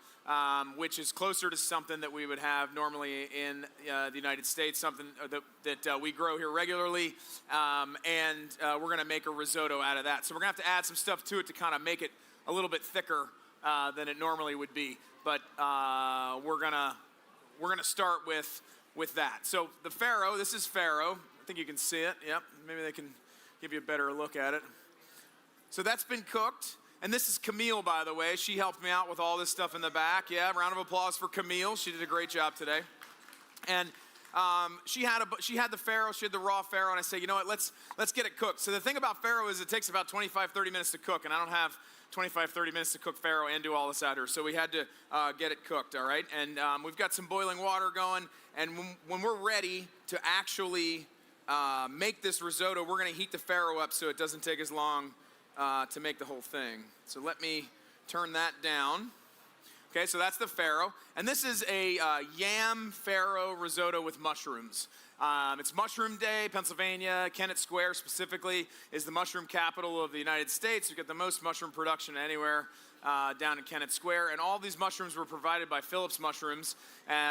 which is closer to something that we would have normally in the United States, something that we grow here regularly, and we're gonna make a risotto out of that. So we're gonna have to add some stuff to it to kind of make it a little bit thicker than it normally would be. But we're gonna start with that. So the farro, this is farro. I think you can see it. Yep. Maybe they can give you a better look at it. So that's been cooked. And this is Camille, by the way. She helped me out with all this stuff in the back. Yeah, round of applause for Camille. She did a great job today. And she had the farro, she had the raw farro, and I said, you know what, let's get it cooked. So the thing about farro is it takes about 25, 30 minutes to cook, and I don't have 25, 30 minutes to cook farro and do all this out here. So we had to get it cooked, all right? And we've got some boiling water going, and when we're ready to actually make this risotto, we're gonna heat the farro up so it doesn't take as long to make the whole thing. So let me turn that down. Okay, so that's the farro. And this is a yam farro risotto with mushrooms. It's Mushroom Day, Pennsylvania. Kennett Square specifically is the mushroom capital of the United States. We've got the most mushroom production anywhere down in Kennett Square. And all these mushrooms were provided by Phillips Mushrooms.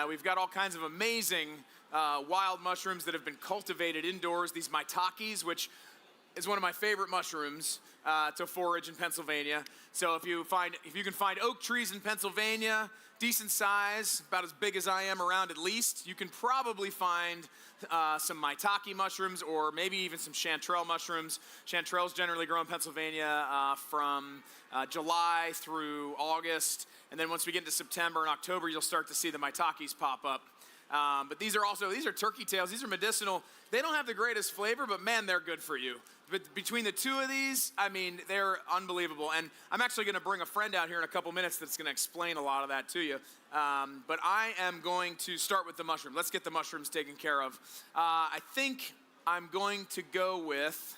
We've got all kinds of amazing wild mushrooms that have been cultivated indoors. These maitakes, which is one of my favorite mushrooms to forage in Pennsylvania. So if you can find oak trees in Pennsylvania, decent size, about as big as I am around at least, you can probably find some maitake mushrooms or maybe even some chanterelle mushrooms. Chanterelles generally grow in Pennsylvania from July through August. And then once we get into September and October, you'll start to see the maitakes pop up. But these are turkey tails. These are medicinal. They don't have the greatest flavor, but man, they're good for you. But between the two of these, I mean, they're unbelievable. And I'm actually going to bring a friend out here in a couple minutes that's going to explain a lot of that to you. But I am going to start with the mushroom. Let's get the mushrooms taken care of. I think I'm going to go with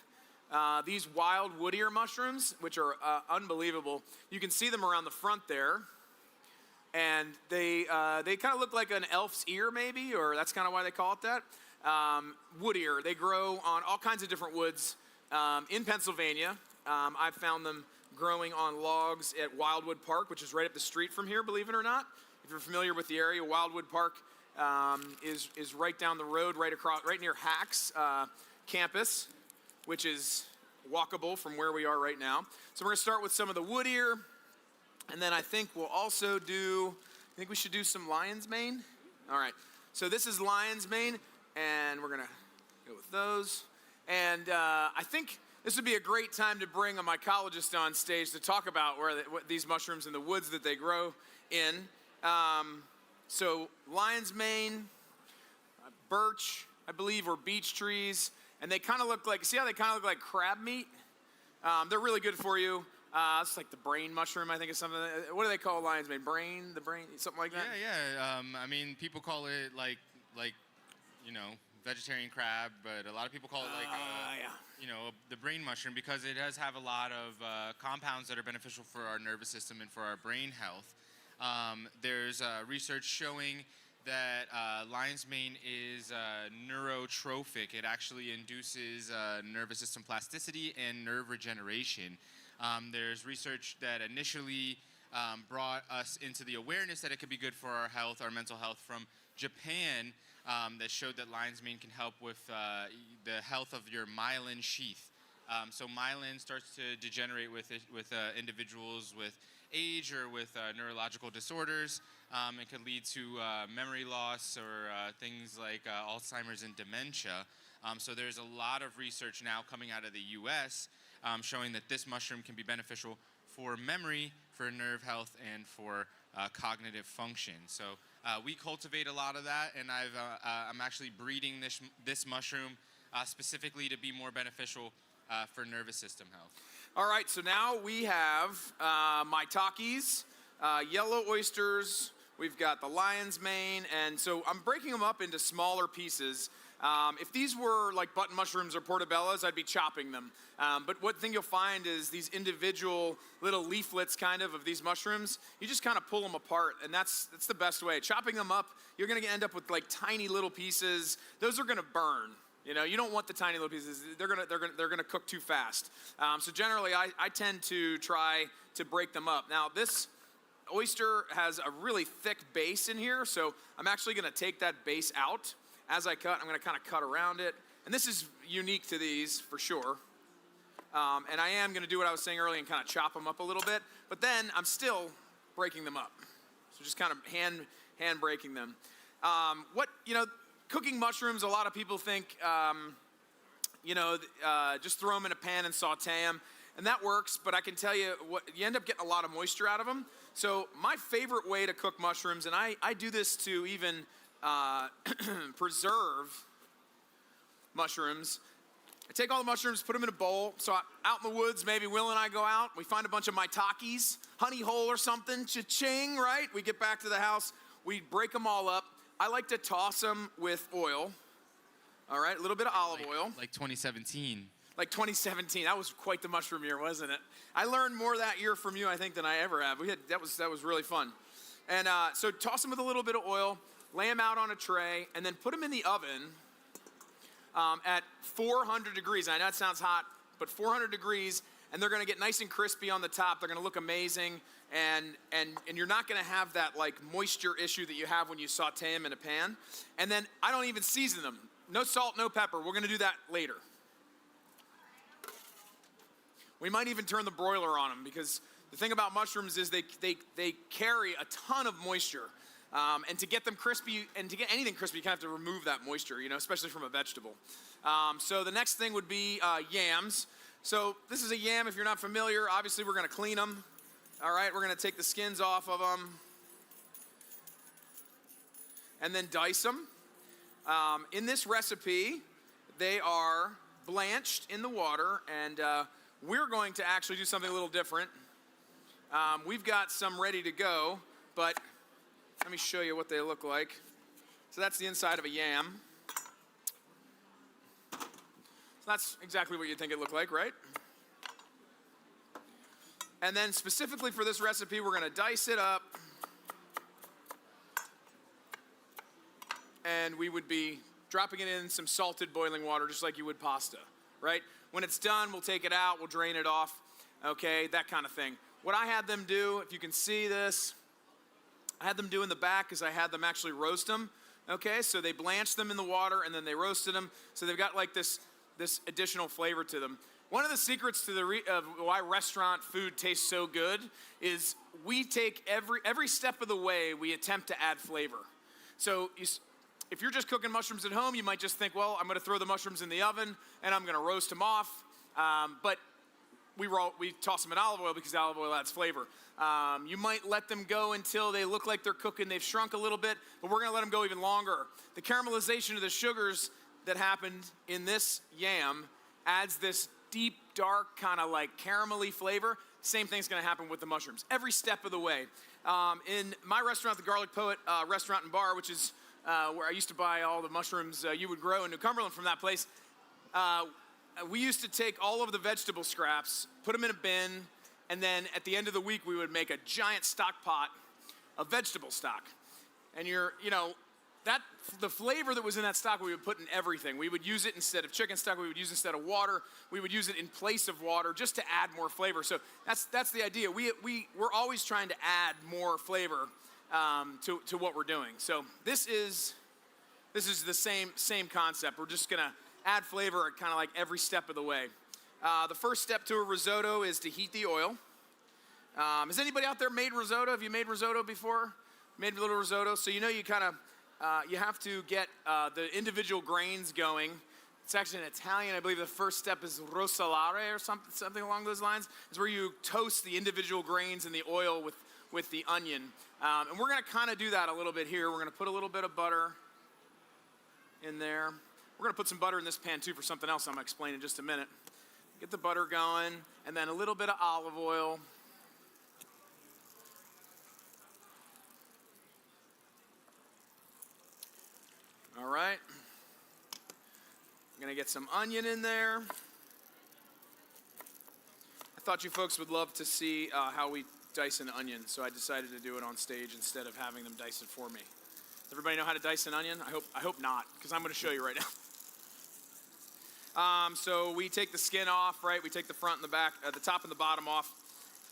these wild wood ear mushrooms, which are unbelievable. You can see them around the front there. And they kind of look like an elf's ear maybe, or that's kind of why they call it that. Wood ear. They grow on all kinds of different woods in Pennsylvania. I've found them growing on logs at Wildwood Park, which is right up the street from here, believe it or not. If you're familiar with the area, Wildwood Park is right down the road, right near Hacks campus, which is walkable from where we are right now. So we're going to start with some of the wood ear. And then I think we'll also we should do some lion's mane. All right, so this is lion's mane, and we're gonna go with those. And I think this would be a great time to bring a mycologist on stage to talk about what these mushrooms in the woods that they grow in. So lion's mane, birch, I believe, or beech trees, and they kind of look like, see how they kind of look like crab meat? They're really good for you. It's like the brain mushroom, I think, is something. What do they call lion's mane? The brain, something like that. Yeah. I mean, people call it like vegetarian crab, but a lot of people call it the brain mushroom because it does have a lot of compounds that are beneficial for our nervous system and for our brain health. There's research showing that lion's mane is neurotrophic. It actually induces nervous system plasticity and nerve regeneration. There's research that initially brought us into the awareness that it could be good for our health, our mental health, from Japan, that showed that lion's mane can help with the health of your myelin sheath. So myelin starts to degenerate with individuals with age or with neurological disorders. It could lead to memory loss or things like Alzheimer's and dementia. So there's a lot of research now coming out of the U.S. Showing that this mushroom can be beneficial for memory, for nerve health, and for cognitive function. So we cultivate a lot of that, and I'm actually breeding this mushroom specifically to be more beneficial for nervous system health. All right, so now we have maitakes, yellow oysters, we've got the lion's mane, and so I'm breaking them up into smaller pieces. If these were like button mushrooms or portobellos, I'd be chopping them. But one thing you'll find is these individual little leaflets kind of these mushrooms, you just kind of pull them apart, and that's the best way. Chopping them up, you're gonna end up with like tiny little pieces. Those are gonna burn. You don't want the tiny little pieces. They're gonna cook too fast. So generally, I tend to try to break them up. Now this oyster has a really thick base in here, so I'm actually gonna take that base out. As I cut, I'm gonna kind of cut around it. And this is unique to these for sure. And I am gonna do what I was saying earlier and kind of chop them up a little bit, but then I'm still breaking them up. So just kind of hand breaking them. Cooking mushrooms, a lot of people think, just throw them in a pan and saute them. And that works, but I can tell you, you end up getting a lot of moisture out of them. So my favorite way to cook mushrooms, and I do this to even preserve mushrooms. I take all the mushrooms, put them in a bowl. So out in the woods, maybe Will and I go out. We find a bunch of maitakes, honey hole or something, cha-ching, right? We get back to the house. We break them all up. I like to toss them with oil. All right, a little bit of olive oil. Like 2017. Like 2017. That was quite the mushroom year, wasn't it? I learned more that year from you, I think, than I ever have. That was really fun. And so toss them with a little bit of oil, lay them out on a tray, and then put them in the oven at 400 degrees. I know it sounds hot, but 400 degrees, and they're gonna get nice and crispy on the top. They're gonna look amazing, and you're not gonna have that like moisture issue that you have when you saute them in a pan. And then I don't even season them. No salt, no pepper. We're gonna do that later. We might even turn the broiler on them, because the thing about mushrooms is they carry a ton of moisture. And to get them crispy, and to get anything crispy, you kind of have to remove that moisture, especially from a vegetable. So the next thing would be yams. So this is a yam. If you're not familiar, obviously we're going to clean them. All right, we're going to take the skins off of them and then dice them. In this recipe, they are blanched in the water, and we're going to actually do something a little different. We've got some ready to go, but let me show you what they look like. So that's the inside of a yam. So that's exactly what you'd think it looked like, right? And then specifically for this recipe, we're going to dice it up. And we would be dropping it in some salted boiling water, just like you would pasta, right? When it's done, we'll take it out, we'll drain it off, okay, that kind of thing. What I had them do, if you can see this, I had them do in the back is I had them actually roast them, okay? So they blanched them in the water and then they roasted them. So they've got like this additional flavor to them. One of the secrets to of why restaurant food tastes so good is we take every step of the way, we attempt to add flavor. So if you're just cooking mushrooms at home, you might just think, well, I'm going to throw the mushrooms in the oven and I'm going to roast them off. But we toss them in olive oil because olive oil adds flavor. You might let them go until they look like they're cooking. They've shrunk a little bit, but we're going to let them go even longer. The caramelization of the sugars that happened in this yam adds this deep, dark, kind of like caramelly flavor. Same thing's going to happen with the mushrooms every step of the way. In my restaurant, the Garlic Poet Restaurant and Bar, which is where I used to buy all the mushrooms you would grow in New Cumberland from that place, we used to take all of the vegetable scraps, put them in a bin, and then at the end of the week, we would make a giant stock pot of vegetable stock. And the flavor that was in that stock, we would put in everything. We would use it instead of chicken stock. We would use it instead of water. We would use it in place of water just to add more flavor. So that's the idea. We're always trying to add more flavor to what we're doing. So this is the same concept. We're just gonna add flavor at kind of like every step of the way. The first step to a risotto is to heat the oil. Has anybody out there made risotto? Have you made risotto before? Made a little risotto? So you kind of, you have to get the individual grains going. It's actually in Italian. I believe the first step is rosolare or something along those lines. It's where you toast the individual grains in the oil with the onion. And we're going to kind of do that a little bit here. We're going to put a little bit of butter in there. We're going to put some butter in this pan too for something else I'm going to explain in just a minute. Get the butter going, and then a little bit of olive oil. All right. I'm going to get some onion in there. I thought you folks would love to see how we dice an onion, so I decided to do it on stage instead of having them dice it for me. Does everybody know how to dice an onion? I hope not, because I'm going to show you right now. So we take the skin off, right? We take the front and the back, the top and the bottom off,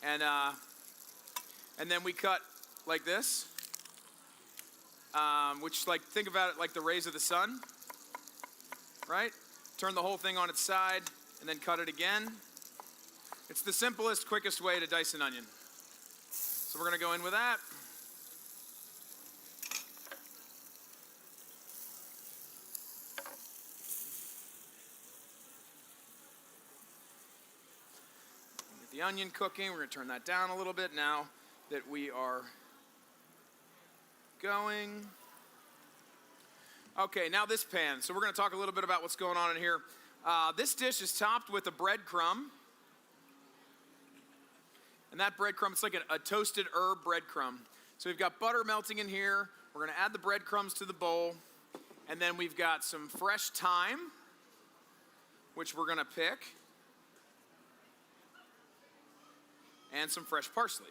and then we cut like this, which think about it like the rays of the sun, right? Turn the whole thing on its side and then cut it again. It's the simplest, quickest way to dice an onion. So we're going to go in with that. Get the onion cooking. We're going to turn that down a little bit now that we are going. Okay, now this pan. So we're going to talk a little bit about what's going on in here. This dish is topped with a breadcrumb. And that breadcrumb, it's like a toasted herb breadcrumb. So we've got butter melting in here. We're going to add the breadcrumbs to the bowl. And then we've got some fresh thyme, which we're going to pick. And some fresh parsley.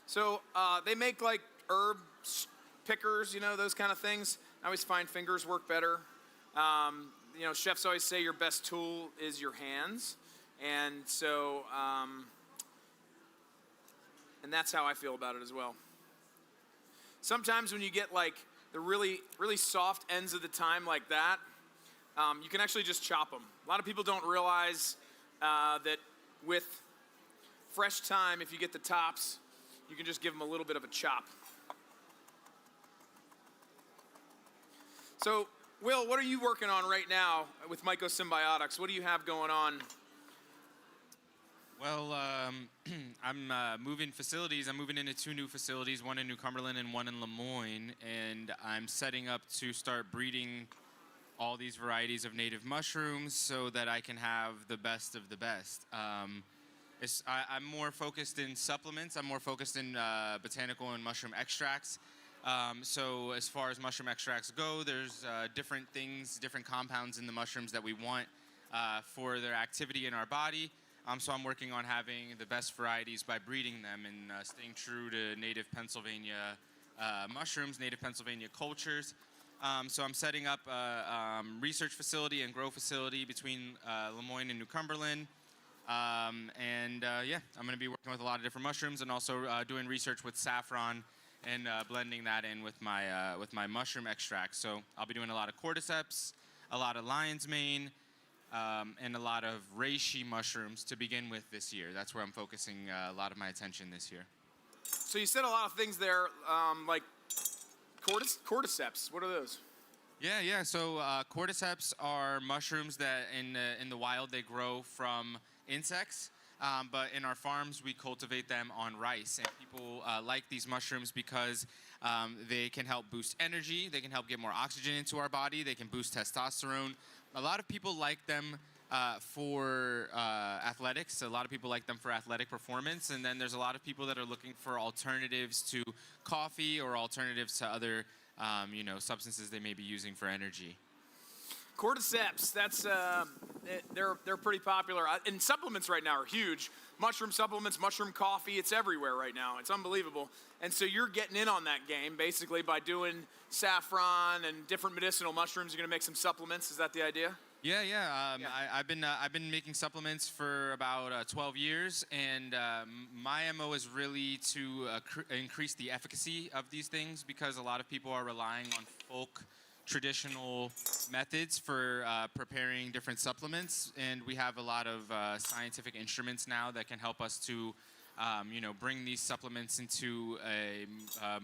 So they make like herb pickers, those kind of things. I always find fingers work better. Chefs always say your best tool is your hands. And so, and that's how I feel about it as well. Sometimes when you get like the really, really soft ends of the thyme like that, you can actually just chop them. A lot of people don't realize that with fresh thyme, if you get the tops, you can just give them a little bit of a chop. So, Will, what are you working on right now with Mycosymbiotics? What do you have going on? Well, I'm moving facilities. I'm moving into 2 new facilities, one in New Cumberland and one in Lemoyne, and I'm setting up to start breeding all these varieties of native mushrooms so that I can have the best of the best. I'm more focused in supplements. I'm more focused in botanical and mushroom extracts. So as far as mushroom extracts go, there's different things, different compounds in the mushrooms that we want for their activity in our body. So I'm working on having the best varieties by breeding them and staying true to native Pennsylvania mushrooms, native Pennsylvania cultures. So I'm setting up a research facility and grow facility between Lemoyne and New Cumberland. Yeah, I'm going to be working with a lot of different mushrooms and also doing research with saffron and blending that in with my mushroom extract. So I'll be doing a lot of cordyceps, a lot of lion's mane, and a lot of reishi mushrooms to begin with this year. That's where I'm focusing a lot of my attention this year. So you said a lot of things there, like cordyceps. What are those? Yeah. So cordyceps are mushrooms that in the wild they grow from insects, but in our farms we cultivate them on rice. And people like these mushrooms because they can help boost energy. They can help get more oxygen into our body. They can boost testosterone. A lot of people like them for athletics. A lot of people like them for athletic performance. And then there's a lot of people that are looking for alternatives to coffee or alternatives to other substances they may be using for energy. Cordyceps, that's they're pretty popular. And supplements right now are huge. Mushroom supplements, mushroom coffee, it's everywhere right now. It's unbelievable. And so you're getting in on that game basically by doing saffron and different medicinal mushrooms. You're going to make some supplements. Is that the idea? Yeah. I've been making supplements for about 12 years, and my MO is really to increase the efficacy of these things because a lot of people are relying on folk traditional methods for preparing different supplements, and we have a lot of scientific instruments now that can help us to bring these supplements into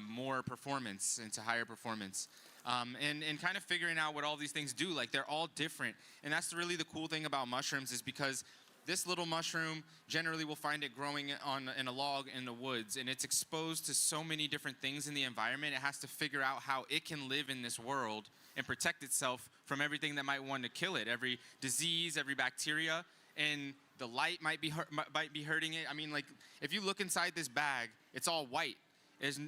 more performance, into higher performance. And kind of figuring out what all these things do. Like, they're all different. And that's really the cool thing about mushrooms is because this little mushroom, generally we'll find it growing in a log in the woods, and it's exposed to so many different things in the environment. It has to figure out how it can live in this world and protect itself from everything that might want to kill it, every disease, every bacteria. And the light might be hurting it. I mean, like, if you look inside this bag, it's all white. It's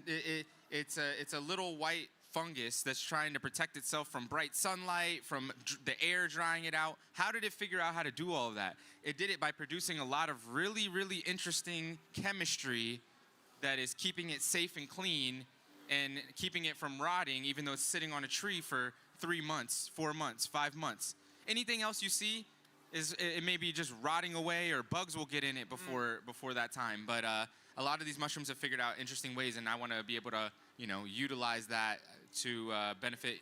a little white fungus that's trying to protect itself from bright sunlight, from the air drying it out. How did it figure out how to do all of that? It did it by producing a lot of really, really interesting chemistry that is keeping it safe and clean and keeping it from rotting, even though it's sitting on a tree for 3 months, 4 months, 5 months. Anything else you see it may be just rotting away, or bugs will get in it before that time. But a lot of these mushrooms have figured out interesting ways, and I want to be able to utilize that to benefit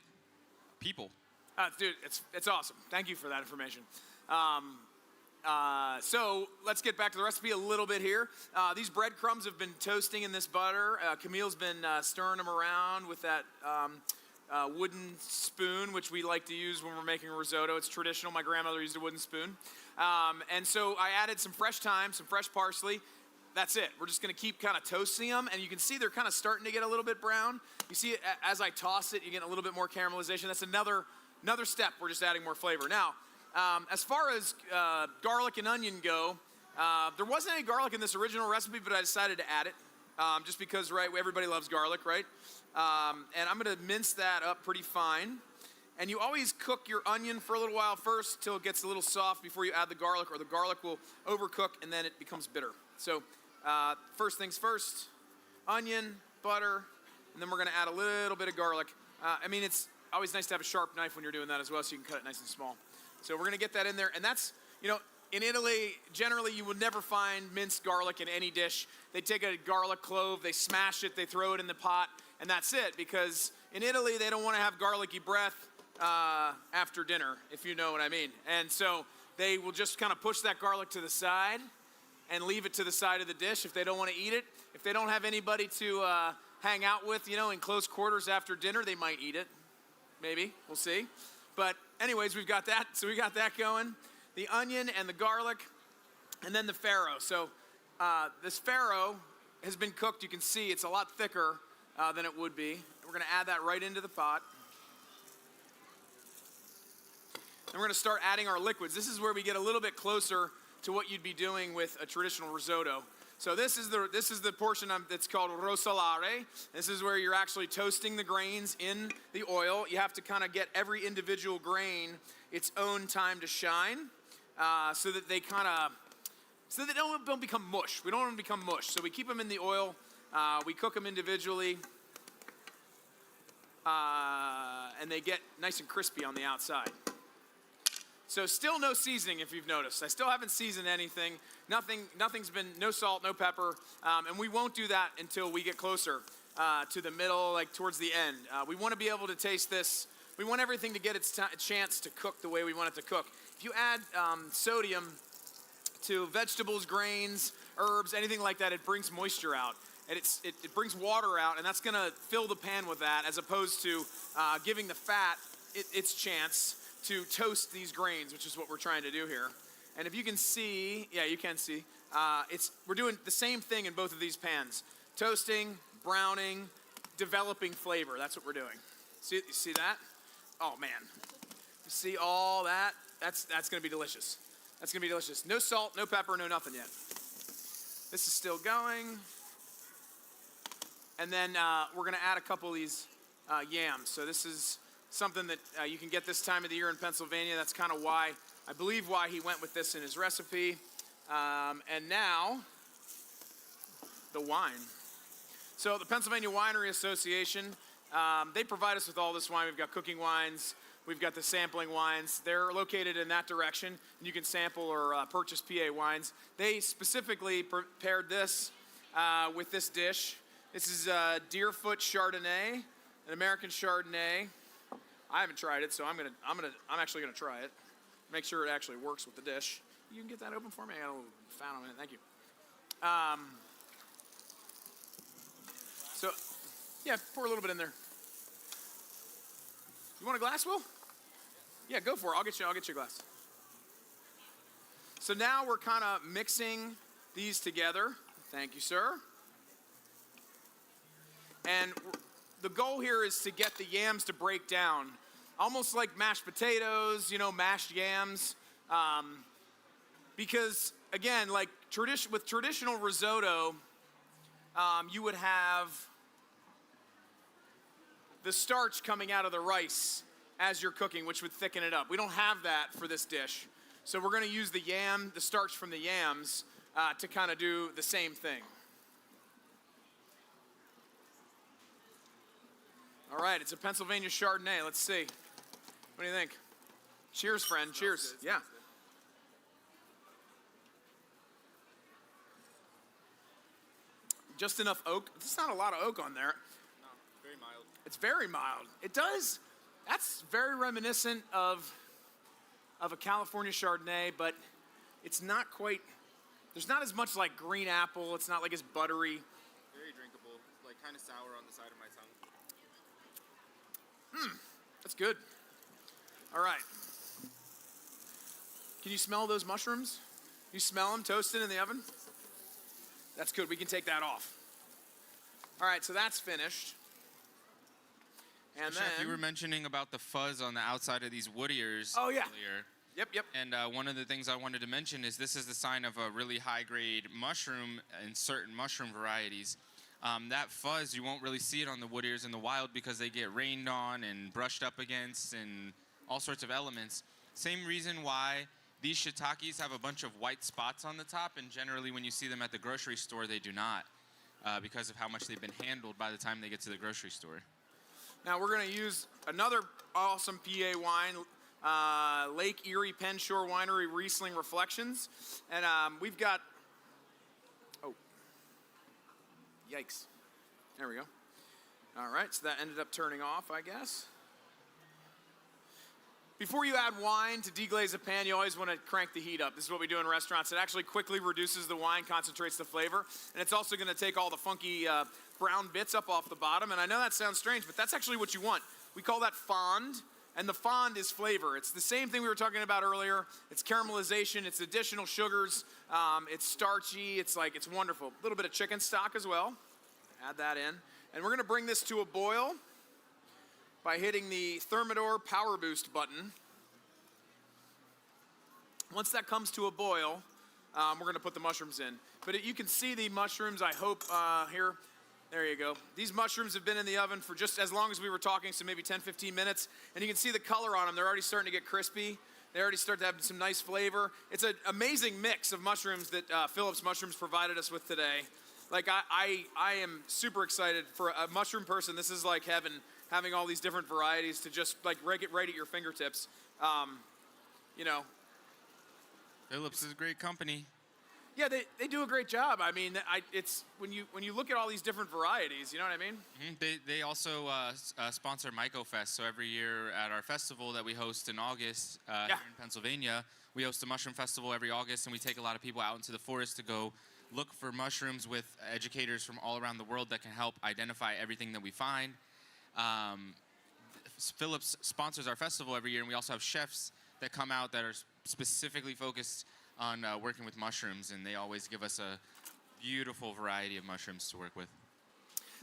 people. Dude, it's awesome. Thank you for that information. So let's get back to the recipe a little bit here. These breadcrumbs have been toasting in this butter. Camille's been stirring them around with that wooden spoon, which we like to use when we're making risotto. It's traditional. My grandmother used a wooden spoon. And so I added some fresh thyme, some fresh parsley. That's it. We're just going to keep kind of toasting them, and you can see they're kind of starting to get a little bit brown. You see it as I toss it, you get a little bit more caramelization. That's another step. We're just adding more flavor. Now, as far as garlic and onion go, there wasn't any garlic in this original recipe, but I decided to add it just because, right, everybody loves garlic, right? And I'm going to mince that up pretty fine. And you always cook your onion for a little while first till it gets a little soft before you add the garlic, or the garlic will overcook and then it becomes bitter. So first things first, onion, butter, and then we're going to add a little bit of garlic. I mean, it's always nice to have a sharp knife when you're doing that as well, so you can cut it nice and small. So we're going to get that in there. And that's, in Italy, generally you would never find minced garlic in any dish. They take a garlic clove, they smash it, they throw it in the pot, and that's it. Because in Italy, they don't want to have garlicky breath after dinner, if you know what I mean. And so they will just kind of push that garlic to the side and leave it to the side of the dish if they don't want to eat it. If they don't have anybody to hang out with, in close quarters after dinner, they might eat it. Maybe, we'll see. But anyways, we've got that. So we got that going. The onion and the garlic, and then the farro. So this farro has been cooked. You can see it's a lot thicker than it would be. We're going to add that right into the pot. And we're going to start adding our liquids. This is where we get a little bit closer to what you'd be doing with a traditional risotto. So this is the portion that's called rosolare. This is where you're actually toasting the grains in the oil. You have to kind of get every individual grain its own time to shine, so that they don't become mush. We don't want them to become mush. So we keep them in the oil. We cook them individually, and they get nice and crispy on the outside. So still no seasoning, if you've noticed. I still haven't seasoned anything. Nothing's been, no salt, no pepper. And we won't do that until we get closer to the middle, like towards the end. We want to be able to taste this. We want everything to get its chance to cook the way we want it to cook. If you add sodium to vegetables, grains, herbs, anything like that, it brings moisture out. And it brings water out, and that's going to fill the pan with that, as opposed to giving the fat its chance to toast these grains, which is what we're trying to do here. And if you can see, yeah, you can see, we're doing the same thing in both of these pans. Toasting, browning, developing flavor. That's what we're doing. You see that? Oh, man. You see all that? That's going to be delicious. That's going to be delicious. No salt, no pepper, no nothing yet. This is still going. And then we're going to add a couple of these yams. So this is something that you can get this time of the year in Pennsylvania. That's kind of why, I believe why he went with this in his recipe. And now, the wine. So the Pennsylvania Winery Association, they provide us with all this wine. We've got cooking wines. We've got the sampling wines. They're located in that direction. And you can sample or purchase PA wines. They specifically prepared this with this dish. This is Deerfoot Chardonnay, an American Chardonnay. I haven't tried it, so I'm actually gonna try it. Make sure it actually works with the dish. You can get that open for me? I got a little fat on it, thank you. So, yeah, pour a little bit in there. You want a glass, Will? Yeah, go for it. I'll get you a glass. So now we're kind of mixing these together. Thank you, sir. And the goal here is to get the yams to break down, almost like mashed potatoes, mashed yams. Because, again, like with traditional risotto, you would have the starch coming out of the rice as you're cooking, which would thicken it up. We don't have that for this dish. So we're going to use the starch from the yams to kind of do the same thing. All right, it's a Pennsylvania Chardonnay. Let's see. What do you think? Cheers, friend. Cheers. Yeah. Just enough oak. There's not a lot of oak on there. No, very mild. It's very mild. It does. That's very reminiscent of a California Chardonnay, but it's not quite. There's not as much like green apple. It's not like as buttery. Very drinkable. Like kind of sour on the side of my tongue. That's good. All right. Can you smell those mushrooms? You smell them toasted in the oven? That's good. We can take that off. All right, so that's finished. And Chef, you were mentioning about the fuzz on the outside of these wood ears earlier. Yep. And one of the things I wanted to mention is this is the sign of a really high-grade mushroom in certain mushroom varieties. That fuzz, you won't really see it on the wood ears in the wild because they get rained on and brushed up against and all sorts of elements. Same reason why these shiitakes have a bunch of white spots on the top, and generally when you see them at the grocery store, they do not, because of how much they've been handled by the time they get to the grocery store. Now we're going to use another awesome PA wine, Lake Erie Penn Shore Winery Riesling Reflections. And we've got, yikes. There we go. All right, so that ended up turning off, I guess. Before you add wine to deglaze a pan, you always want to crank the heat up. This is what we do in restaurants. It actually quickly reduces the wine, concentrates the flavor, and it's also going to take all the funky brown bits up off the bottom. And I know that sounds strange, but that's actually what you want. We call that fond, and the fond is flavor. It's the same thing we were talking about earlier. It's caramelization, it's additional sugars, it's starchy, it's wonderful. A little bit of chicken stock as well. Add that in. And we're going to bring this to a boil by hitting the Thermidor Power Boost button. Once that comes to a boil, we're going to put the mushrooms in. But you can see the mushrooms, I hope, here. There you go. These mushrooms have been in the oven for just as long as we were talking, so maybe 10, 15 minutes. And you can see the color on them. They're already starting to get crispy. They already start to have some nice flavor. It's an amazing mix of mushrooms that Phillips Mushrooms provided us with today. Like, I am super excited. For a mushroom person, this is like heaven, having all these different varieties to just like get right at your fingertips. You know. Phillips is a great company. Yeah, they do a great job. I mean, it's when you look at all these different varieties, you know what I mean? Mm-hmm. They also sponsor MycoFest. So every year at our festival that we host in August here in Pennsylvania, we host a mushroom festival every August, and we take a lot of people out into the forest to go look for mushrooms with educators from all around the world that can help identify everything that we find. Phillips sponsors our festival every year, and we also have chefs that come out that are specifically focused on working with mushrooms, and they always give us a beautiful variety of mushrooms to work with.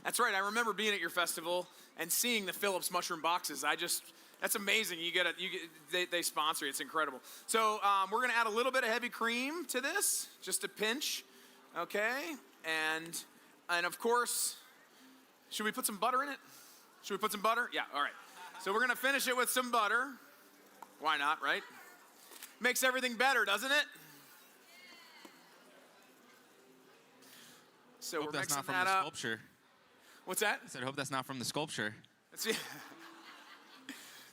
That's right. I remember being at your festival and seeing the Phillips mushroom boxes. That's amazing. They sponsor you. It's incredible. So we're going to add a little bit of heavy cream to this, just a pinch, okay? And of course, should we put some butter in it? Should we put some butter? Yeah. All right. So we're going to finish it with some butter. Why not, right? Makes everything better, doesn't it? So hope we're that's mixing not from that the up. sculpture. What's that? I said, hope that's not from the sculpture.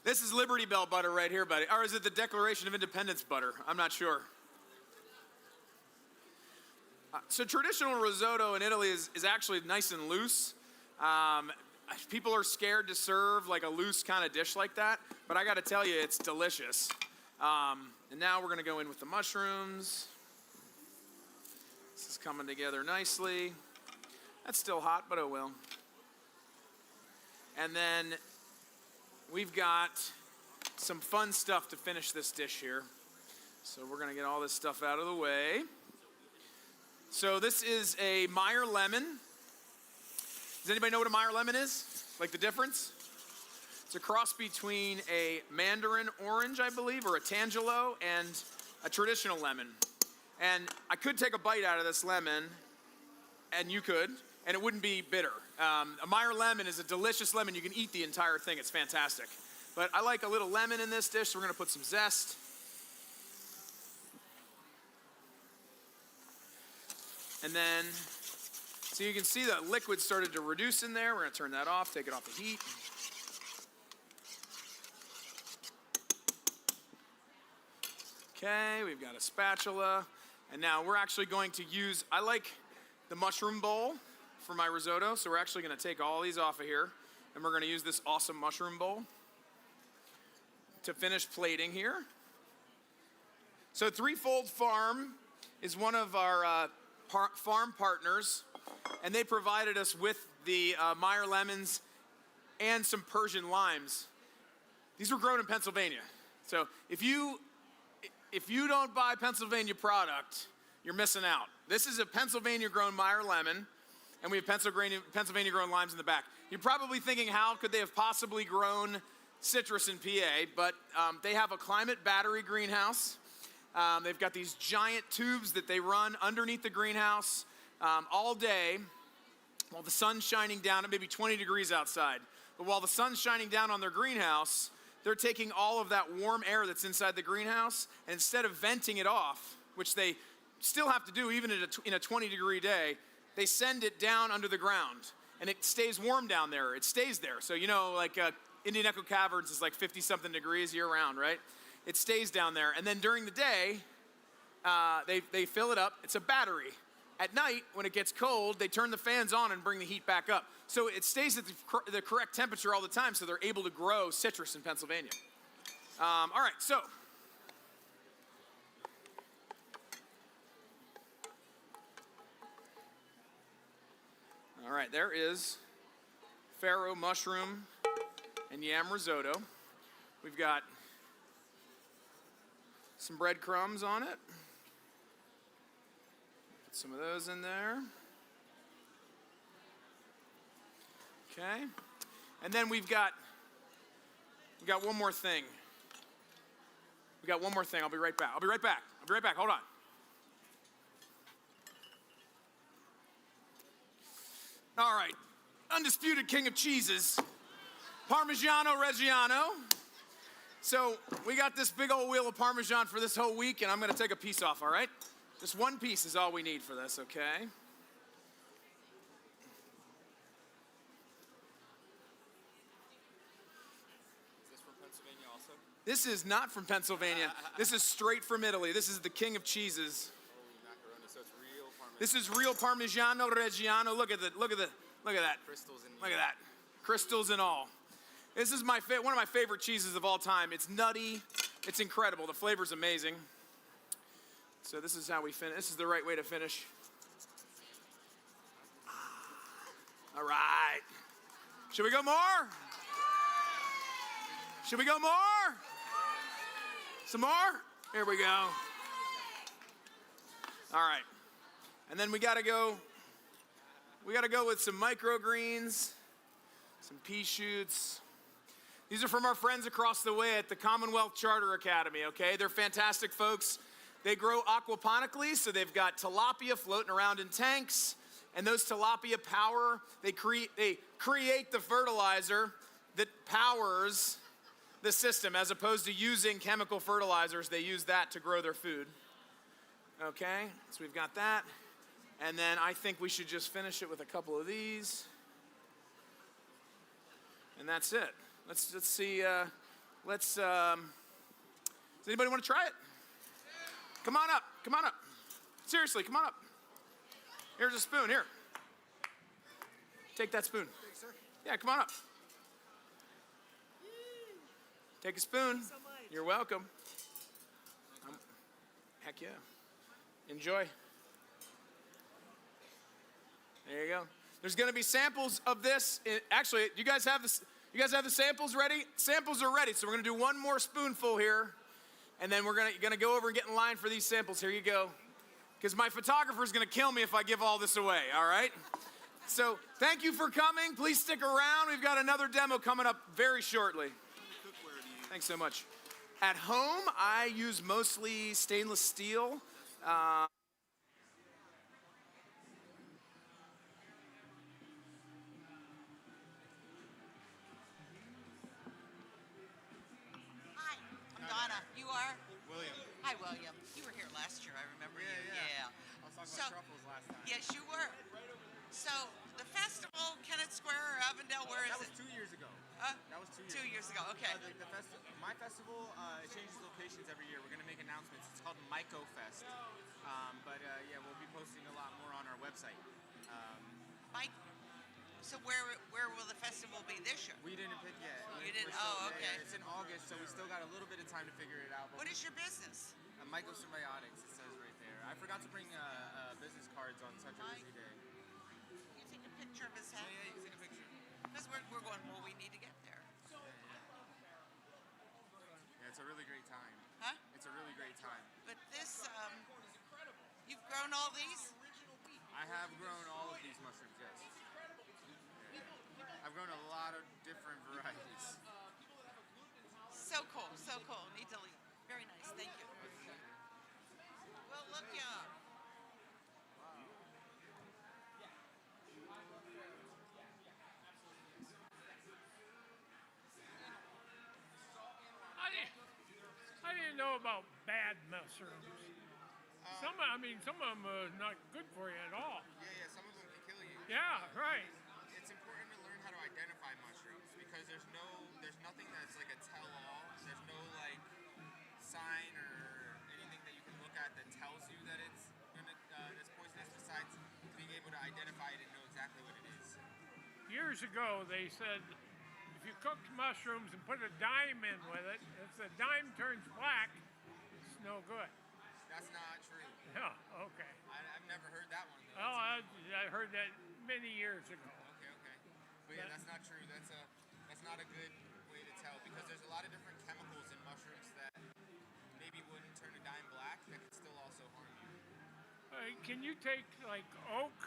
This is Liberty Bell butter right here, buddy. Or is it the Declaration of Independence butter? I'm not sure. So traditional risotto in Italy is actually nice and loose. People are scared to serve like a loose kind of dish like that, but I got to tell you, it's delicious. And now we're going to go in with the mushrooms. This is coming together nicely. That's still hot, but oh well. And then we've got some fun stuff to finish this dish here. So we're going to get all this stuff out of the way. So this is a Meyer lemon. Does anybody know what a Meyer lemon is? Like the difference? It's a cross between a mandarin orange, I believe, or a tangelo, and a traditional lemon. And I could take a bite out of this lemon, and you could, and it wouldn't be bitter. A Meyer lemon is a delicious lemon. You can eat the entire thing. It's fantastic. But I like a little lemon in this dish, so we're going to put some zest. And then, so you can see the liquid started to reduce in there. We're going to turn that off, take it off the heat. Okay, we've got a spatula. And now we're actually going to use, I like the mushroom bowl for my risotto. So we're actually going to take all these off of here. And we're going to use this awesome mushroom bowl to finish plating here. So Threefold Farm is one of our farm partners. And they provided us with the Meyer lemons and some Persian limes. These were grown in Pennsylvania. So if you don't buy Pennsylvania product, you're missing out. This is a Pennsylvania-grown Meyer lemon, and we have Pennsylvania-grown limes in the back. You're probably thinking, how could they have possibly grown citrus in PA? But they have a climate battery greenhouse. They've got these giant tubes that they run underneath the greenhouse all day while the sun's shining down. It may be 20 degrees outside. But while the sun's shining down on their greenhouse, they're taking all of that warm air that's inside the greenhouse, and instead of venting it off, which they still have to do even in a 20-degree day, they send it down under the ground, and it stays warm down there. It stays there. So, you know, like Indian Echo Caverns is like 50-something degrees year-round, right? It stays down there. And then during the day, they fill it up. It's a battery. At night, when it gets cold, they turn the fans on and bring the heat back up. So it stays at the correct temperature all the time, so they're able to grow citrus in Pennsylvania. All right, so. All right, there is farro mushroom and yam risotto. We've got some breadcrumbs on it. Put some of those in there. Okay. And then we got one more thing. I'll be right back. Hold on. All right. Undisputed king of cheeses, Parmigiano Reggiano. So we got this big old wheel of Parmesan for this whole week, and I'm going to take a piece off, all right? Just one piece is all we need for this, okay? Is this from Pennsylvania also? This is not from Pennsylvania. This is straight from Italy. This is the king of cheeses. Holy macaroni, so it's real Parmesan. This is real Parmigiano Reggiano. Look at that. Crystals in Look at that. Crystals and all. This is one of my favorite cheeses of all time. It's nutty. It's incredible. The flavor's amazing. So this is how we finish. This is the right way to finish. All right. Should we go more? Should we go more? Some more? Here we go. All right. And then we gotta go with some microgreens, some pea shoots. These are from our friends across the way at the Commonwealth Charter Academy, okay? They're fantastic folks. They grow aquaponically, so they've got tilapia floating around in tanks, and those tilapia they create the fertilizer that powers the system. As opposed to using chemical fertilizers, they use that to grow their food. Okay, so we've got that. And then I think we should just finish it with a couple of these. And that's it. Let's see, does anybody want to try it? Come on up. Seriously, come on up. Here's a spoon, here. Take that spoon. Thanks, sir. Yeah, come on up. Take a spoon. Thanks so much. You're welcome. Heck yeah. Enjoy. There you go. There's going to be samples of this. Actually, you guys have the samples ready? Samples are ready. So we're going to do one more spoonful here, and then we're going to go over and get in line for these samples. Here you go. Because my photographer's going to kill me if I give all this away, all right? So thank you for coming. Please stick around. We've got another demo coming up very shortly. Thanks so much. At home, I use mostly stainless steel. Hi, I'm Donna. You are? William. Hi, William. You were here last year, I remember you. Yeah. I was talking about truffles last time. Yes, you were. So, the festival, Kennett Square or Avondale, where is That it? was 2 years ago. That was 2 years 2 years ago, okay. My festival, it changes locations every year. We're going to make announcements. It's called Myco Fest. Yeah, we'll be posting a lot more on our website. Mike, so where will the festival be this year? We didn't pick yet. You didn't? Oh, okay. Yeah, it's in August, so we still got a little bit of time to figure it out. What is your business? Myco Symbiotics, it says right there. I forgot to bring business cards on such a busy day. Can you take a picture of his hat? Yeah, you can take a picture. Because we're going, well, we need to get there. Yeah, it's a really great time. Huh? It's a really great time. But this, you've grown all these? I have grown all of these mushrooms, yes. Yeah. I've grown a lot of different varieties. So cool, so cool. Need to leave. Very nice, thank you. Well, look ya. I didn't know about bad mushrooms. Some of them are not good for you at all. Yeah, some of them can kill you. Yeah, right. It's important to learn how to identify mushrooms because there's nothing that's like a tell-all. There's no like sign or anything that you can look at that tells you that it's poisonous besides being able to identify it and know exactly what it is. Years ago, they said if you cooked mushrooms and put a dime in with it, if the dime turns black, it's no good. That's not true. Yeah, okay. I've never heard that one. Though. Oh, I heard that many years ago. Okay, okay. But yeah, that's not true. That's not a good way to tell because there's a lot of different chemicals in mushrooms that maybe wouldn't turn a dime black that could still also harm you. Can you take like oak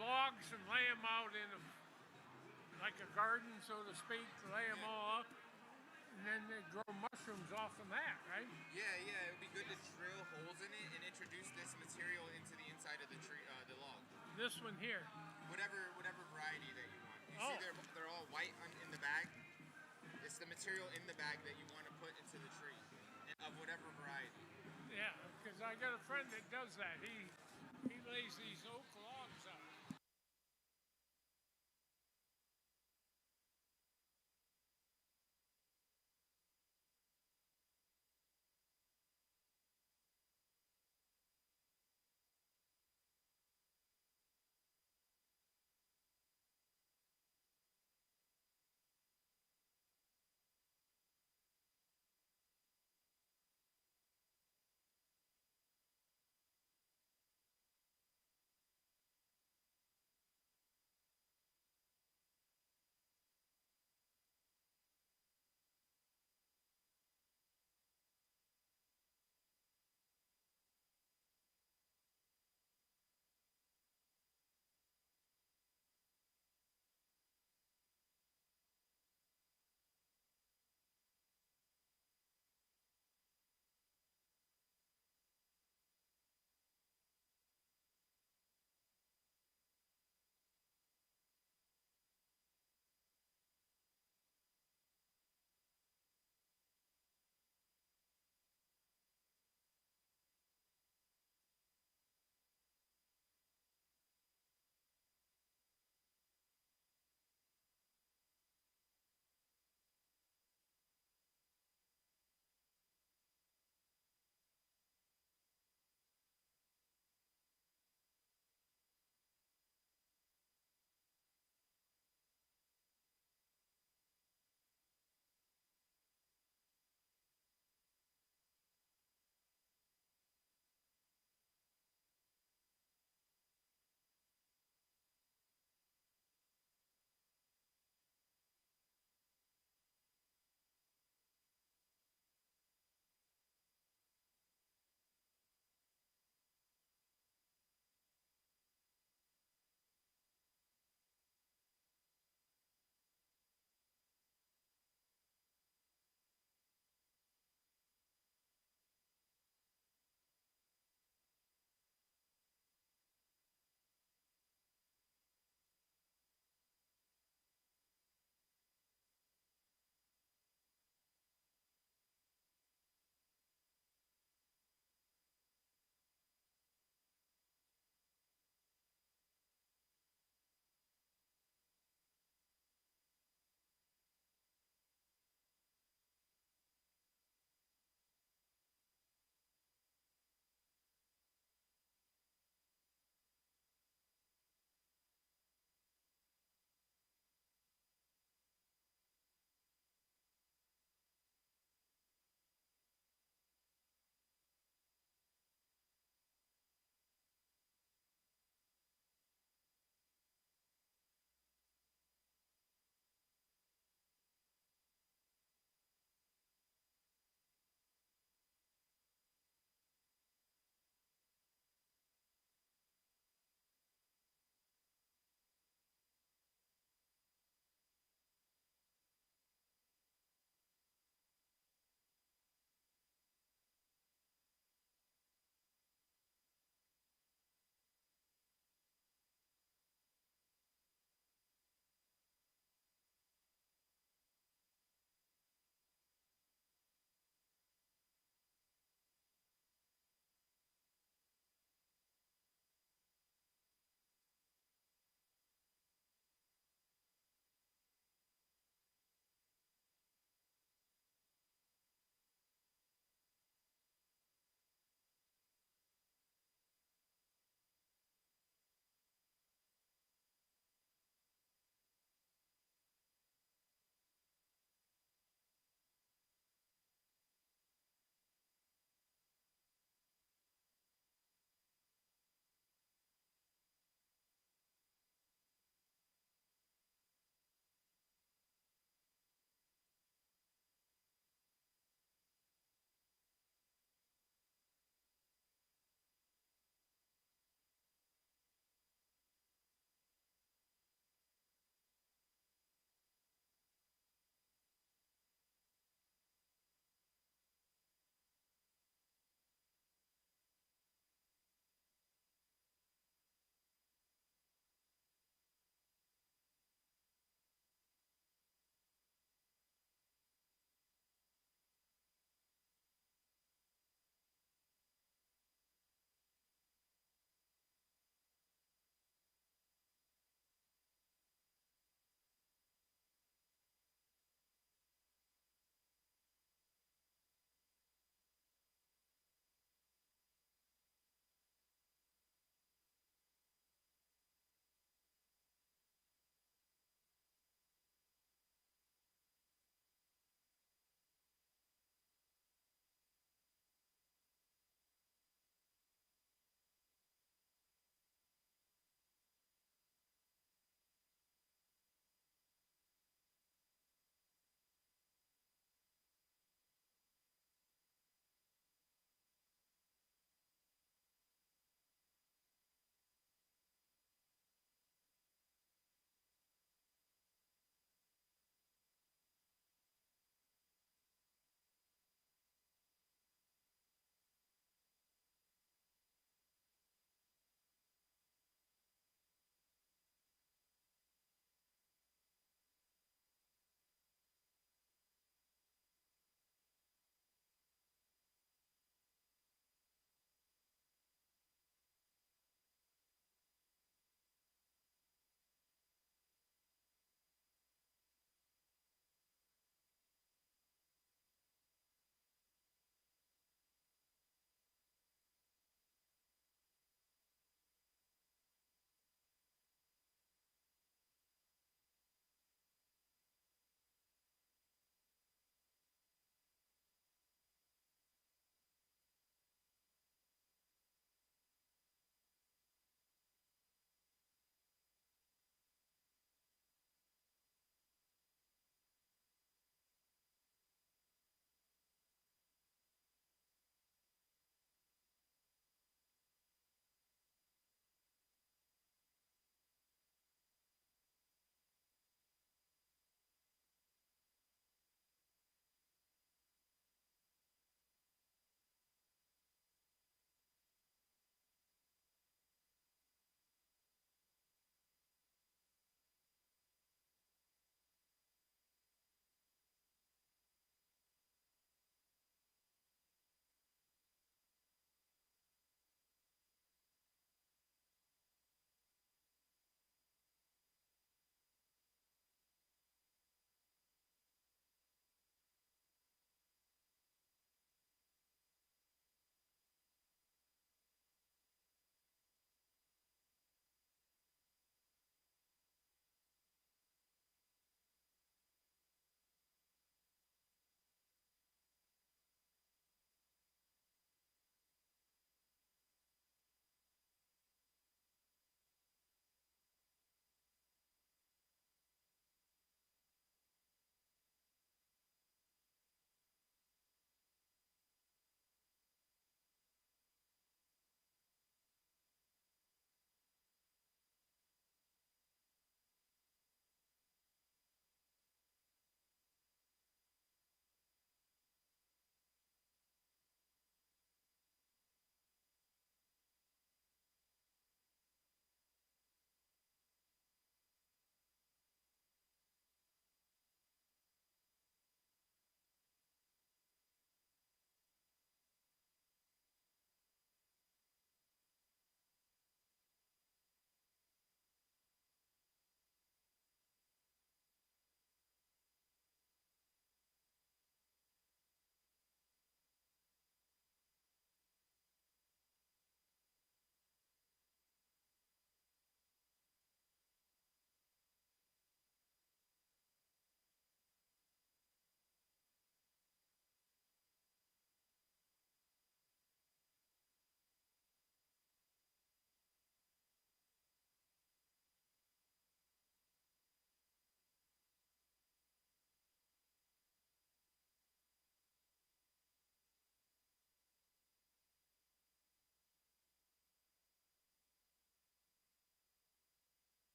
logs and lay them out in like a garden, so to speak, lay them all up, and then they grow mushrooms off of that, right? Yeah, yeah. It would be good to drill holes in it and introduce this material into the inside of the tree, the log. This one here. Whatever variety that you want. You see, they're all white in the bag. It's the material in the bag that you want to put into the tree, and of whatever variety. Yeah, because I got a friend that does that. He lays these oak logs out.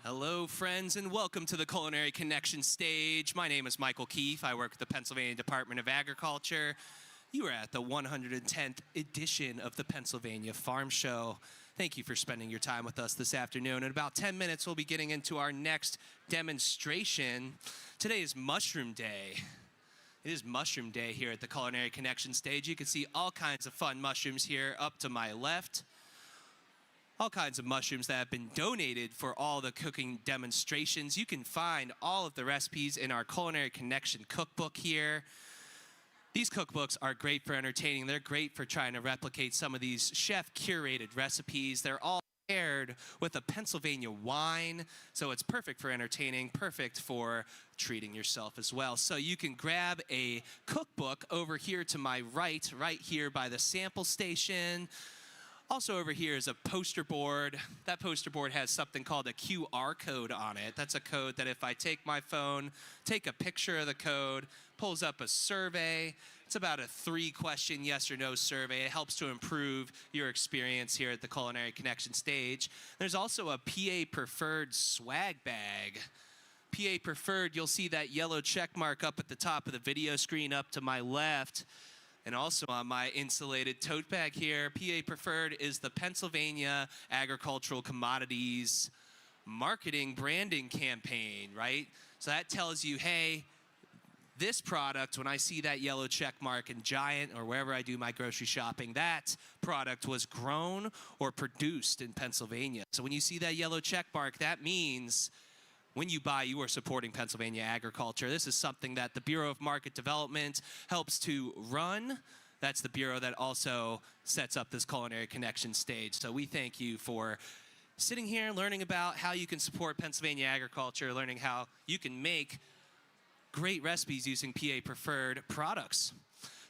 Hello, friends, and welcome to the Culinary Connection stage. My name is Michael Keefe. I work at the Pennsylvania Department of Agriculture. You are at the 110th edition of the Pennsylvania Farm Show. Thank you for spending your time with us this afternoon. In about 10 minutes, we'll be getting into our next demonstration. Today is Mushroom Day. It is Mushroom Day here at the Culinary Connection stage. You can see all kinds of fun mushrooms here up to my left. All kinds of mushrooms that have been donated for all the cooking demonstrations. You can find all of the recipes in our Culinary Connection cookbook here. These cookbooks are great for entertaining. They're great for trying to replicate some of these chef-curated recipes. They're all paired with a Pennsylvania wine, so it's perfect for entertaining, perfect for treating yourself as well. So you can grab a cookbook over here to my right here by the sample station. Also over here is a poster board. That poster board has something called a QR code on it. That's a code that if I take my phone, take a picture of the code, pulls up a survey. It's about a 3-question yes or no survey. It helps to improve your experience here at the Culinary Connection stage. There's also a PA Preferred swag bag. PA Preferred, you'll see that yellow check mark up at the top of the video screen up to my left. And also on my insulated tote bag here, PA Preferred is the Pennsylvania Agricultural Commodities Marketing Branding Campaign, right? So that tells you, hey, this product, when I see that yellow check mark in Giant or wherever I do my grocery shopping, that product was grown or produced in Pennsylvania. So when you see that yellow check mark, that means when you buy, you are supporting Pennsylvania agriculture. This is something that the Bureau of Market Development helps to run. That's the bureau that also sets up this Culinary Connection stage. So we thank you for sitting here, learning about how you can support Pennsylvania agriculture, learning how you can make great recipes using PA Preferred products.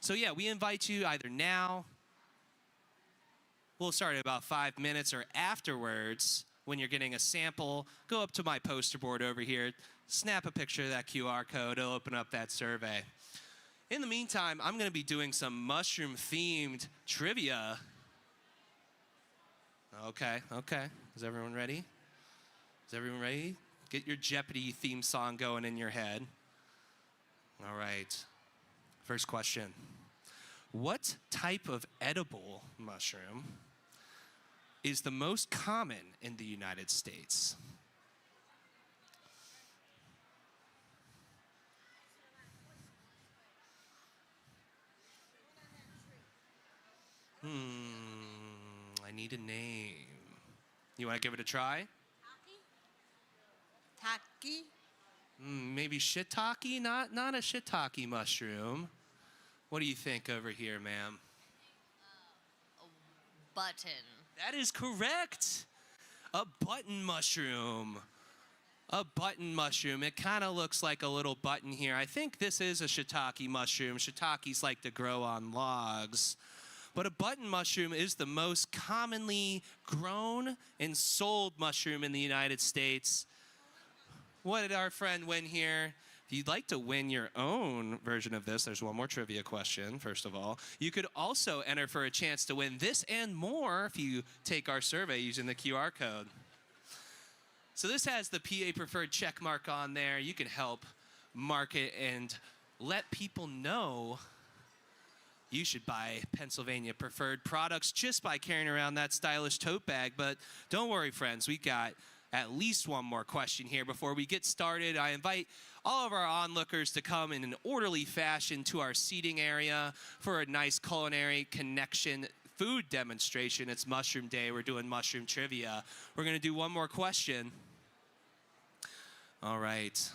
So yeah, we invite you either now, we'll start in about 5 minutes, or afterwards, when you're getting a sample, go up to my poster board over here, snap a picture of that QR code, it'll open up that survey. In the meantime, I'm gonna be doing some mushroom-themed trivia. Okay. Is everyone ready? Is everyone ready? Get your Jeopardy theme song going in your head. All right, first question. What type of edible mushroom is the most common in the United States? I need a name. You want to give it a try? Taki? Maybe shiitake? Not a shiitake mushroom. What do you think over here, ma'am? Button. That is correct. A button mushroom. A button mushroom. It kind of looks like a little button here. I think this is a shiitake mushroom. Shiitakes like to grow on logs. But a button mushroom is the most commonly grown and sold mushroom in the United States. What did our friend win here? If you'd like to win your own version of this, there's one more trivia question, first of all. You could also enter for a chance to win this and more if you take our survey using the QR code. So this has the PA Preferred check mark on there. You can help market and let people know you should buy Pennsylvania Preferred products just by carrying around that stylish tote bag. But don't worry, friends, we got at least one more question here before we get started. I invite all of our onlookers to come in an orderly fashion to our seating area for a nice Culinary Connection food demonstration. It's Mushroom Day. We're doing mushroom trivia. We're going to do one more question. All right.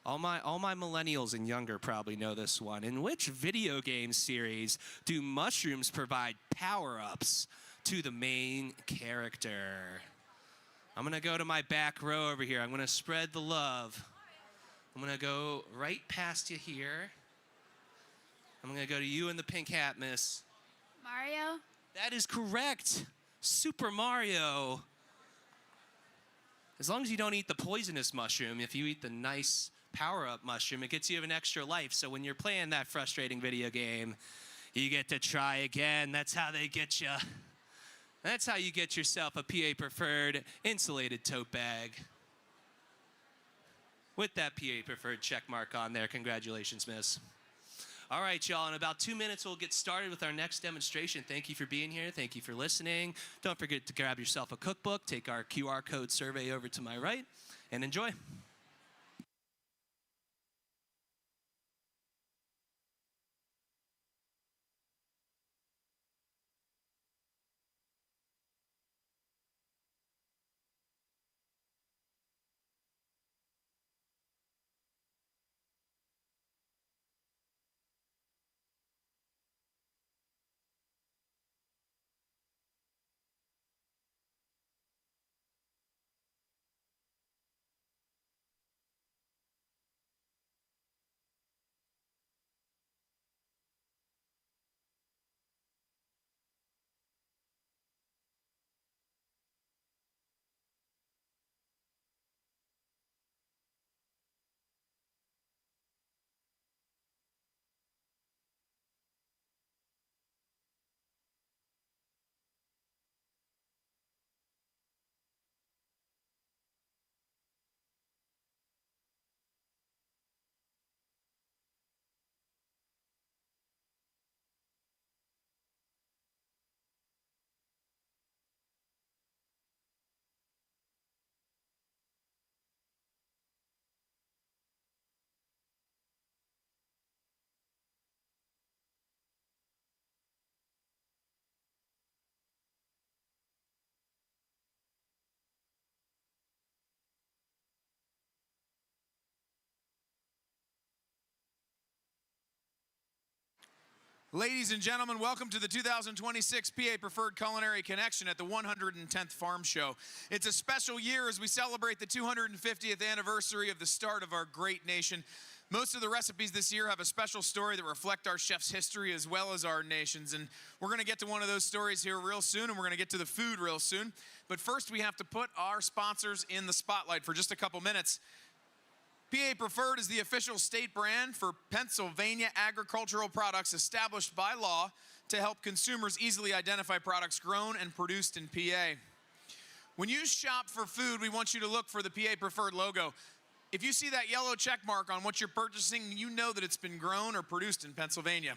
All my millennials and younger probably know this one. In which video game series do mushrooms provide power-ups to the main character? I'm gonna go to my back row over here. I'm gonna spread the love. I'm gonna go right past you here. I'm gonna go to you in the pink hat, miss. Mario? That is correct. Super Mario. As long as you don't eat the poisonous mushroom, if you eat the nice power-up mushroom, it gets you an extra life. So when you're playing that frustrating video game, you get to try again. That's how they get you. That's how you get yourself a PA Preferred insulated tote bag. With that PA Preferred check mark on there. Congratulations, miss. All right, y'all, in about 2 minutes, we'll get started with our next demonstration. Thank you for being here. Thank you for listening. Don't forget to grab yourself a cookbook, take our QR code survey over to my right, and enjoy. Ladies and gentlemen, welcome to the 2026 PA Preferred Culinary Connection at the 110th Farm Show. It's a special year as we celebrate the 250th anniversary of the start of our great nation. Most of the recipes this year have a special story that reflect our chef's history as well as our nation's. And we're going to get to one of those stories here real soon, and we're going to get to the food real soon. But first, we have to put our sponsors in the spotlight for just a couple minutes. PA Preferred is the official state brand for Pennsylvania agricultural products established by law to help consumers easily identify products grown and produced in PA. When you shop for food, we want you to look for the PA Preferred logo. If you see that yellow check mark on what you're purchasing, you know that it's been grown or produced in Pennsylvania.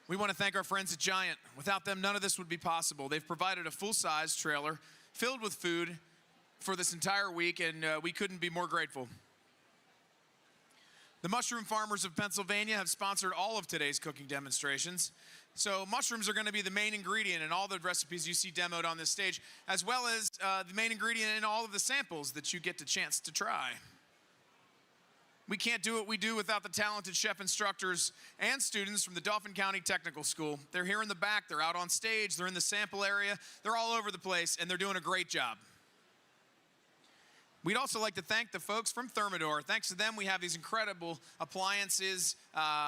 We want to thank our friends at Giant. Without them, none of this would be possible. They've provided a full-size trailer filled with food for this entire week, and we couldn't be more grateful. The mushroom farmers of Pennsylvania have sponsored all of today's cooking demonstrations. So mushrooms are going to be the main ingredient in all the recipes you see demoed on this stage, as well as the main ingredient in all of the samples that you get the chance to try. We can't do what we do without the talented chef instructors and students from the Dauphin County Technical School. They're here in the back, they're out on stage, they're in the sample area, they're all over the place, and they're doing a great job. We'd also like to thank the folks from Thermador. Thanks to them, we have these incredible appliances,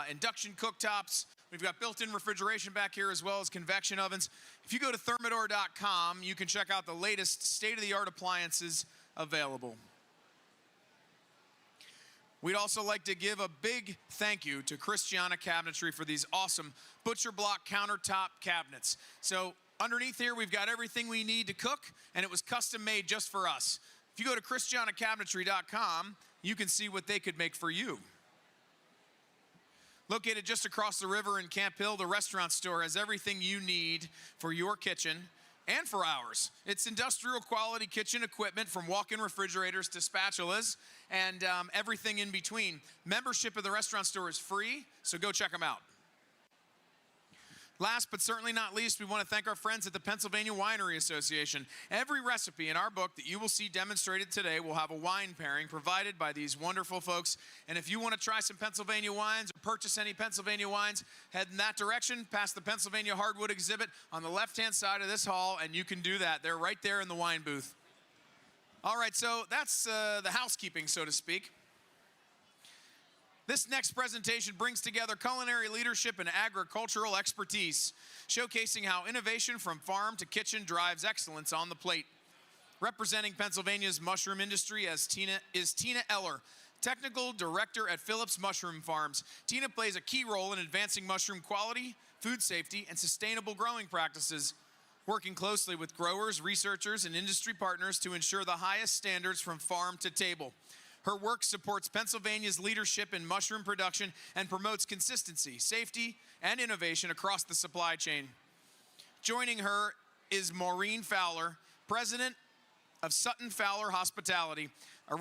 induction cooktops. We've got built-in refrigeration back here as well as convection ovens. If you go to thermador.com, you can check out the latest state-of-the-art appliances available. We'd also like to give a big thank you to Christiana Cabinetry for these awesome butcher block countertop cabinets. So underneath here, we've got everything we need to cook, and it was custom made just for us. If you go to christianacabinetry.com, you can see what they could make for you. Located just across the river in Camp Hill, the restaurant store has everything you need for your kitchen and for ours. It's industrial quality kitchen equipment from walk-in refrigerators to spatulas and everything in between. Membership of the restaurant store is free, so go check them out. Last but certainly not least, we want to thank our friends at the Pennsylvania Winery Association. Every recipe in our book that you will see demonstrated today will have a wine pairing provided by these wonderful folks. And if you want to try some Pennsylvania wines or purchase any Pennsylvania wines, head in that direction past the Pennsylvania Hardwood exhibit on the left-hand side of this hall, and you can do that. They're right there in the wine booth. All right, so that's the housekeeping, so to speak. This next presentation brings together culinary leadership and agricultural expertise, showcasing how innovation from farm to kitchen drives excellence on the plate. Representing Pennsylvania's mushroom industry is Tina Eller, Technical Director at Phillips Mushroom Farms. Tina plays a key role in advancing mushroom quality, food safety, and sustainable growing practices. working closely with growers, researchers, and industry partners to ensure the highest standards from farm to table. Her work supports Pennsylvania's leadership in mushroom production and promotes consistency, safety, and innovation across the supply chain. Joining her is Maureen Fowler, president of Sutton Fowler Hospitality, a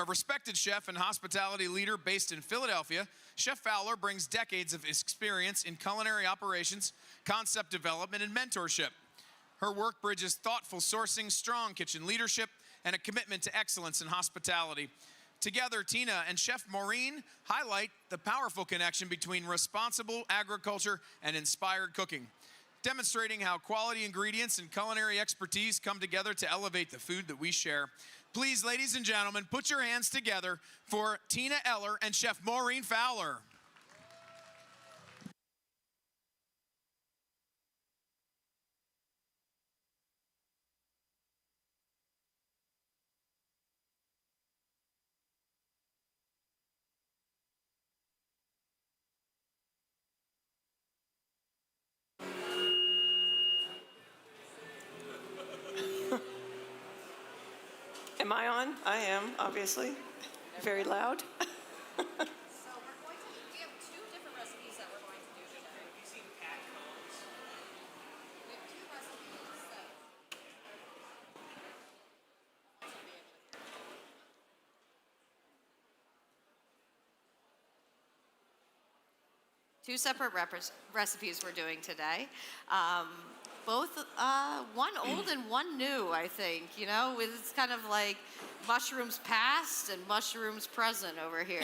respected chef and hospitality leader based in Philadelphia. Chef Fowler brings decades of experience in culinary operations, concept development, and mentorship. Her work bridges thoughtful sourcing, strong kitchen leadership, and a commitment to excellence in hospitality. Together, Tina and Chef Maureen highlight the powerful connection between responsible agriculture and inspired cooking, demonstrating how quality ingredients and culinary expertise come together to elevate the food that we share. Please, ladies and gentlemen, put your hands together for Tina Eller and Chef Maureen Fowler. Am I on? I am, obviously. Very loud. Two separate recipes we're doing today. Both, one old and one new, I think. You know, it's kind of like mushrooms past and mushrooms present over here.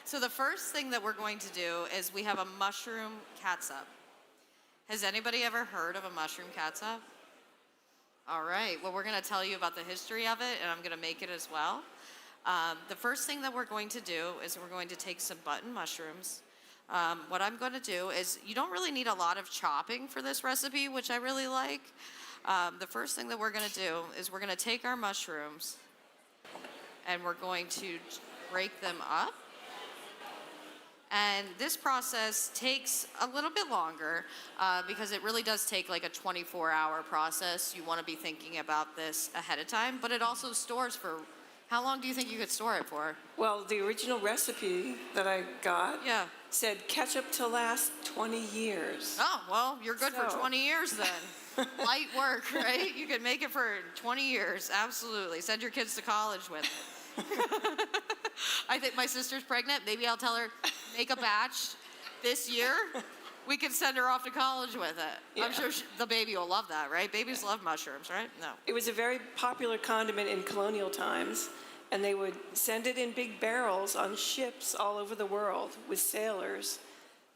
So the first thing that we're going to do is we have a mushroom catsup. Has anybody ever heard of a mushroom catsup? All right, well, we're going to tell you about the history of it, and I'm going to make it as well. The first thing that we're going to do is we're going to take some button mushrooms. What I'm going to do is, you don't really need a lot of chopping for this recipe, which I really like. The first thing that we're going to do is we're going to take our mushrooms and we're going to break them up. And this process takes a little bit longer because it really does take like a 24-hour process. You want to be thinking about this ahead of time, but it also stores for, how long do you think you could store it for? Well, the original recipe that I got said ketchup to last 20 years. Oh, well, you're good for 20 years then. Light work, right? You can make it for 20 years, absolutely. Send your kids to college with it. I think my sister's pregnant. Maybe I'll tell her, make a batch this year. We can send her off to college with it. Yeah. I'm sure the baby will love that, right? Babies love mushrooms, right? No. It was a very popular condiment in colonial times, and they would send it in big barrels on ships all over the world with sailors.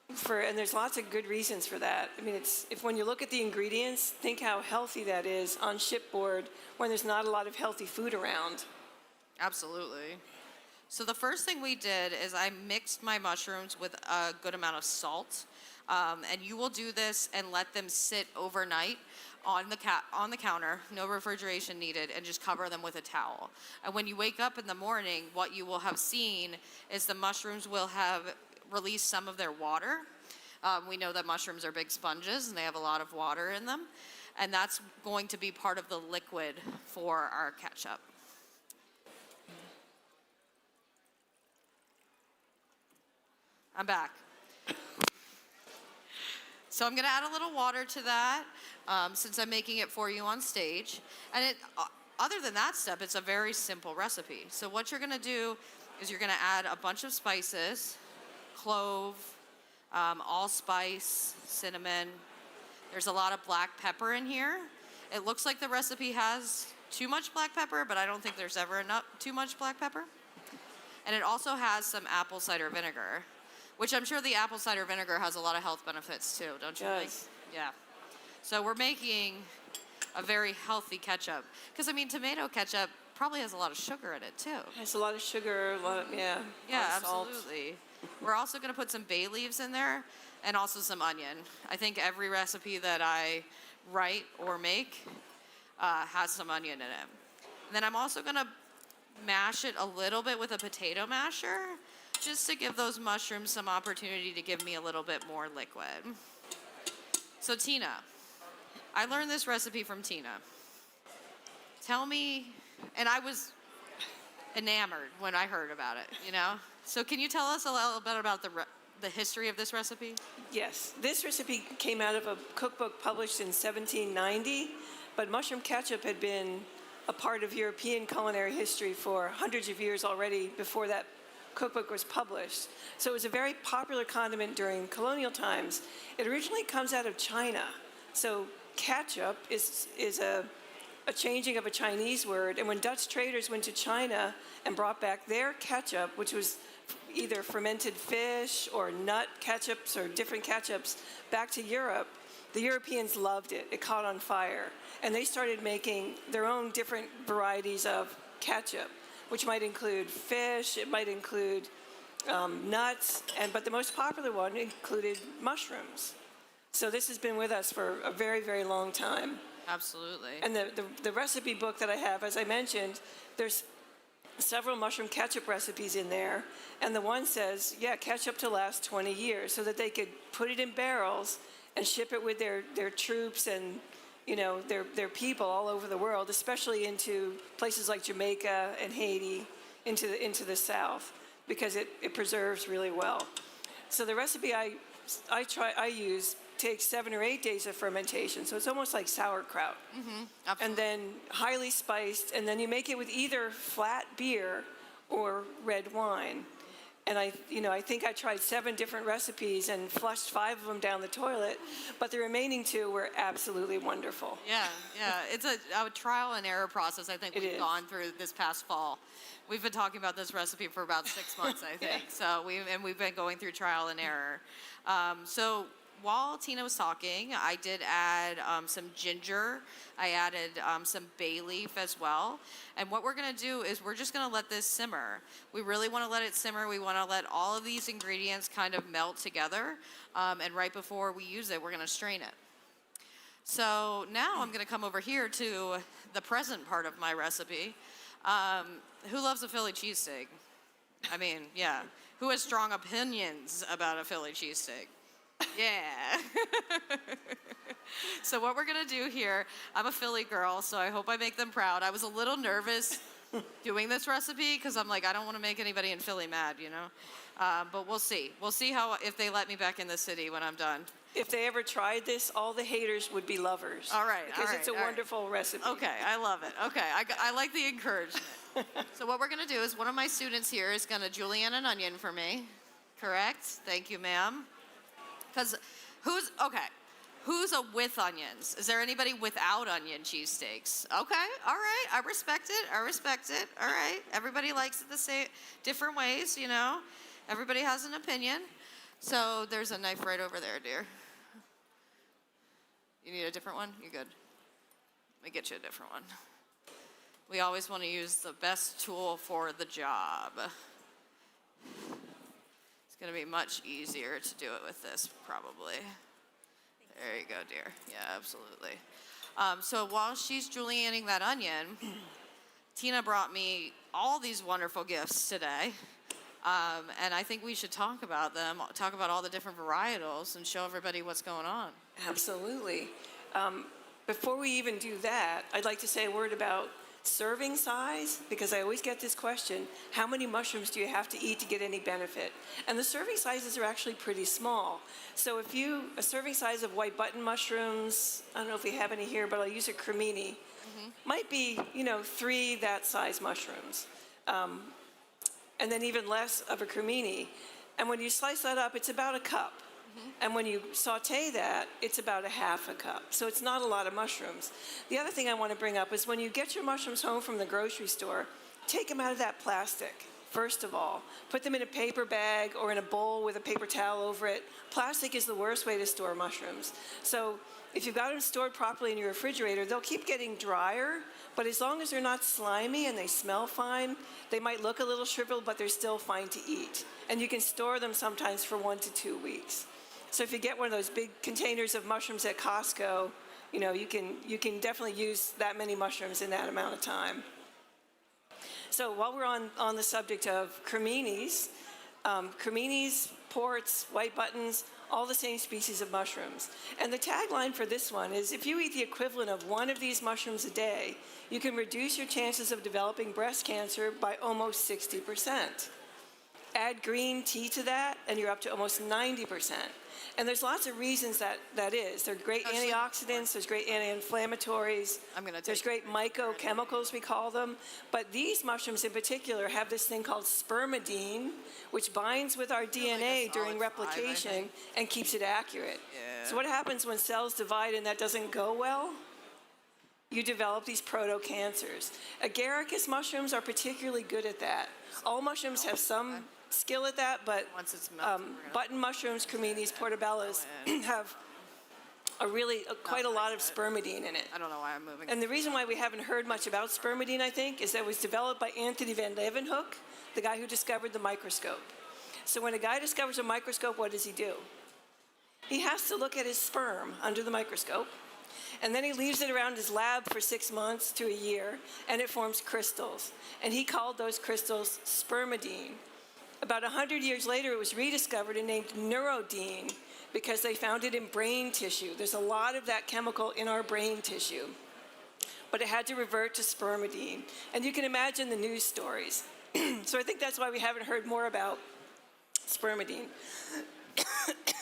And there's lots of good reasons for that. I mean, when you look at the ingredients, think how healthy that is on shipboard when there's not a lot of healthy food around. Absolutely. So the first thing we did is I mixed my mushrooms with a good amount of salt. And you will do this and let them sit overnight on the counter, no refrigeration needed, and just cover them with a towel. And when you wake up in the morning, what you will have seen is the mushrooms will have released some of their water. We know that mushrooms are big sponges and they have a lot of water in them. And that's going to be part of the liquid for our ketchup. I'm back. So I'm gonna add a little water to that since I'm making it for you on stage. And other than that step, it's a very simple recipe. So what you're gonna do is you're gonna add a bunch of spices, clove, allspice, cinnamon. There's a lot of black pepper in here. It looks like the recipe has too much black pepper, but I don't think there's ever too much black pepper. And it also has some apple cider vinegar, which I'm sure the apple cider vinegar has a lot of health benefits too, don't you think? Yeah. So we're making a very healthy ketchup. Because, I mean, tomato ketchup probably has a lot of sugar in it too. It has a lot of sugar, a lot of, Yeah, salt. absolutely. We're also going to put some bay leaves in there and also some onion. I think every recipe that I write or make has some onion in it. And then I'm also going to mash it a little bit with a potato masher, just to give those mushrooms some opportunity to give me a little bit more liquid. So Tina, I learned this recipe from Tina. Tell me, and I was enamored when I heard about it, you know? So can you tell us a little bit about the history of this recipe? Yes, this recipe came out of a cookbook published in 1790, but mushroom ketchup had been a part of European culinary history for hundreds of years already before that cookbook was published. So it was a very popular condiment during colonial times. It originally comes out of China. So ketchup is a changing of a Chinese word. And when Dutch traders went to China and brought back their ketchup, which was either fermented fish or nut ketchups or different ketchups, back to Europe, the Europeans loved it. It caught on fire. And they started making their own different varieties of ketchup, which might include fish, it might include nuts, but the most popular one included mushrooms. So this has been with us for a very, very long time. Absolutely. And the recipe book that I have, as I mentioned, there's several mushroom ketchup recipes in there. And the one says, yeah, ketchup to last 20 years, so that they could put it in barrels and ship it with their troops and their people all over the world, especially into places like Jamaica and Haiti, into the South, because it preserves really well. So the recipe I use takes 7 or 8 days of fermentation, so it's almost like sauerkraut. Mm-hmm. And then highly spiced, and then you make it with either flat beer or red wine. And I think I tried 7 different recipes and flushed 5 of them down the toilet, but the remaining 2 were absolutely wonderful. Yeah. It's a trial and error process I think we've gone through this past fall. We've been talking about this recipe for about 6 months, I think. So we've been going through trial and error. So while Tina was talking, I did add some ginger. I added some bay leaf as well. And what we're gonna do is we're just gonna let this simmer. We really wanna let it simmer. We wanna let all of these ingredients kind of melt together. And right before we use it, we're gonna strain it. So now I'm gonna come over here to the present part of my recipe. Who loves a Philly cheesesteak? I mean, yeah. Who has strong opinions about a Philly cheesesteak? Yeah. So what we're gonna do here, I'm a Philly girl, so I hope I make them proud. I was a little nervous doing this recipe because I'm like, I don't want to make anybody in Philly mad, you know? But we'll see. We'll see if they let me back in the city when I'm done. If they ever tried this, all the haters would be lovers. All right, because it's a wonderful recipe. Okay, I love it. Okay, I like the encouragement. So what we're gonna do is one of my students here is gonna julienne an onion for me. Correct? Thank you, ma'am. Because who's a with onions? Is there anybody without onion cheesesteaks? Okay, all right, I respect it. All right, everybody likes it the same, different ways, you know. Everybody has an opinion. So there's a knife right over there, dear. You need a different one? You're good. Let me get you a different one. We always want to use the best tool for the job. It's going to be much easier to do it with this, probably. There you go, dear. Yeah, absolutely. So while she's julienning that onion, Tina brought me all these wonderful gifts today. And I think we should talk about them, talk about all the different varietals, and show everybody what's going on. Absolutely. Before we even do that, I'd like to say a word about serving size, because I always get this question, how many mushrooms do you have to eat to get any benefit? And the serving sizes are actually pretty small. So if a serving size of white button mushrooms, I don't know if we have any here, but I'll use a cremini, might be, 3 that size mushrooms. And then even less of a cremini. And when you slice that up, it's about a cup. And when you saute that, it's about a half a cup. So it's not a lot of mushrooms. The other thing I want to bring up is when you get your mushrooms home from the grocery store, take them out of that plastic, first of all. Put them in a paper bag or in a bowl with a paper towel over it. Plastic is the worst way to store mushrooms. So if you've got them stored properly in your refrigerator, they'll keep getting drier, but as long as they're not slimy and they smell fine, they might look a little shriveled, but they're still fine to eat. And you can store them sometimes for 1 to 2 weeks. So if you get one of those big containers of mushrooms at Costco, you can definitely use that many mushrooms in that amount of time. So while we're on the subject of creminis, ports, white buttons, all the same species of mushrooms. And the tagline for this one is, if you eat the equivalent of one of these mushrooms a day, you can reduce your chances of developing breast cancer by almost 60%. Add green tea to that, and you're up to almost 90%. And there's lots of reasons that is. There are great antioxidants, there's great anti-inflammatories, there's great mycochemicals, we call them. But these mushrooms in particular have this thing called spermidine, which binds with our DNA during replication and keeps it accurate. So what happens when cells divide and that doesn't go well? You develop these proto-cancers. Agaricus mushrooms are particularly good at that. All mushrooms have some skill at that, but button mushrooms, creminis, portobellas, have quite a lot of spermidine in it. I don't know why I'm moving. And the reason why we haven't heard much about spermidine, I think, is that it was developed by Anthony van Leeuwenhoek, the guy who discovered the microscope. So when a guy discovers a microscope, what does he do? He has to look at his sperm under the microscope, and then he leaves it around his lab for 6 months to a year, and it forms crystals. And he called those crystals spermidine. About 100 years later, it was rediscovered and named neurodine because they found it in brain tissue. There's a lot of that chemical in our brain tissue. But it had to revert to spermidine. And you can imagine the news stories. So I think that's why we haven't heard more about spermidine.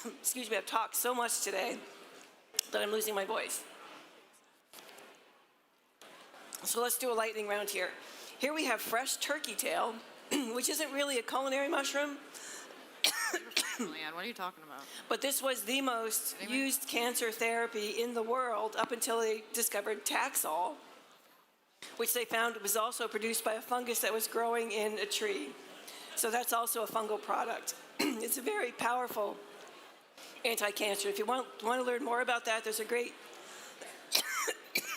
Excuse me, I've talked so much today that I'm losing my voice. So let's do a lightning round here. Here we have fresh turkey tail, which isn't really a culinary mushroom. Leanne, what are you talking about? But this was the most used cancer therapy in the world up until they discovered Taxol, which they found was also produced by a fungus that was growing in a tree. So that's also a fungal product. It's a very powerful anti-cancer. If you want to learn more about that, there's a great,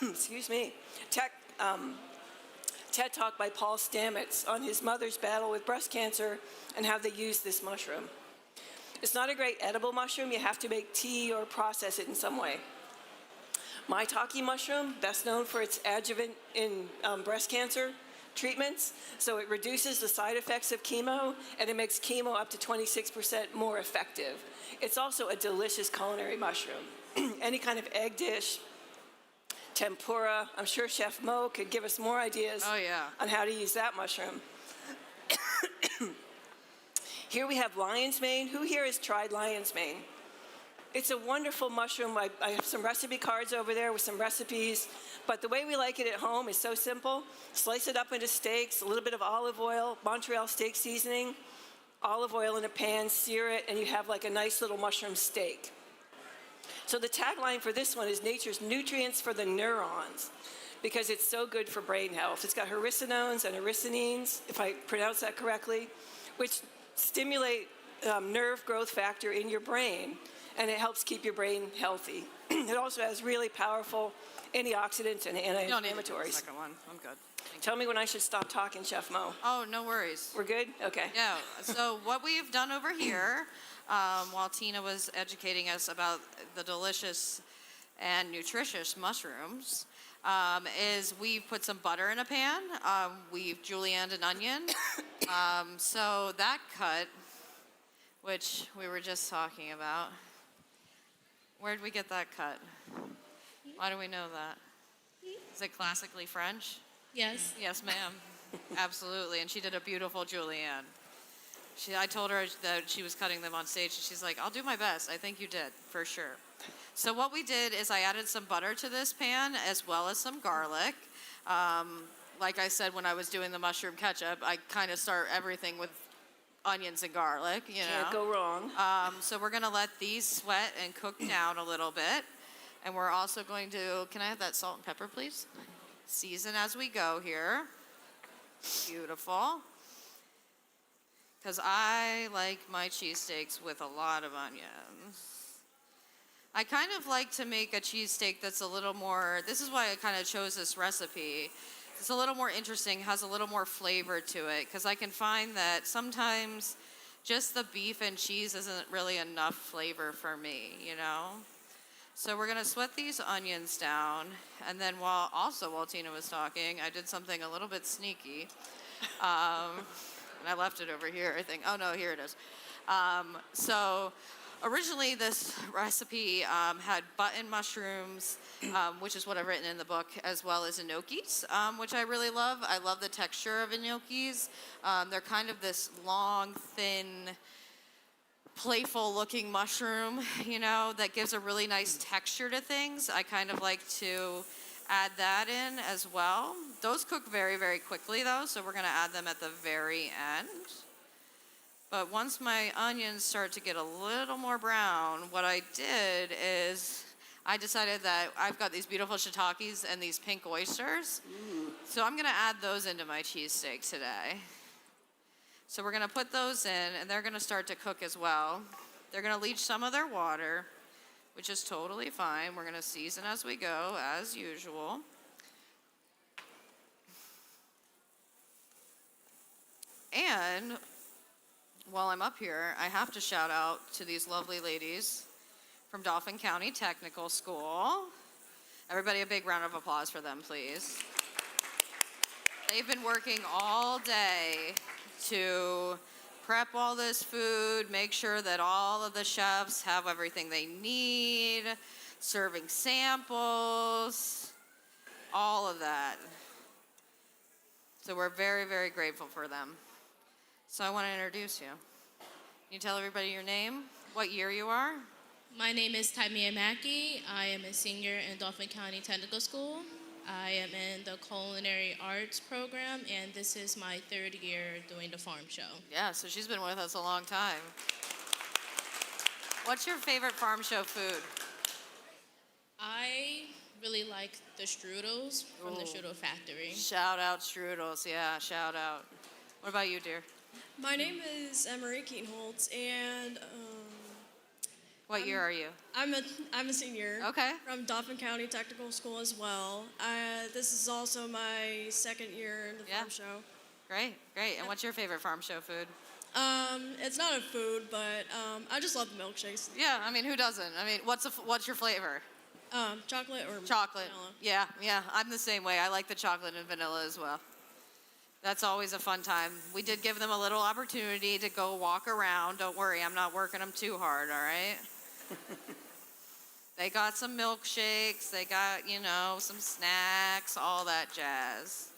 excuse me, TED Talk by Paul Stamets on his mother's battle with breast cancer and how they use this mushroom. It's not a great edible mushroom. You have to make tea or process it in some way. Maitake mushroom, best known for its adjuvant in breast cancer treatments. So it reduces the side effects of chemo, and it makes chemo up to 26% more effective. It's also a delicious culinary mushroom. Any kind of egg dish, tempura. I'm sure Chef Mo could give us more ideas on how to use that mushroom. Here we have lion's mane. Who here has tried lion's mane? It's a wonderful mushroom. I have some recipe cards over there with some recipes, but the way we like it at home is so simple. Slice it up into steaks, a little bit of olive oil, Montreal steak seasoning, olive oil in a pan, sear it, and you have like a nice little mushroom steak. So the tagline for this one is nature's nutrients for the neurons, because it's so good for brain health. It's got hericinones and ericinines, if I pronounce that correctly, which stimulate nerve growth factor in your brain, and it helps keep your brain healthy. It also has really powerful antioxidants and anti-inflammatories. Don't need the second one. I'm good. Tell me when I should stop talking, Chef Mo. Oh, no worries. We're good? Okay. Yeah. So what we've done over here, while Tina was educating us about the delicious and nutritious mushrooms, is we've put some butter in a pan. We've julienned an onion. So that cut, which we were just talking about, where did we get that cut? Why do we know that? Is it classically French? Yes. Yes, ma'am. Absolutely. And she did a beautiful julienne. I told her that she was cutting them on stage, and she's like, I'll do my best. I think you did, for sure. So what we did is I added some butter to this pan, as well as some garlic. Like I said, when I was doing the mushroom ketchup, I kind of start everything with onions and garlic, you know. Can't go wrong. So we're going to let these sweat and cook down a little bit. And we're also going to, can I have that salt and pepper, please? Season as we go here. Beautiful. Because I like my cheesesteaks with a lot of onions. I kind of like to make a cheesesteak that's a little more, this is why I kind of chose this recipe. It's a little more interesting, has a little more flavor to it, because I can find that sometimes just the beef and cheese isn't really enough flavor for me, you know? So we're gonna sweat these onions down, and then while Tina was talking, I did something a little bit sneaky. And I left it over here, I think. Oh no, here it is. So Originally, this recipe had button mushrooms, which is what I've written in the book, as well as gnocchis, which I really love. I love the texture of gnocchis. They're kind of this long, thin, playful looking mushroom, you know, that gives a really nice texture to things. I kind of like to add that in as well. Those cook very, very quickly though, so we're gonna add them at the very end. But once my onions start to get a little more brown, what I did is I decided that I've got these beautiful shiitakes and these pink oysters. So I'm gonna add those into my cheesesteak today. So we're gonna put those in and they're gonna start to cook as well. They're gonna leach some of their water, which is totally fine. We're gonna season as we go, as usual. And while I'm up here, I have to shout out to these lovely ladies from Dauphin County Technical School. Everybody, a big round of applause for them, please. They've been working all day to prep all this food, make sure that all of the chefs have everything they need, serving samples, all of that. So we're very, very grateful for them. So I want to introduce you. Can you tell everybody your name, what year you are? My name is Taimia Mackey. I am a senior in Dauphin County Technical School. I am in the Culinary Arts program, and this is my 3rd year doing the farm show. Yeah, so she's been with us a long time. What's your favorite farm show food? I really like the strudels from the strudel factory. Shout out strudels, yeah, shout out. What about you, dear? My name is Emery Keenholtz, and What year are you? I'm a senior. Okay. From Dauphin County Technical School as well. This is also my 2nd year in the farm show. Great, great. And what's your favorite farm show food? It's not a food, but I just love the milkshakes. Yeah, I mean, who doesn't? I mean, what's your flavor? Chocolate or chocolate. vanilla. Yeah, I'm the same way. I like the chocolate and vanilla as well. That's always a fun time. We did give them a little opportunity to go walk around. Don't worry, I'm not working them too hard, all right? They got some milkshakes, they got, you know, some snacks, all that jazz.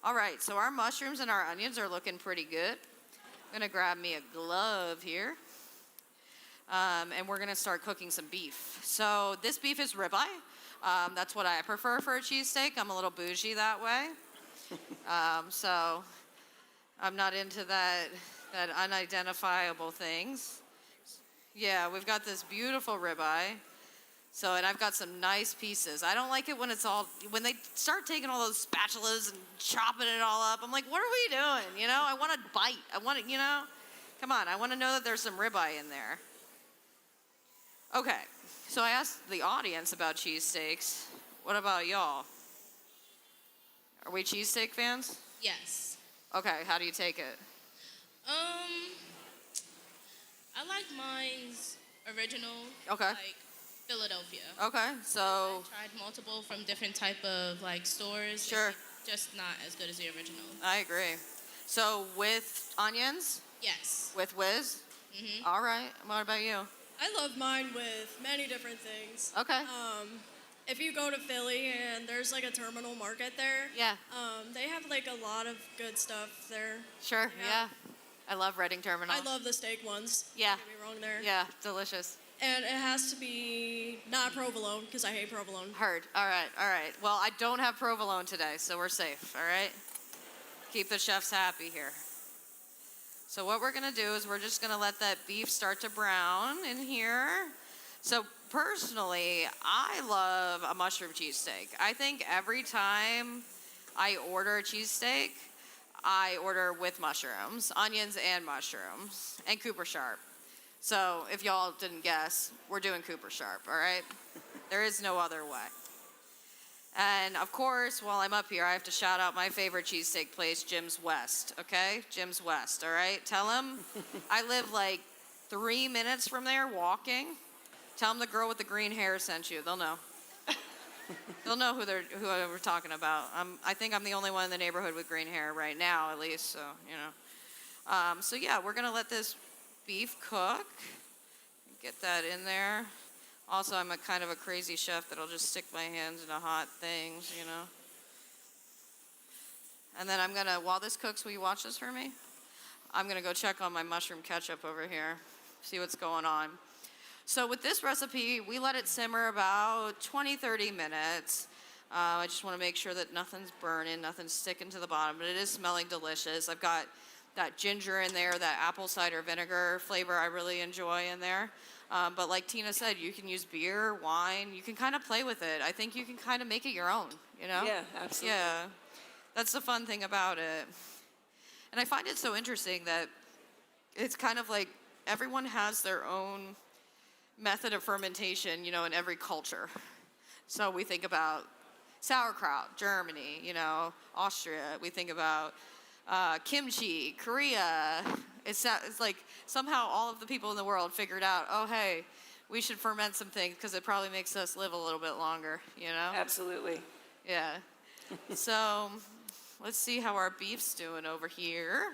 All right, so our mushrooms and our onions are looking pretty good. I'm gonna grab me a glove here. And we're gonna start cooking some beef. So this beef is ribeye. That's what I prefer for a cheesesteak. I'm a little bougie that way. So I'm not into that unidentifiable things. Yeah, we've got this beautiful ribeye. So, and I've got some nice pieces. I don't like it when when they start taking all those spatulas and chopping it all up. I'm like, what are we doing? You know, I want to bite. I want to, you know, come on. I want to know that there's some ribeye in there. Okay, so I asked the audience about cheesesteaks. What about y'all? Are we cheesesteak fans? Yes. Okay, how do you take it? I like mine's original. Okay. Like Philadelphia. Okay, so. I tried multiple from different type of like stores. Sure. It's just not as good as the original. I agree. So with onions? Yes. With whiz? Mhm. All right. What about you? I love mine with many different things. Okay. If you go to Philly and there's like a terminal market there, yeah, they have like a lot of good stuff there. Sure. Yeah. I love Reading Terminal. I love the steak ones. Yeah. Don't get me wrong there. Yeah, delicious. And it has to be not provolone because I hate provolone. Heard. All right. All right. Well, I don't have provolone today, so we're safe. All right. Keep the chefs happy here. So what we're gonna do is we're just gonna let that beef start to brown in here. So personally, I love a mushroom cheesesteak. I think every time I order a cheesesteak, I order with mushrooms, onions and mushrooms, and Cooper Sharp. So if y'all didn't guess, we're doing Cooper Sharp, all right? There is no other way. And of course, while I'm up here, I have to shout out my favorite cheesesteak place, Jim's West, okay? Jim's West, all right? Tell them I live like 3 minutes from there walking. Tell them the girl with the green hair sent you. They'll know. They'll know who we're talking about. I think I'm the only one in the neighborhood with green hair right now, at least. So you know. So yeah, we're gonna let this beef cook. Get that in there. Also, I'm a kind of a crazy chef that'll just stick my hands into hot things, you know. And then I'm gonna, while this cooks, will you watch this for me? I'm gonna go check on my mushroom ketchup over here, see what's going on. So with this recipe, we let it simmer about 20, 30 minutes. I just wanna make sure that nothing's burning, nothing's sticking to the bottom, but it is smelling delicious. I've got that ginger in there, that apple cider vinegar flavor I really enjoy in there. But like Tina said, you can use beer, wine, you can kind of play with it. I think you can kind of make it your own, you know? Yeah, absolutely. Yeah, that's the fun thing about it. And I find it so interesting that it's kind of like everyone has their own method of fermentation, you know, in every culture. So we think about sauerkraut, Germany, you know, Austria. We think about kimchi, Korea. It's like somehow all of the people in the world figured out, oh, hey, we should ferment some things because it probably makes us live a little bit longer, you know? Absolutely. Yeah. So let's see how our beef's doing over here.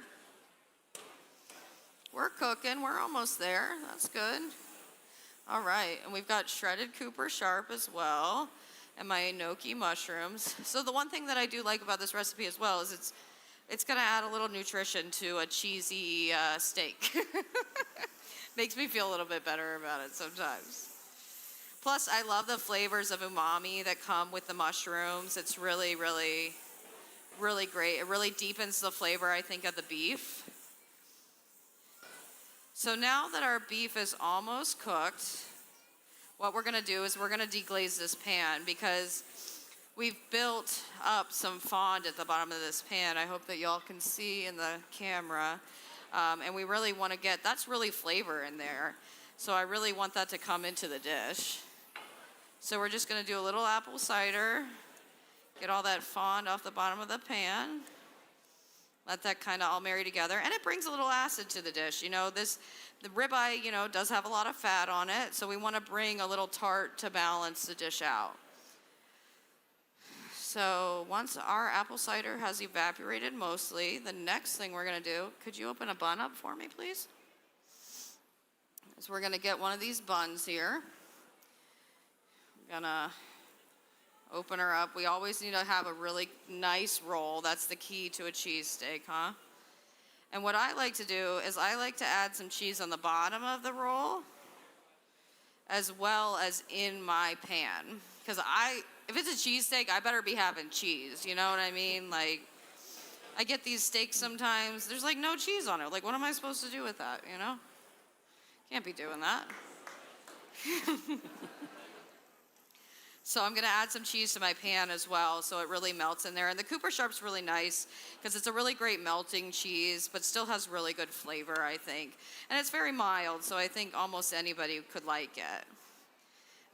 We're cooking. We're almost there. That's good. All right. And we've got shredded Cooper Sharp as well and my enoki mushrooms. So the one thing that I do like about this recipe as well is it's going to add a little nutrition to a cheesy steak. Makes me feel a little bit better about it sometimes. Plus, I love the flavors of umami that come with the mushrooms. It's really, really, really great. It really deepens the flavor, I think, of the beef. So now that our beef is almost cooked, what we're gonna do is we're gonna deglaze this pan because we've built up some fond at the bottom of this pan. I hope that y'all can see in the camera. And we really wanna get, that's really flavor in there. So I really want that to come into the dish. So we're just gonna do a little apple cider, get all that fond off the bottom of the pan. Let that kind of all marry together. And it brings a little acid to the dish. You know, the ribeye, you know, does have a lot of fat on it. So we want to bring a little tart to balance the dish out. So once our apple cider has evaporated mostly, the next thing we're going to do, could you open a bun up for me, please? So we're going to get one of these buns here. I'm going to open her up. We always need to have a really nice roll. That's the key to a cheesesteak, huh? And what I like to do is I like to add some cheese on the bottom of the roll as well as in my pan. Because if it's a cheesesteak, I better be having cheese. You know what I mean? Like, I get these steaks sometimes, there's like no cheese on it. Like, what am I supposed to do with that, you know? Can't be doing that. So I'm gonna add some cheese to my pan as well so it really melts in there. And the Cooper Sharp's really nice because it's a really great melting cheese, but still has really good flavor, I think. And it's very mild, so I think almost anybody could like it.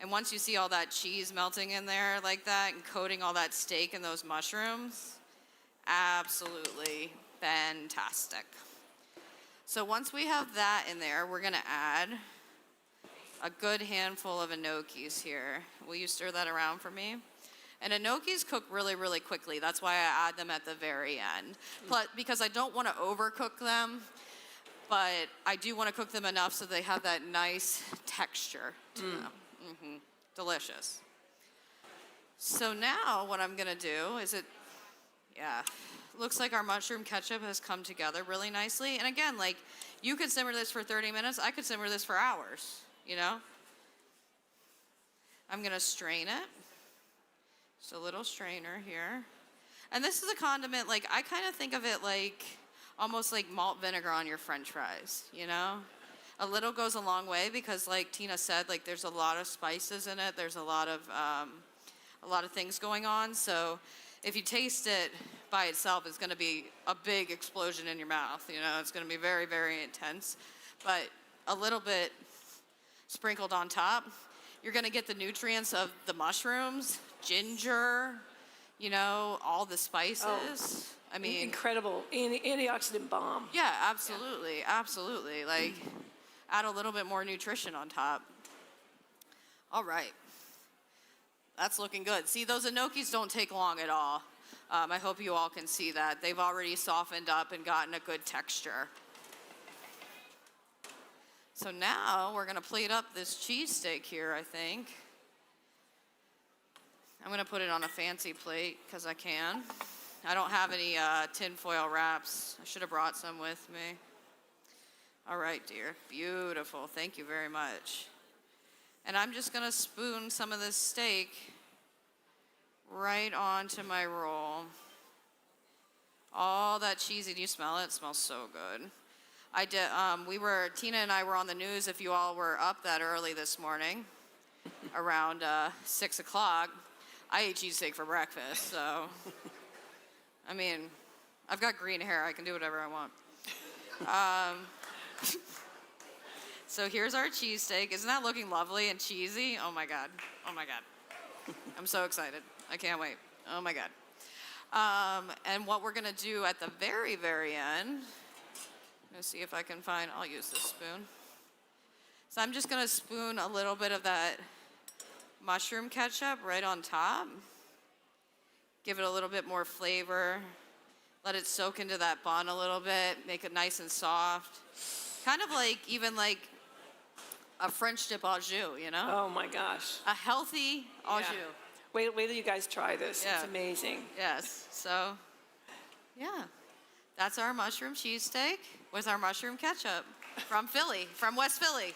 And once you see all that cheese melting in there like that and coating all that steak and those mushrooms, absolutely fantastic. So once we have that in there, we're gonna add a good handful of enokis here. Will you stir that around for me? And enokis cook really, really quickly. That's why I add them at the very end. Plus, because I don't want to overcook them, but I do want to cook them enough so they have that nice texture to them. Delicious. So now what I'm gonna do is looks like our mushroom ketchup has come together really nicely. And again, like, you could simmer this for 30 minutes. I could simmer this for hours. You know? I'm gonna strain it. Just a little strainer here. And this is a condiment, like, I kind of think of it like, almost like malt vinegar on your french fries, you know? A little goes a long way because, like Tina said, like, there's a lot of spices in it. There's a lot of things going on. So if you taste it by itself, it's gonna be a big explosion in your mouth, you know? It's gonna be very, very intense. But a little bit sprinkled on top, you're gonna get the nutrients of the mushrooms, ginger, you know, all the spices. Oh, I mean, incredible antioxidant bomb. Yeah, absolutely, absolutely. Like, add a little bit more nutrition on top. All right, that's looking good. See, those enokis don't take long at all. I hope you all can see that. They've already softened up and gotten a good texture. So now we're gonna plate up this cheesesteak here, I think. I'm gonna put it on a fancy plate because I can. I don't have any tinfoil wraps. I should have brought some with me. All right, dear. Beautiful. Thank you very much. And I'm just gonna spoon some of this steak right onto my roll. All that cheesy. Do you smell it? It smells so good. I did. Tina and I were on the news. If you all were up that early this morning, around 6 o'clock, I ate cheesesteak for breakfast. So, I mean, I've got green hair. I can do whatever I want. So here's our cheesesteak. Isn't that looking lovely and cheesy? Oh my God. Oh my God. I'm so excited. I can't wait. Oh my God. And what we're gonna do at the very, very end, let's see if I can find, I'll use this spoon. So I'm just gonna spoon a little bit of that mushroom ketchup right on top. Give it a little bit more flavor. Let it soak into that bun a little bit, make it nice and soft. Kind of like, even like a French dip au jus, you know? Oh my gosh. A healthy au jus. Wait till you guys try this. Yeah. It's amazing. Yes, so, yeah. That's our mushroom cheesesteak with our mushroom ketchup from Philly, from West Philly.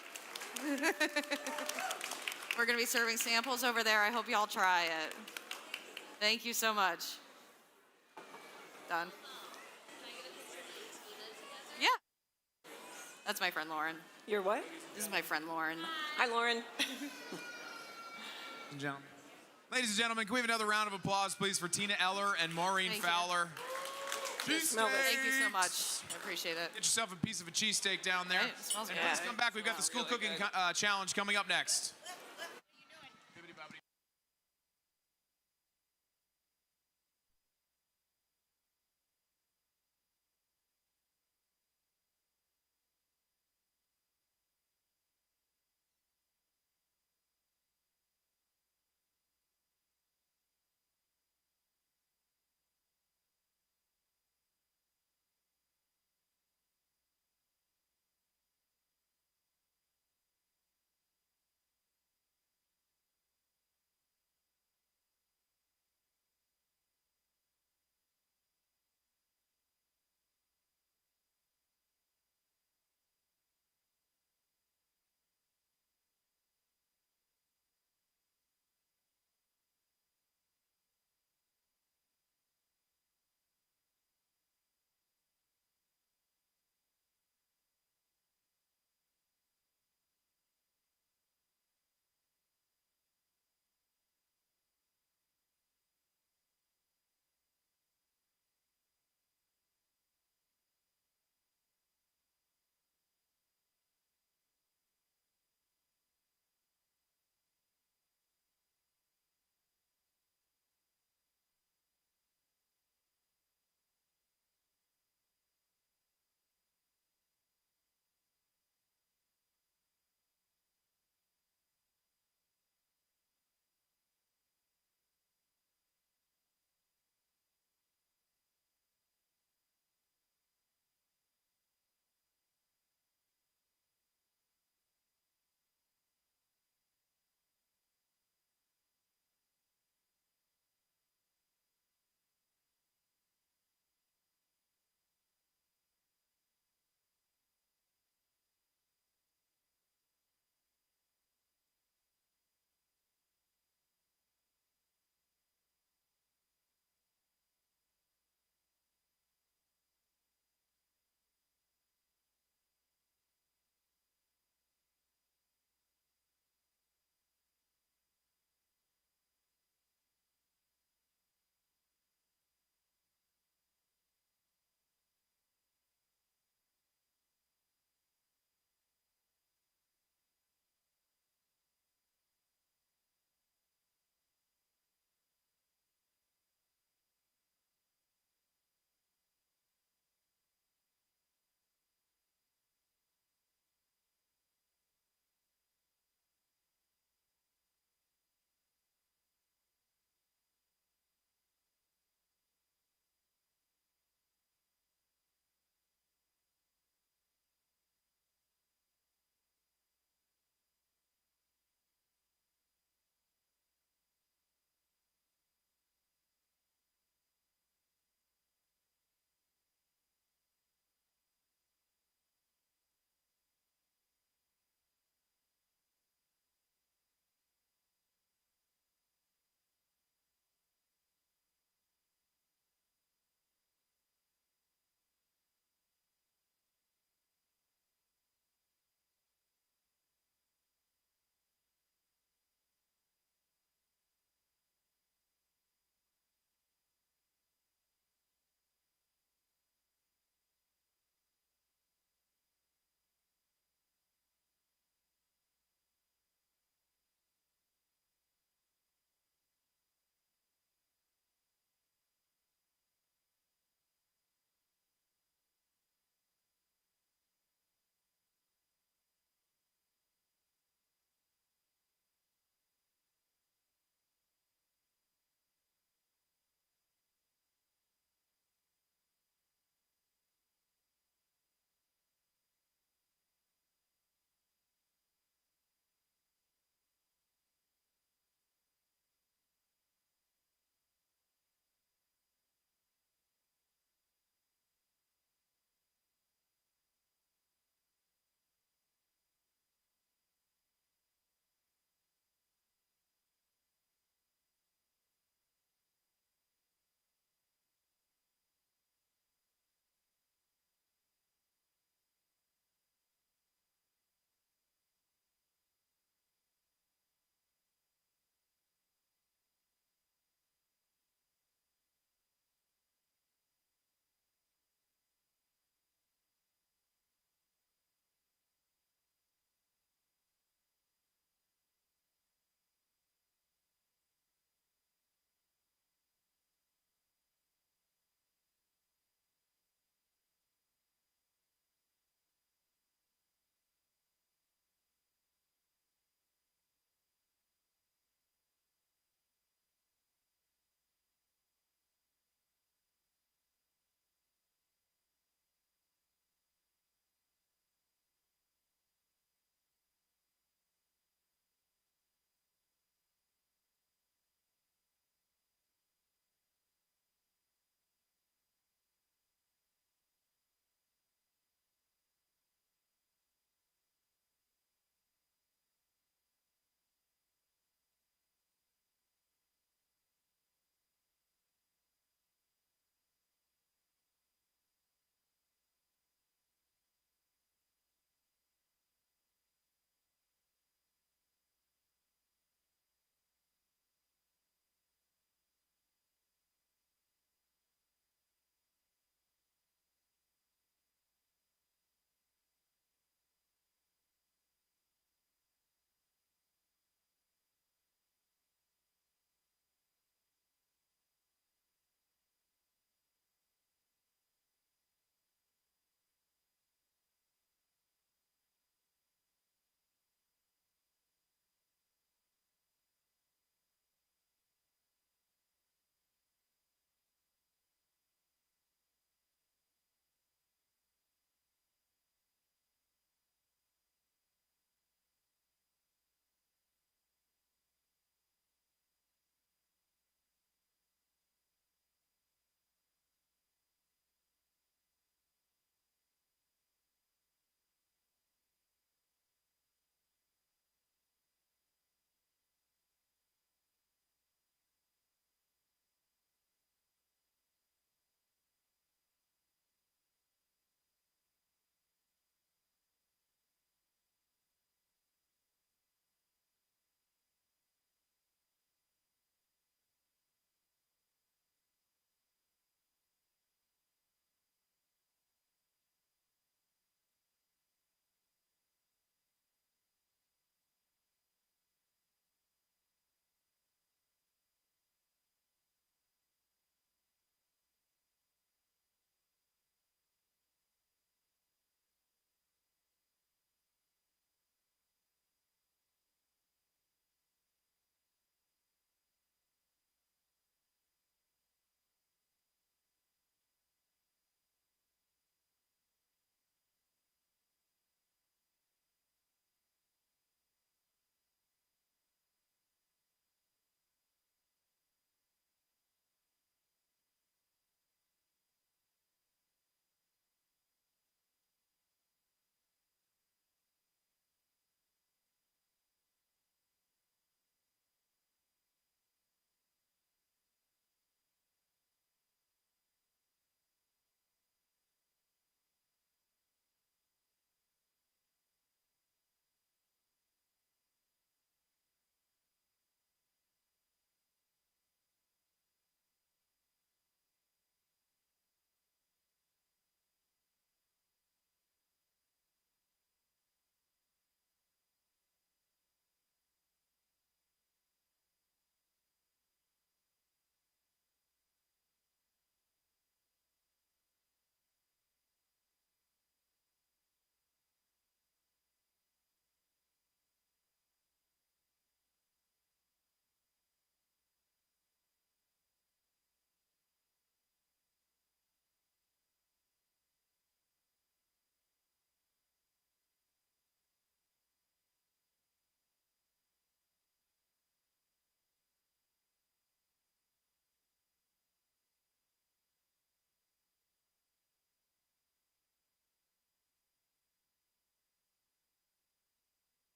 We're gonna be serving samples over there. I hope y'all try it. Thank you so much. Done. Yeah. That's my friend Lauren. You're what? This is my friend Lauren. Hi, Lauren. Ladies and gentlemen, can we have another round of applause, please, for Tina Eller and Maureen Thank you. Fowler? Thank you so much. I appreciate it. Get yourself a piece of a cheesesteak down there. Right, it smells And good. please come back. We've got the school cooking challenge coming up next.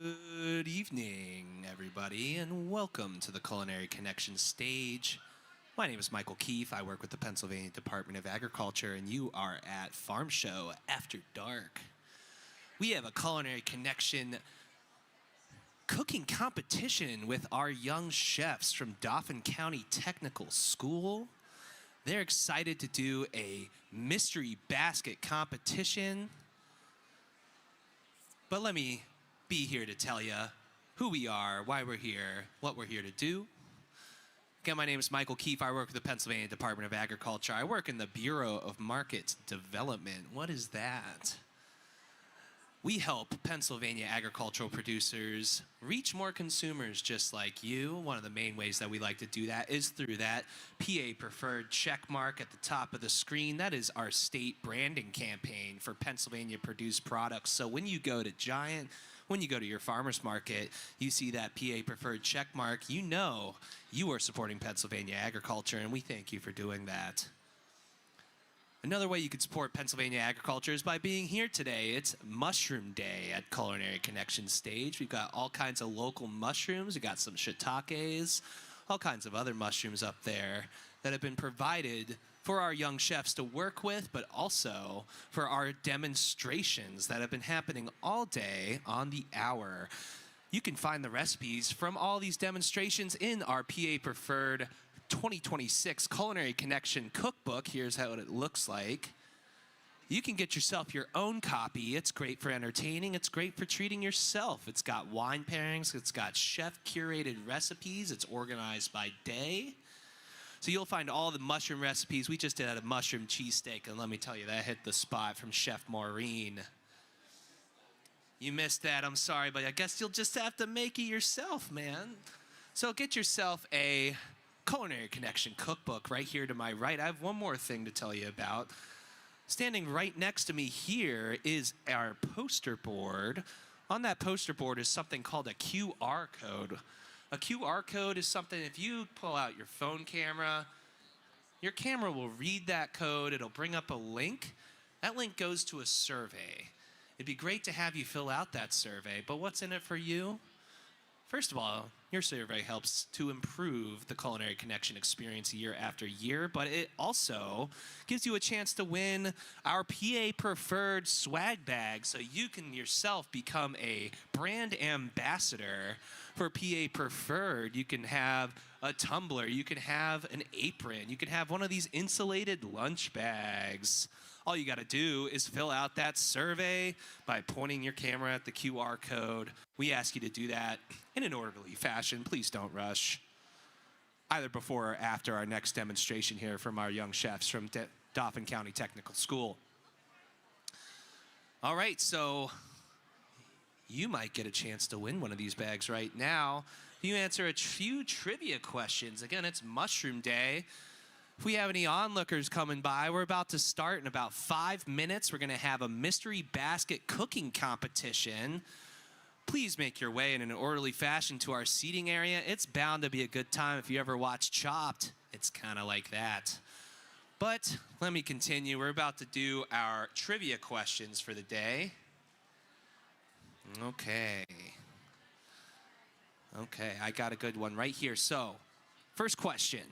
Good evening, everybody, and welcome to the Culinary Connection stage. My name is Michael Keefe. I work with the Pennsylvania Department of Agriculture, and you are at Farm Show After Dark. We have a Culinary Connection cooking competition with our young chefs from Dauphin County Technical School. They're excited to do a mystery basket competition. But let me be here to tell you who we are, why we're here, what we're here to do. Again, my name is Michael Keefe. I work with the Pennsylvania Department of Agriculture. I work in the Bureau of Market Development. What is that? We help Pennsylvania agricultural producers reach more consumers just like you. One of the main ways that we like to do that is through that PA preferred check mark at the top of the screen. That is our state branding campaign for Pennsylvania produced products. So when you go to Giant, when you go to your farmer's market, you see that PA preferred check mark, you know you are supporting Pennsylvania agriculture, and we thank you for doing that. Another way you can support Pennsylvania agriculture is by being here today. It's Mushroom Day at Culinary Connection stage. We've got all kinds of local mushrooms. We've got some shiitakes, all kinds of other mushrooms up there that have been provided for our young chefs to work with, but also for our demonstrations that have been happening all day on the hour. You can find the recipes from all these demonstrations in our PA Preferred 2026 Culinary Connection Cookbook. Here's how it looks like. You can get yourself your own copy. It's great for entertaining. It's great for treating yourself. It's got wine pairings. It's got chef-curated recipes. It's organized by day. So you'll find all the mushroom recipes. We just did a mushroom cheesesteak, and let me tell you, that hit the spot from Chef Maureen. You missed that, I'm sorry, but I guess you'll just have to make it yourself, man. So get yourself a Culinary Connection cookbook right here to my right. I have one more thing to tell you about. Standing right next to me here is our poster board. On that poster board is something called a QR code. A QR code is something, if you pull out your phone camera, your camera will read that code. It'll bring up a link. That link goes to a survey. It'd be great to have you fill out that survey, but what's in it for you? First of all, your survey helps to improve the Culinary Connection experience year after year, but it also gives you a chance to win our PA Preferred swag bag, so you can yourself become a brand ambassador for PA Preferred. You can have a tumbler, you can have an apron, you can have one of these insulated lunch bags. All you got to do is fill out that survey by pointing your camera at the QR code. We ask you to do that in an orderly fashion. Please don't rush. Either before or after our next demonstration here from our young chefs from Dauphin County Technical School. All right, so you might get a chance to win one of these bags right now. You answer a few trivia questions. Again, it's Mushroom Day. If we have any onlookers coming by, we're about to start in about 5 minutes. We're going to have a mystery basket cooking competition. Please make your way in an orderly fashion to our seating area. It's bound to be a good time. If you ever watch Chopped, it's kind of like that. But let me continue. We're about to do our trivia questions for the day. Okay, I got a good one right here. So, first question.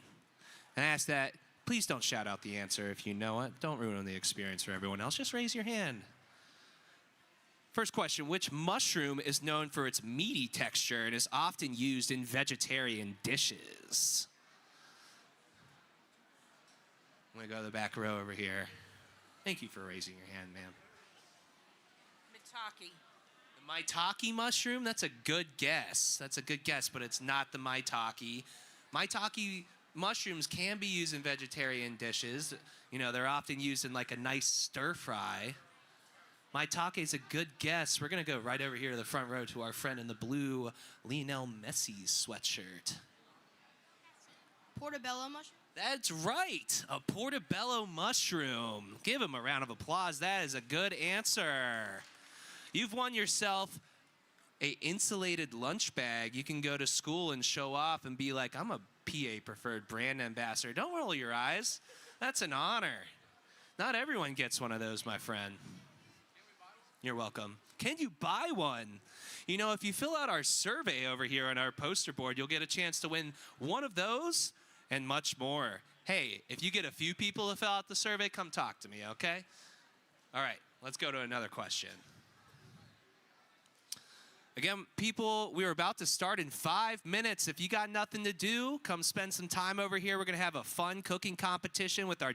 And I ask that, please don't shout out the answer if you know it. Don't ruin the experience for everyone else. Just raise your hand. First question, which mushroom is known for its meaty texture and is often used in vegetarian dishes? I'm going to go to the back row over here. Thank you for raising your hand, ma'am. Maitake. The maitake mushroom? That's a good guess. That's a good guess, but it's not the maitake. Maitake mushrooms can be used in vegetarian dishes. You know, they're often used in like a nice stir fry. Maitake is a good guess. We're going to go right over here to the front row to our friend in the blue Lionel Messi sweatshirt. Portobello mushroom? That's right, a portobello mushroom. Give him a round of applause. That is a good answer. You've won yourself a insulated lunch bag. You can go to school and show off and be like, I'm a PA Preferred brand ambassador. Don't roll your eyes. That's an honor. Not everyone gets one of those, my friend. You're welcome. Can you buy one? You know, if you fill out our survey over here on our poster board, you'll get a chance to win one of those and much more. Hey, if you get a few people to fill out the survey, come talk to me, okay? All right, let's go to another question. Again, people, we're about to start in 5 minutes. If you got nothing to do, come spend some time over here. We're going to have a fun cooking competition with our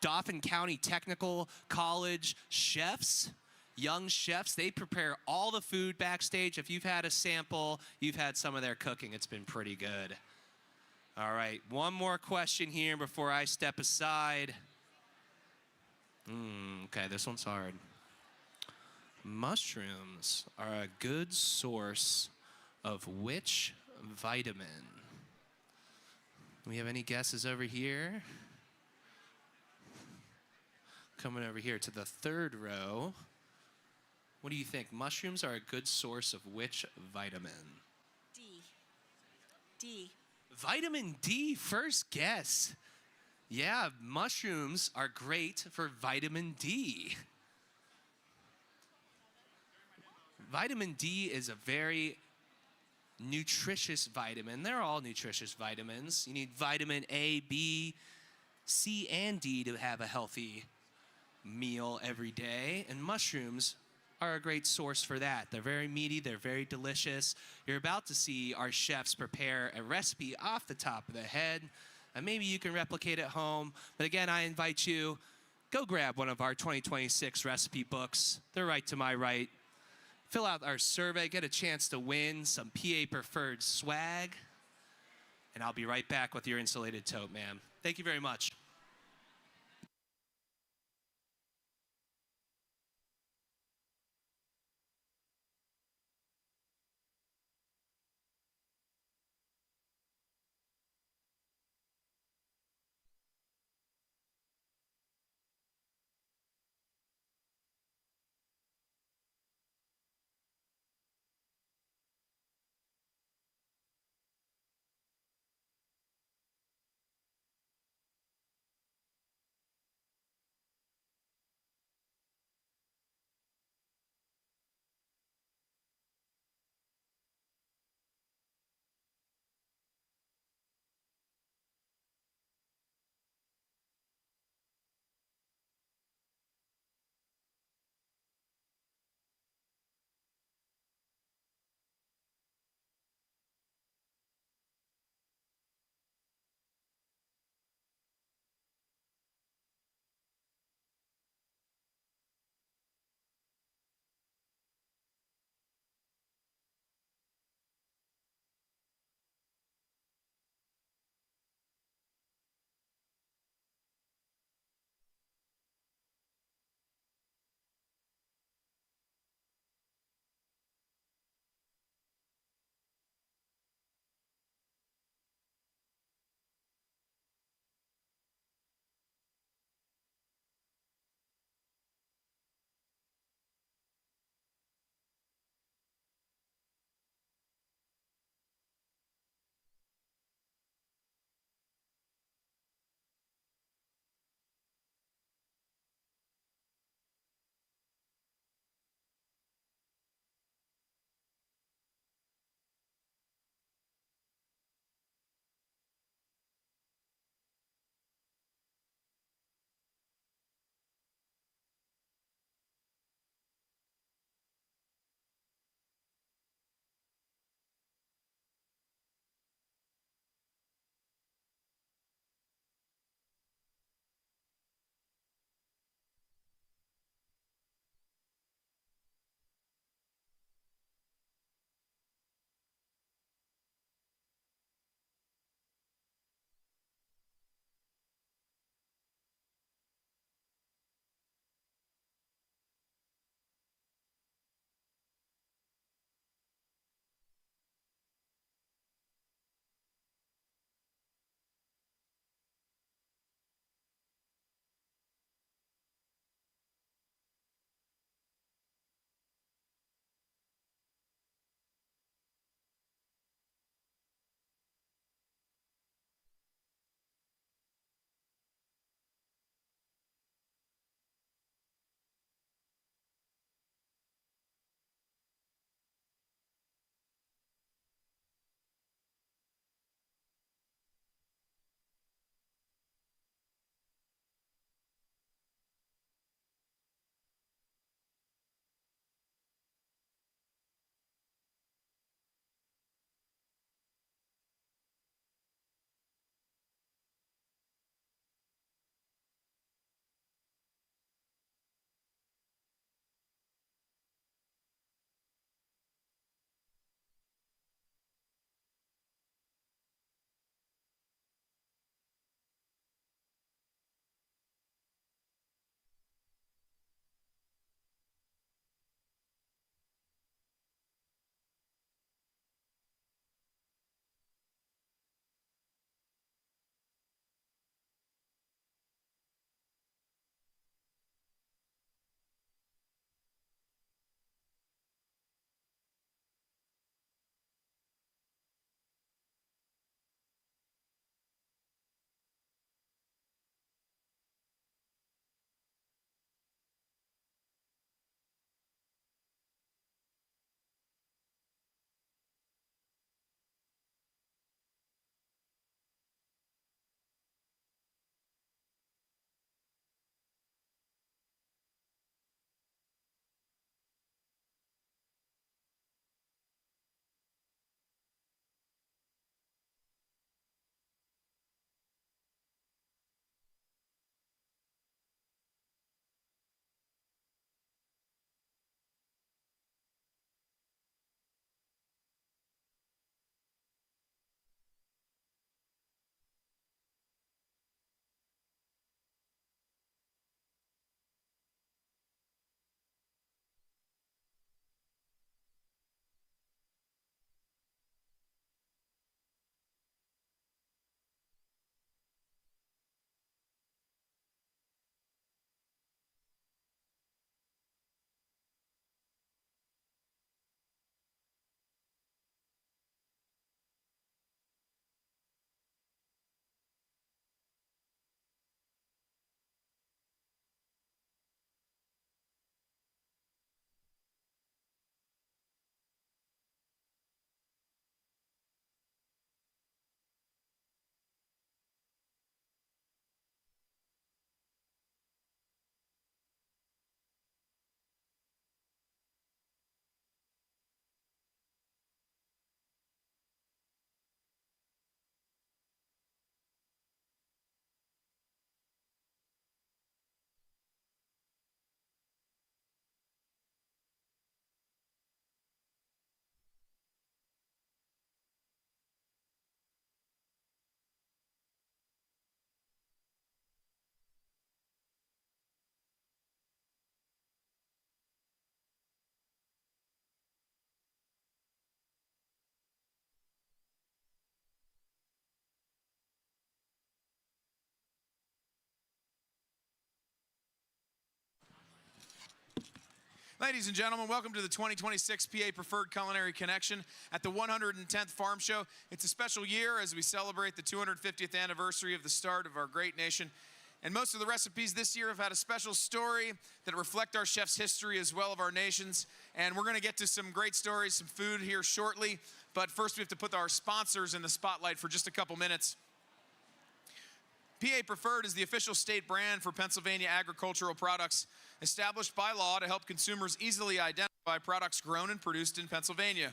Dauphin County Technical College chefs. Young chefs, they prepare all the food backstage. If you've had a sample, you've had some of their cooking. It's been pretty good. All right, one more question here before I step aside. Okay, this one's hard. Mushrooms are a good source of which vitamin? Do we have any guesses over here? Coming over here to the third row. What do you think? Mushrooms are a good source of which vitamin? D. Vitamin D, first guess. Yeah, mushrooms are great for vitamin D. Vitamin D is a very nutritious vitamin. They're all nutritious vitamins. You need vitamin A, B, C, and D to have a healthy meal every day. And mushrooms are a great source for that. They're very meaty, they're very delicious. You're about to see our chefs prepare a recipe off the top of the head, and maybe you can replicate at home. But again, I invite you, go grab one of our 2026 recipe books. They're right to my right. Fill out our survey, get a chance to win some PA Preferred swag, and I'll be right back with your insulated tote, ma'am. Thank you very much. Ladies and gentlemen, welcome to the 2026 PA Preferred Culinary Connection at the 110th Farm Show. It's a special year as we celebrate the 250th anniversary of the start of our great nation. And most of the recipes this year have had a special story that reflect our chef's history as well as our nation's. And we're going to get to some great stories, some food here shortly. But first we have to put our sponsors in the spotlight for just a couple minutes. PA Preferred is the official state brand for Pennsylvania agricultural products, established by law to help consumers easily identify products grown and produced in Pennsylvania.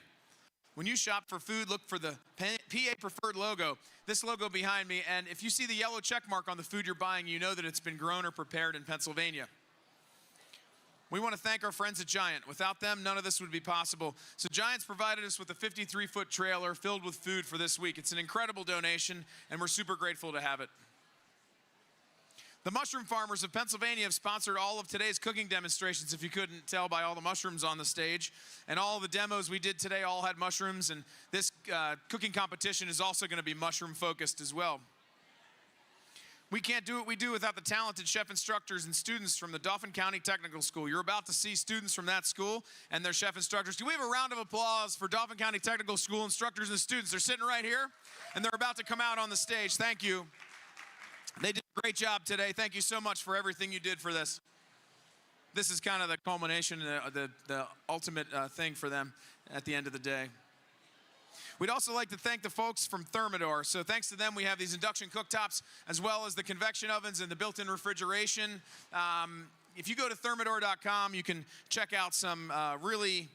When you shop for food, look for the PA Preferred logo, this logo behind me, and if you see the yellow check mark on the food you're buying, you know that it's been grown or prepared in Pennsylvania. We want to thank our friends at Giant. Without them, none of this would be possible. So Giant's provided us with a 53-foot trailer filled with food for this week. It's an incredible donation, and we're super grateful to have it. The mushroom farmers of Pennsylvania have sponsored all of today's cooking demonstrations, if you couldn't tell by all the mushrooms on the stage. And all of the demos we did today all had mushrooms, and this cooking competition is also going to be mushroom focused as well. We can't do what we do without the talented chef instructors and students from the Dauphin County Technical School. You're about to see students from that school and their chef instructors. Do we have a round of applause for Dauphin County Technical School instructors and students? They're sitting right here, and they're about to come out on the stage. Thank you. They did a great job today. Thank you so much for everything you did for this. This is kind of the culmination, the ultimate thing for them at the end of the day. We'd also like to thank the folks from Thermador. So thanks to them, we have these induction cooktops as well as the convection ovens and the built-in refrigeration. If you go to thermador.com, you can check out some really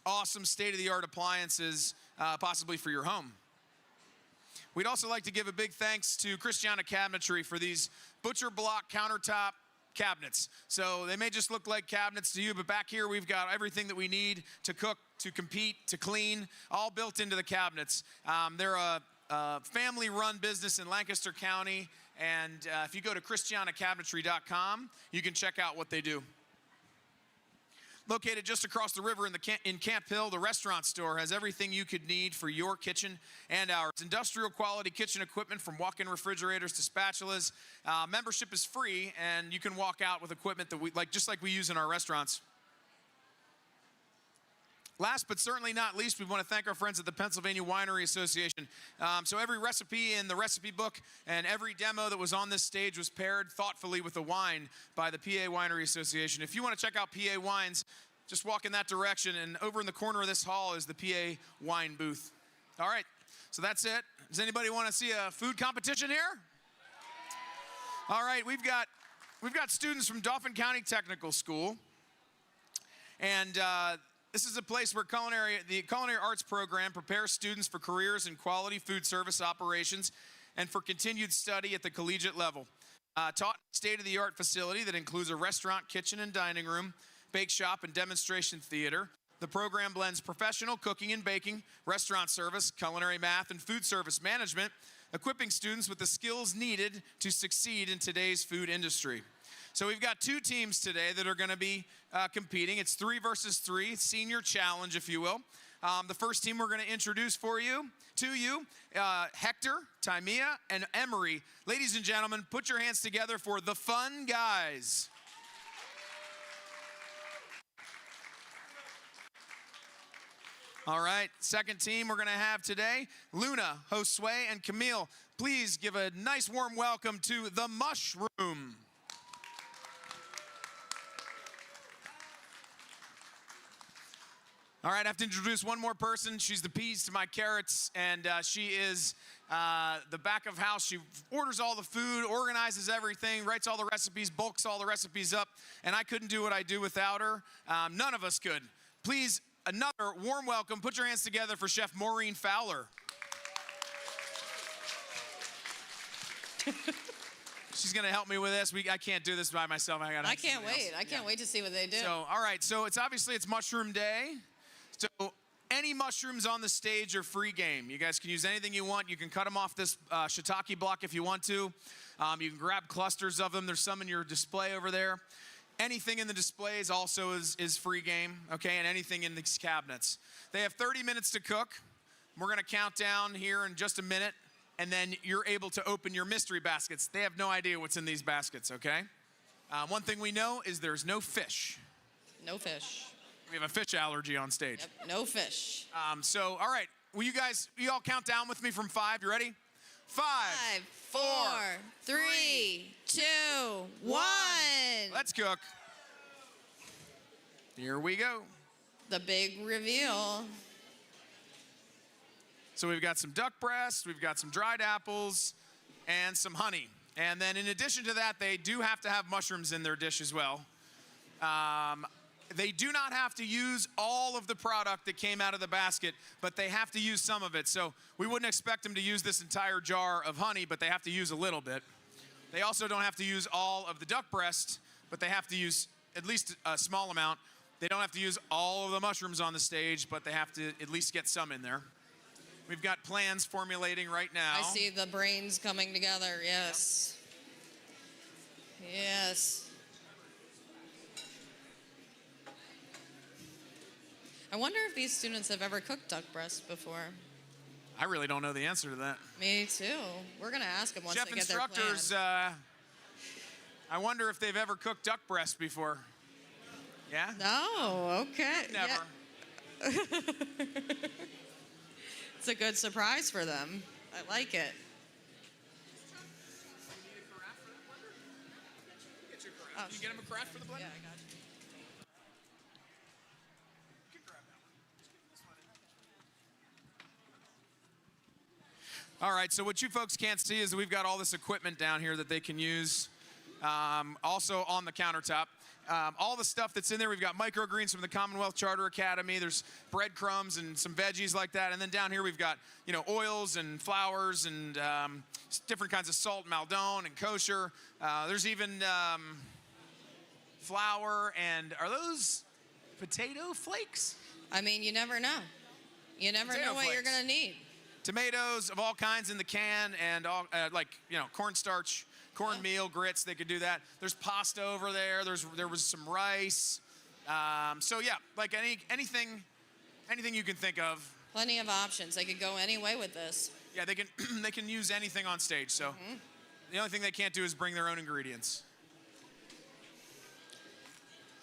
awesome state-of-the-art appliances, possibly for your home. We'd also like to give a big thanks to Christiana Cabinetry for these butcher block countertop cabinets. So they may just look like cabinets to you, but back here we've got everything that we need to cook, to compete, to clean, all built into the cabinets. They're a family-run business in Lancaster County, and if you go to christianacabinetry.com, you can check out what they do. Located just across the river in Camp Hill, the restaurant store has everything you could need for your kitchen and ours. Industrial quality kitchen equipment from walk-in refrigerators to spatulas. Membership is free, and you can walk out with equipment that just like we use in our restaurants. Last but certainly not least, we want to thank our friends at the Pennsylvania Winery Association. So every recipe in the recipe book and every demo that was on this stage was paired thoughtfully with a wine by the PA Winery Association. If you want to check out PA wines, just walk in that direction, and over in the corner of this hall is the PA wine booth. All right, so that's it. Does anybody want to see a food competition here? All right, we've got students from Dauphin County Technical School, and this is a place where the Culinary Arts program prepares students for careers in quality food service operations and for continued study at the collegiate level. Taught in a state-of-the-art facility that includes a restaurant, kitchen, and dining room, bake shop, and demonstration theater. The program blends professional cooking and baking, restaurant service, culinary math, and food service management, equipping students with the skills needed to succeed in today's food industry. So we've got two teams today that are going to be competing. It's 3 versus 3, senior challenge, if you will. The first team we're going to introduce to you, Hector, Timea, and Emery. Ladies and gentlemen, put your hands together for the Fun Guys. All right, second team we're going to have today, Luna, Josue, and Camille. Please give a nice warm welcome to the Mushroom. All right, I have to introduce one more person. She's the peas to my carrots, and she is the back of house. She orders all the food, organizes everything, writes all the recipes, bulks all the recipes up, and I couldn't do what I do without her. None of us could. Please, another warm welcome. Put your hands together for Chef Maureen Fowler. She's going to help me with this. I can't do this by myself. I can't wait. I can't wait to see what they do. So, all right. So it's Mushroom Day. So any mushrooms on the stage are free game. You guys can use anything you want. You can cut them off this shiitake block if you want to. You can grab clusters of them. There's some in your display over there. Anything in the displays also is free game, okay? And anything in these cabinets. They have 30 minutes to cook. We're going to count down here in just a minute, and then you're able to open your mystery baskets. They have no idea what's in these baskets, okay? One thing we know is there's no fish No fish. We have a fish allergy on stage. Yep, no fish. So, all right. Will you all count down with me from 5? You ready? 5, 4, 3, 2, 1. Let's cook. Here we go. The big reveal. So we've got some duck breast, we've got some dried apples, and some honey. And then in addition to that, they do have to have mushrooms in their dish as well. They do not have to use all of the product that came out of the basket, but they have to use some of it. So we wouldn't expect them to use this entire jar of honey, but they have to use a little bit. They also don't have to use all of the duck breast, but they have to use at least a small amount. They don't have to use all of the mushrooms on the stage, but they have to at least get some in there. We've got plans formulating right now. I see the brains coming together, yes. Yes. I wonder if these students have ever cooked duck breast before. I really don't know the answer to that. Me too. We're going to ask them once Chef they get their instructors, plan. I wonder if they've ever cooked duck breast before. Yeah? No, okay. Never. Yeah. It's a good surprise for them. I like it. Can you get him a carafe for the blender? Yeah, I got you. All right, so what you folks can't see is we've got all this equipment down here that they can use also on the countertop. All the stuff that's in there, we've got microgreens from the Commonwealth Charter Academy. There's breadcrumbs and some veggies like that. And then down here we've got, oils and flours and different kinds of salt, Maldon and kosher. There's even flour and, are those potato flakes? I mean, you never know. You never know what you're going to need. Tomatoes of all kinds in the can, and all cornstarch, cornmeal, grits. They could do that. There's pasta over there. There was some rice. So yeah, like anything you can think of. Plenty of options. They could go any way with this. Yeah, they can they can use anything on stage. So the only thing they can't do is bring their own ingredients.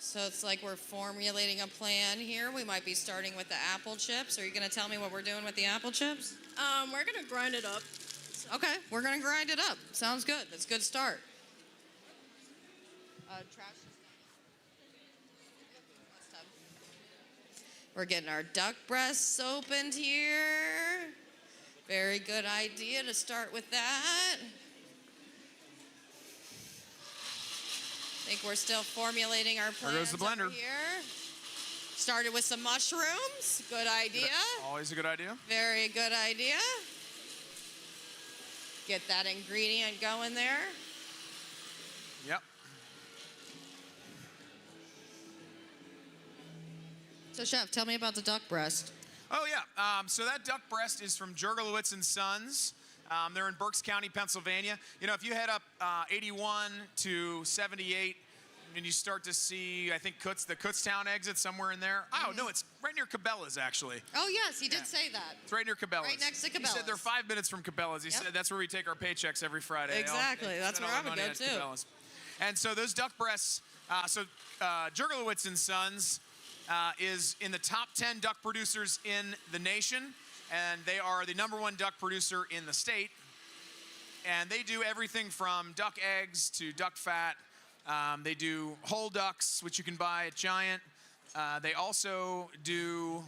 So it's like we're formulating a plan here. We might be starting with the apple chips. Are you going to tell me what we're doing with the apple chips? We're going to grind it up. Okay, we're going to grind it up. Sounds good. That's a good start. We're getting our duck breasts opened here. Very good idea to start with that. I think we're still formulating our plans. There goes the blender. Over here. Started with some mushrooms. Good idea. Always a good idea. Very good idea. Get that ingredient going there. Yep. So, Chef, tell me about the duck breast. Oh, yeah. So that duck breast is from Jurgelowitz and Sons. They're in Berks County, Pennsylvania. If you head up 81 to 78, and you start to see, I think, the Kutztown exit somewhere in there. Oh, no, it's right near Cabela's, actually. Oh, yes, he did say that. It's right near Cabela's. Right next to Cabela's. He said they're 5 minutes from Cabela's. He said that's where we take our paychecks every Friday. Exactly. That's where I would go, too. Cabela's. And so those duck breasts, Jurgelowitz and Sons is in the top 10 duck producers in the nation, and they are the #1 duck producer in the state. And they do everything from duck eggs to duck fat. They do whole ducks, which you can buy at Giant. They also do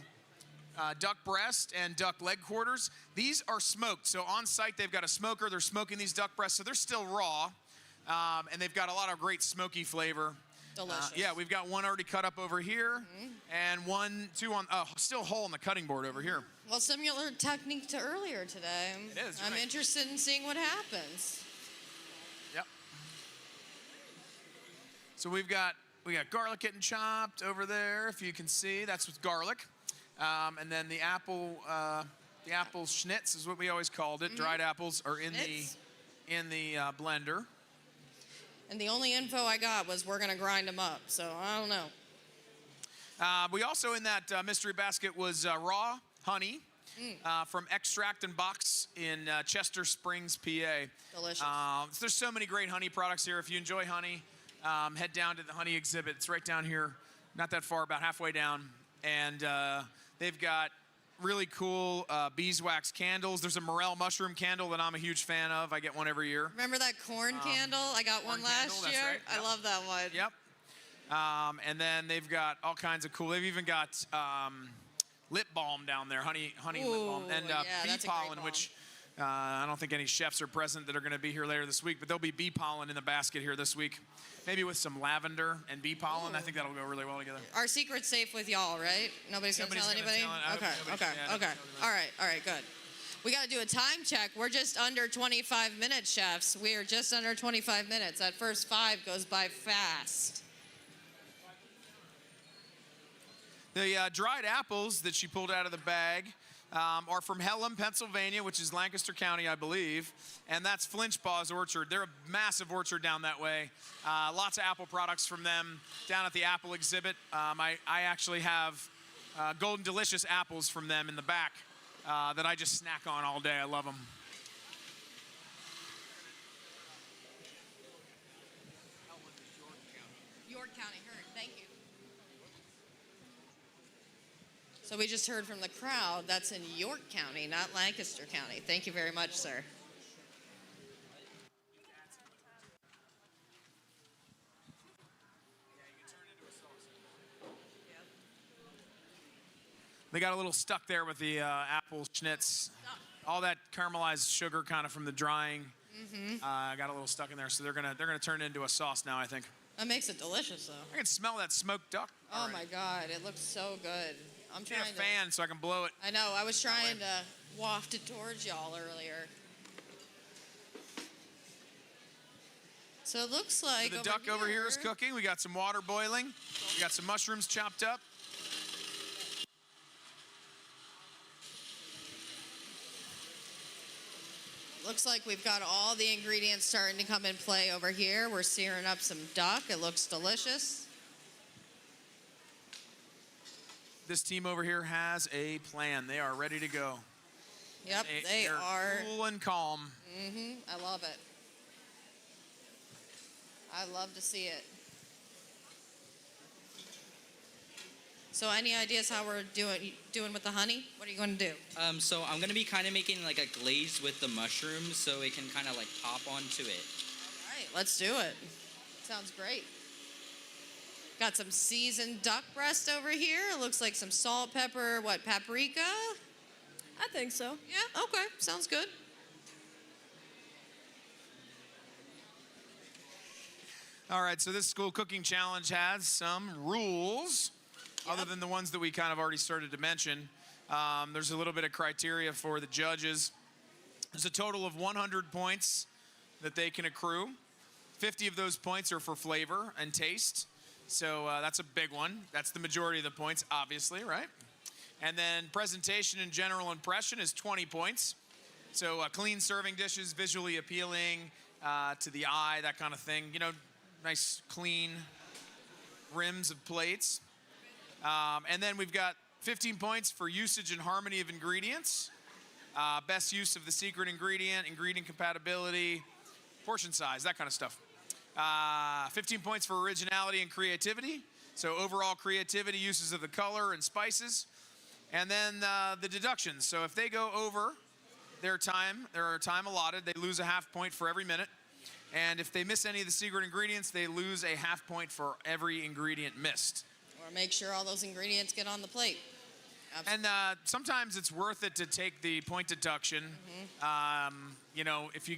duck breast and duck leg quarters. These are smoked. So on site, they've got a smoker. They're smoking these duck breasts, so they're still raw. And they've got a lot of great smoky flavor. Delicious. Yeah, we've got one already cut up over here, and two on still whole on the cutting board over here. Well, similar technique to earlier today. It is. I'm interested in seeing what happens. Yep. So we got garlic getting chopped over there. If you can see, that's with garlic, and then the apple schnitz is what we always called it. Dried apples are in the blender. And the only info I got was we're going to grind them up, so I don't know. We also, in that mystery basket, was raw honey from Extract and Box in Chester Springs, PA. Delicious. There's so many great honey products here. If you enjoy honey, head down to the honey exhibit. It's right down here not that far, about halfway down. And they've got really cool beeswax candles. There's a morel mushroom candle that I'm a huge fan of. I get one every year. Remember that corn candle? I got one last year. Right. I love that one. Yep. And then they've got all kinds of cool. They've even got lip balm down there, honey lip balm, and yeah, bee that's a great pollen, balm. which I don't think any chefs are present that are going to be here later this week, but there'll be bee pollen in the basket here this week. Maybe with some lavender and bee pollen. I think that'll go really well together. Our secret's safe with y'all, right? Nobody's gonna tell anybody? Okay. All right, good. We gotta do a time check. We're just under 25 minutes, chefs. We are just under 25 minutes. That first 5 goes by fast. The dried apples that she pulled out of the bag are from Hellam, Pennsylvania, which is Lancaster County, I believe. And that's Flinchpaw's Orchard. They're a massive orchard down that way. Lots of apple products from them down at the Apple exhibit. I actually have Golden Delicious apples from them in the back that I just snack on all day. I love them. York County, heard. Thank you. So we just heard from the crowd. That's in York County, not Lancaster County. Thank you very much, sir. They got a little stuck there with the apple schnitz. All that caramelized sugar kind of from the drying got a little stuck in there. So they're gonna turn it into a sauce now, I think. That makes it delicious, though. I can smell that smoked duck. Oh my God, it looks so good. I'm trying a fan so I can blow it. I know. I was trying to waft it towards y'all earlier. So it looks like So the duck over here is cooking. We got some water boiling. We got some mushrooms chopped up. Looks like we've got all the ingredients starting to come in play over here. We're searing up some duck. It looks delicious. This team over here has a plan. They are ready to go. Yep, they they're are. Cool and calm. I love it. I love to see it. So any ideas how we're doing with the honey? What are you going to do? So I'm going to be kind of making like a glaze with the mushrooms so it can kind of like pop onto it. All right, let's do it. Sounds great. Got some seasoned duck breast over here. It looks like some salt, pepper, paprika? I think so. Yeah, okay, sounds good. All right, so this school cooking challenge has some rules, other than the ones that we kind of already started to mention. There's a little bit of criteria for the judges. There's a total of 100 points that they can accrue. 50 of those points are for flavor and taste. So that's a big one. That's the majority of the points, obviously, right? And then presentation and general impression is 20 points. So clean serving dishes, visually appealing to the eye, that kind of thing. You know, nice clean rims of plates. And then we've got 15 points for usage and harmony of ingredients. Best use of the secret ingredient, ingredient compatibility, portion size, that kind of stuff. 15 points for originality and creativity. So overall creativity, uses of the color and spices. And then the deductions. So if they go over their time allotted, they lose a half point for every minute. And if they miss any of the secret ingredients, they lose a half point for every ingredient missed. Or make sure all those ingredients get on the plate. Absolutely. And sometimes it's worth it to take the point deduction. You know, if you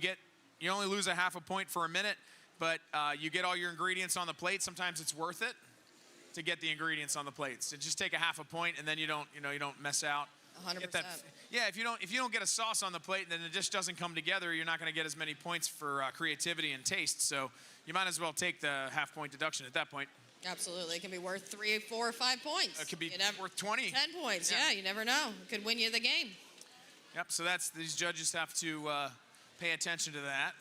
only lose a half a point for a minute, but you get all your ingredients on the plate, sometimes it's worth it to get the ingredients on the plate. So just take a half a point, and then you don't mess out. 100%. Yeah, if you don't get a sauce on the plate, then the dish doesn't come together. You're not going to get as many points for creativity and taste. So you might as well take the half point deduction at that point. Absolutely. It can be worth 3, 4, or 5 points. It could be worth 20. 10 points. Yeah, you never know. It could win you the game. Yep. So these judges have to pay attention to that.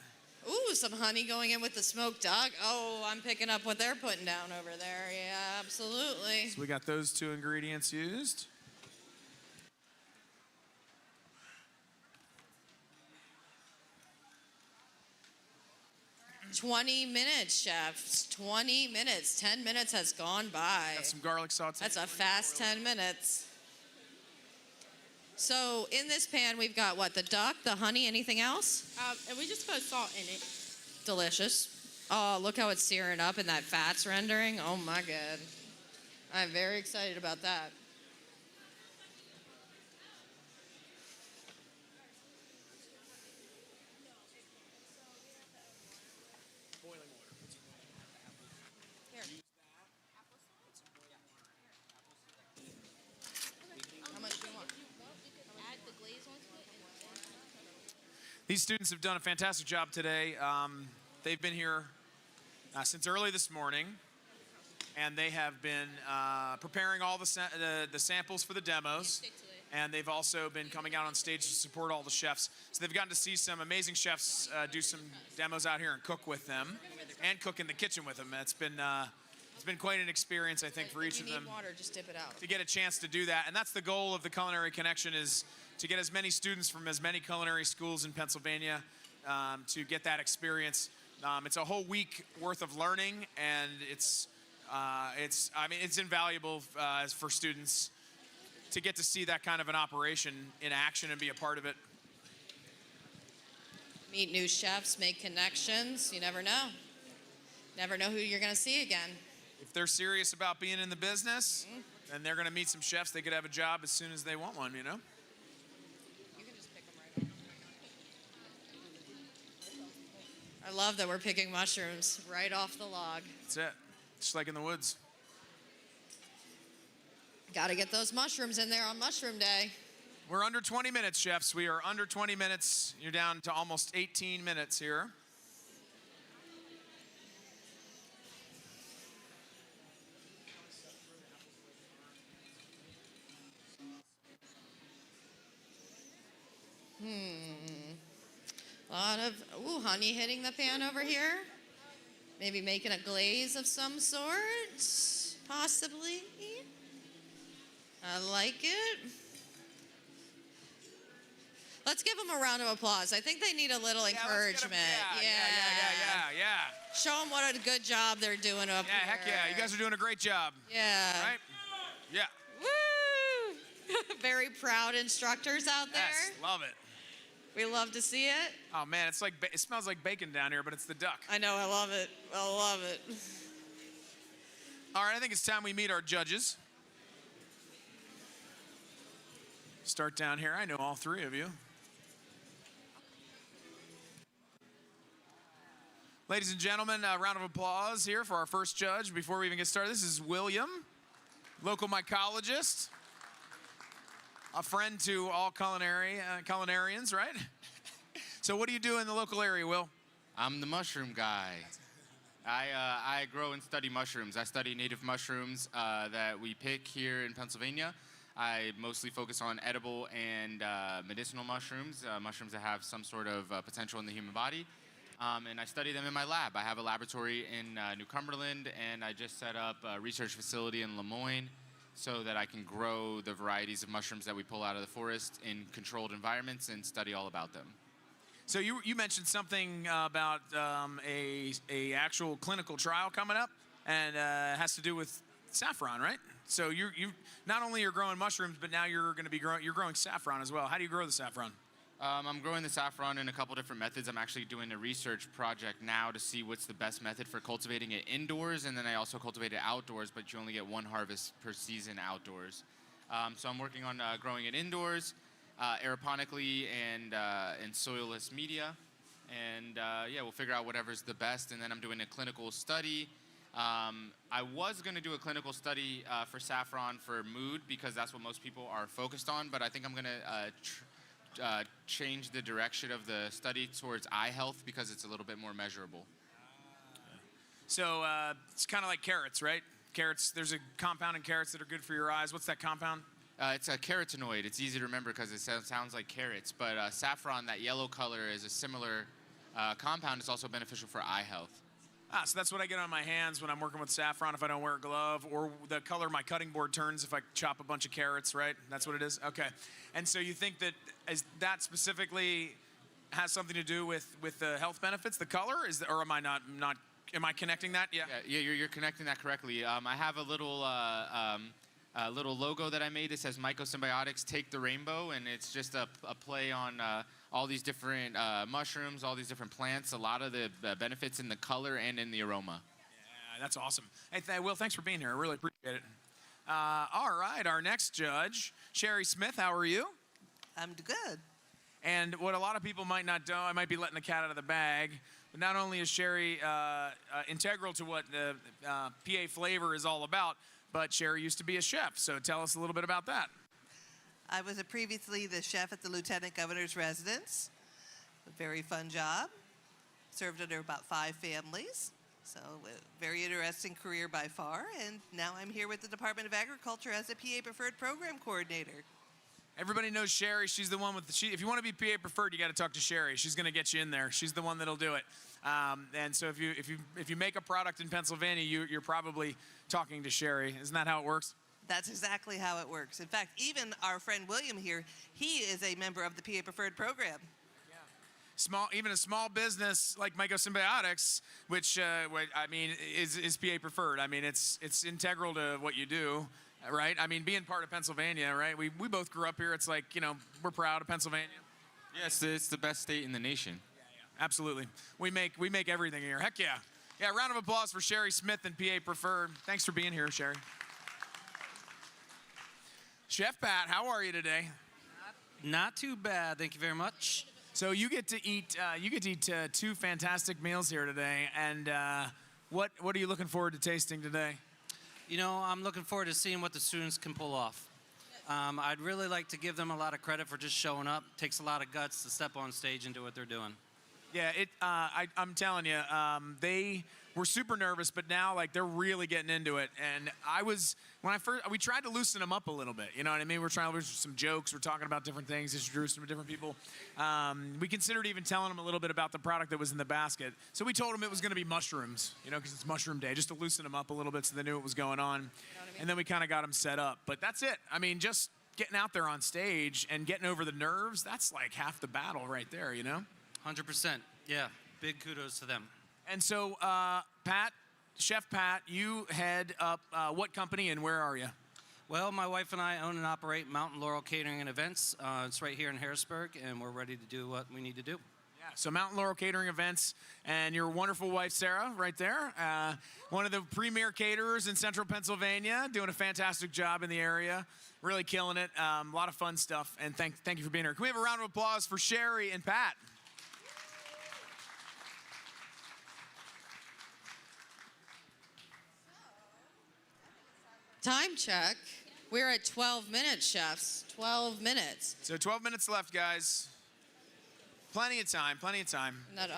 Ooh, some honey going in with the smoked duck. Oh, I'm picking up what they're putting down over there. Yeah, absolutely. So we got those 2 ingredients used. 20 minutes, chefs. 20 minutes. 10 minutes has gone by. Got some garlic saute. That's a fast 10 minutes. So in this pan, we've got what? The duck, the honey, anything else? And we just put salt in it. Delicious. Oh, look how it's searing up and that fat's rendering. Oh my God. I'm very excited about that. How much do you want? Add the glaze onto it. These students have done a fantastic job today. They've been here since early this morning, and they have been preparing all the samples for the demos. And they've also been coming out on stage to support all the chefs. So they've gotten to see some amazing chefs do some demos out here and cook with them, and cook in the kitchen with them. It's been quite an experience, I think, for each of them. If you need water, just dip it out. To get a chance to do that. And that's the goal of the Culinary Connection, is to get as many students from as many culinary schools in Pennsylvania to get that experience. It's a whole week worth of learning, and it's invaluable for students to get to see that kind of an operation in action and be a part of it. Meet new chefs, make connections. You never know. Never know who you're going to see again. If they're serious about being in the business, then they're going to meet some chefs. They could have a job as soon as they want one, you know? You can just pick them right off. I love that we're picking mushrooms right off the log. That's it. Just like in the woods. Got to get those mushrooms in there on mushroom day. We're under 20 minutes, chefs. We are under 20 minutes. You're down to almost 18 minutes here. A lot of honey hitting the pan over here. Maybe making a glaze of some sort, possibly. I like it. Let's give them a round of applause. I think they need a little encouragement. Yeah. Show them what a good job they're doing up here. Heck yeah. You guys are doing a great job. Yeah. Right? Yeah. Woo! Very proud instructors out there. Yes, love it. We love to see it. Oh man, it's like it smells like bacon down here, but it's the duck. I know, I love it. I love it. All right, I think it's time we meet our judges. Start down here. I know all three of you. Ladies and gentlemen, a round of applause here for our first judge. Before we even get started, this is William, local mycologist, a friend to all culinarians, right? So what do you do in the local area, Will? I'm the mushroom guy. I grow and study mushrooms. I study native mushrooms that we pick here in Pennsylvania. I mostly focus on edible and medicinal mushrooms, mushrooms that have some sort of potential in the human body. And I study them in my lab. I have a laboratory in New Cumberland, and I just set up a research facility in Lemoyne so that I can grow the varieties of mushrooms that we pull out of the forest in controlled environments and study all about them. So you mentioned something about a actual clinical trial coming up, and it has to do with saffron, right? So you not only you're growing mushrooms, but now you're going to be growing saffron as well. How do you grow the saffron? I'm growing the saffron in a couple different methods. I'm actually doing a research project now to see what's the best method for cultivating it indoors, and then I also cultivate it outdoors, but you only get one harvest per season outdoors. So I'm working on growing it indoors, aeroponically, and in soilless media. And yeah, we'll figure out whatever's the best, and then I'm doing a clinical study. I was going to do a clinical study for saffron for mood because that's what most people are focused on, but I think I'm going to change the direction of the study towards eye health because it's a little bit more measurable. So it's kind of like carrots, right? Carrots, there's a compound in carrots that are good for your eyes. What's that compound? It's a carotenoid. It's easy to remember because it sounds like carrots, but saffron, that yellow color, is a similar compound. It's also beneficial for eye health. So that's what I get on my hands when I'm working with saffron if I don't wear a glove, or the color my cutting board turns if I chop a bunch of carrots, right? That's what it is? Okay. And so you think that is that specifically has something to do with the health benefits, the color, or am I not? Am I connecting that? Yeah. Yeah, you're connecting that correctly. I have a little logo that I made that says Mycosymbiotics Take the Rainbow, and it's just a play on all these different mushrooms, all these different plants, a lot of the benefits in the color and in the aroma. Yeah, that's awesome. Hey, Will, thanks for being here. I really appreciate it. All right, our next judge, Sherry Smith, how are you? I'm good. And what a lot of people might not know, I might be letting the cat out of the bag, but not only is Sherry integral to what the PA flavor is all about, but Sherry used to be a chef. So tell us a little bit about that. I was previously the chef at the Lieutenant Governor's residence. A very fun job. Served under about 5 families. So a very interesting career by far. And now I'm here with the Department of Agriculture as a PA Preferred Program Coordinator. Everybody knows Sherry. She's the one with if you want to be PA Preferred, you got to talk to Sherry. She's going to get you in there. She's the one that'll do it. And so if you make a product in Pennsylvania, you're probably talking to Sherry. Isn't that how it works? That's exactly how it works. In fact, even our friend William here, he is a member of the PA Preferred Program. Even a small business like Mycosymbiotics, which I mean is PA Preferred. I mean it's integral to what you do. Right? I mean, being part of Pennsylvania, right? We both grew up here. It's like, we're proud of Pennsylvania. Yes, it's the best state in the nation. Yeah. Absolutely. We make everything here. Heck yeah. Yeah, round of applause for Sherry Smith and PA Preferred. Thanks for being here, Sherry. Chef Pat, how are you today? Not too bad, thank you very much. So you get to eat 2 fantastic meals here today, and what are you looking forward to tasting today? I'm looking forward to seeing what the students can pull off. I'd really like to give them a lot of credit for just showing up. It takes a lot of guts to step on stage and do what they're doing. Yeah, I'm telling you, they were super nervous, but now they're really getting into it. And we tried to loosen them up a little bit. You know what I mean? We're trying to loosen some jokes. We're talking about different things, introducing them to different people. We considered even telling them a little bit about the product that was in the basket. So we told them it was going to be mushrooms, because it's mushroom day, just to loosen them up a little bit so they knew what was going on. And then we kind of got them set up. But that's it. I mean, just getting out there on stage and getting over the nerves, that's like half the battle right there, 100%. Yeah, big kudos to them. And so, Chef Pat, you head up what company and where are you? Well, my wife and I own and operate Mountain Laurel Catering and Events. It's right here in Harrisburg, and we're ready to do what we need to do. Yeah, so Mountain Laurel Catering Events, and your wonderful wife, Sarah, right there. One of the premier caterers in central Pennsylvania, doing a fantastic job in the area. Really killing it. A lot of fun stuff, and thank you for being here. Can we have a round of applause for Sherry and Pat? Time check. We're at 12 minutes, chefs. 12 minutes. So 12 minutes left, guys. Plenty of time, plenty of time. Not,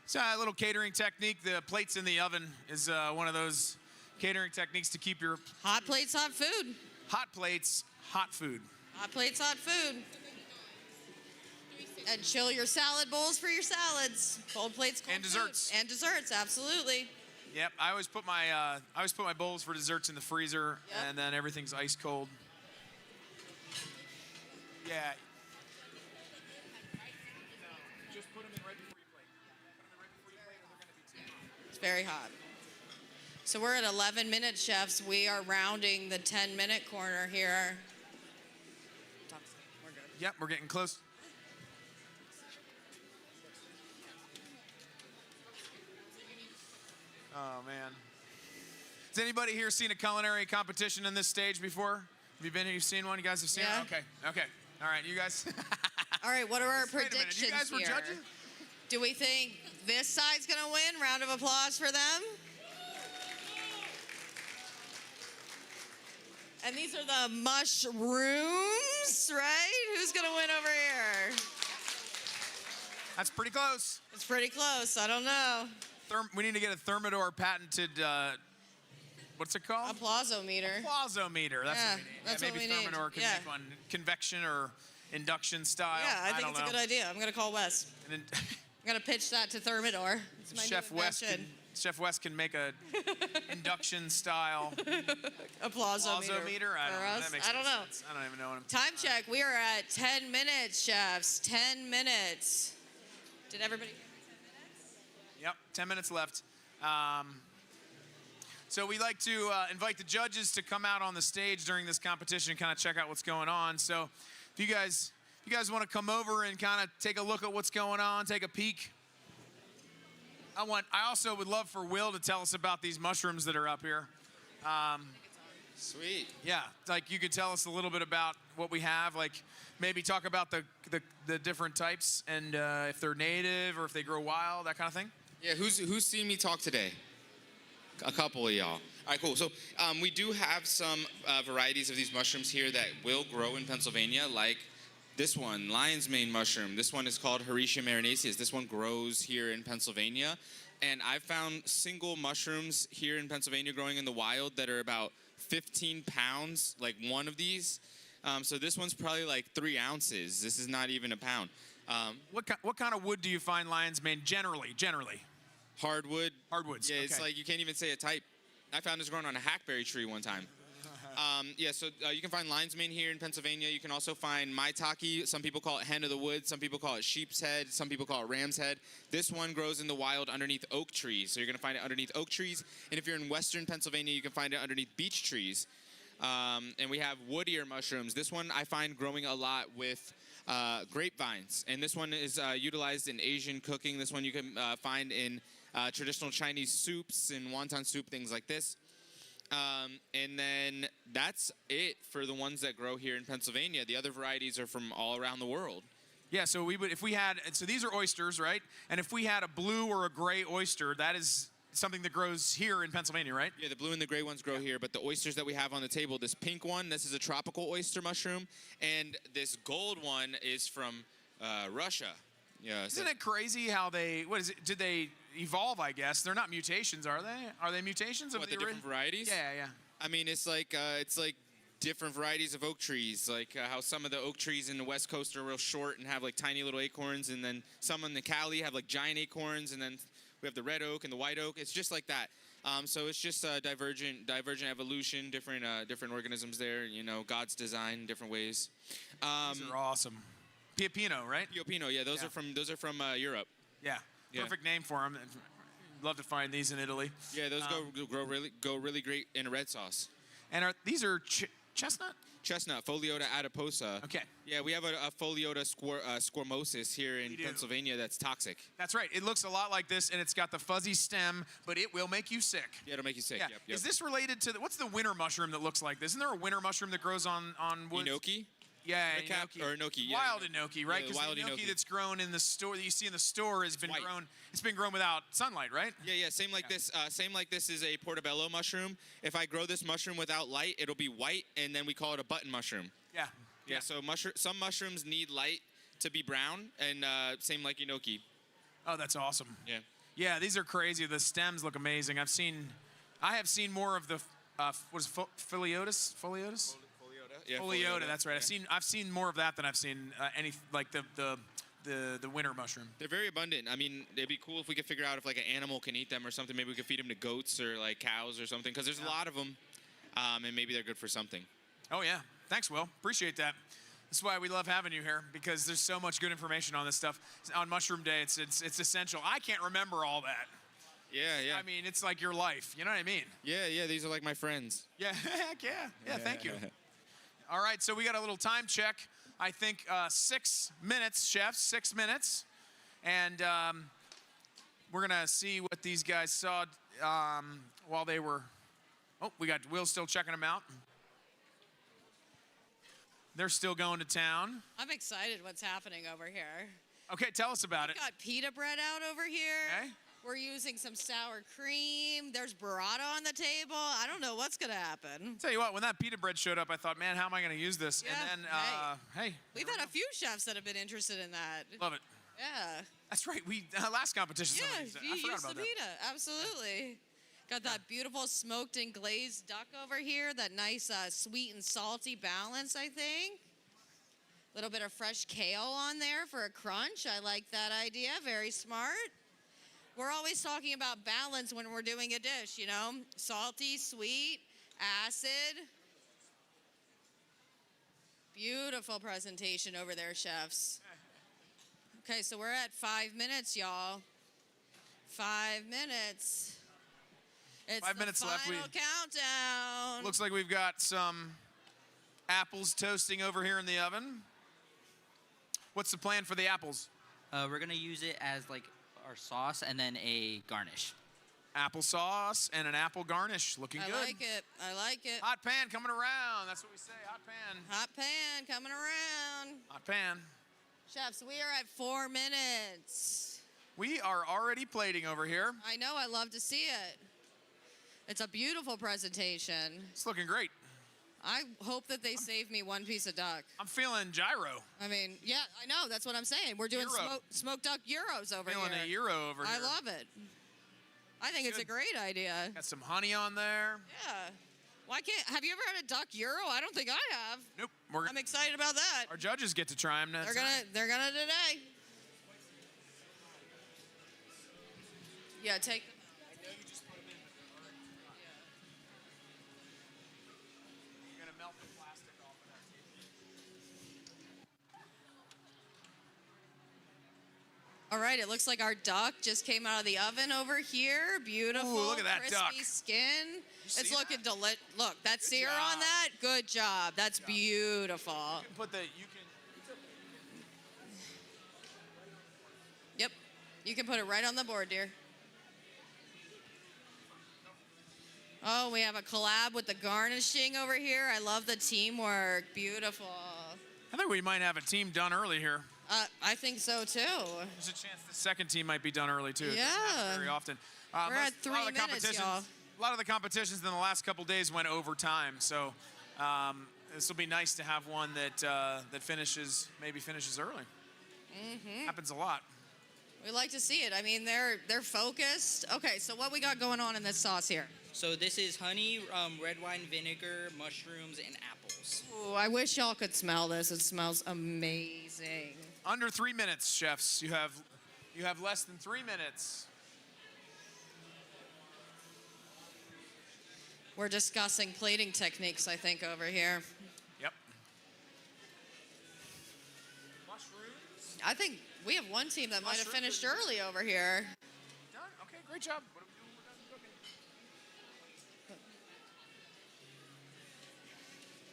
It's a little catering technique. The plates in the oven is one of those catering techniques to keep your... Hot plates, hot food. Hot plates, hot food. Hot plates, hot food. And chill your salad bowls for your salads. Cold plates, cold and desserts. Food. And desserts, absolutely. Yep, I always put my bowls for desserts in the freezer, and then everything's ice cold. Yeah. Just put them in right before you plate. Put them in right before you plate, or they're going to be too hot. It's very hot. So we're at 11 minutes, chefs. We are rounding the 10-minute corner here. We're good. Yep, we're getting close. Oh, man. Has anybody here seen a culinary competition in this stage before? Have you been here? You've seen one? You guys have seen it? Okay. All right, you guys. All right, what are our Wait a minute, predictions you guys were here? judges? Do we think this side's going to win? Round of applause for them. And these are the mushrooms, right? Who's going to win over here? That's pretty close. It's pretty close. I don't know. We need to get a Thermidor patented what's it called? A plausometer. Plausometer. That's Yeah, what we need. that's yeah, what maybe we need. Thermidor can Yeah. make one convection or induction style. Yeah, I think don't it's know. a good idea. I'm gonna call Wes. And then I'm gonna pitch that to Thermidor. It's my Chef new West invention. Chef West can make a induction style A plausometer I don't for know. us. That makes I don't no know. sense. I don't even know what I'm. Time check. We are at 10 minutes, chefs. 10 minutes. Did everybody? Yep, 10 minutes left. So we like to invite the judges to come out on the stage during this competition and kind of check out what's going on. So if you guys want to come over and kind of take a look at what's going on, take a peek. I also would love for Will to tell us about these mushrooms that are up here. Sweet. Yeah, like you could tell us a little bit about what we have, like maybe talk about the different types and if they're native or if they grow wild, that kind of thing. Yeah, who's seen me talk today? A couple of y'all. All right, cool. So we do have some varieties of these mushrooms here that will grow in Pennsylvania, like this one, lion's mane mushroom. This one is called Hericium marinaceus. This one grows here in Pennsylvania. And I've found single mushrooms here in Pennsylvania growing in the wild that are about 15 pounds, like one of these. So this one's probably like 3 ounces. This is not even a pound. What kind of wood do you find lion's mane generally? Hardwood. Hardwoods. Yeah, okay. it's like you can't even say a type. I found this growing on a hackberry tree one time. So you can find lion's mane here in Pennsylvania. You can also find maitake. Some people call it hen of the woods. Some people call it sheep's head. Some people call it ram's head. This one grows in the wild underneath oak trees. So you're going to find it underneath oak trees. And if you're in western Pennsylvania, you can find it underneath beech trees. And we have wood ear mushrooms. This one I find growing a lot with grapevines. And this one is utilized in Asian cooking. This one you can find in traditional Chinese soups and wonton soup, things like this. And then that's it for the ones that grow here in Pennsylvania. The other varieties are from all around the world. Yeah, so so these are oysters, right? And if we had a blue or a gray oyster, that is something that grows here in Pennsylvania, right? Yeah, the blue and the gray ones grow here, but the oysters that we have on the table, this pink one, this is a tropical oyster mushroom, and this gold one is from Russia. Yeah. Isn't it crazy how did they evolve, I guess? They're not mutations, are they? Are they mutations of What, the different varieties? Yeah. I mean, it's like different varieties of oak trees, like how some of the oak trees in the West Coast are real short and have like tiny little acorns, and then some in the Cali have like giant acorns, and then we have the red oak and the white oak. It's just like that. So it's just divergent evolution, different organisms there. You know, God's design, different ways. These are awesome. Pio Pino, right? Pio Pino, yeah. Those are from Europe. Yeah. Yeah. Perfect name for them. Love to find these in Italy. Yeah, those go really great in a red sauce. And these are chestnut? Chestnut, Foliota adiposa. Okay. Yeah, we have a Foliota squamosus here in Pennsylvania that's toxic. That's right. It looks a lot like this, and it's got the fuzzy stem, but it will make you sick. Yeah, it'll make you sick. Yeah. Yep. Is this related to what's the winter mushroom that looks like this? Isn't there a winter mushroom that grows on woods? Enoki? Yeah, Enoki. Or enoki, yeah. Wild enoki, right? Yeah, Because wild the enoki enoki. that's grown in the store that you see in the store has been white. grown. It's been grown without sunlight, right? Yeah. Same like this. Same like this is a portobello mushroom. If I grow this mushroom without light, it'll be white, and then we call it a button mushroom. Yeah. Yeah. So some mushrooms need light to be brown, and same like enoki. Oh, that's awesome. Yeah. Yeah, these are crazy. The stems look amazing. I have seen more of the what is it, Foliotis? Yeah, Foliota, that's right. I've seen more of that than I've seen any like the winter mushroom. They're very abundant. I mean, it'd be cool if we could figure out if like an animal can eat them or something. Maybe we could feed them to goats or like cows or something, because there's a lot of them, and maybe they're good for something. Oh yeah, thanks, Will. Appreciate that. That's why we love having you here, because there's so much good information on this stuff. On Mushroom Day, it's essential. I can't remember all that. Yeah. I mean, it's like your life. You know what I mean? Yeah. These are like my friends. Yeah, heck yeah. Yeah, thank you. All right, so we got a little time check. I think 6 minutes, chefs, 6 minutes. And we're going to see what these guys saw while they were... Oh, we got Will still checking them out. They're still going to town. I'm excited what's happening over here. Okay, tell us about it. We got pita bread out over here. Okay. We're using some sour cream. There's burrata on the table. I don't know what's going to happen. Tell you what, when that pita bread showed up, I thought, man, how am I going to use this? Yeah, And then, hey. We've had a few chefs that have been interested in that. Love it. Yeah. That's right. We last competition. Yeah, I you forgot used about the that. pita. Absolutely. Got that beautiful smoked and glazed duck over here. That nice sweet and salty balance, I think. A little bit of fresh kale on there for a crunch. I like that idea. Very smart. We're always talking about balance when we're doing a dish, you know? Salty, sweet, acid. Beautiful presentation over there, chefs. Okay, so we're at 5 minutes, y'all. 5 minutes. It's 5 minutes left. Final countdown. Looks like we've got some apples toasting over here in the oven. What's the plan for the apples? We're gonna use it as like our sauce and then a garnish. Applesauce and an apple garnish. Looking good. I like it. I like it. Hot pan coming around. That's what we say. Hot pan. Hot pan coming around. Hot pan. Chefs, we are at 4 minutes. We are already plating over here. I know. I love to see it. It's a beautiful presentation. It's looking great. I hope that they save me one piece of duck. I'm feeling gyro. I mean, yeah, I know. That's what I'm saying. We're doing smoked duck gyros over Feeling here. a gyro over here. I love it. I think it's a great idea. Got some honey on there. Yeah. Why can't? Have you ever had a duck gyro? I don't think I have. Nope. I'm excited about that. Our judges get to try them next time. They're gonna today. Yeah, take. You're gonna melt the plastic off of that. All right, it looks like our duck just came out of the oven over here. Beautiful. Ooh, look at that crispy duck. Skin. It's see looking Look, that sear job. on that. Good job. That's beautiful. You can put the. Yep. You can put it right on the board, dear. Oh, we have a collab with the garnishing over here. I love the teamwork. Beautiful. I think we might have a team done early here. I think so too. There's a chance the second team might be done early too. It doesn't Yeah. happen very often. We're at 3 minutes, y'all. A lot of the competitions in the last couple days went overtime, so this will be nice to have one that finishes early. Mm-hmm. Happens a lot. We like to see it. I mean, they're focused. Okay, so what we got going on in this sauce here? So this is honey, red wine vinegar, mushrooms, and apples. Ooh, I wish y'all could smell this. It smells amazing. Under 3 minutes, chefs. You have less than 3 minutes. We're discussing plating techniques, I think, over here. Yep. Mushrooms? I think we have one team that might have finished early over here. Done? Okay, great job. What are we doing? We're done cooking.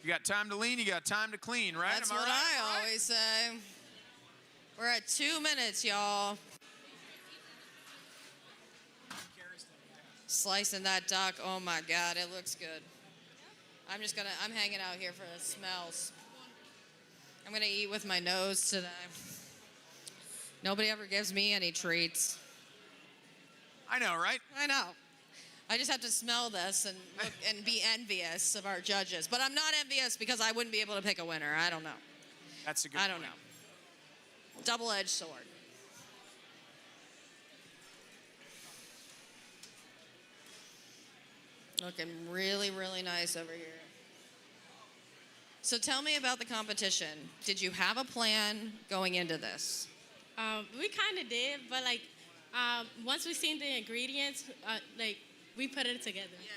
You got time to lean, you got time to clean, right? That's Am I what right? I always say. We're at 2 minutes, y'all. Slicing that duck. Oh my God, it looks good. I'm hanging out here for the smells. I'm gonna eat with my nose today. Nobody ever gives me any treats. I know, right? I know. I just have to smell this and look and be envious of our judges. But I'm not envious because I wouldn't be able to pick a winner. I don't know. That's a good I don't point. know. Double-edged sword. Looking really, really nice over here. So tell me about the competition. Did you have a plan going into this? We kind of did, but once we seen the ingredients, we put it together. Yeah.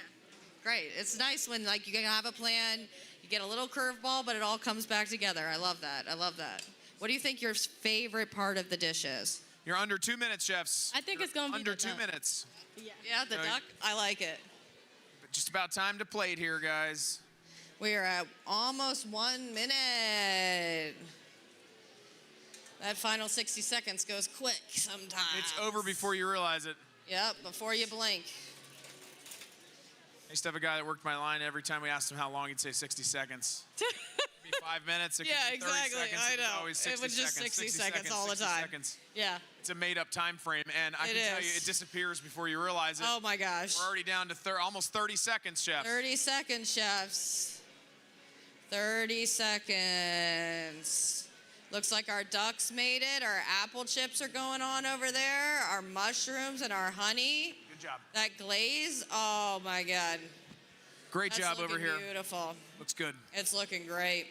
Great. It's nice when you can have a plan, you get a little curveball, but it all comes back together. I love that. I love that. What do you think your favorite part of the dish is? You're under 2 minutes, chefs. I think it's going to be under the 2 duck. minutes. Yeah, the duck. I like it. Just about time to plate here, guys. We are at almost 1 minute. That final 60 seconds goes quick sometimes. It's over before you realize it. Yep, before you blink. I used to have a guy that worked my line. Every time we asked him how long, he'd say 60 seconds. It could be 5 minutes. It could Yeah, be 30 exactly. seconds. I It was know. always It 60 was just seconds, 60 seconds all the 60 time. Seconds. Yeah. It's a made-up time frame, and I can tell you, it disappears before you realize it. Oh my gosh. We're already down to almost 30 seconds, chef. 30 seconds, chefs. 30 seconds. Looks like our ducks made it. Our apple chips are going on over there. Our mushrooms and our honey. Good job. That glaze, oh my God. Great That's job over looking here. Beautiful. Looks good. It's looking great.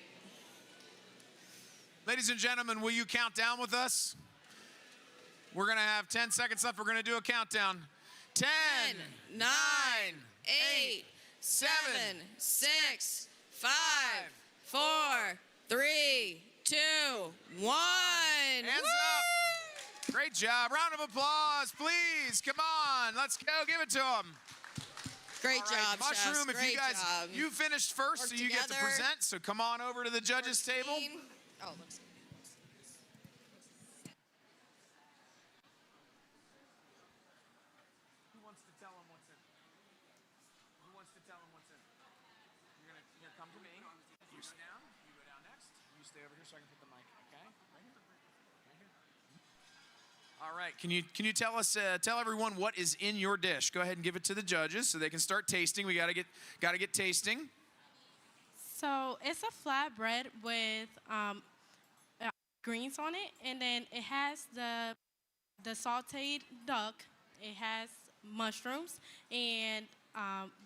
Ladies and gentlemen, will you count down with us? We're going to have 10 seconds left. We're going to do a countdown. 10, 9, 8, 7, 6, 5, 4, 3, 2, 1. Hands up. Great job. Round of applause, please. Come on. Let's go. Give it to them. Great All right, job, chefs. Mushroom, if Great you guys, job. you finished first, Work so you get to together. present. So come on over to the judges' table. Oh, looks Who wants to tell them what's in? Who wants to tell them what's in? You're gonna come to me. You go down. You go down next. You stay over here so I can put the mic. Okay. Right here. Right here. All right. Can you tell us tell everyone what is in your dish? Go ahead and give it to the judges so they can start tasting. We gotta get tasting. So it's a flatbread with greens on it, and then it has the sautéed duck. It has mushrooms and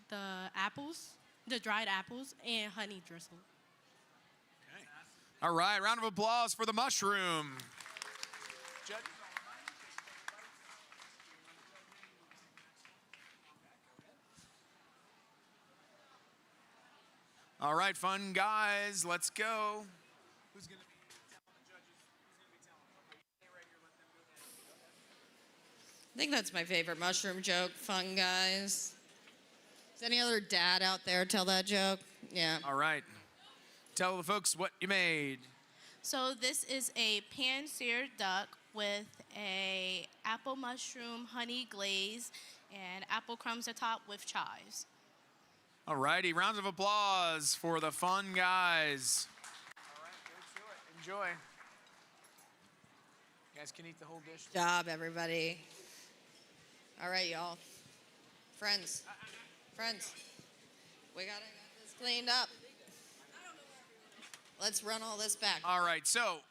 the apples, the dried apples, and honey drizzle. Okay. All right. Round of applause for the mushroom. Judges. All right, fun guys, let's go. Who's gonna be telling the judges? Who's gonna be telling them? Okay, you stay right here, let them go next. I think that's my favorite mushroom joke. Fun guys. Does any other dad out there tell that joke? Yeah. All right. Tell the folks what you made. So this is a pan-seared duck with a apple mushroom honey glaze and apple crumbs atop with chives. All righty, rounds of applause for the fun guys. All right, go to it. Enjoy. You guys can eat the whole dish. Good job, everybody. All right, y'all. Friends. Friends. We gotta get this cleaned up. Let's run all this back. All right, so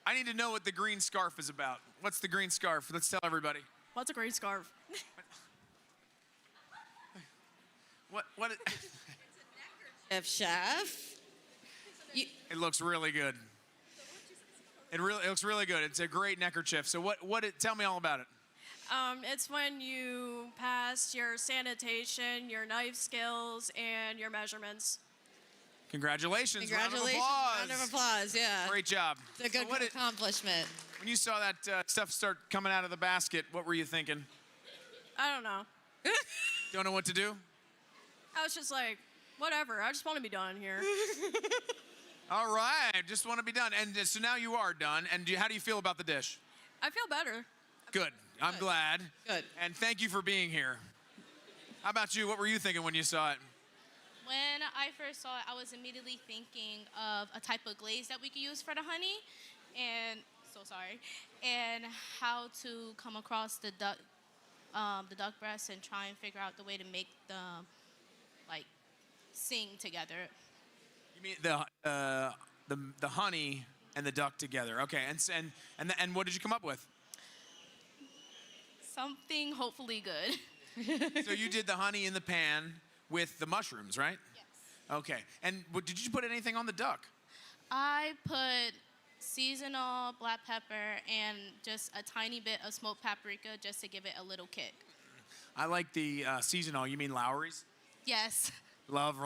I need to know what the green scarf is about. What's the green scarf? Let's tell everybody. What's a green scarf? What Chef. It looks really good. It looks really good. It's a great neckerchief. So tell me all about it. It's when you pass your sanitation, your knife skills, and your measurements. Congratulations. Congratulations. Round of applause. Round of applause, yeah. Great job. It's a good accomplishment. When you saw that stuff start coming out of the basket, what were you thinking? I don't know. Don't know what to do? I was just like, whatever. I just want to be done here. All right. Just want to be done. And so now you are done. And how do you feel about the dish? I feel better. Good. I'm glad. Good. And thank you for being here. How about you? What were you thinking when you saw it? When I first saw it, I was immediately thinking of a type of glaze that we could use for the honey, and and how to come across the duck breast and try and figure out the way to make them sing together. You mean the honey and the duck together? Okay. And what did you come up with? Something hopefully good. So you did the honey in the pan with the mushrooms, right? Yes. Okay. And did you put anything on the duck? I put seasonal black pepper and just a tiny bit of smoked paprika just to give it a little kick. I like the seasonal. You mean Lowry's? Yes. Love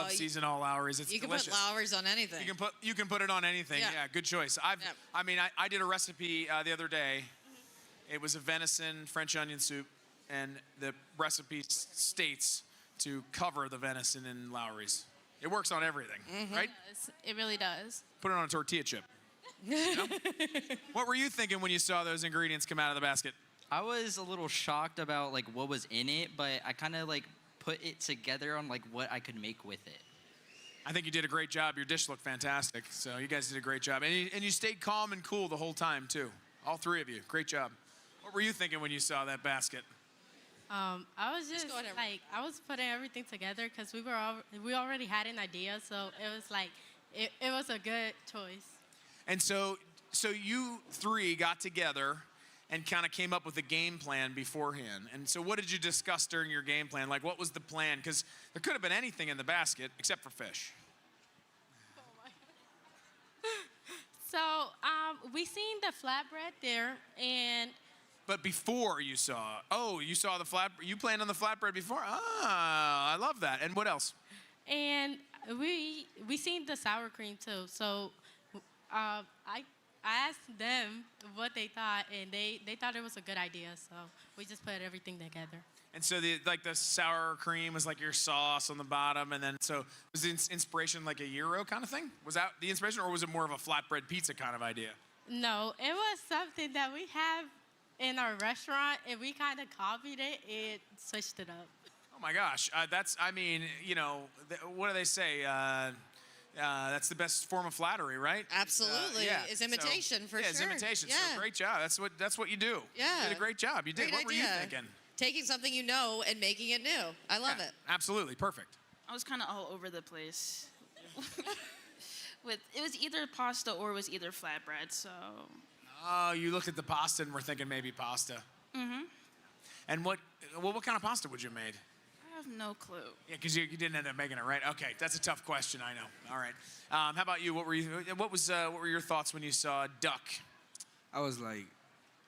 seasonal Lowry's. It's You can delicious. put Lowry's on anything. You can put it on anything. Yeah. Yeah, good choice. I did a recipe the other day. It was a venison French onion soup, and the recipe states to cover the venison in Lowry's. It works on everything, right? Yes, it really does. Put it on a tortilla chip. You know? What were you thinking when you saw those ingredients come out of the basket? I was a little shocked about what was in it, but I kind of put it together on what I could make with it. I think you did a great job. Your dish looked fantastic. So you guys did a great job. And you stayed calm and cool the whole time, too. All three of you. Great job. What were you thinking when you saw that basket? I was just I was putting everything together because we already had an idea, so it was it was a good choice. And so So you three got together and kind of came up with a game plan beforehand. And so what did you discuss during your game plan? Like, what was the plan? Because there could have been anything in the basket except for fish. So we seen the flatbread there, and But before you saw the flat, you planned on the flatbread before? Ah, I love that. And what else? we seen the sour cream too. So I asked them what they thought, and they thought it was a good idea. So we just put everything together. And so the sour cream was like your sauce on the bottom, and then so was the inspiration like a gyro kind of thing? Was that the inspiration, or was it more of a flatbread pizza kind of idea? No, it was something that we have in our restaurant, and we kind of copied it and switched it up. Oh my gosh, what do they say? That's the best form of flattery, right? Absolutely. It's imitation for sure. It's imitation. Yeah. So great job. That's what you do. Yeah. You did a great job. You did. Great What were you idea. thinking? Taking something you know and making it new. I love it. Absolutely. Perfect. I was kind of all over the place. It was either pasta or it was either flatbread, so. Oh, you looked at the pasta and were thinking maybe pasta. Mm-hmm. And what kind of pasta would you have made? I have no clue. Yeah, because you didn't end up making it, right? Okay, that's a tough question, I know. All right. How about you? What were your thoughts when you saw duck? I was like,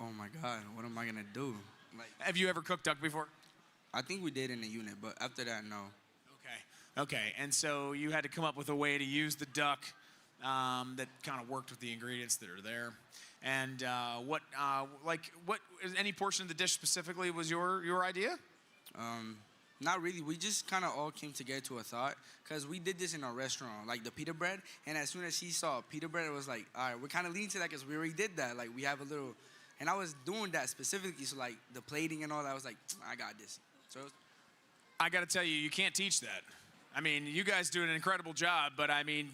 oh my God, what am I gonna do? Like, have you ever cooked duck before? I think we did in the unit, but after that, no. Okay, and so you had to come up with a way to use the duck that kind of worked with the ingredients that are there. And any portion of the dish specifically was your idea? Not really. We just kind of all came together to a thought because we did this in our restaurant, like the pita bread. And as soon as she saw pita bread, it was like, all right, we're kind of leaning to that because we already did that. Like we have a little, and I was doing that specifically. So like the plating and all that, I was like, I got this. So I got to tell you, you can't teach that. I mean, you guys do an incredible job, but I mean,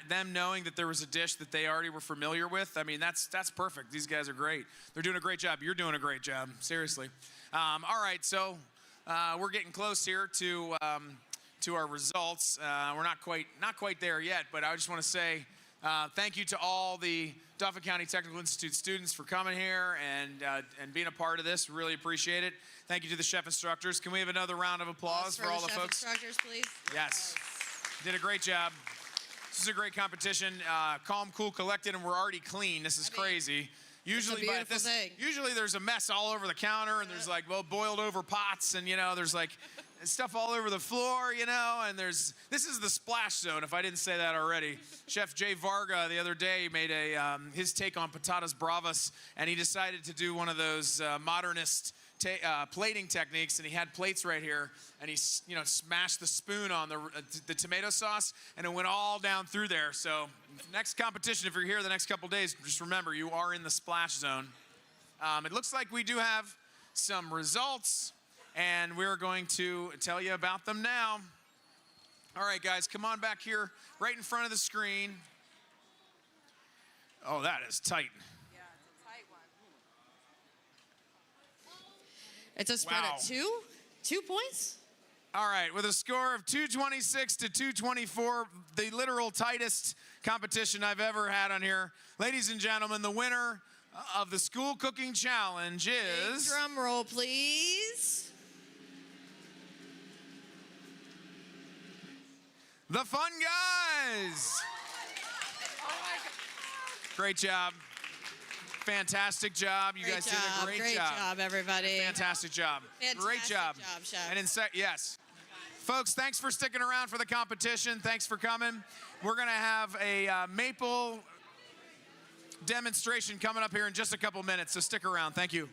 them knowing that there was a dish that they already were familiar with, I mean, that's perfect. These guys are great. They're doing a great job. You're doing a great job, seriously. All right, so we're getting close here to our results. We're not quite there yet, but I just want to say thank you to all the Dauphin County Technical Institute students for coming here and being a part of this. Really appreciate it. Thank you to the chef instructors. Can we have another round of applause for all the folks? Instructors, please. Yes. Did a great job. This is a great competition. Calm, cool, collected, and we're already clean. This is crazy. Usually, usually there's a mess all over the counter, and there's like boiled over pots, and there's like stuff all over the floor, and this is the splash zone. If I didn't say that already, Chef Jay Varga the other day made his take on patatas bravas, and he decided to do one of those modernist plating techniques, and he had plates right here, and he smashed the spoon on the tomato sauce, and it went all down through there. So next competition, if you're here the next couple days, just remember you are in the splash zone. It looks like we do have some results, and we're going to tell you about them now. All right, guys, come on back here right in front of the screen. Oh, that is tight. It's a spread of 2 points? All right, with a score of 226 to 224, the literal tightest competition I've ever had on here. Ladies and gentlemen, the winner of the school cooking challenge is... Big drum roll, please. The Fun Guys. Great job. Fantastic job. You guys did a great job. Great job, everybody. Fantastic job. Great job. Chef. And yes. Folks, thanks for sticking around for the competition. Thanks for coming. We're going to have a maple demonstration coming up here in just a couple minutes, so stick around. Thank you.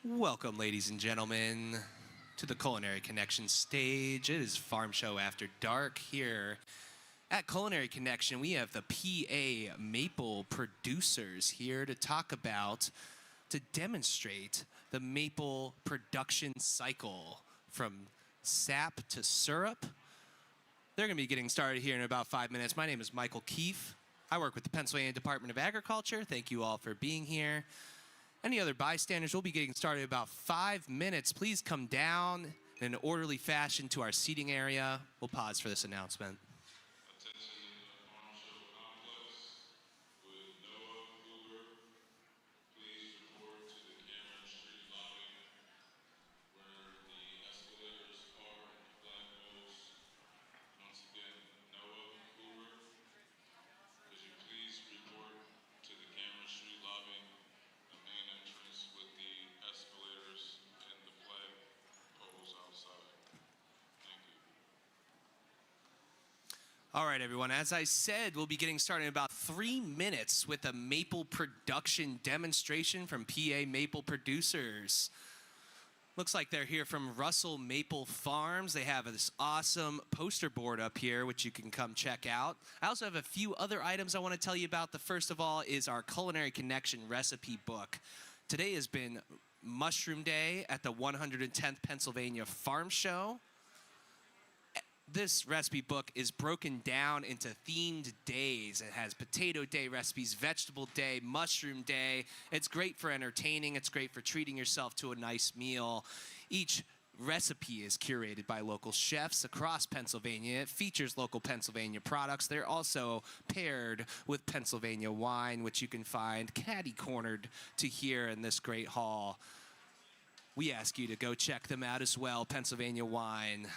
Welcome, ladies and gentlemen, to the Culinary Connection stage. It is Farm Show After Dark here. At Culinary Connection, we have the PA maple producers here to demonstrate the maple production cycle from sap to syrup. They're going to be getting started here in about 5 minutes. My name is Michael Keefe. I work with the Pennsylvania Department of Agriculture. Thank you all for being here. Any other bystanders, we'll be getting started in about 5 minutes. Please come down in an orderly fashion to our seating area. We'll pause for this announcement. All right, everyone. As I said, we'll be getting started in about 3 minutes with a maple production demonstration from PA Maple Producers. Looks like they're here from Russell Maple Farms. They have this awesome poster board up here, which you can come check out. I also have a few other items I want to tell you about. The first of all is our Culinary Connection recipe book. Today has been Mushroom Day at the 110th Pennsylvania Farm Show. This recipe book is broken down into themed days. It has potato day recipes, vegetable day, mushroom day. It's great for entertaining. It's great for treating yourself to a nice meal. Each recipe is curated by local chefs across Pennsylvania. It features local Pennsylvania products. They're also paired with Pennsylvania wine, which you can find catty-cornered to here in this great hall. We ask you to go check them out as well, Pennsylvania wine.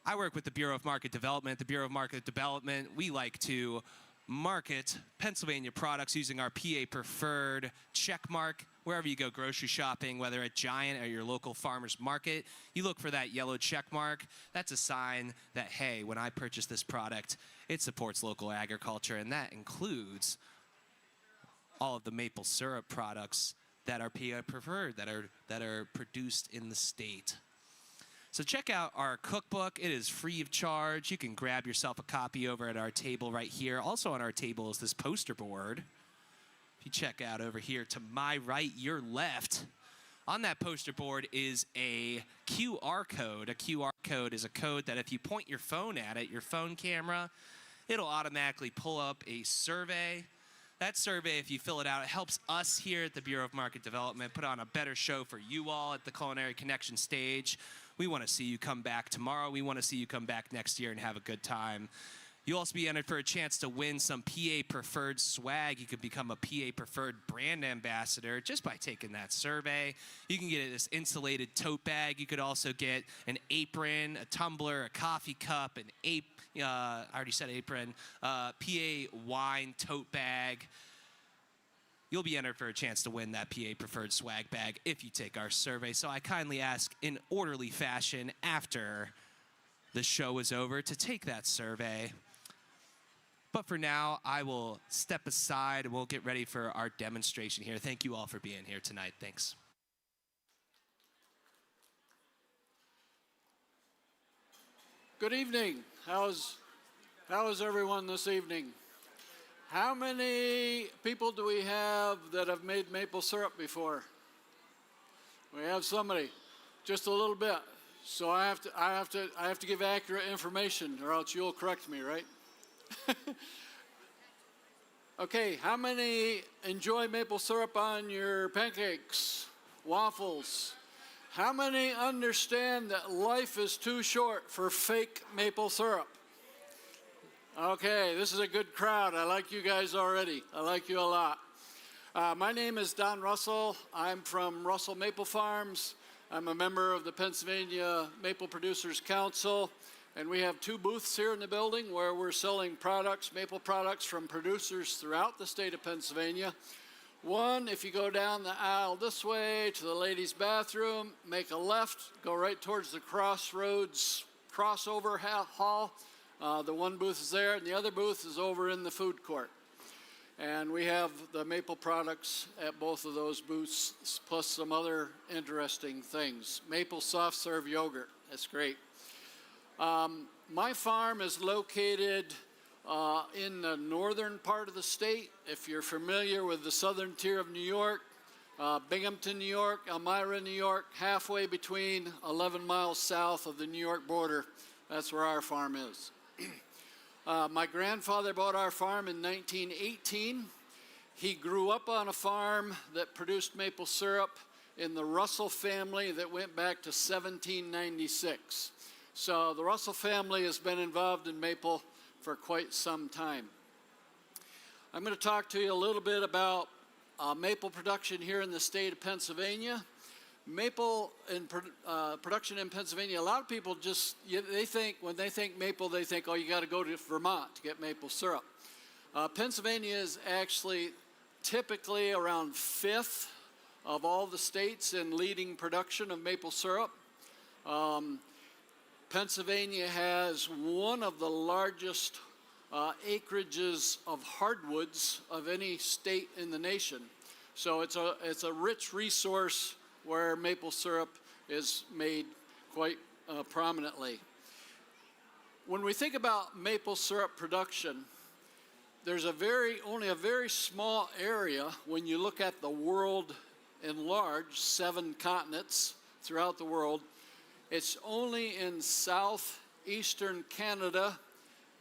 I work with the Bureau of Market Development. The Bureau of Market Development, we like to market Pennsylvania products using our PA Preferred check mark. Wherever you go grocery shopping, whether at Giant or your local farmer's market, you look for that yellow check mark. That's a sign that, hey, when I purchase this product, it supports local agriculture, and that includes all of the maple syrup products that are PA Preferred, that are produced in the state. So check out our cookbook. It is free of charge. You can grab yourself a copy over at our table right here. Also on our table is this poster board. If you check out over here to my right, your left, on that poster board is a QR code. A QR code is a code that if you point your phone at it, your phone camera, it'll automatically pull up a survey. That survey, if you fill it out, it helps us here at the Bureau of Market Development put on a better show for you all at the Culinary Connection stage. We want to see you come back tomorrow. We want to see you come back next year and have a good time. You'll also be entered for a chance to win some PA Preferred swag. You could become a PA Preferred brand ambassador just by taking that survey. You can get this insulated tote bag. You could also get an apron, a tumbler, a coffee cup, I already said apron, PA wine tote bag. You'll be entered for a chance to win that PA Preferred swag bag if you take our survey. So I kindly ask in orderly fashion after the show is over to take that survey. But for now, I will step aside and we'll get ready for our demonstration here. Thank you all for being here tonight. Thanks. Good evening. How is everyone this evening? How many people do we have that have made maple syrup before? We have somebody, just a little bit. So I have to give accurate information, or else you'll correct me, right? Okay, how many enjoy maple syrup on your pancakes, waffles? How many understand that life is too short for fake maple syrup? Okay, this is a good crowd. I like you guys already. I like you a lot. My name is Don Russell. I'm from Russell Maple Farms. I'm a member of the Pennsylvania Maple Producers Council, and we have 2 booths here in the building where we're selling products, maple products from producers throughout the state of Pennsylvania. One, if you go down the aisle this way to the ladies' bathroom, make a left, go right towards the crossroads crossover hall. The one booth is there, and the other booth is over in the food court. And we have the maple products at both of those booths, plus some other interesting things. Maple soft serve yogurt, that's great. My farm is located in the northern part of the state. If you're familiar with the southern tier of New York, Binghamton, New York, Elmira, New York, halfway between 11 miles south of the New York border, that's where our farm is. My grandfather bought our farm in 1918. He grew up on a farm that produced maple syrup in the Russell family that went back to 1796. So the Russell family has been involved in maple for quite some time. I'm going to talk to you a little bit about maple production here in the state of Pennsylvania. Maple in production in Pennsylvania, a lot of people they think, when they think maple, they think, oh, you got to go to Vermont to get maple syrup. Pennsylvania is actually typically around 5th of all the states in leading production of maple syrup. Pennsylvania has one of the largest acreages of hardwoods of any state in the nation. So it's a rich resource where maple syrup is made quite prominently. When we think about maple syrup production, there's only a very small area when you look at the world in large, 7 continents throughout the world. It's only in southeastern Canada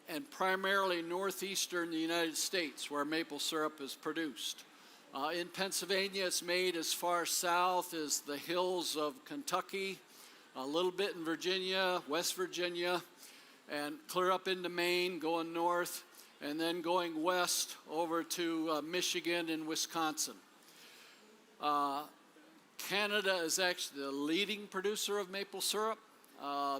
and primarily northeastern United States where maple syrup is produced. In Pennsylvania, it's made as far south as the hills of Kentucky, a little bit in Virginia, West Virginia, and clear up into Maine, going north, and then going west over to Michigan and Wisconsin. Canada is actually the leading producer of maple syrup.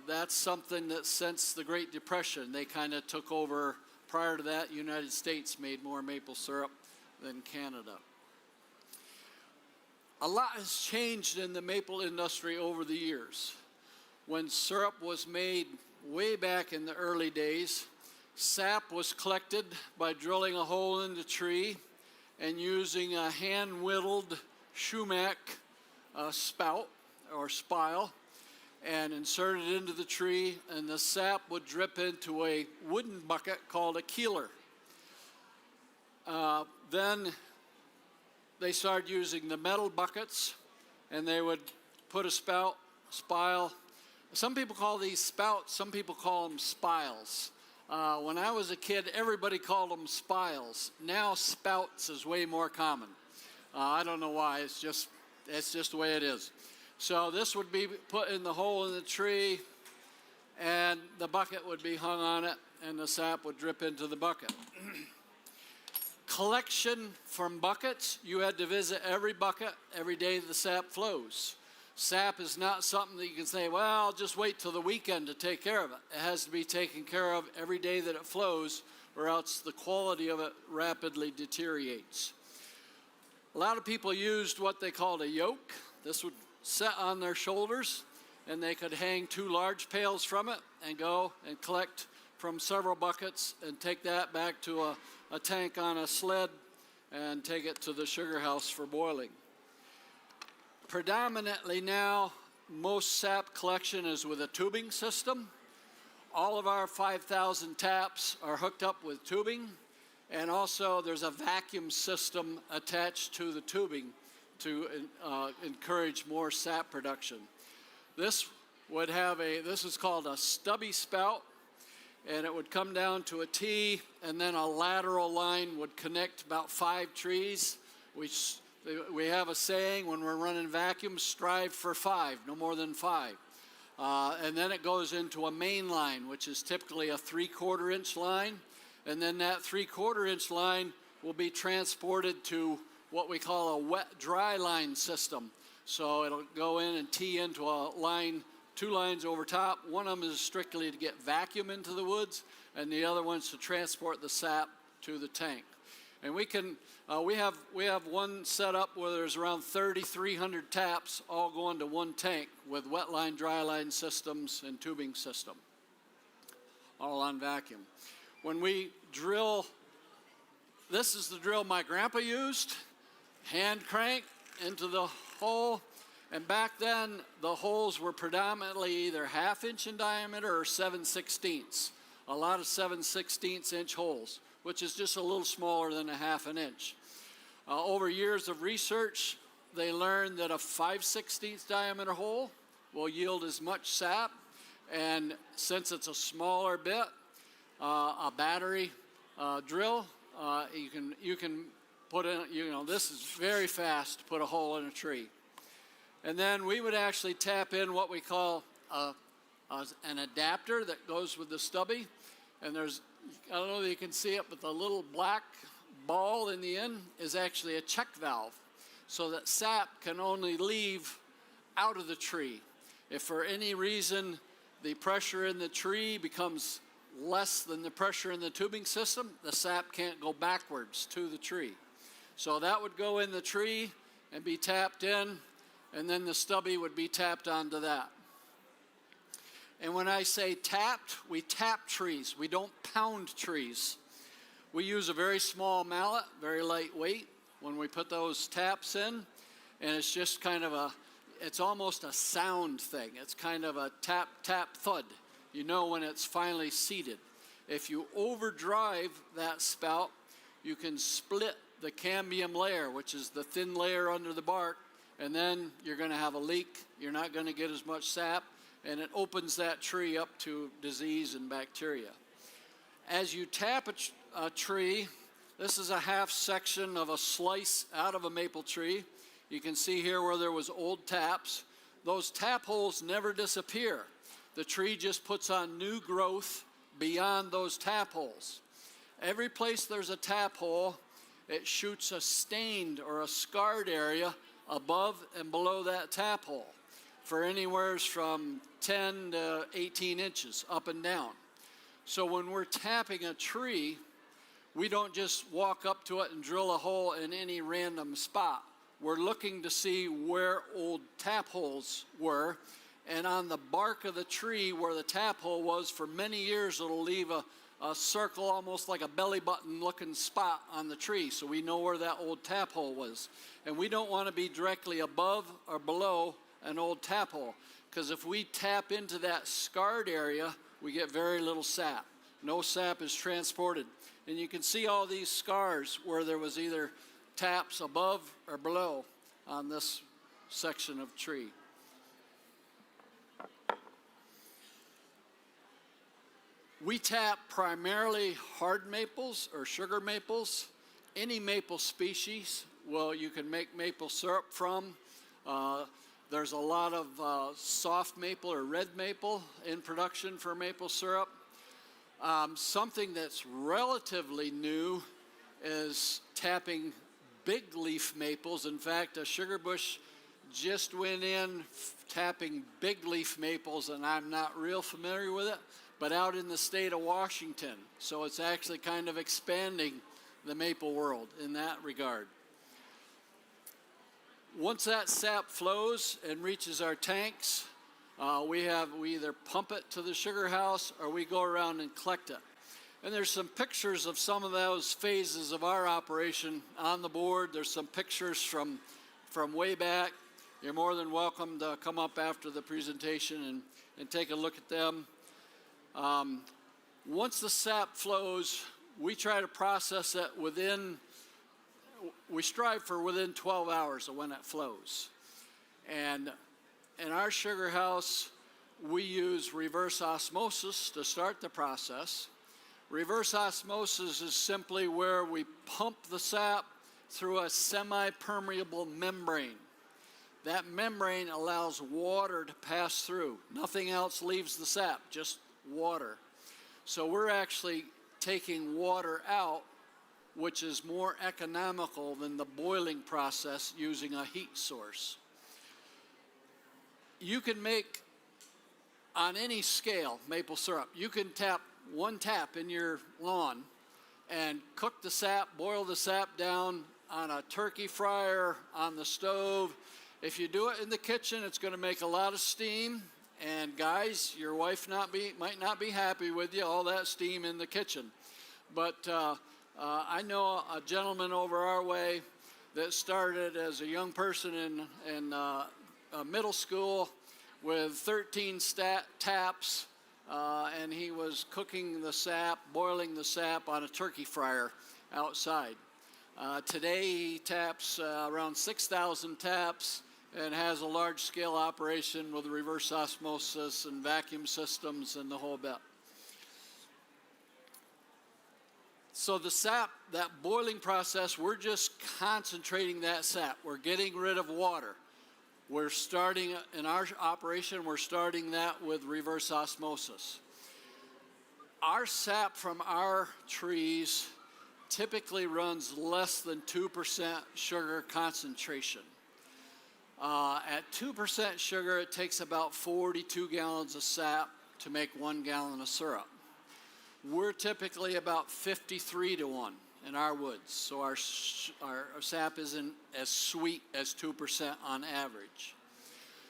That's something that since the Great Depression, they kind of took over. Prior to that, the United States made more maple syrup than Canada. A lot has changed in the maple industry over the years. When syrup was made way back in the early days, sap was collected by drilling a hole in the tree and using a hand-whittled sumac spout or spile and insert it into the tree, and the sap would drip into a wooden bucket called a keeler. Then they started using the metal buckets, and they would put a spile. Some people call these spouts, some people call them spiles. When I was a kid, everybody called them spiles. Now spouts is way more common. I don't know why, it's just the way it is. So this would be put in the hole in the tree, and the bucket would be hung on it, and the sap would drip into the bucket. Collection from buckets, you had to visit every bucket every day the sap flows. Sap is not something that you can say, well, I'll just wait till the weekend to take care of it. It has to be taken care of every day that it flows, or else the quality of it rapidly deteriorates. A lot of people used what they called a yoke. This would set on their shoulders, and they could hang 2 large pails from it and go and collect from several buckets and take that back to a tank on a sled and take it to the sugar house for boiling. Predominantly now, most sap collection is with a tubing system. All of our 5,000 taps are hooked up with tubing, and also there's a vacuum system attached to the tubing to encourage more sap production. This is called a stubby spout, and it would come down to a T, and then a lateral line would connect about 5 trees. We have a saying when we're running vacuums, strive for 5, no more than 5. And then it goes into a main line, which is typically a 3/4 inch line. And then that 3/4 inch line will be transported to what we call a wet-dry line system. So it'll go in and tee into a line, 2 lines over top. One of them is strictly to get vacuum into the woods, and the other one's to transport the sap to the tank. And we have one set up where there's around 3,300 taps all going to one tank with wet line, dry line systems, and tubing system, all on vacuum. When we drill this is the drill my grandpa used, hand crank into the hole. And back then, the holes were predominantly either 1/2 inch in diameter or 7/16. A lot of 7/16 inch holes, which is just a little smaller than a 1/2 inch. Over years of research, they learned that a 5/16 diameter hole will yield as much sap. And since it's a smaller bit, a battery drill, you can put in, this is very fast to put a hole in a tree. And then we would actually tap in what we call an adapter that goes with the stubby. And there's, I don't know if you can see it, but the little black ball in the end is actually a check valve, so that sap can only leave out of the tree. If for any reason the pressure in the tree becomes less than the pressure in the tubing system, the sap can't go backwards to the tree. So that would go in the tree and be tapped in, and then the stubby would be tapped onto that. And when I say tapped, we tap trees. We don't pound trees. We use a very small mallet, very lightweight, when we put those taps in, and it's just kind of it's almost a sound thing. It's kind of a tap, tap, thud. You know when it's finally seated. If you overdrive that spout, you can split the cambium layer, which is the thin layer under the bark, and then you're going to have a leak. You're not going to get as much sap, and it opens that tree up to disease and bacteria. As you tap a tree, this is a half section of a slice out of a maple tree. You can see here where there was old taps. Those tap holes never disappear. The tree just puts on new growth beyond those tap holes. Every place there's a tap hole, it shoots a stained or a scarred area above and below that tap hole for anywhere from 10 to 18 inches up and down. So when we're tapping a tree, we don't just walk up to it and drill a hole in any random spot. We're looking to see where old tap holes were, and on the bark of the tree where the tap hole was for many years, it'll leave a circle, almost like a belly button looking spot on the tree, so we know where that old tap hole was. And we don't want to be directly above or below an old tap hole, because if we tap into that scarred area, we get very little sap. No sap is transported. And you can see all these scars where there was either taps above or below on this section of tree. We tap primarily hard maples or sugar maples. Any maple species, well, you can make maple syrup from. There's a lot of soft maple or red maple in production for maple syrup. Something that's relatively new is tapping big leaf maples. In fact, a sugar bush just went in tapping big leaf maples, and I'm not real familiar with it, but out in the state of Washington. So it's actually kind of expanding the maple world in that regard. Once that sap flows and reaches our tanks, we either pump it to the sugar house or we go around and collect it. And there's some pictures of some of those phases of our operation on the board. There's some pictures from way back. You're more than welcome to come up after the presentation and take a look at them. Once the sap flows, we try to process it we strive for within 12 hours of when it flows. And in our sugar house, we use reverse osmosis to start the process. Reverse osmosis is simply where we pump the sap through a semi-permeable membrane. That membrane allows water to pass through. Nothing else leaves the sap, just water. So we're actually taking water out, which is more economical than the boiling process using a heat source. You can make, on any scale, maple syrup. You can tap one tap in your lawn and cook the sap, boil the sap down on a turkey fryer, on the stove. If you do it in the kitchen, it's going to make a lot of steam. And guys, your wife might not be happy with you, all that steam in the kitchen. But I know a gentleman over our way that started as a young person in middle school with 13 taps, and he was cooking the sap, boiling the sap on a turkey fryer outside. Today he taps around 6,000 taps and has a large-scale operation with reverse osmosis and vacuum systems and the whole bit. So the sap, that boiling process, we're just concentrating that sap. We're getting rid of water. We're starting, in our operation, we're starting that with reverse osmosis. Our sap from our trees typically runs less than 2% sugar concentration. At 2% sugar, it takes about 42 gallons of sap to make 1 gallon of syrup. We're typically about 53 to 1 in our woods, so our sap isn't as sweet as 2% on average.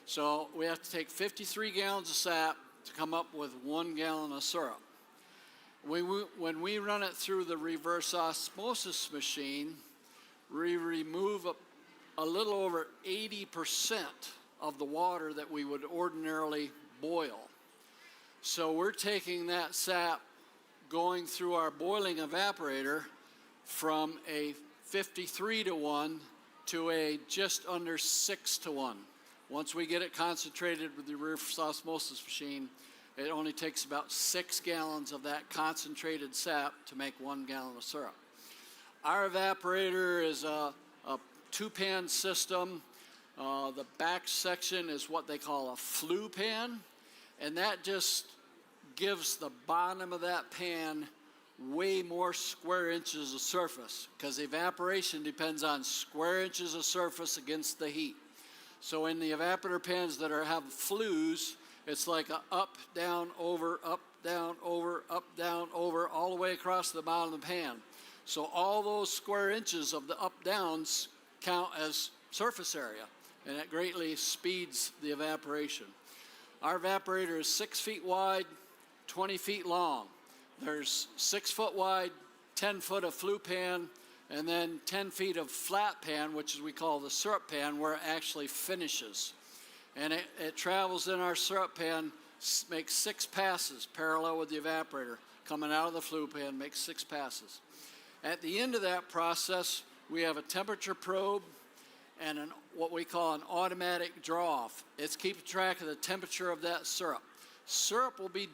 So we have to take 53 gallons of sap to come up with 1 gallon of syrup. When we run it through the reverse osmosis machine, we remove a little over 80% of the water that we would ordinarily boil. So we're taking that sap going through our boiling evaporator from a 53 to 1 to a just under 6 to 1. Once we get it concentrated with the reverse osmosis machine, it only takes about 6 gallons of that concentrated sap to make 1 gallon of syrup. Our evaporator is a two-pan system. The back section is what they call a flue pan, and that just gives the bottom of that pan way more square inches of surface, because evaporation depends on square inches of surface against the heat. So in the evaporator pans that have flues, it's like a up, down, over, up, down, over, up, down, over, all the way across the bottom of the pan. So all those square inches of the up-downs count as surface area, and it greatly speeds the evaporation. Our evaporator is 6 feet wide, 20 feet long. There's 6 foot wide, 10 foot of flue pan, and then 10 feet of flat pan, which is we call the syrup pan, where it actually finishes. And it travels in our syrup pan, makes 6 passes parallel with the evaporator. Coming out of the flue pan, makes 6 passes. At the end of that process, we have a temperature probe and what we call an automatic draw-off. It's keeping track of the temperature of that syrup. Syrup will be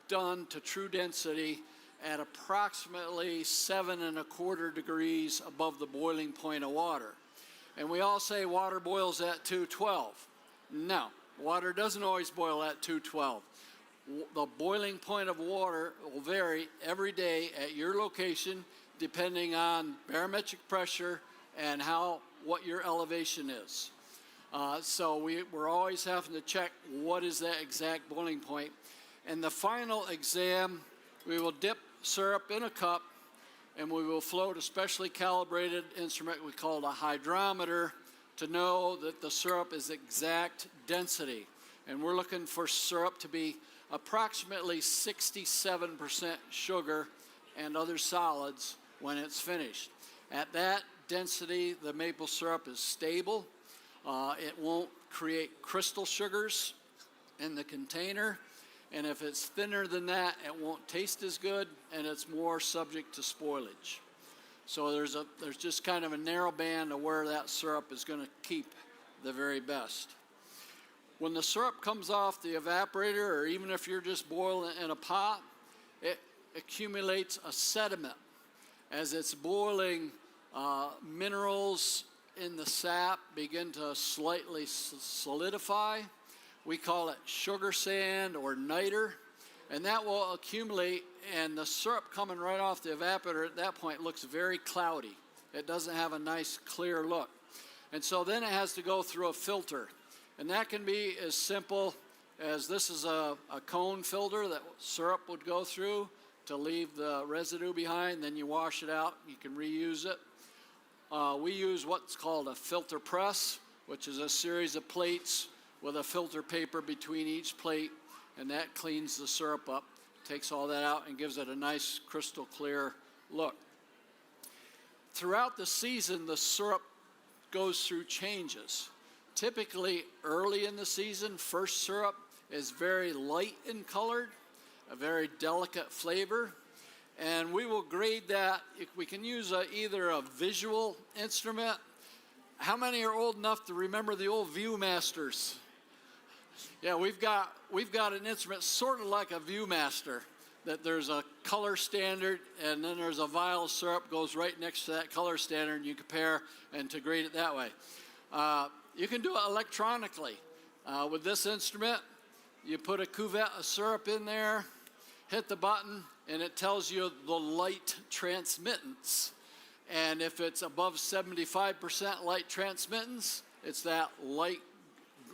done to true density at approximately 7 1/4 degrees above the boiling point of water. And we all say water boils at 212. No, water doesn't always boil at 212. The boiling point of water will vary every day at your location depending on barometric pressure and what your elevation is. So we're always having to check what is that exact boiling point. And the final exam, we will dip syrup in a cup and we will float a specially calibrated instrument we call a hydrometer to know that the syrup is exact density. And we're looking for syrup to be approximately 67% sugar and other solids when it's finished. At that density, the maple syrup is stable. It won't create crystal sugars in the container. And if it's thinner than that, it won't taste as good, and it's more subject to spoilage. So there's just kind of a narrow band of where that syrup is going to keep the very best. When the syrup comes off the evaporator, or even if you're just boiling it in a pot, it accumulates a sediment. As it's boiling, minerals in the sap begin to slightly solidify. We call it sugar sand or niter, and that will accumulate, and the syrup coming right off the evaporator at that point looks very cloudy. It doesn't have a nice clear look. And so then it has to go through a filter, and that can be as simple as this is a cone filter that syrup would go through to leave the residue behind. Then you wash it out, you can reuse it. We use what's called a filter press, which is a series of plates with a filter paper between each plate, and that cleans the syrup up, takes all that out, and gives it a nice crystal clear look. throughout the season, the syrup goes through changes. Typically, early in the season, first syrup is very light in color, a very delicate flavor, and we will grade that. We can use either a visual instrument. How many are old enough to remember the old Viewmasters? Yeah, we've got an instrument sort of like a Viewmaster, that there's a color standard, and then there's a vial of syrup goes right next to that color standard, and you compare and to grade it that way. You can do it electronically. With this instrument, you put a cuvette of syrup in there, hit the button, and it tells you the light transmittance. And if it's above 75% light transmittance, it's that light,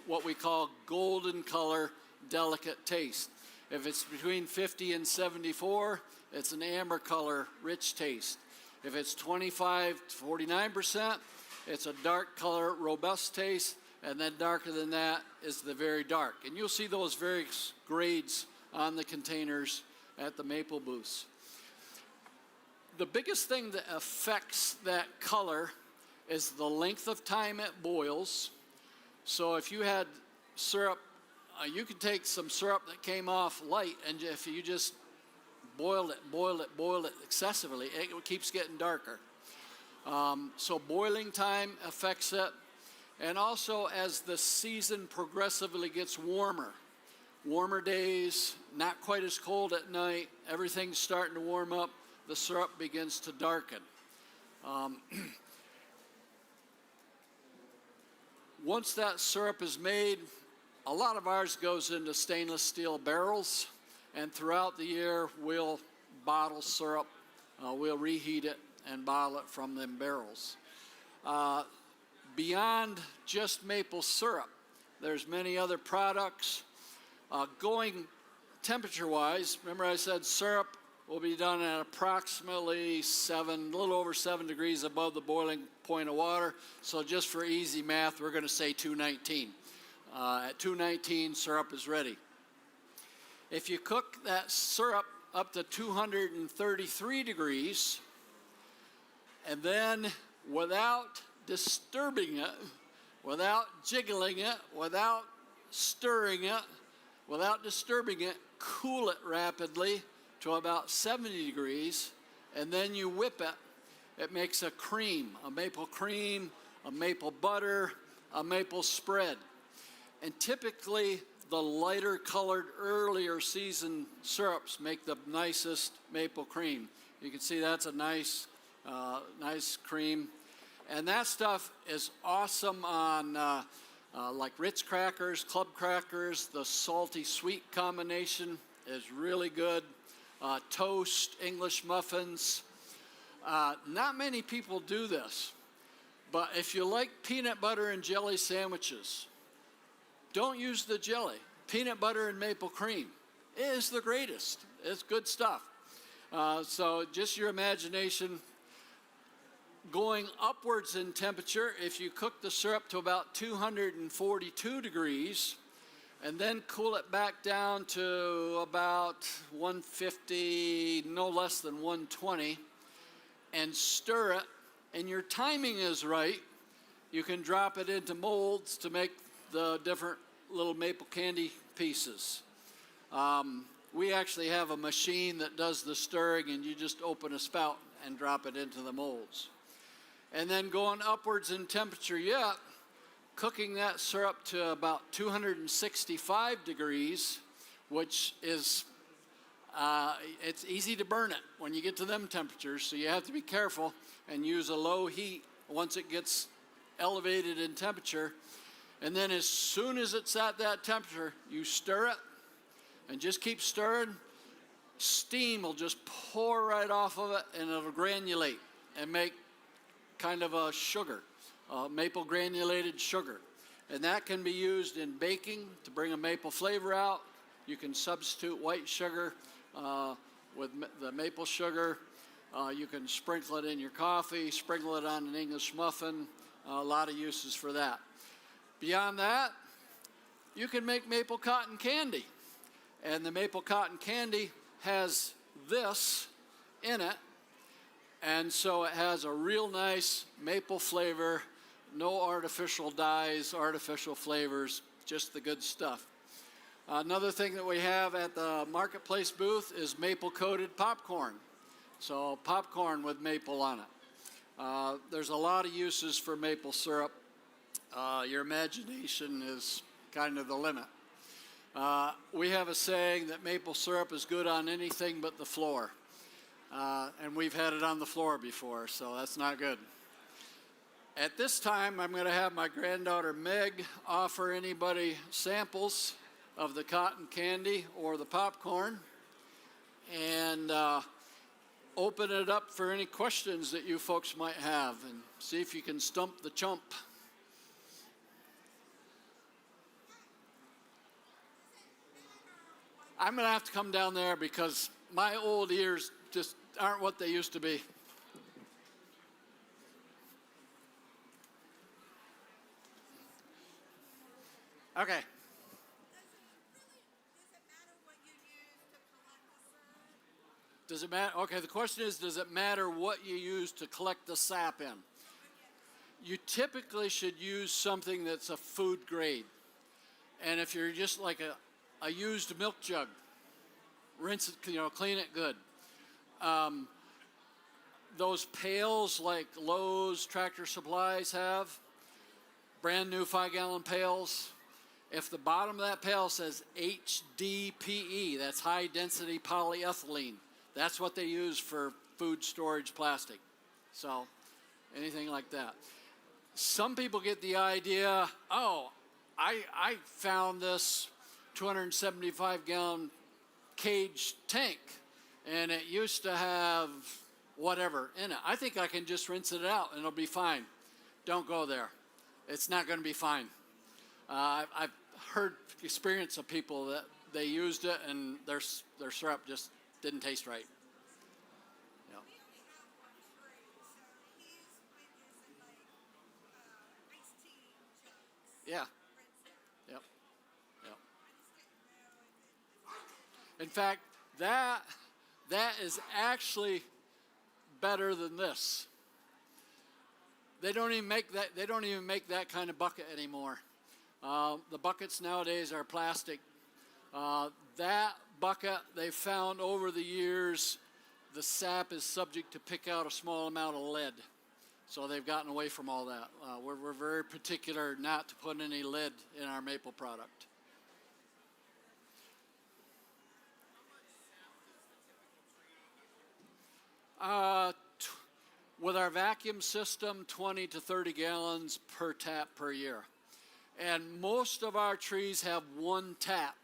what we call golden color, delicate taste. If it's between 50 and 74, it's an amber color, rich taste. If it's 25 to 49%, it's a dark color, robust taste, and then darker than that is the very dark. And you'll see those various grades on the containers at the maple booths. The biggest thing that affects that color is the length of time it boils. So if you had syrup, you could take some syrup that came off light, and if you just boil it excessively, it keeps getting darker. So boiling time affects it. And also as the season progressively gets warmer days, not quite as cold at night, everything's starting to warm up, the syrup begins to darken. Once that syrup is made, a lot of ours goes into stainless steel barrels, and throughout the year we'll bottle syrup, we'll reheat it and bottle it from them barrels. Beyond just maple syrup, there's many other products. Going temperature-wise, remember I said syrup will be done at approximately a little over 7 degrees above the boiling point of water. So just for easy math, we're going to say 219. At 219, syrup is ready. If you cook that syrup up to 233 degrees, and then without disturbing it, without jiggling it, without stirring it, without disturbing it, cool it rapidly to about 70 degrees, and then you whip it. It makes a cream, a maple butter, a maple spread. And typically, the lighter colored, earlier season syrups make the nicest maple cream. You can see that's a nice cream. And that stuff is awesome on like Ritz crackers, club crackers. The salty sweet combination is really good. Toast, English muffins. Not many people do this, but if you like peanut butter and jelly sandwiches, don't use the jelly. Peanut butter and maple cream is the greatest. It's good stuff. So just your imagination. Going upwards in temperature, if you cook the syrup to about 242 degrees, and then cool it back down to about 150, no less than 120, and stir it, and your timing is right, you can drop it into molds to make the different little maple candy pieces. We actually have a machine that does the stirring, and you just open a spout and drop it into the molds. And then going upwards in temperature yet, cooking that syrup to about 265 degrees, which is, it's easy to burn it when you get to them temperatures, so you have to be careful and use a low heat once it gets elevated in temperature. And then as soon as it's at that temperature, you stir it and just keep stirring. Steam will just pour right off of it, and it'll granulate and make kind of a sugar, maple granulated sugar. And that can be used in baking to bring a maple flavor out. You can substitute white sugar with the maple sugar. You can sprinkle it in your coffee, sprinkle it on an English muffin. A lot of uses for that. Beyond that, you can make maple cotton candy. And the maple cotton candy has this in it. And so it has a real nice maple flavor, no artificial dyes, artificial flavors, just the good stuff. Another thing that we have at the Marketplace booth is maple-coated popcorn. So popcorn with maple on it. There's a lot of uses for maple syrup. Your imagination is kind of the limit. We have a saying that maple syrup is good on anything but the floor. And we've had it on the floor before, so that's not good. At this time, I'm going to have my granddaughter Meg offer anybody samples of the cotton candy or the popcorn, and open it up for any questions that you folks might have, and see if you can stump the chump. I'm going to have to come down there because my old ears just aren't what they used to be. Okay. Does it matter? Okay, the question is, does it matter what you use to collect the sap in? You typically should use something that's a food grade. And if you're just like a used milk jug, rinse it, clean it good. Those pails like Lowe's, Tractor Supplies have, brand new 5-gallon pails. If the bottom of that pail says HDPE, that's high density polyethylene, that's what they use for food storage plastic. So anything like that. Some people get the idea, oh, I found this 275-gallon cage tank, and it used to have whatever in it. I think I can just rinse it out and it'll be fine. Don't go there. It's not going to be fine. I've heard experience of people that they used it and their syrup just didn't taste right. Yeah. Yep. Yep. In fact, that is actually better than this. They don't even make that. They don't even make that kind of bucket anymore. The buckets nowadays are plastic. That bucket, they found over the years, the sap is subject to pick out a small amount of lead. So they've gotten away from all that. We're very particular not to put any lead in our maple product. With our vacuum system, 20 to 30 gallons per tap per year. And most of our trees have one tap.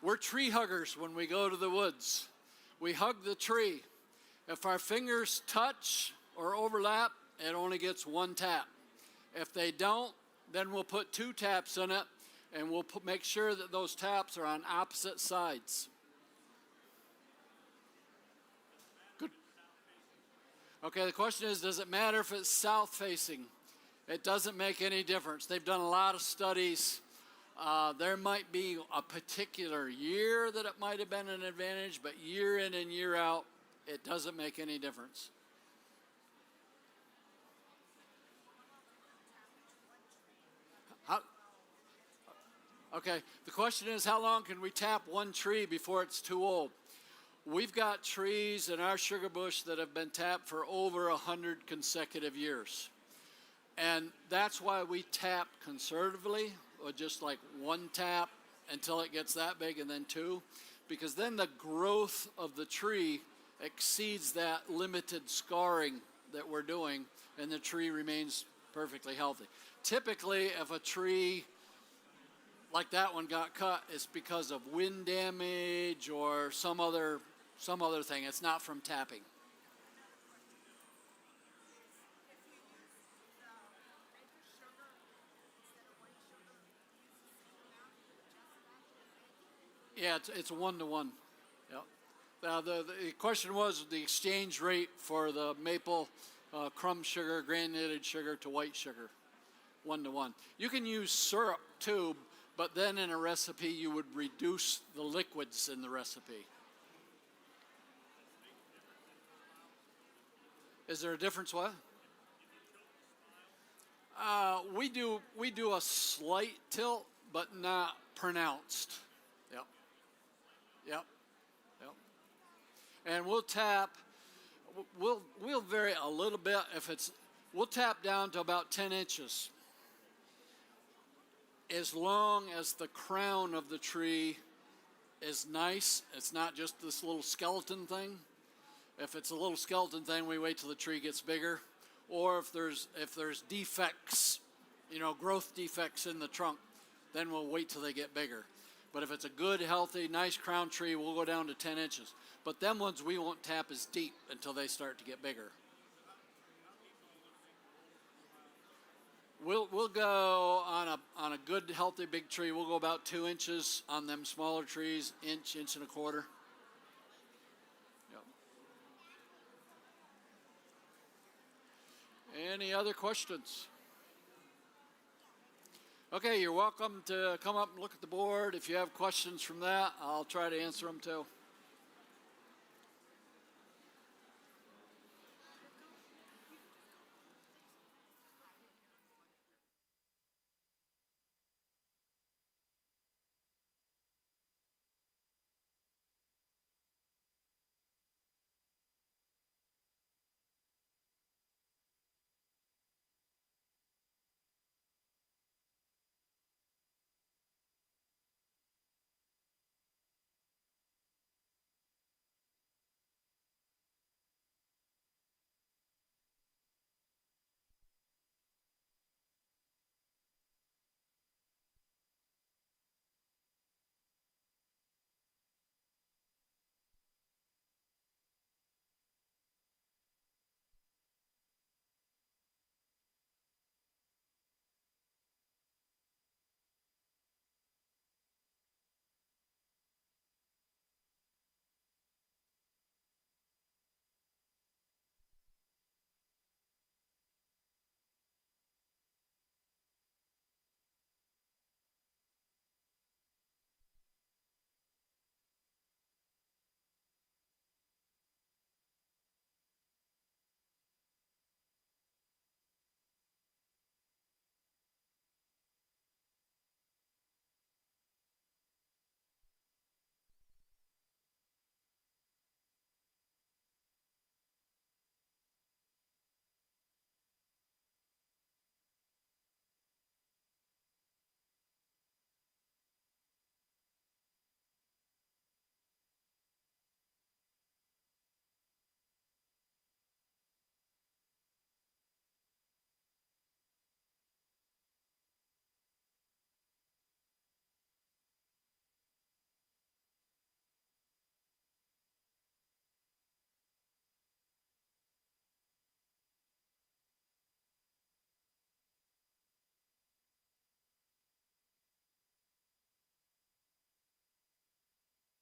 We're tree huggers when we go to the woods. We hug the tree. If our fingers touch or overlap, it only gets one tap. If they don't, then we'll put 2 taps in it, and we'll make sure that those taps are on opposite sides. Good. Okay, the question is, does it matter if it's south-facing? It doesn't make any difference. They've done a lot of studies. There might be a particular year that it might have been an advantage, but year in and year out, it doesn't make any difference. Okay, the question is, how long can we tap one tree before it's too old? We've got trees in our sugar bush that have been tapped for over 100 consecutive years. And that's why we tap conservatively, or just like 1 tap until it gets that big and then 2, because then the growth of the tree exceeds that limited scarring that we're doing, and the tree remains perfectly healthy. Typically, if a tree like that one got cut, it's because of wind damage or some other thing. It's not from tapping. Yeah, it's 1-to-1. Yep. Now the question was the exchange rate for the maple crumb sugar, granulated sugar to white sugar. 1-to-1. You can use syrup too, but then in a recipe you would reduce the liquids in the recipe. Is there a difference what? We do a slight tilt, but not pronounced. Yep. Yep. Yep. And we'll tap. We'll vary a little bit if it's. We'll tap down to about 10 inches. As long as the crown of the tree is nice, it's not just this little skeleton thing. If it's a little skeleton thing, we wait till the tree gets bigger. Or if there's defects, growth defects in the trunk, then we'll wait till they get bigger. But if it's a good, healthy, nice crown tree, we'll go down to 10 inches. But them ones we won't tap as deep until they start to get bigger. We'll go on a good, healthy, big tree. We'll go about 2 inches on them smaller trees, inch and a quarter. Yep. Any other questions? Okay, you're welcome to come up and look at the board. If you have questions from that, I'll try to answer them too.